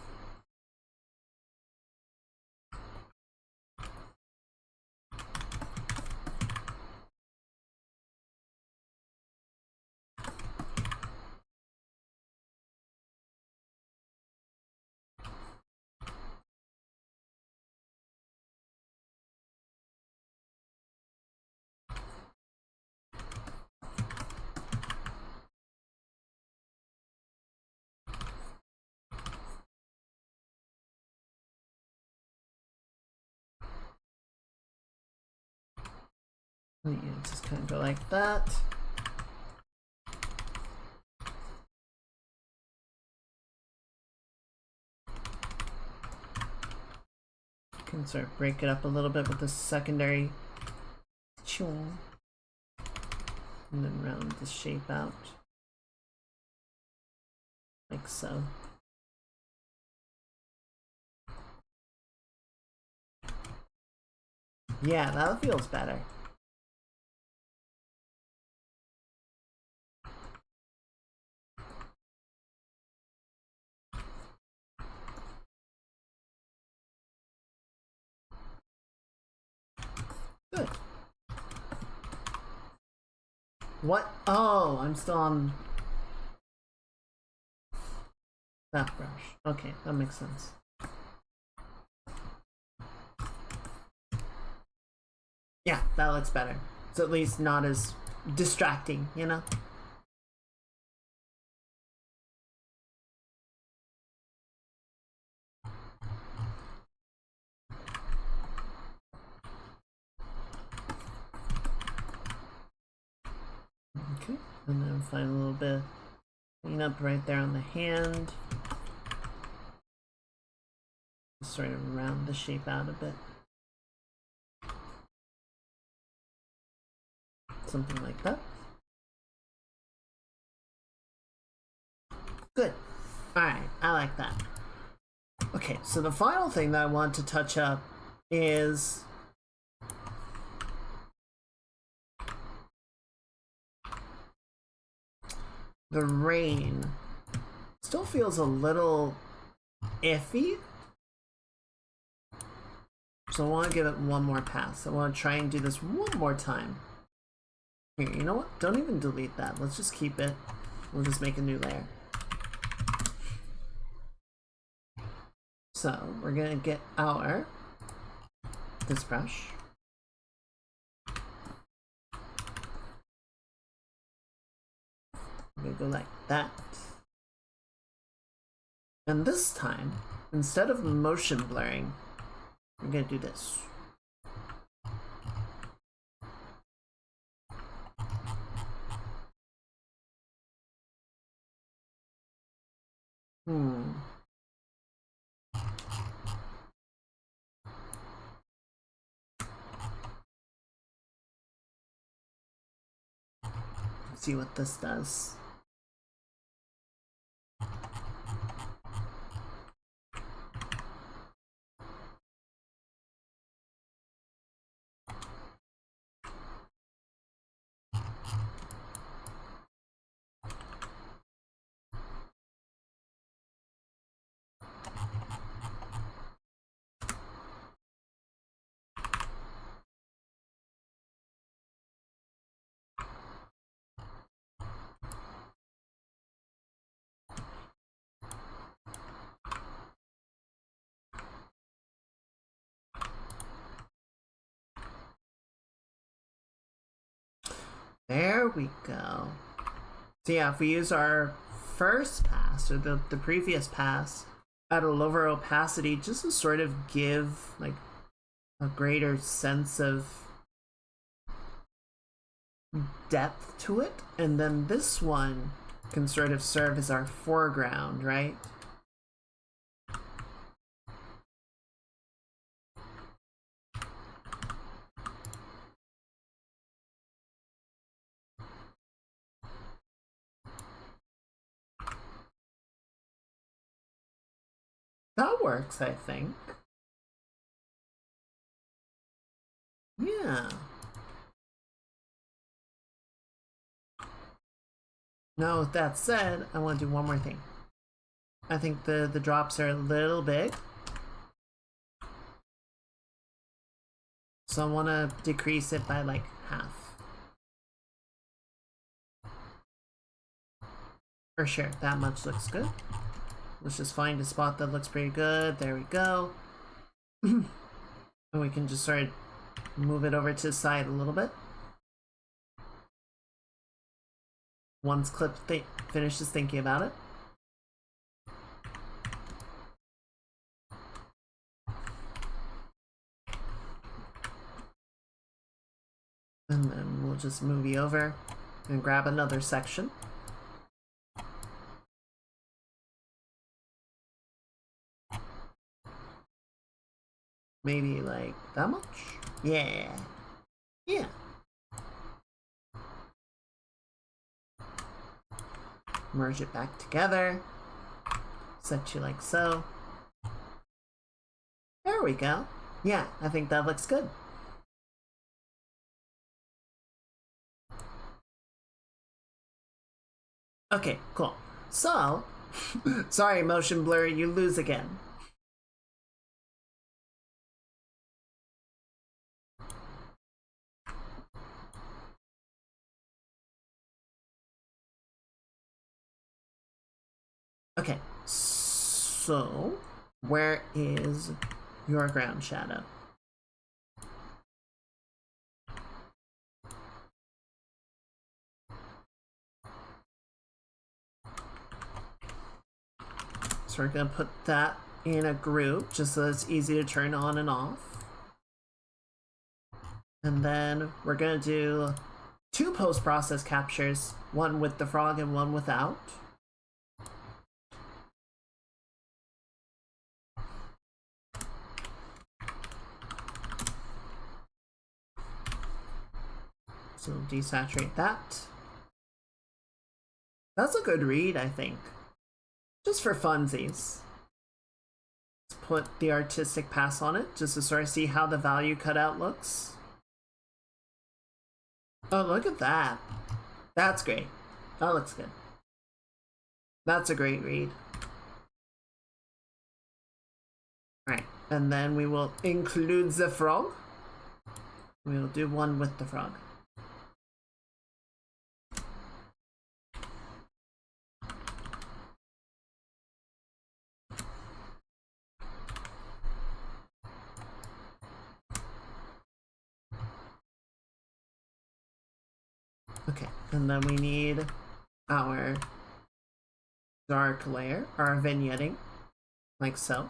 Yeah, just kind of go like that. Can sort of break it up a little bit with the secondary tool. And then round the shape out. Like so. Yeah, that feels better. Good. What? Oh, I'm still on that brush. Okay, that makes sense. Yeah, that looks better. It's at least not as distracting, you know? Okay, and then find a little bit of clean up right there on the hand. Just sort of round the shape out a bit. Something like that. Good. Alright, I like that. Okay, so the final thing that I want to touch up is the rain. Still feels a little iffy. So I want to give it one more pass. I want to try and do this one more time. Here, you know what? Don't even delete that. Let's just keep it. We'll just make a new layer. So we're gonna get our this brush. I'm gonna go like that. And this time, instead of motion blurring, I'm gonna do this. Let's see what this does. There we go. So yeah, if we use our first pass, or the previous pass, at a lower opacity, just to sort of give like a greater sense of depth to it, and then this one can sort of serve as our foreground, right? That works, I think. Yeah. Now, with that said, I want to do one more thing. I think the drops are a little big. So I want to decrease it by like half. For sure, that much looks good. Let's just find a spot that looks pretty good. There we go. And we can just sort of move it over to the side a little bit. Once Clip finishes thinking about it. And then we'll just move you over and grab another section. Maybe like that much? Yeah. Yeah. Merge it back together. Set you like so. There we go. Yeah, I think that looks good. Okay, cool. So, sorry, motion blur, you lose again. Okay, so where is your ground shadow? So we're gonna put that in a group just so it's easy to turn on and off. And then we're gonna do 2 post-process captures, one with the frog and one without. So desaturate that. That's a good read, I think. Just for funsies. Let's put the artistic pass on it, just to sort of see how the value cutout looks. Oh, look at that. That's great. That looks good. That's a great read. Alright, and then we will include the frog. We will do one with the frog. Okay, and then we need our dark layer, our vignetting, like so.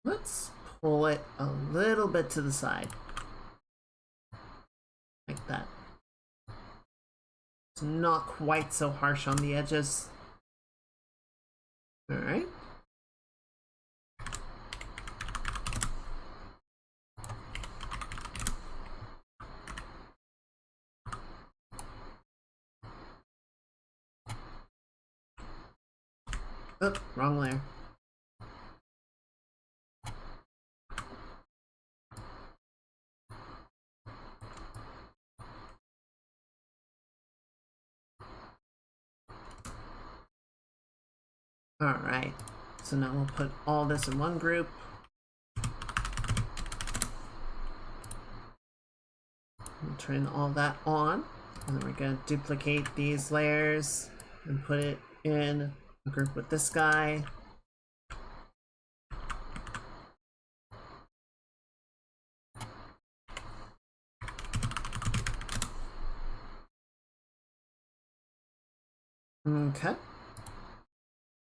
Let's pull it a little bit to the side. Like that. It's not quite so harsh on the edges. Alright. Oh, wrong layer. Alright, so now we'll put all this in one group. We'll turn all that on, and then we're going to duplicate these layers and put it in a group with this guy. Okay.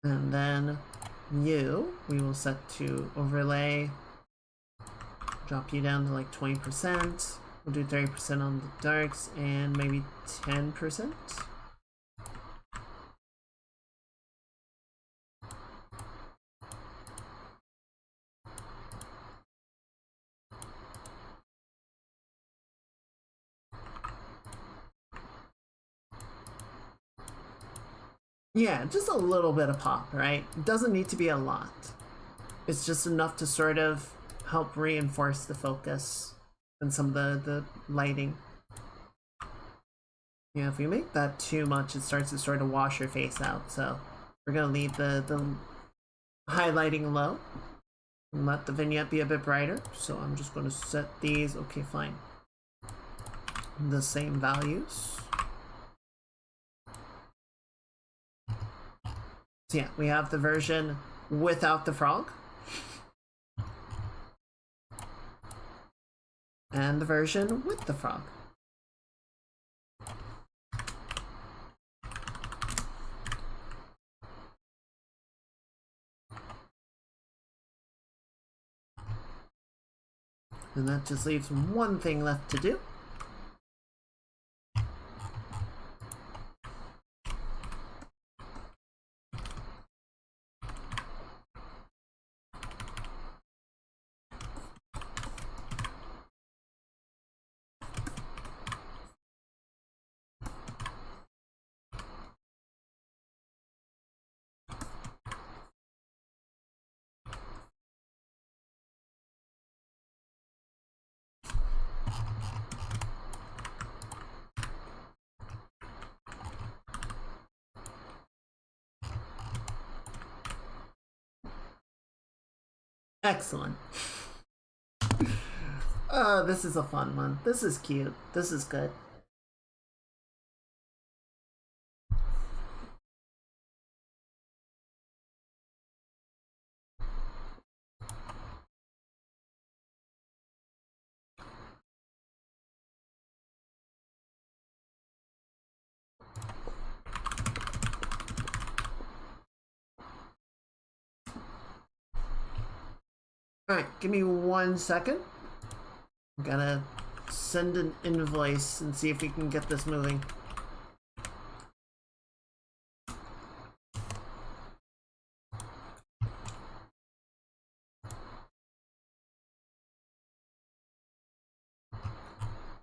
And then you, we will set to overlay, drop you down to like 20%. We'll do 30% on the darks and maybe 10%. Yeah, just a little bit of pop, right? It doesn't need to be a lot. It's just enough to sort of help reinforce the focus and some of the lighting. Yeah, if we make that too much, it starts to sort of wash your face out. So we're gonna leave the highlighting low and let the vignette be a bit brighter. So I'm just gonna set these, okay, fine, the same values. So yeah, we have the version without the frog. And the version with the frog. And that just leaves one thing left to do. Excellent. This is a fun one. This is cute. This is good. Alright, give me 1 second. I'm gonna send an invoice and see if we can get this moving.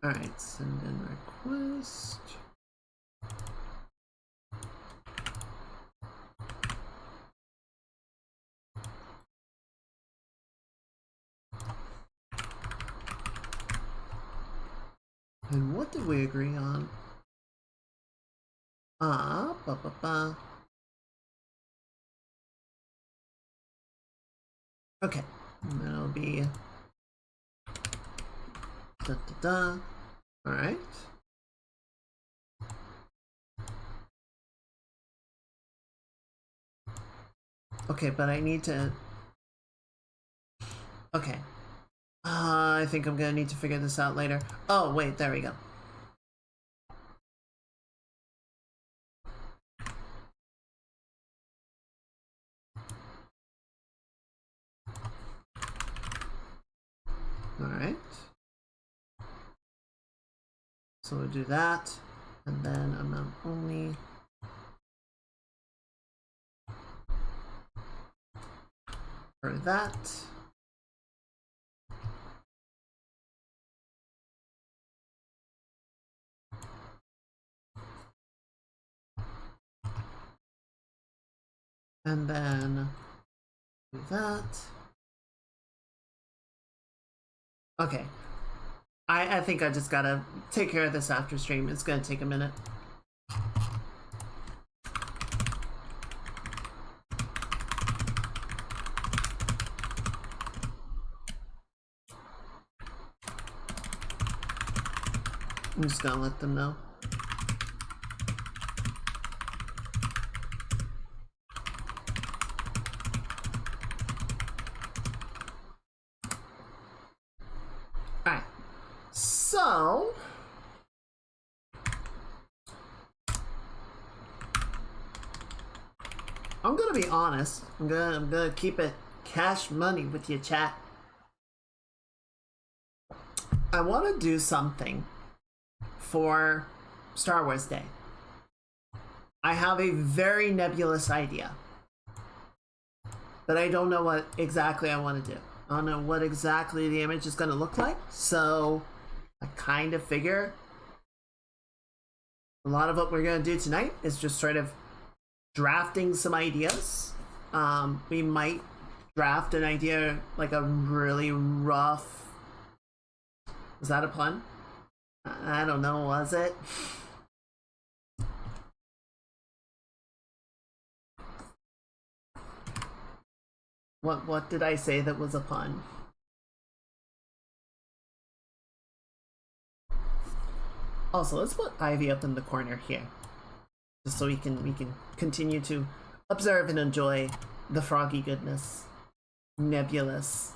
Alright, send in request. And what did we agree on? Okay, and that'll be da. All right. Okay, but I need to... Okay. I think I'm gonna need to figure this out later. Oh, wait, there we go. Alright. So we'll do that, and then amount only. For that. And then do that. Okay. I think I just gotta take care of this after stream. It's gonna take a minute. I'm just gonna let them know. Alright. So... I'm gonna be honest. I'm gonna keep it cash money with you, chat. I want to do something for Star Wars Day. I have a very nebulous idea, but I don't know what exactly I want to do. I don't know what exactly the image is going to look like, so I kind of figure a lot of what we're going to do tonight is just sort of drafting some ideas. We might draft an idea, like a really rough... Was that a pun? I don't know, was it? What did I say that was a pun? Also, let's put Ivy up in the corner here, just so we can continue to observe and enjoy the froggy goodness. Nebulous.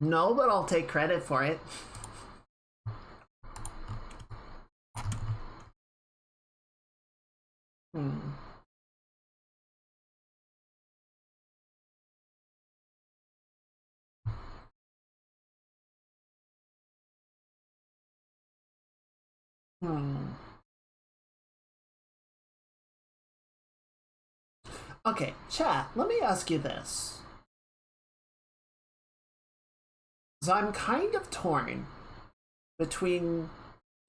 No, but I'll take credit for it. Okay, chat, let me ask you this. So I'm kind of torn between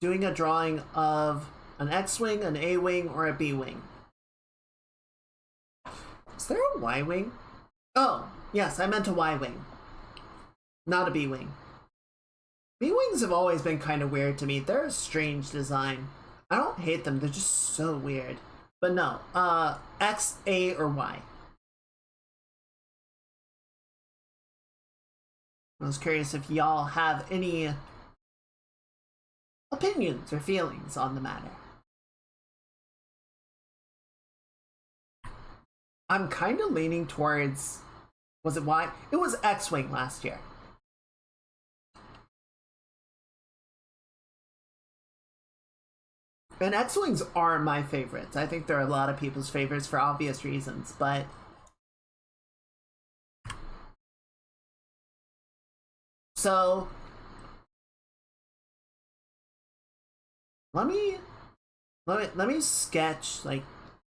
doing a drawing of an X-Wing, an A-Wing, or a B-Wing. Is there a Y-Wing? Oh, yes, I meant a Y-Wing. Not a B-Wing. B-Wings have always been kind of weird to me. They're a strange design. I don't hate them, they're just so weird. But no, X, A, or Y. I was curious if y'all have any opinions or feelings on the matter. I'm kind of leaning towards... Was it Y? It was X-Wing last year. And X-Wings are my favorites. I think they're a lot of people's favorites for obvious reasons, but... So... Let me sketch, like,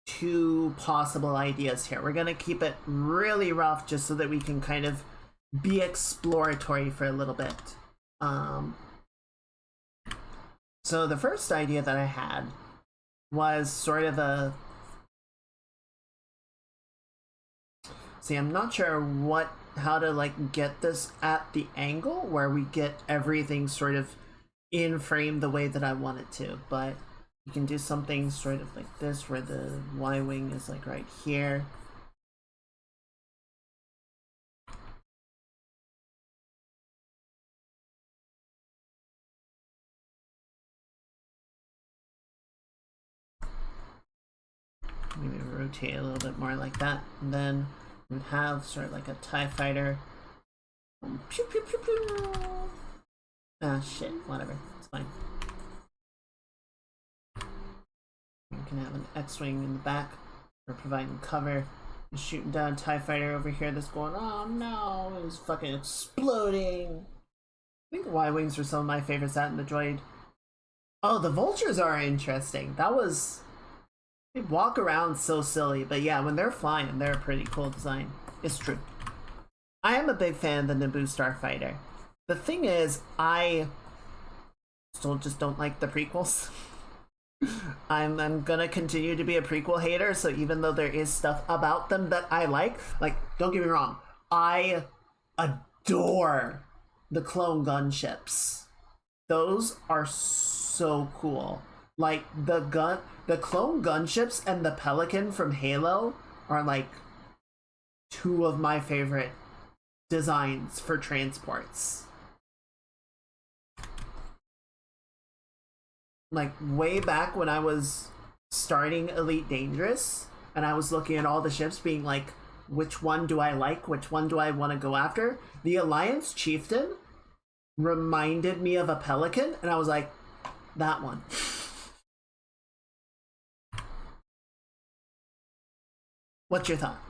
two possible ideas here. We're gonna keep it really rough just so that we can kind of be exploratory for a little bit. So the first idea that I had was sort of a... See, I'm not sure how to like get this at the angle where we get everything sort of in frame the way that I want it to, but you can do something sort of like this where the Y-Wing is like right here. maybe rotate a little bit more like that. And then we would have sort of like a TIE fighter. Pew, pew, pew, pew. Ah, shit, whatever. It's fine. We can have an X-Wing in the back for providing cover. Shooting down TIE fighter over here that's going, oh no, it's fucking exploding. I think the Y-Wings are some of my favorites out in the droid. Oh, the vultures are interesting. That was... They walk around so silly, but yeah, when they're flying, they're a pretty cool design. It's true. I am a big fan of the Naboo Starfighter. The thing is, I still just don't like the prequels. I'm gonna continue to be a prequel hater, so even though there is stuff about them that I like, don't get me wrong, I adore the clone gunships. Those are so cool. Like, the clone gunships and the Pelican from Halo are like two of my favorite designs for transports. Like, way back when I was starting Elite Dangerous, and I was looking at all the ships being like, which one do I like? Which one do I want to go after? The Alliance Chieftain reminded me of a Pelican, and I was like, that one. What's your thought?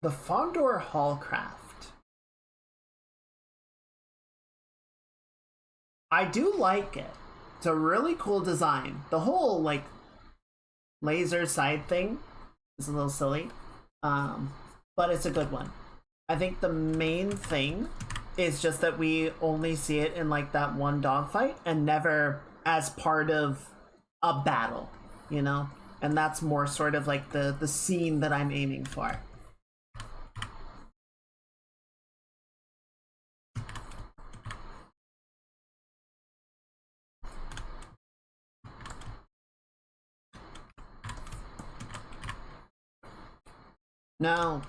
The Fondor Hallcraft. I do like it. It's a really cool design. The whole, like, laser side thing is a little silly. But it's a good one. I think the main thing is just that we only see it in, like, that one dogfight and never as part of a battle, you know? And that's more sort of like the scene that I'm aiming for. No.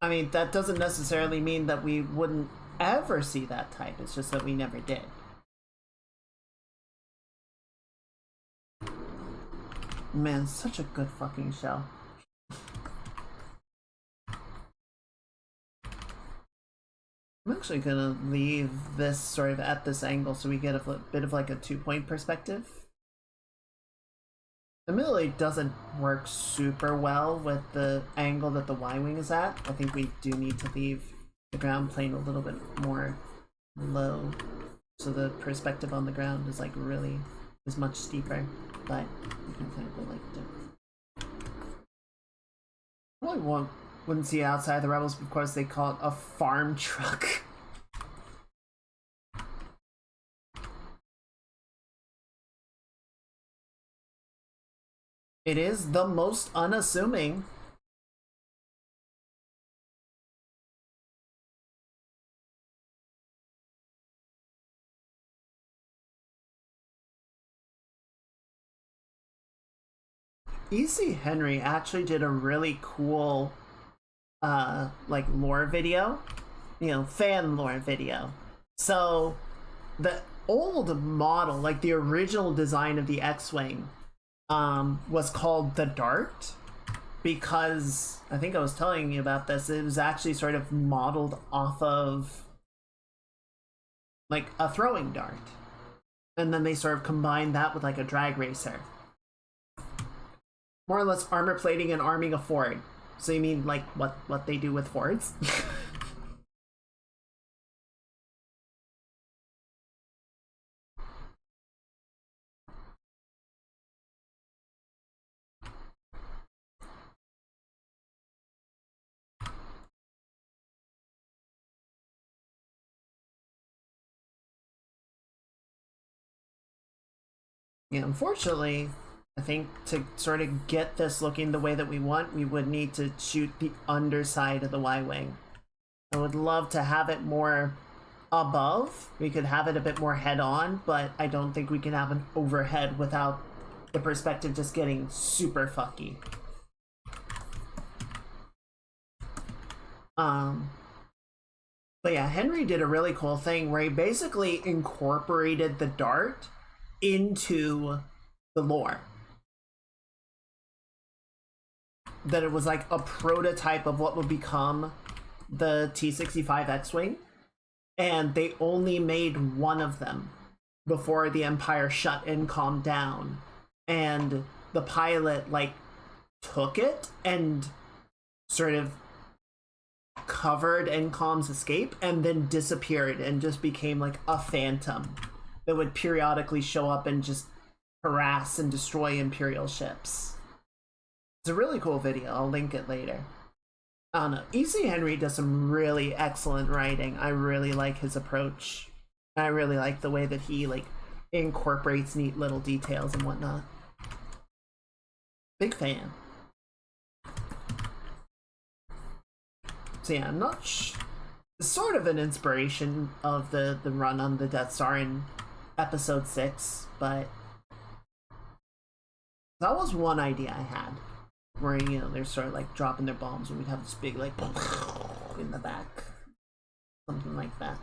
I mean, that doesn't necessarily mean that we wouldn't ever see that type. It's just that we never did. Man, such a good fucking show. I'm actually gonna leave this sort of at this angle so we get a bit of like a 2-point perspective. It really doesn't work super well with the angle that the Y-Wing is at. I think we do need to leave the ground plane a little bit more low, so the perspective on the ground is like really is much steeper, but you can kind of go like that. I really wouldn't see outside the Rebels because they call it a farm truck. It is the most unassuming. E.C. Henry actually did a really cool like lore video, you know, fan lore video. So the old model, like the original design of the X-Wing, was called the Dart because I think I was telling you about this. It was actually sort of modeled off of like a throwing dart, and then they sort of combined that with like a drag racer, more or less armor plating and arming a Ford. So you mean like what they do with Fords? Yeah, unfortunately, I think to sort of get this looking the way that we want, we would need to shoot the underside of the Y-Wing. I would love to have it more above. We could have it a bit more head-on, but I don't think we can have an overhead without the perspective just getting super fucky. But yeah, Henry did a really cool thing where he basically incorporated the dart into the lore. That it was like a prototype of what would become the T-65 X-Wing, and they only made one of them before the Empire shut and calmed down, and the pilot like took it and sort of covered NCOM's escape and then disappeared and just became like a phantom that would periodically show up and just harass and destroy Imperial ships. It's a really cool video. I'll link it later. I don't know. E.C. Henry does some really excellent writing. I really like his approach. I really like the way that he like incorporates neat little details and whatnot. Big fan. So yeah, I'm not sort of an inspiration of the run on the Death Star in episode 6, but that was one idea I had. Where, you know, they're sort of like dropping their bombs and we'd have this big like in the back. Something like that.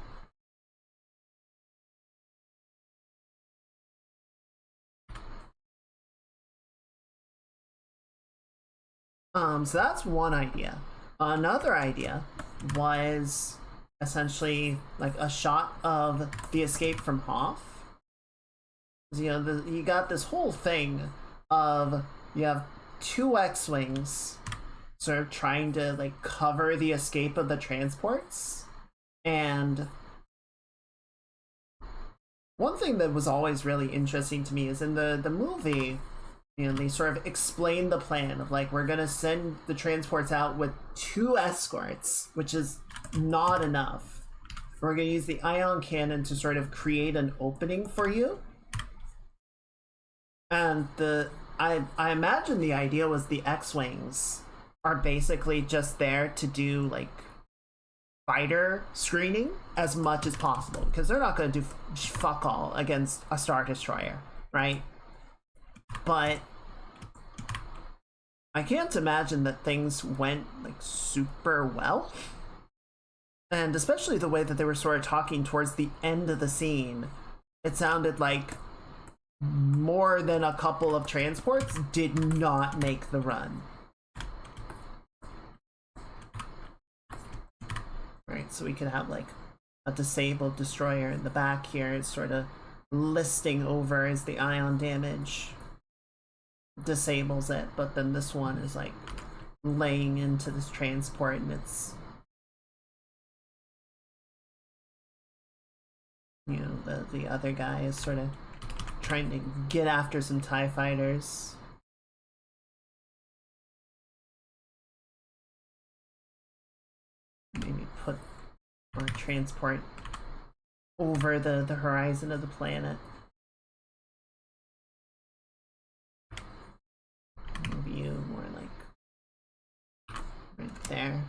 So that's one idea. Another idea was essentially like a shot of the escape from Hoth. You know, you got this whole thing of you have 2 X-Wings sort of trying to like cover the escape of the transports, and one thing that was always really interesting to me is in the movie, you know, they sort of explain the plan of like, we're gonna send the transports out with 2 escorts, which is not enough. We're gonna use the ion cannon to sort of create an opening for you. And I imagine the idea was the X-Wings are basically just there to do like fighter screening as much as possible, because they're not gonna do fuck all against a Star Destroyer, right? But I can't imagine that things went like super well. And especially the way that they were sort of talking towards the end of the scene, it sounded like more than a couple of transports did not make the run. Right, so we could have like a disabled destroyer in the back here. It's sort of listing over as the ion damage disables it, but then this one is like laying into this transport, and it's, you know, the other guy is sort of trying to get after some TIE fighters. Maybe put or transport over the horizon of the planet. View more like right there.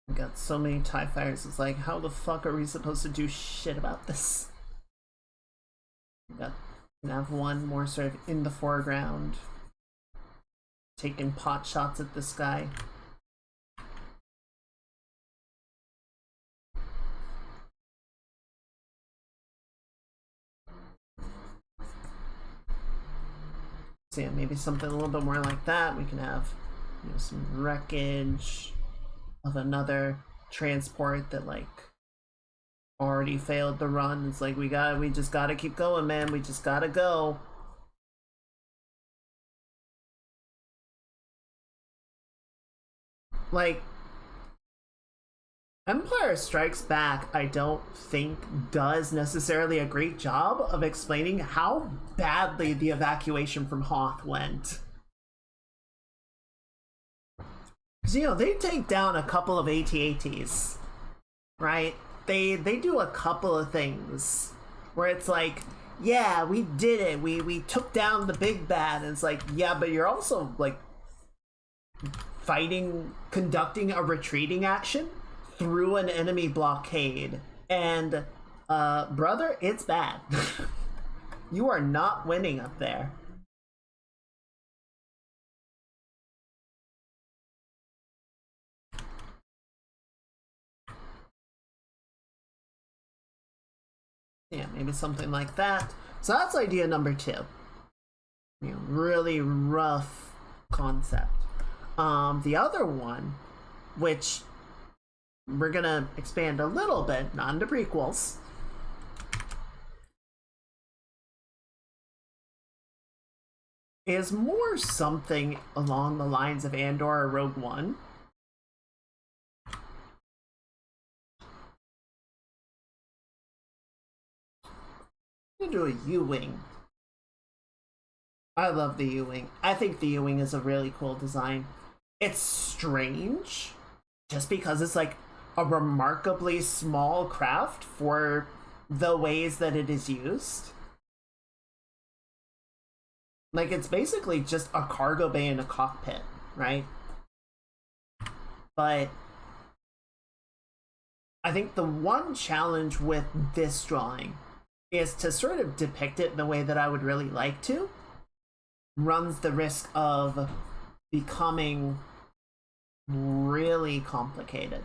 We got so many TIE fighters, it's like, how the fuck are we supposed to do shit about this? We got, we have one more sort of in the foreground, taking pot shots at this guy. So yeah, maybe something a little bit more like that. We can have, you know, some wreckage of another transport that like already failed the run. It's like we just gotta keep going, man. We just gotta go. Like, Empire Strikes Back, I don't think, does necessarily a great job of explaining how badly the evacuation from Hoth went. Because, you know, they take down a couple of AT-ATs, right? They do a couple of things where it's like, yeah, we did it. We took down the big bad. And it's like, yeah, but you're also, like, conducting a retreating action through an enemy blockade. And, brother, it's bad. You are not winning up there. Yeah, maybe something like that. So that's idea number 2. You know, really rough concept. The other one, which we're gonna expand a little bit, not into prequels. Is more something along the lines of Andor or Rogue One. Do a U-Wing. I love the U-Wing. I think the U-Wing is a really cool design. It's strange, just because it's like a remarkably small craft for the ways that it is used. Like, it's basically just a cargo bay and a cockpit, right? But I think the one challenge with this drawing is to sort of depict it in the way that I would really like to, runs the risk of becoming really complicated,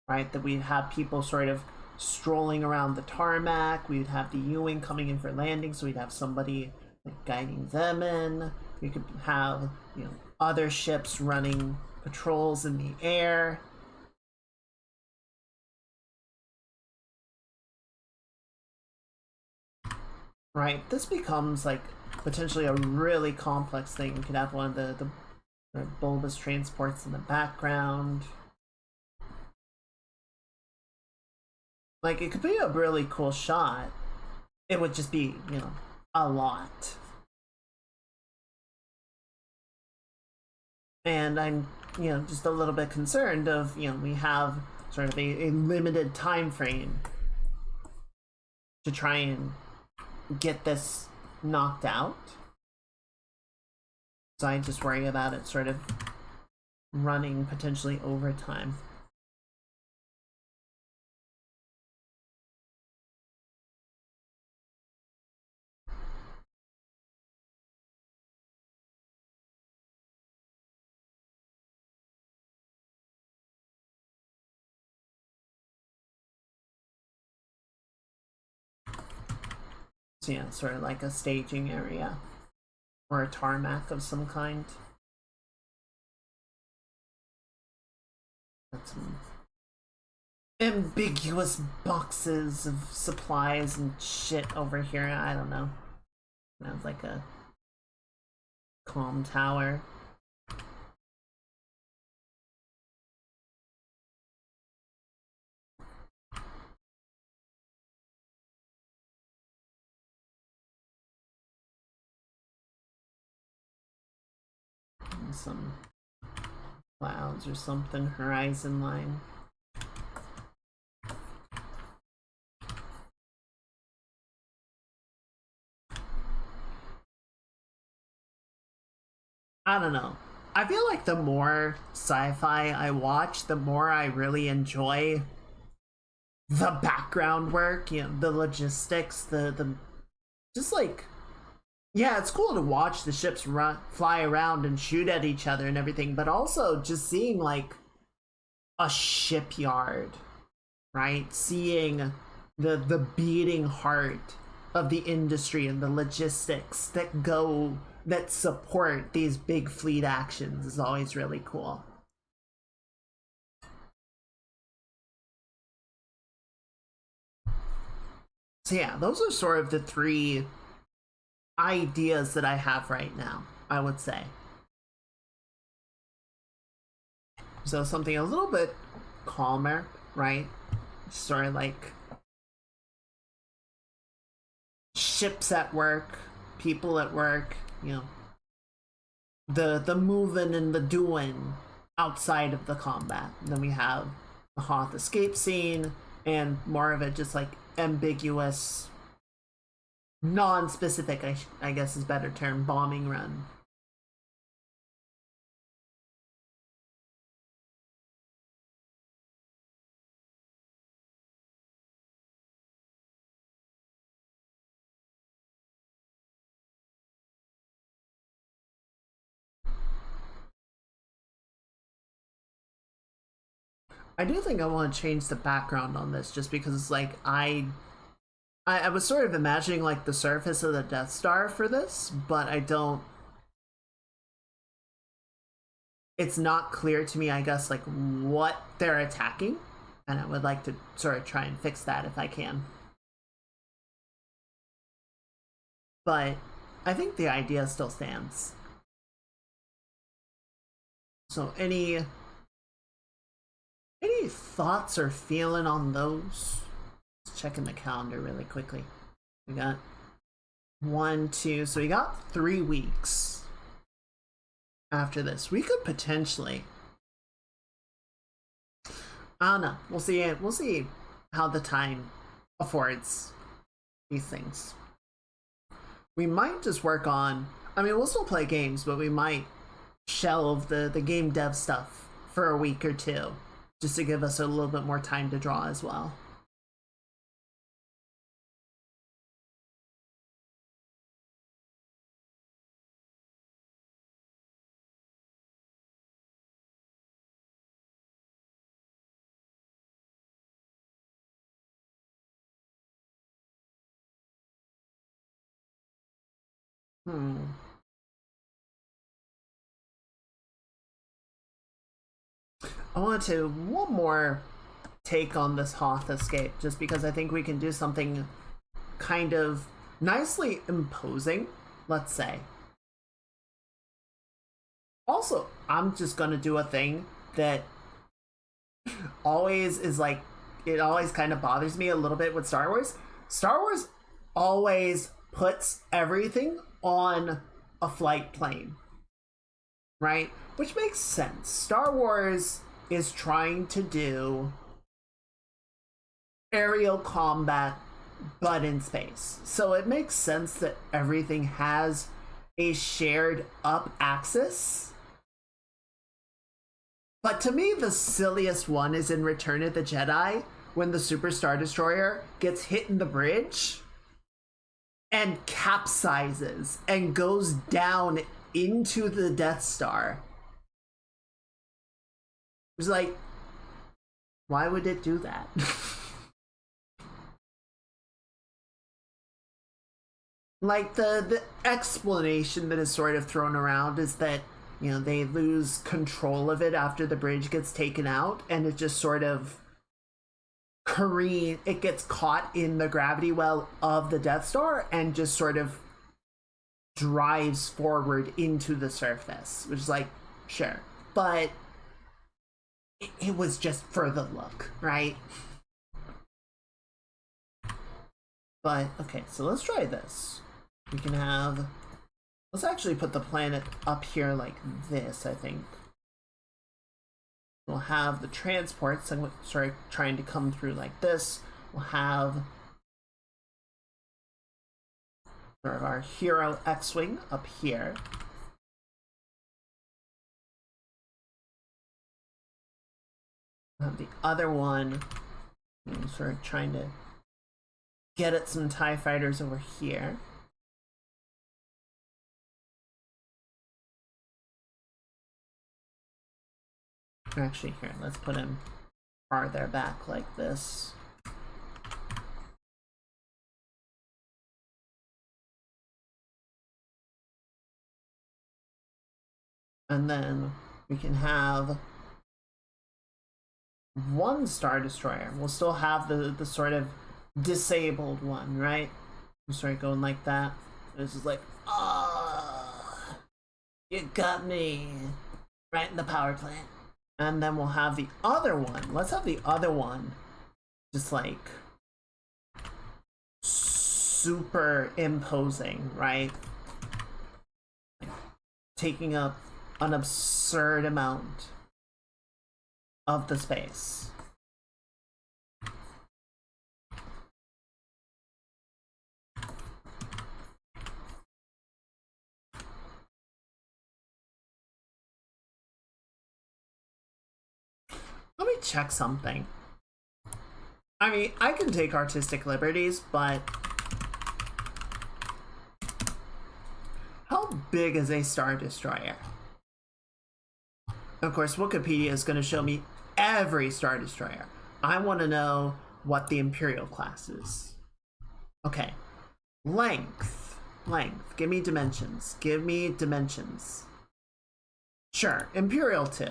right? That we'd have people sort of strolling around the tarmac, we'd have the U-Wing coming in for landing, so we'd have somebody like guiding them in, we could have, you know, other ships running patrols in the air. Right, this becomes like potentially a really complex thing. You could have one of the bulbous transports in the background. Like, it could be a really cool shot. It would just be, you know, a lot. And I'm, you know, just a little bit concerned of, you know, we have sort of a limited time frame to try and get this knocked out. So I just worry about it sort of running potentially over time. So yeah, sort of like a staging area or a tarmac of some kind. Got some ambiguous boxes of supplies and shit over here. I don't know. Sounds like a comm tower. Some clouds or something, horizon line. I don't know. I feel like the more sci-fi I watch, the more I really enjoy the background work, you know, the logistics, the just like, yeah, it's cool to watch the ships fly around and shoot at each other and everything, but also just seeing like a shipyard, right? Seeing the beating heart of the industry and the logistics that support these big fleet actions is always really cool. So yeah, those are sort of the 3 ideas that I have right now, I would say. So something a little bit calmer, right? Sort of like ships at work, people at work, you know, the moving and the doing outside of the combat. And then we have the Hoth escape scene and more of it just like ambiguous, non-specific, I guess is better term, bombing run. I do think I want to change the background on this just because like I was sort of imagining like the surface of the Death Star for this, but I don't, it's not clear to me, I guess, like what they're attacking, and I would like to sort of try and fix that if I can. But I think the idea still stands. So any thoughts or feeling on those? Just checking the calendar really quickly. We got 1, 2, so we got 3 weeks after this. We could potentially, I don't know. We'll see how the time affords these things. We might just work on, I mean, we'll still play games, but we might shelve the game dev stuff for a week or two, just to give us a little bit more time to draw as well. I want to one more take on this Hoth escape, just because I think we can do something kind of nicely imposing, let's say. Also, I'm just gonna do a thing that always is like, it always kind of bothers me a little bit with Star Wars. Star Wars always puts everything on a flight plane, right? Which makes sense. Star Wars is trying to do aerial combat but in space, so it makes sense that everything has a shared up axis. But to me, the silliest one is in Return of the Jedi, when the Super Star Destroyer gets hit in the bridge and capsizes and goes down into the Death Star. It's like, why would it do that? Like, the explanation that is sort of thrown around is that, you know, they lose control of it after the bridge gets taken out, and it just sort of it gets caught in the gravity well of the Death Star and just sort of drives forward into the surface, which is like, sure, but it was just for the look, right? But okay, so let's try this. We can have, let's actually put the planet up here like this, I think. We'll have the transports, I'm trying to come through like this. We'll have our hero X-Wing up here. We'll have the other one, sort of trying to get at some TIE fighters over here. Actually, here, let's put him farther back like this. And then we can have one Star Destroyer. We'll still have the sort of disabled one, right? We'll start going like that. This is like, ah, you got me right in the power plant. And then we'll have the other one. Let's have the other one just like super imposing, right? Taking up an absurd amount of the space. Let me check something. I mean, I can take artistic liberties, but how big is a Star Destroyer? Of course, Wikipedia is going to show me every Star Destroyer. I want to know what the Imperial class is. Okay. Length. Length. Give me dimensions. Give me dimensions. Sure. Imperial 2.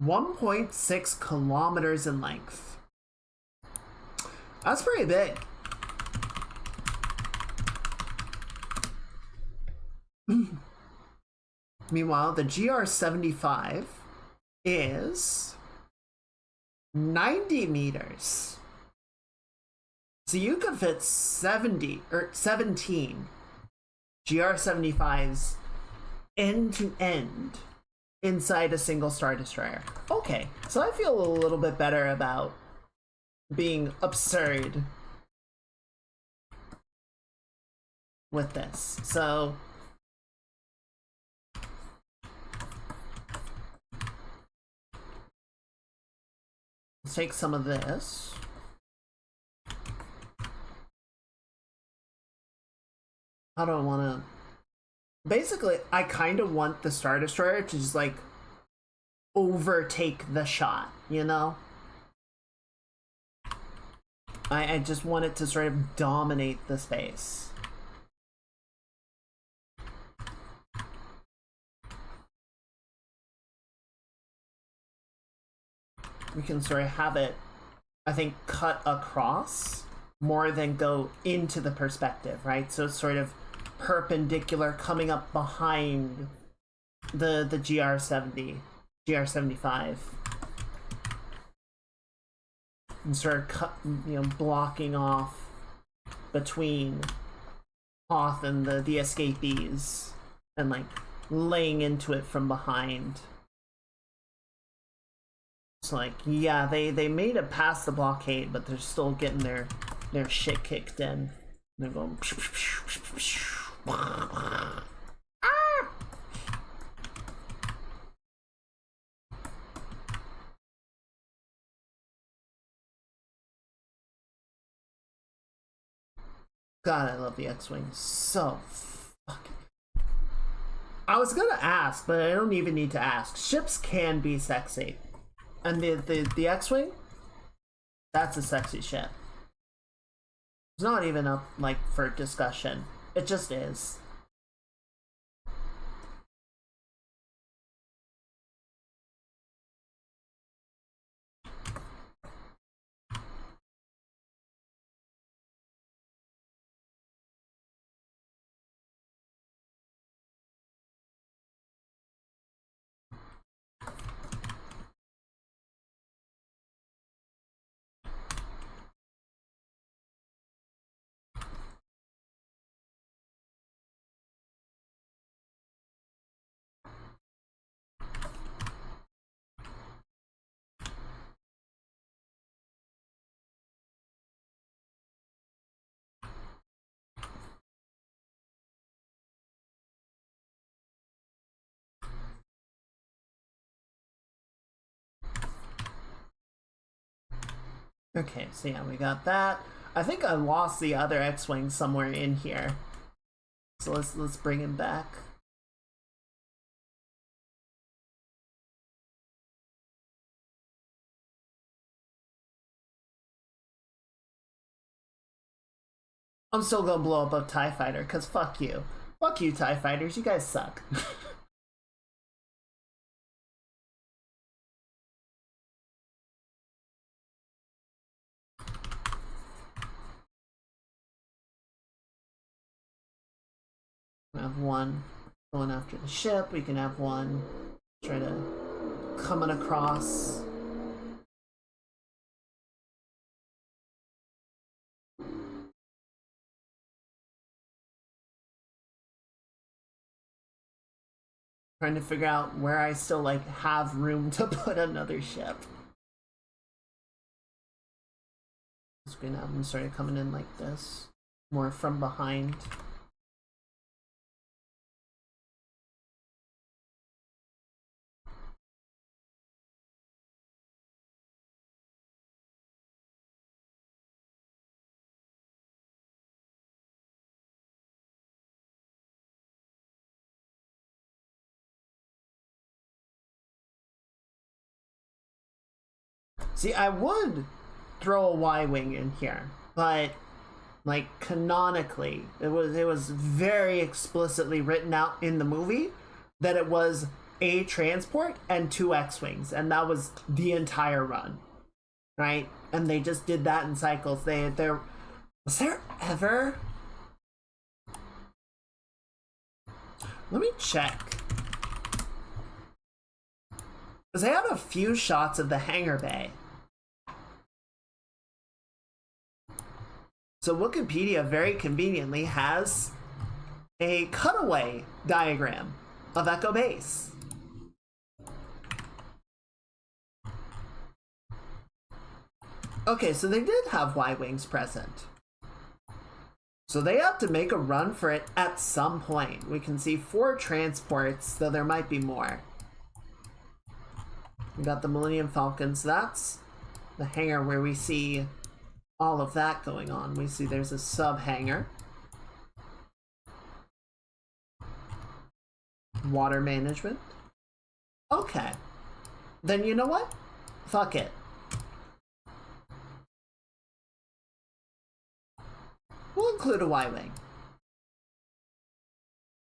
1.6 kilometers in length. That's pretty big. Meanwhile, the GR-75 is 90 meters. So you could fit 17 GR-75s end to end inside a single Star Destroyer. Okay, so I feel a little bit better about being absurd with this. So let's take some of this. How do I want to... Basically, I kind of want the Star Destroyer to just, like, overtake the shot, you know? I just want it to sort of dominate the space. We can sort of have it, I think, cut across more than go into the perspective, right? So it's sort of perpendicular coming up behind the GR-75 and sort of cut, you know, blocking off between Hoth and the escapees and like laying into it from behind. It's like, yeah, they made it past the blockade, but they're still getting their shit kicked in. They're going ah! God, I love the X-Wing so fucking... I was gonna ask, but I don't even need to ask. Ships can be sexy. And the X-Wing? That's a sexy ship. It's not even up, like, for discussion. It just is. Okay, so yeah, we got that. I think I lost the other X-Wing somewhere in here. So let's bring him back. I'm still gonna blow up a TIE fighter, cause fuck you. Fuck you, TIE fighters, you guys suck. I have one. going after the ship. We can have one try to coming across. Trying to figure out where I still like have room to put another ship. Just gonna have them start coming in like this, more from behind. See, I would throw a Y-wing in here, but like canonically, it was very explicitly written out in the movie that it was a transport and 2 X-wings, and that was the entire run, right? And they just did that in cycles. Was there ever? Let me check. Because they have a few shots of the hangar bay. So Wikipedia very conveniently has a cutaway diagram of Echo Base. Okay, so they did have Y-wings present. So they have to make a run for it at some point. We can see 4 transports, though there might be more. We got the Millennium Falcons. That's the hangar where we see all of that going on. We see there's a sub-hangar. Water management. Okay. Then you know what? Fuck it. We'll include a Y-wing.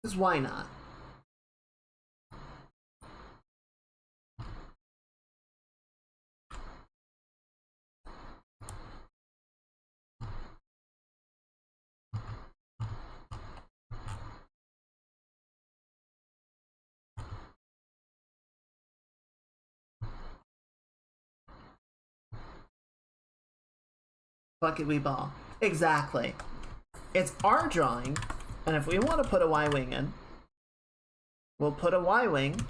Because why not? Fuck it, we ball. Exactly. It's our drawing, and if we want to put a Y-wing in, we'll put a Y-wing.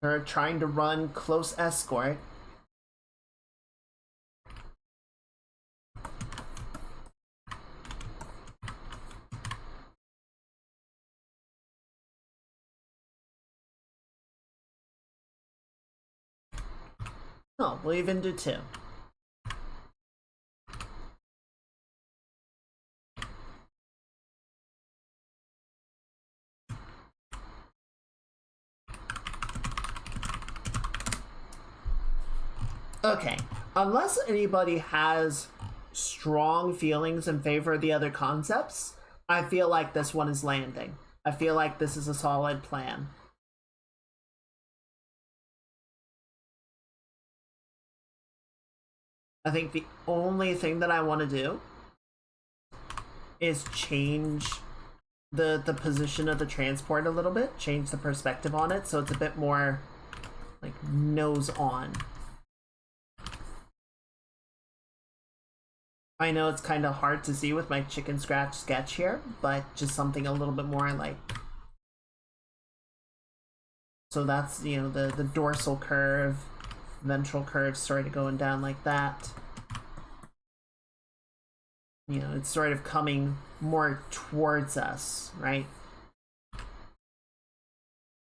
We're trying to run close escort. Oh, we'll even do 2. Okay, unless anybody has strong feelings in favor of the other concepts, I feel like this one is landing. I feel like this is a solid plan. I think the only thing that I want to do is change the position of the transport a little bit, change the perspective on it so it's a bit more like nose on. I know it's kind of hard to see with my chicken scratch sketch here, but just something a little bit more like... So that's, you know, the dorsal curve, ventral curve sort of going down like that. You know, it's sort of coming more towards us, right?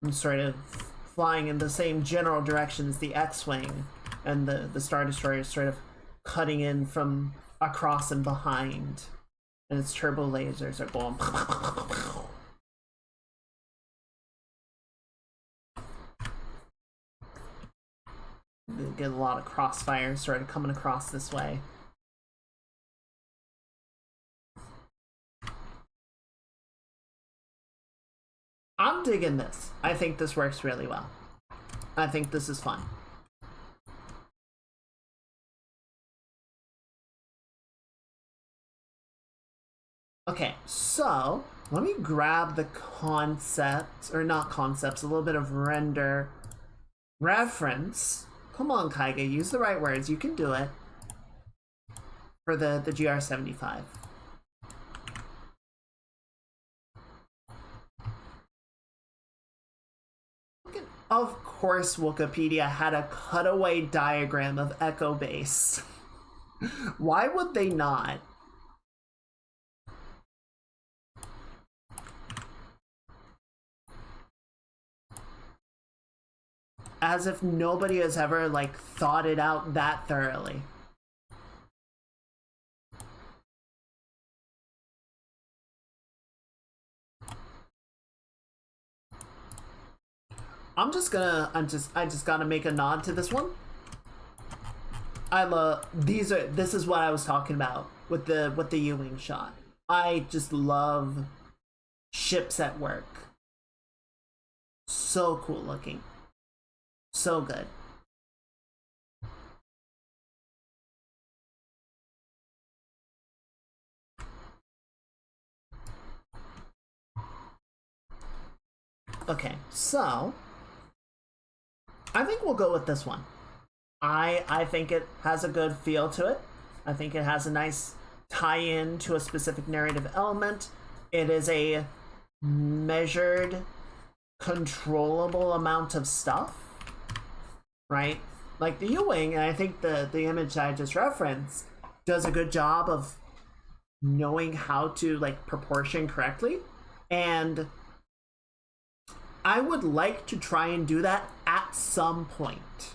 I'm sort of flying in the same general direction as the X-Wing, and the Star Destroyer is sort of cutting in from across and behind, and its turbo lasers are going. Get a lot of crossfire sort of coming across this way. I'm digging this. I think this works really well. I think this is fun. Okay, so Let me grab the concepts, or not concepts, a little bit of render reference. Come on, Kaiga, use the right words. You can do it. For the GR75. Of course, Wikipedia had a cutaway diagram of Echo Base. Why would they not? As if nobody has ever, like, thought it out that thoroughly. I just gotta make a nod to this one. This is what I was talking about with the U-wing shot. I just love ships at work. So cool looking. So good. Okay, so I think we'll go with this one. I think it has a good feel to it. I think it has a nice tie-in to a specific narrative element. It is a measured, controllable amount of stuff, right? Like the U-wing, and I think the image I just referenced does a good job of knowing how to, like, proportion correctly. And I would like to try and do that at some point.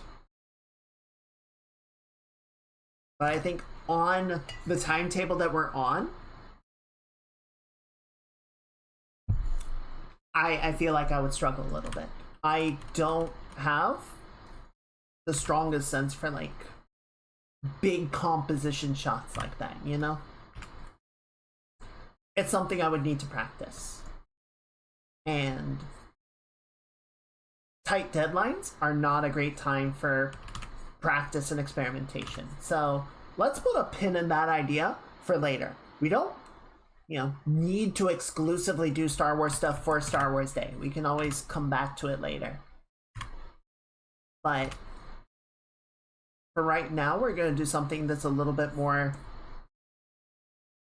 But I think on the timetable that we're on, I feel like I would struggle a little bit. I don't have the strongest sense for, like, big composition shots like that, you know? It's something I would need to practice. And tight deadlines are not a great time for practice and experimentation. So let's put a pin in that idea for later. We don't, need to exclusively do Star Wars stuff for Star Wars Day. We can always come back to it later. But for right now, we're going to do something that's a little bit more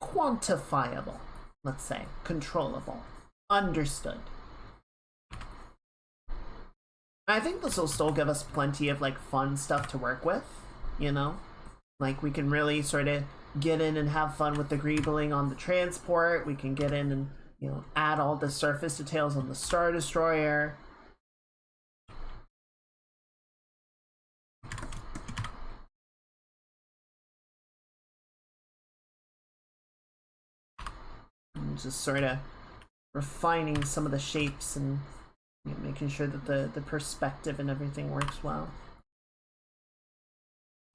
quantifiable, let's say, controllable, understood. I think this will still give us plenty of, like, fun stuff to work with, Like, we can really sort of get in and have fun with the greebling on the transport. We can get in and, add all the surface details on the Star Destroyer. And just sort of refining some of the shapes and making sure that the perspective and everything works well.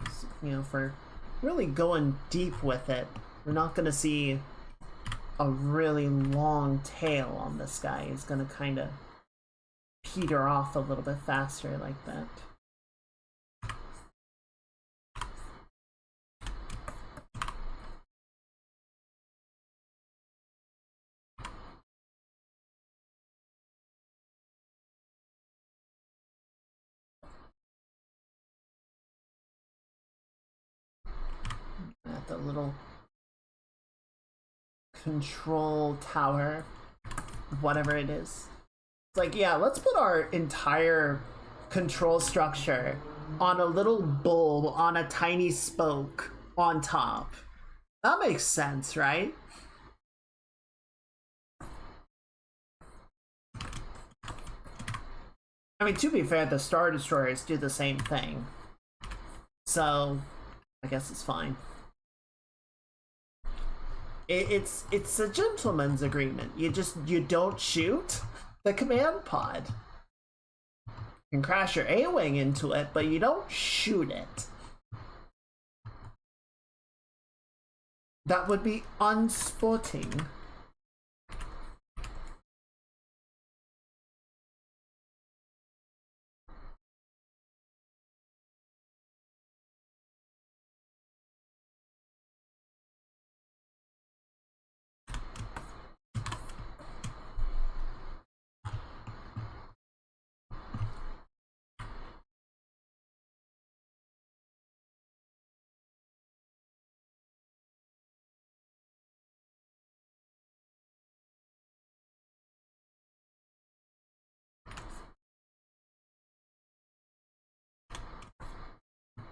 So, for really going deep with it, we're not going to see a really long tail on this guy. He's going to kind of peter off a little bit faster like that. At the little control tower, whatever it is. It's like, yeah, let's put our entire control structure on a little bulb on a tiny spoke on top. That makes sense, right? I mean, to be fair, the Star Destroyers do the same thing. So, I guess it's fine. It's a gentleman's agreement. You don't shoot the command pod. You can crash your A-wing into it, but you don't shoot it. That would be unsporting.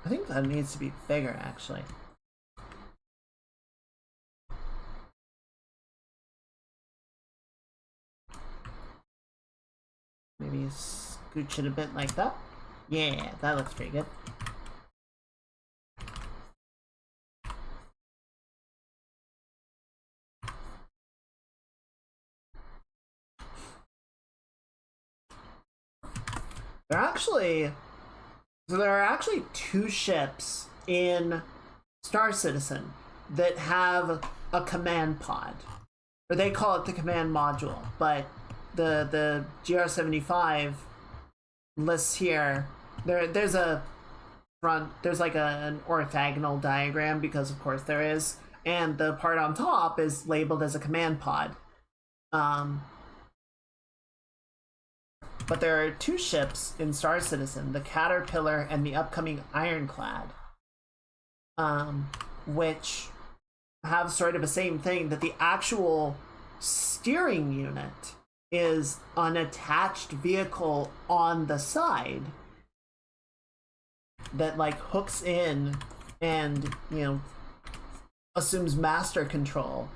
I think that needs to be bigger, actually. Maybe scooch it a bit like that. Yeah, that looks pretty good. There are actually two ships in Star Citizen that have a command pod, or they call it the command module, but the GR75 lists here, there's like an orthogonal diagram, because of course there is, and the part on top is labeled as a command pod. But there are two ships in Star Citizen, the Caterpillar and the upcoming Ironclad, which have sort of the same thing, that the actual steering unit is an attached vehicle on the side that like hooks in and, you know, assumes master control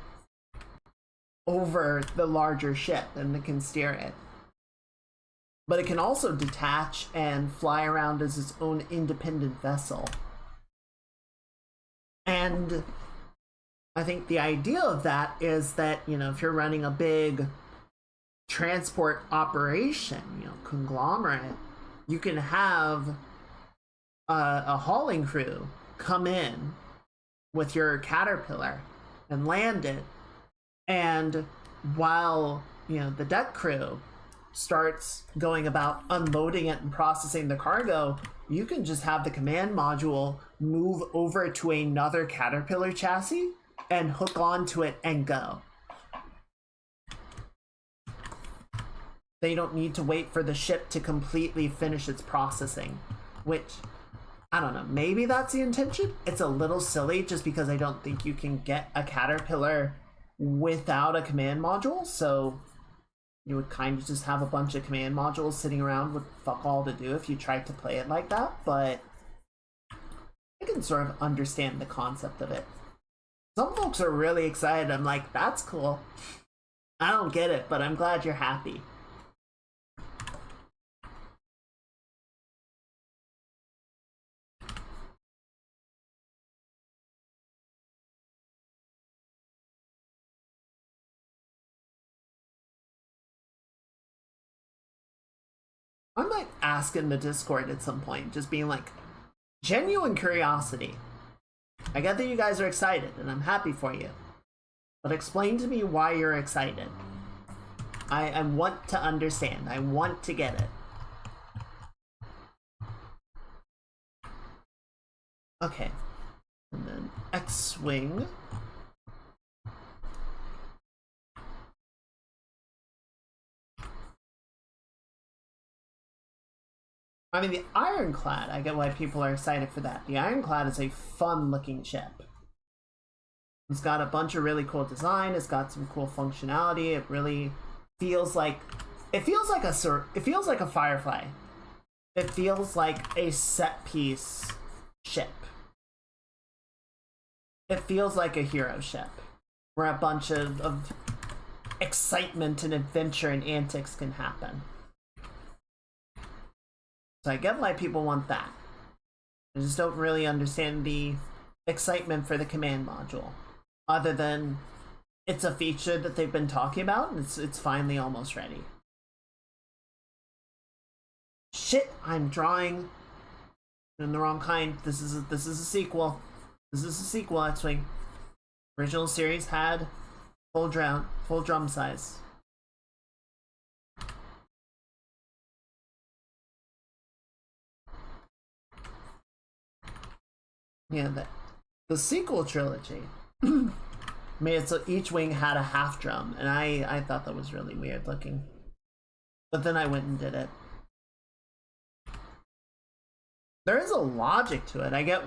over the larger ship and it can steer it. But it can also detach and fly around as its own independent vessel. And I think the idea of that is that, you know, if you're running a big transport operation, you know, conglomerate, you can have a hauling crew come in with your Caterpillar and land it. And while, you know, the deck crew starts going about unloading it and processing the cargo, you can just have the command module move over to another Caterpillar chassis and hook onto it and go. They don't need to wait for the ship to completely finish its processing, which, I don't know, maybe that's the intention. It's a little silly just because I don't think you can get a Caterpillar without a command module, so you would kind of just have a bunch of command modules sitting around with fuck all to do if you tried to play it like that, but I can sort of understand the concept of it. Some folks are really excited. I'm like, that's cool. I don't get it, but I'm glad you're happy. I might ask in the Discord at some point, just being like, genuine curiosity. I get that you guys are excited, and I'm happy for you. But explain to me why you're excited. I want to understand. I want to get it. Okay. And then X-Wing. I mean, the Ironclad, I get why people are excited for that. The Ironclad is a fun-looking ship. It's got a bunch of really cool design. It's got some cool functionality. It really feels like a Firefly. It feels like a set-piece ship. It feels like a hero ship, where a bunch of excitement and adventure and antics can happen. So I get why people want that. I just don't really understand the excitement for the command module. Other than it's a feature that they've been talking about and it's finally almost ready. Shit, I'm drawing in the wrong kind. This is a sequel. This is a sequel, X-Wing. Original series had full drum size. Yeah, the sequel trilogy made it so each wing had a half drum, and I thought that was really weird looking. But then I went and did it. There is a logic to it. I get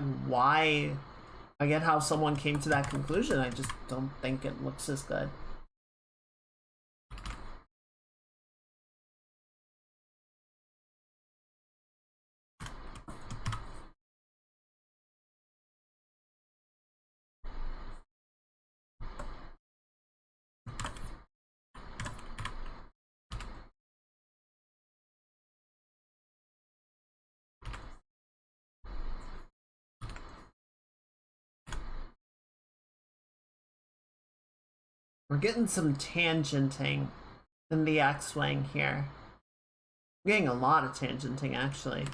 how someone came to that conclusion. I just don't think it looks as good. We're getting some tangenting in the X-Wing here. We're getting a lot of tangenting, actually.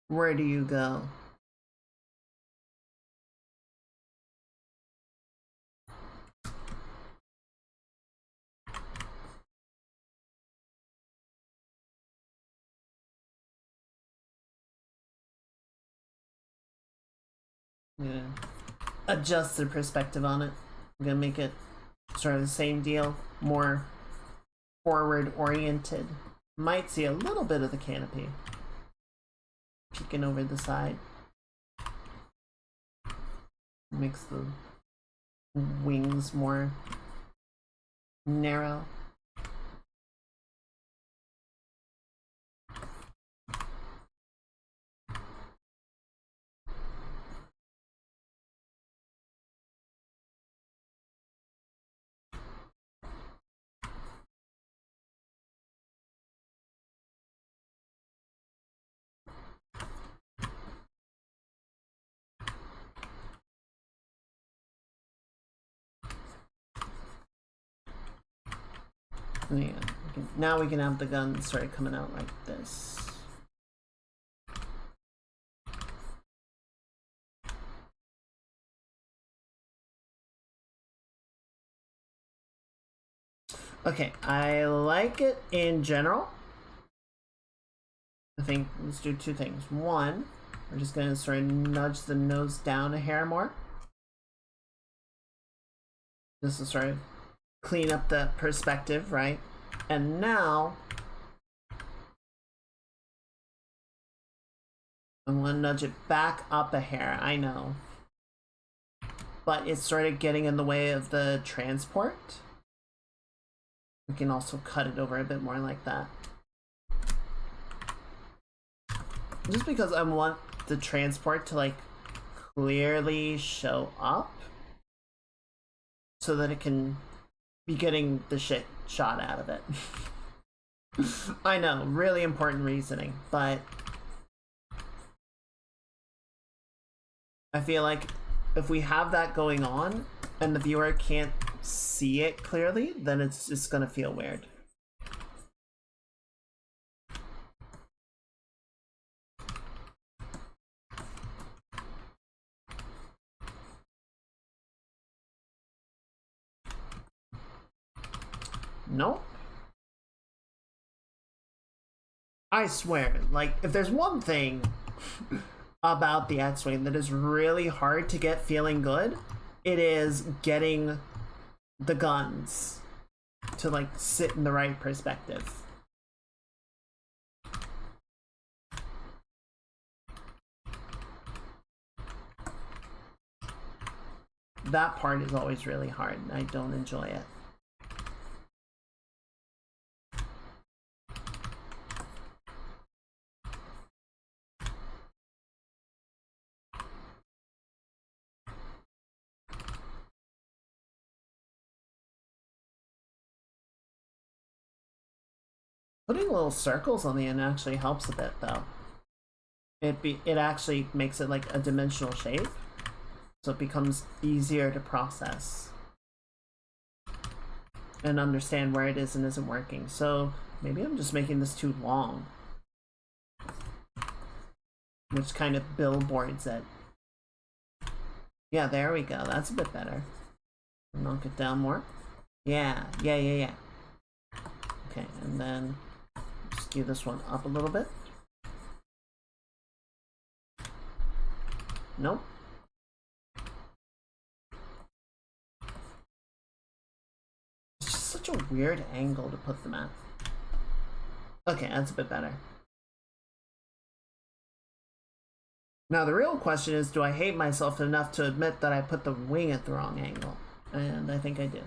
Where do you go? Yeah. Adjust the perspective on it. I'm gonna make it sort of the same deal, more forward oriented. Might see a little bit of the canopy peeking over the side. Makes the wings more narrow. Yeah, now we can have the gun start coming out like this. Okay, I like it in general. I think let's do two things. One, we're just gonna sort of nudge the nose down a hair more. This will sort of clean up the perspective, right? And now I'm gonna nudge it back up a hair, I know. But it's sort of getting in the way of the transport. We can also cut it over a bit more like that. Just because I want the transport to like clearly show up so that it can be getting the shit shot out of it. I know, really important reasoning, but I feel like if we have that going on and the viewer can't see it clearly, then it's just gonna feel weird. Nope. I swear, like, if there's one thing about the X-Wing that is really hard to get feeling good, it is getting the guns to, like, sit in the right perspective. That part is always really hard, and I don't enjoy it. Putting little circles on the end actually helps a bit, though. It actually makes it like a dimensional shape, so it becomes easier to process and understand where it is and isn't working. So maybe I'm just making this too long, which kind of billboards it. Yeah, there we go. That's a bit better. Knock it down more. Yeah. Okay, and then skew this one up a little bit. Nope. It's just such a weird angle to put them at. Okay, that's a bit better. Now the real question is, do I hate myself enough to admit that I put the wing at the wrong angle? And I think I do.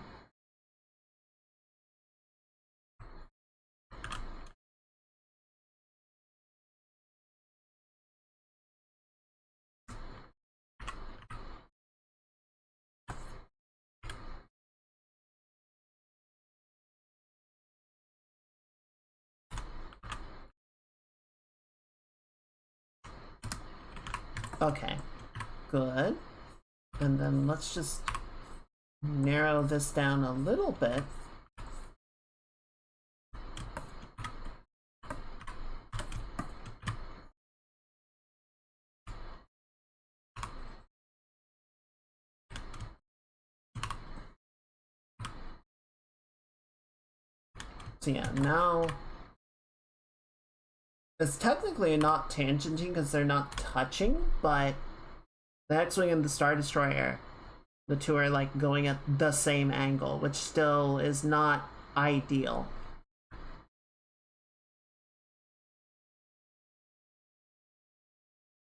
Okay, good. And then let's just narrow this down a little bit. So yeah, now it's technically not tangenting because they're not touching, but the X-Wing and the Star Destroyer, the two are like going at the same angle, which still is not ideal.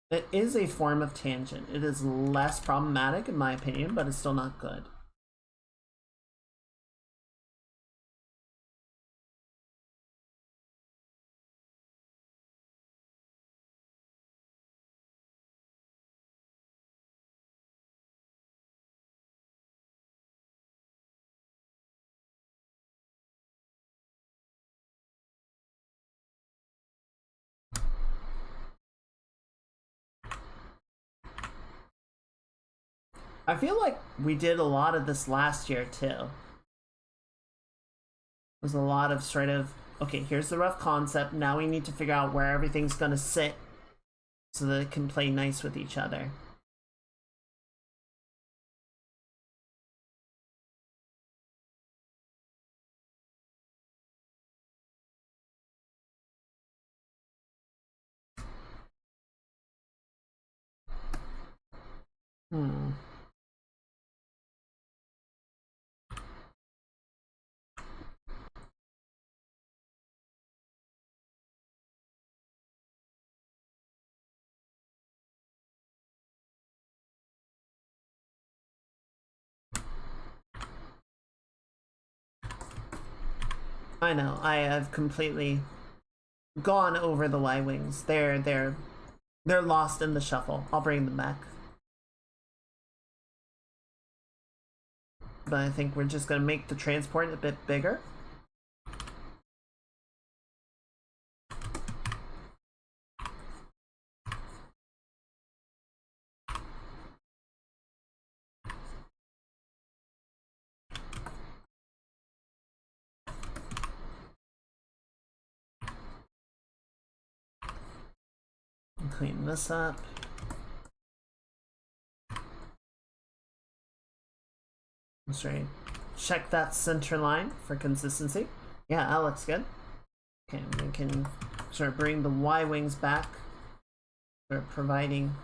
It is a form of tangent. It is less problematic in my opinion, but it's still not good. I feel like we did a lot of this last year too. There's a lot of sort of, okay, here's the rough concept, now we need to figure out where everything's gonna sit so that it can play nice with each other. Hmm. I know, I have completely gone over the Y-Wings. They're lost in the shuffle. I'll bring them back. But I think we're just gonna make the transport a bit bigger. Clean this up. Let's try check that center line for consistency. Yeah, that looks good. Okay, we can sort of bring the Y-Wings back. We're providing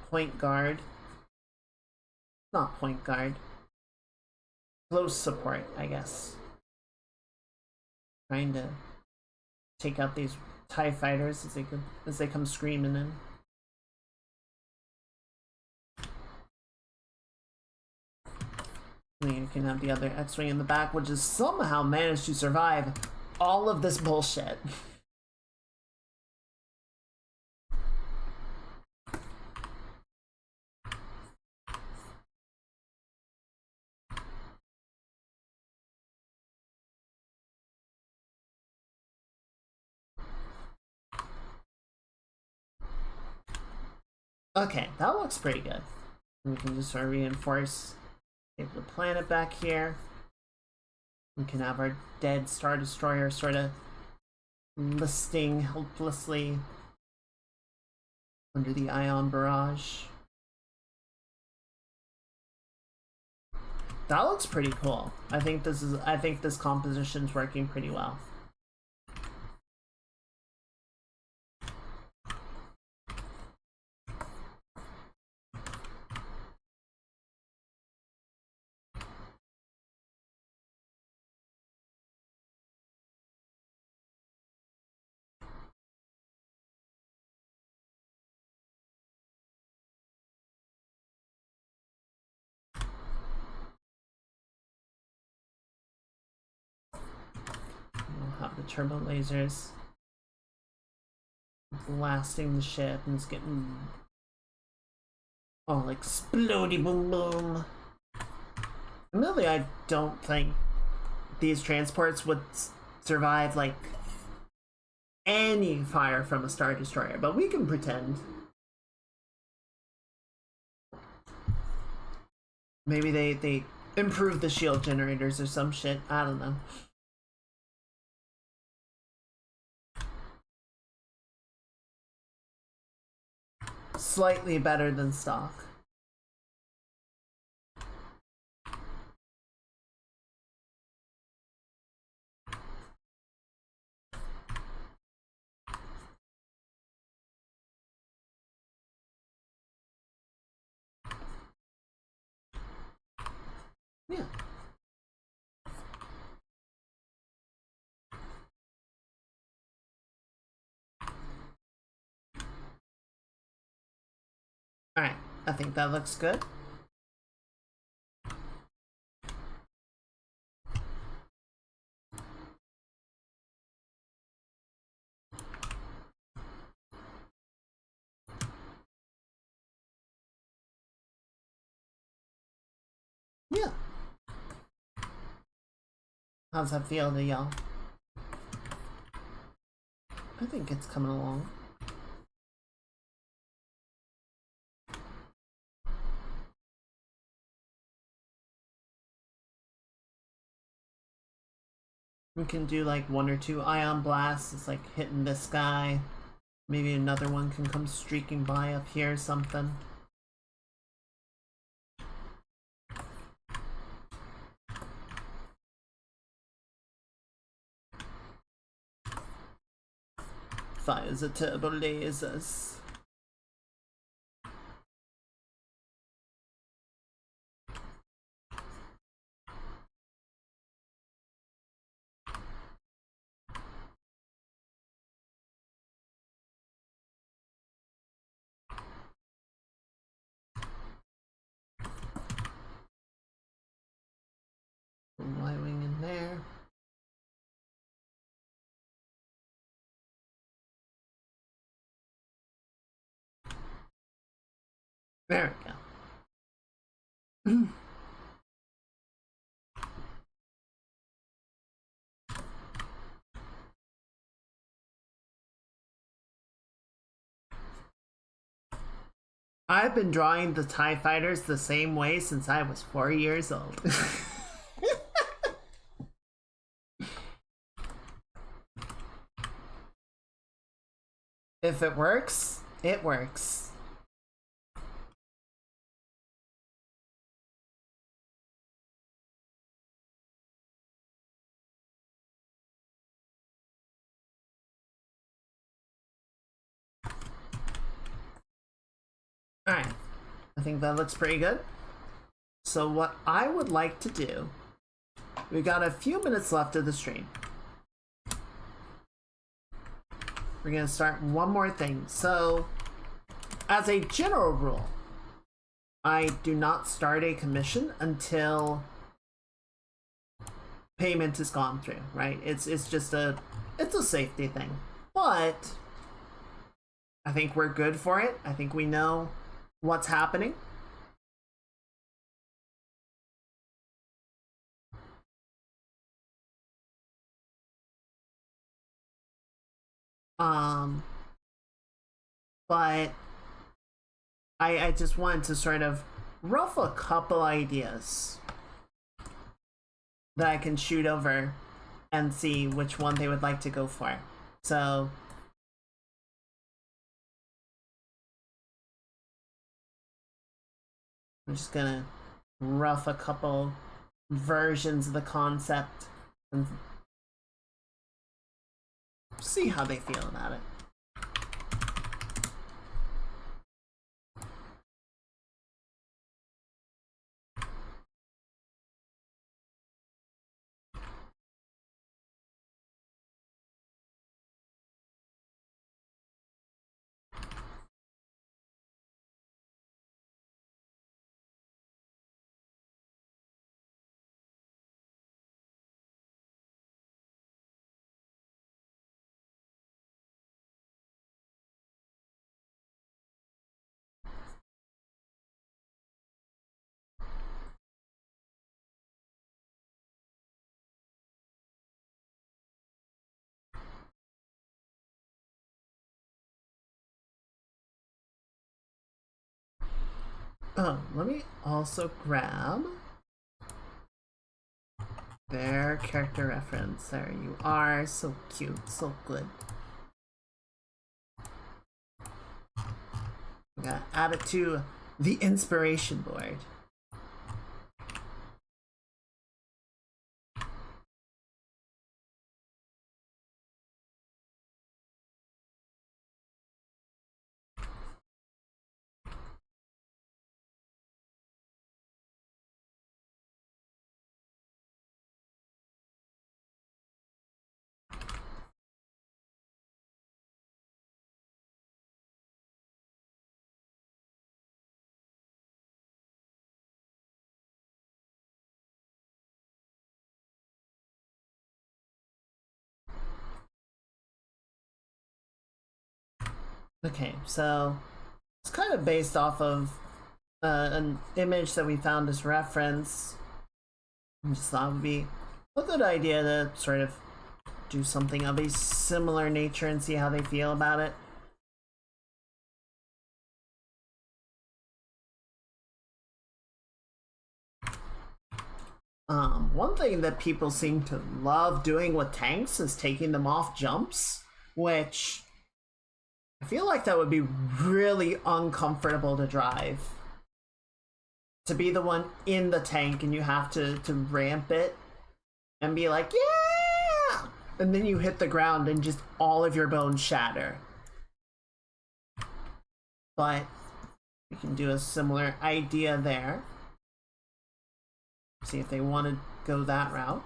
point guard. Not point guard. Close support, I guess. Trying to take out these TIE fighters as they come screaming in. And you can have the other X-Wing in the back, which has somehow managed to survive all of this bullshit. Okay, that looks pretty good. We can just sort of reinforce the planet back here. We can have our dead Star Destroyer sort of listing helplessly under the ion barrage. That looks pretty cool. I think this composition's working pretty well. have the turbo lasers blasting the ship, and it's getting all like explodey boom boom. Really, I don't think these transports would survive like any fire from a Star Destroyer, but we can pretend. Maybe they improve the shield generators or some shit. I don't know. Slightly better than stock. Yeah. Alright, I think that looks good. Yeah. How's that feel to y'all? I think it's coming along. We can do like 1 or 2 ion blasts. It's like hitting this guy. Maybe another one can come streaking by up here or something. Fires the turbo lasers. Y-wing in there. There we go. I've been drawing the TIE fighters the same way since I was 4 years old. If it works, it works. Alright, I think that looks pretty good. So what I would like to do, we got a few minutes left of the stream. We're gonna start one more thing. So, as a general rule, I do not start a commission until payment has gone through, right? It's just a safety thing. But I think we're good for it. I think we know what's happening. But I just wanted to sort of rough a couple ideas that I can shoot over and see which one they would like to go for. So I'm just gonna rough a couple versions of the concept and see how they feel about it. Oh, let me also grab their character reference. There you are. So cute, so good. We gotta add it to the inspiration board. Okay, so it's kind of based off of an image that we found as reference. I just thought it would be a good idea to sort of do something of a similar nature and see how they feel about it. One thing that people seem to love doing with tanks is taking them off jumps, which I feel like that would be really uncomfortable to drive. To be the one in the tank and you have to ramp it and be like, yeah! And then you hit the ground and just all of your bones shatter. But we can do a similar idea there. See if they want to go that route.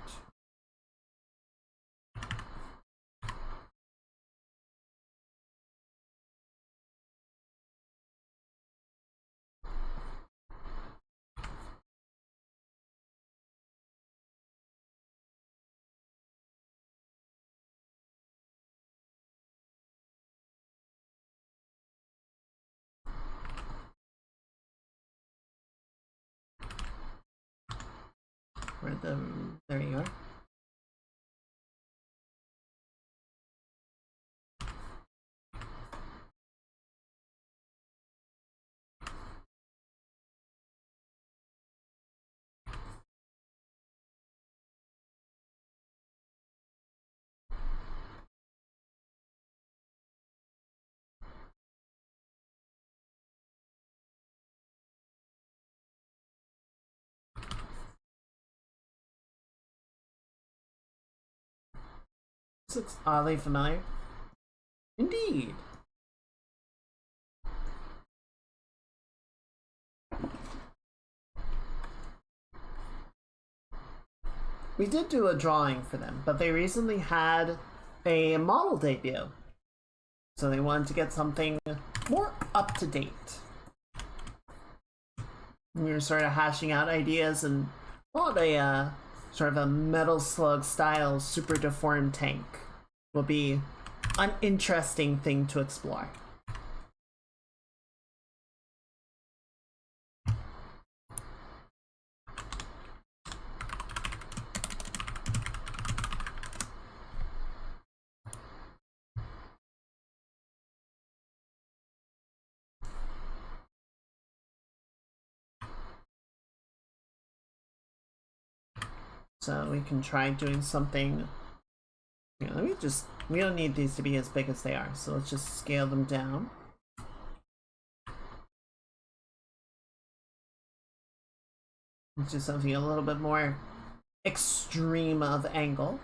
There you are. This looks oddly familiar. Indeed. We did do a drawing for them, but they recently had a model debut. So they wanted to get something more up to date. We were sort of hashing out ideas and thought a sort of a Metal Slug style super deformed tank will be an interesting thing to explore. So we can try doing something. Yeah, we don't need these to be as big as they are, so let's just scale them down. Let's do something a little bit more extreme of angle.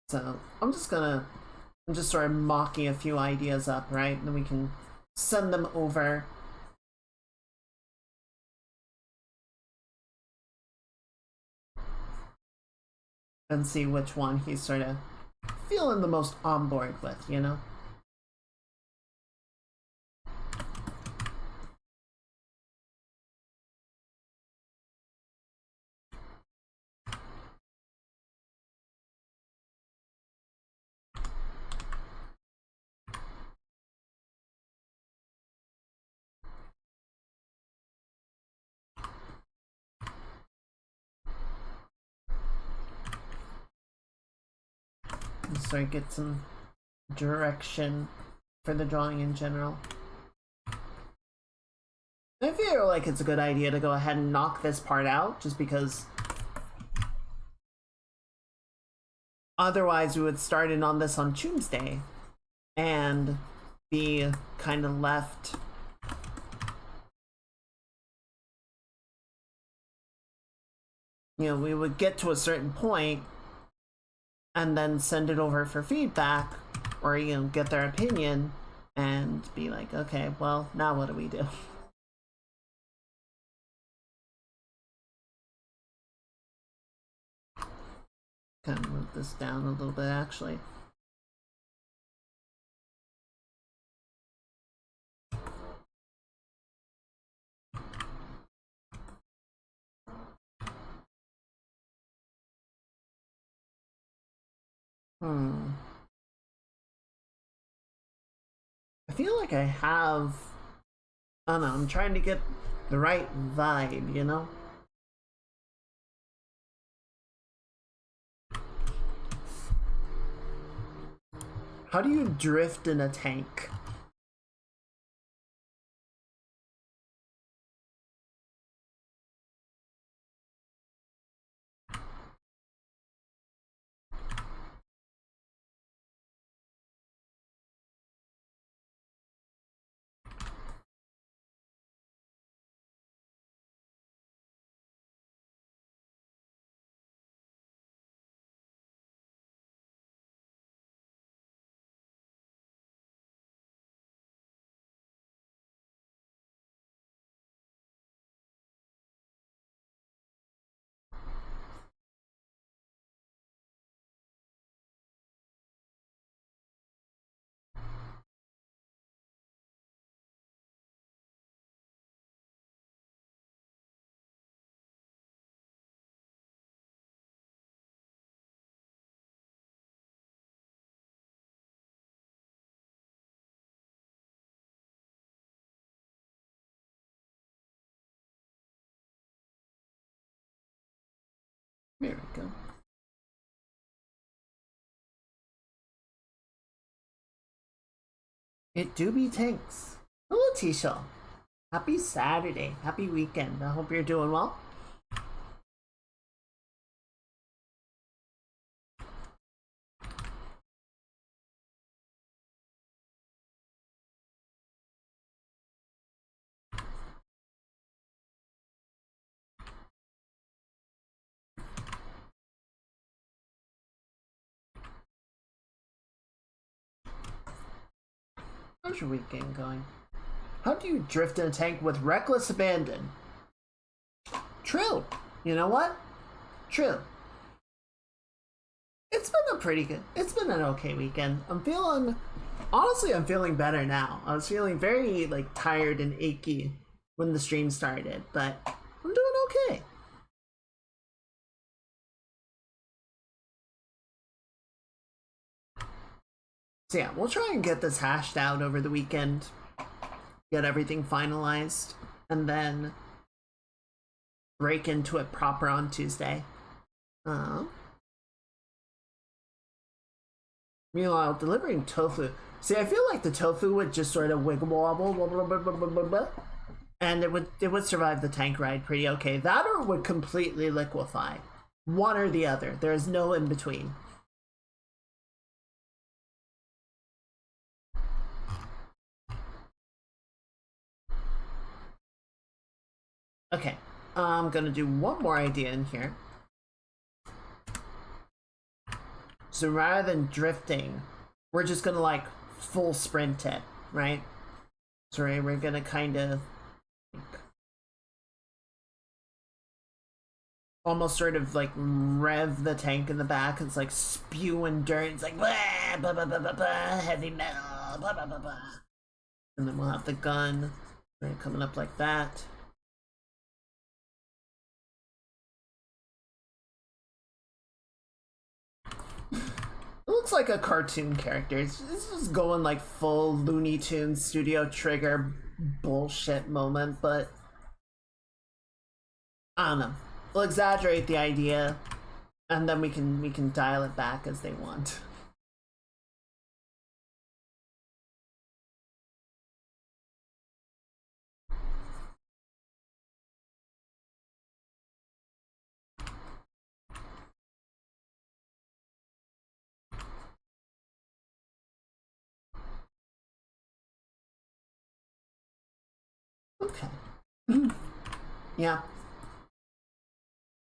So I'm just sort of mocking a few ideas up, right? And then we can send them over. And see which one he's sort of feeling the most on board with, you know? So I get some direction for the drawing in general. I feel like it's a good idea to go ahead and knock this part out, just because otherwise we would start in on this on Tuesday and be kind of left we would get to a certain point and then send it over for feedback or get their opinion and be like, okay, well, now what do we do? Kind of move this down a little bit, actually. I feel like I have... I don't know, I'm trying to get the right vibe, you know? How do you drift in a tank? There we go. It do be tanks. Hello, Tisha. Happy Saturday. Happy weekend. I hope you're doing well. How's your weekend going? How do you drift in a tank with reckless abandon? True. You know what? True. It's been an okay weekend. Honestly, I'm feeling better now. I was feeling very, tired and achy when the stream started, but I'm doing okay. So yeah, we'll try and get this hashed out over the weekend, get everything finalized, and then break into it proper on Tuesday. Meanwhile, delivering tofu. See, I feel like the tofu would just sort of wiggle wobble, and it would survive the tank ride pretty okay. That or it would completely liquefy. One or the other. There is no in between. Okay, I'm gonna do one more idea in here. So rather than drifting, we're just gonna full sprint it, right? So we're gonna kind of almost sort of rev the tank in the back. It's spewing dirt. It's blah, blah, blah, blah, blah, blah, heavy metal, blah, blah, blah, blah. And then we'll have the gun right, coming up like that. It looks like a cartoon character. This is going full Looney Tunes Studio Trigger bullshit moment, but I don't know. We'll exaggerate the idea, and then we can dial it back as they want. Okay. Yeah.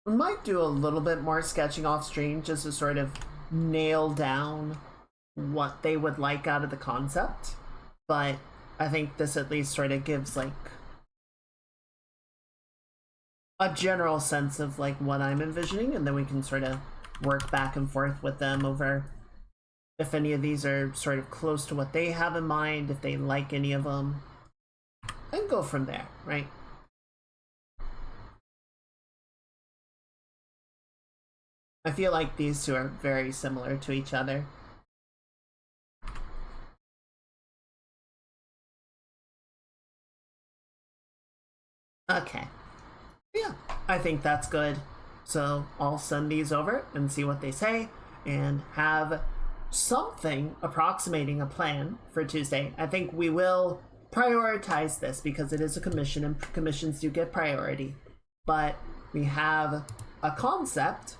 We might do a little bit more sketching off stream just to sort of nail down what they would like out of the concept. But I think this at least sort of gives like a general sense of like what I'm envisioning, and then we can sort of work back and forth with them over if any of these are sort of close to what they have in mind, if they like any of them, and go from there, right? I feel like these two are very similar to each other. Okay. Yeah, I think that's good. So I'll send these over and see what they say and have something approximating a plan for Tuesday. I think we will prioritize this because it is a commission and commissions do get priority. But we have a concept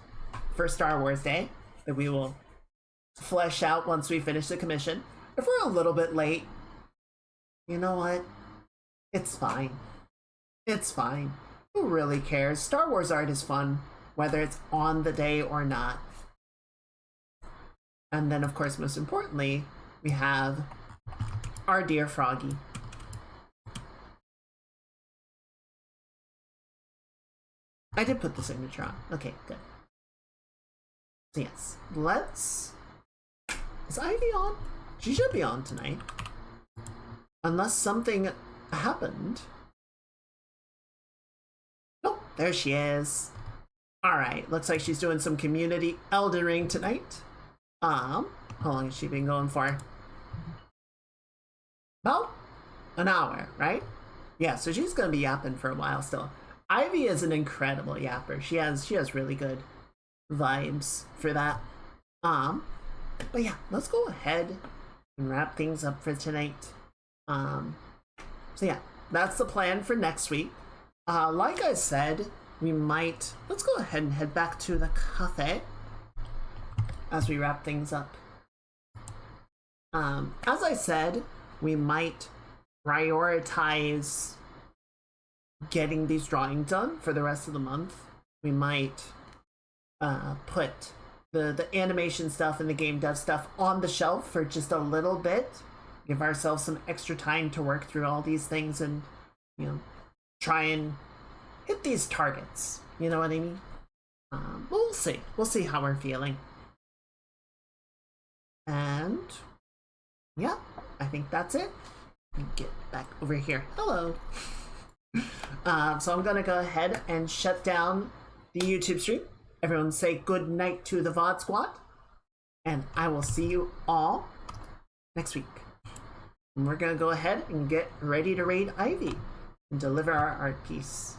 for Star Wars Day that we will flesh out once we finish the commission. If we're a little bit late, you know what? It's fine. It's fine. Who really cares? Star Wars art is fun, whether it's on the day or not. And then, of course, most importantly, we have our dear Froggy. I did put the signature on. Okay, good. So yes, let's... Is Ivy on? She should be on tonight. Unless something happened. Nope, there she is. Alright, looks like she's doing some community Elden Ring tonight. How long has she been going for? About an hour, right? Yeah, so she's gonna be yapping for a while still. Ivy is an incredible yapper. She has really good vibes for that. But yeah, let's go ahead and wrap things up for tonight. So yeah, that's the plan for next week. Like I said, let's go ahead and head back to the cafe as we wrap things up. As I said, we might prioritize getting these drawings done for the rest of the month. We might put the animation stuff and the game dev stuff on the shelf for just a little bit. Give ourselves some extra time to work through all these things and, you know, try and hit these targets. You know what I mean? We'll see. We'll see how we're feeling. And yeah, I think that's it. Get back over here. Hello. So I'm gonna go ahead and shut down the YouTube stream. Everyone say good night to the VOD squad. And I will see you all next week. And we're gonna go ahead and get ready to raid Ivy and deliver our art piece.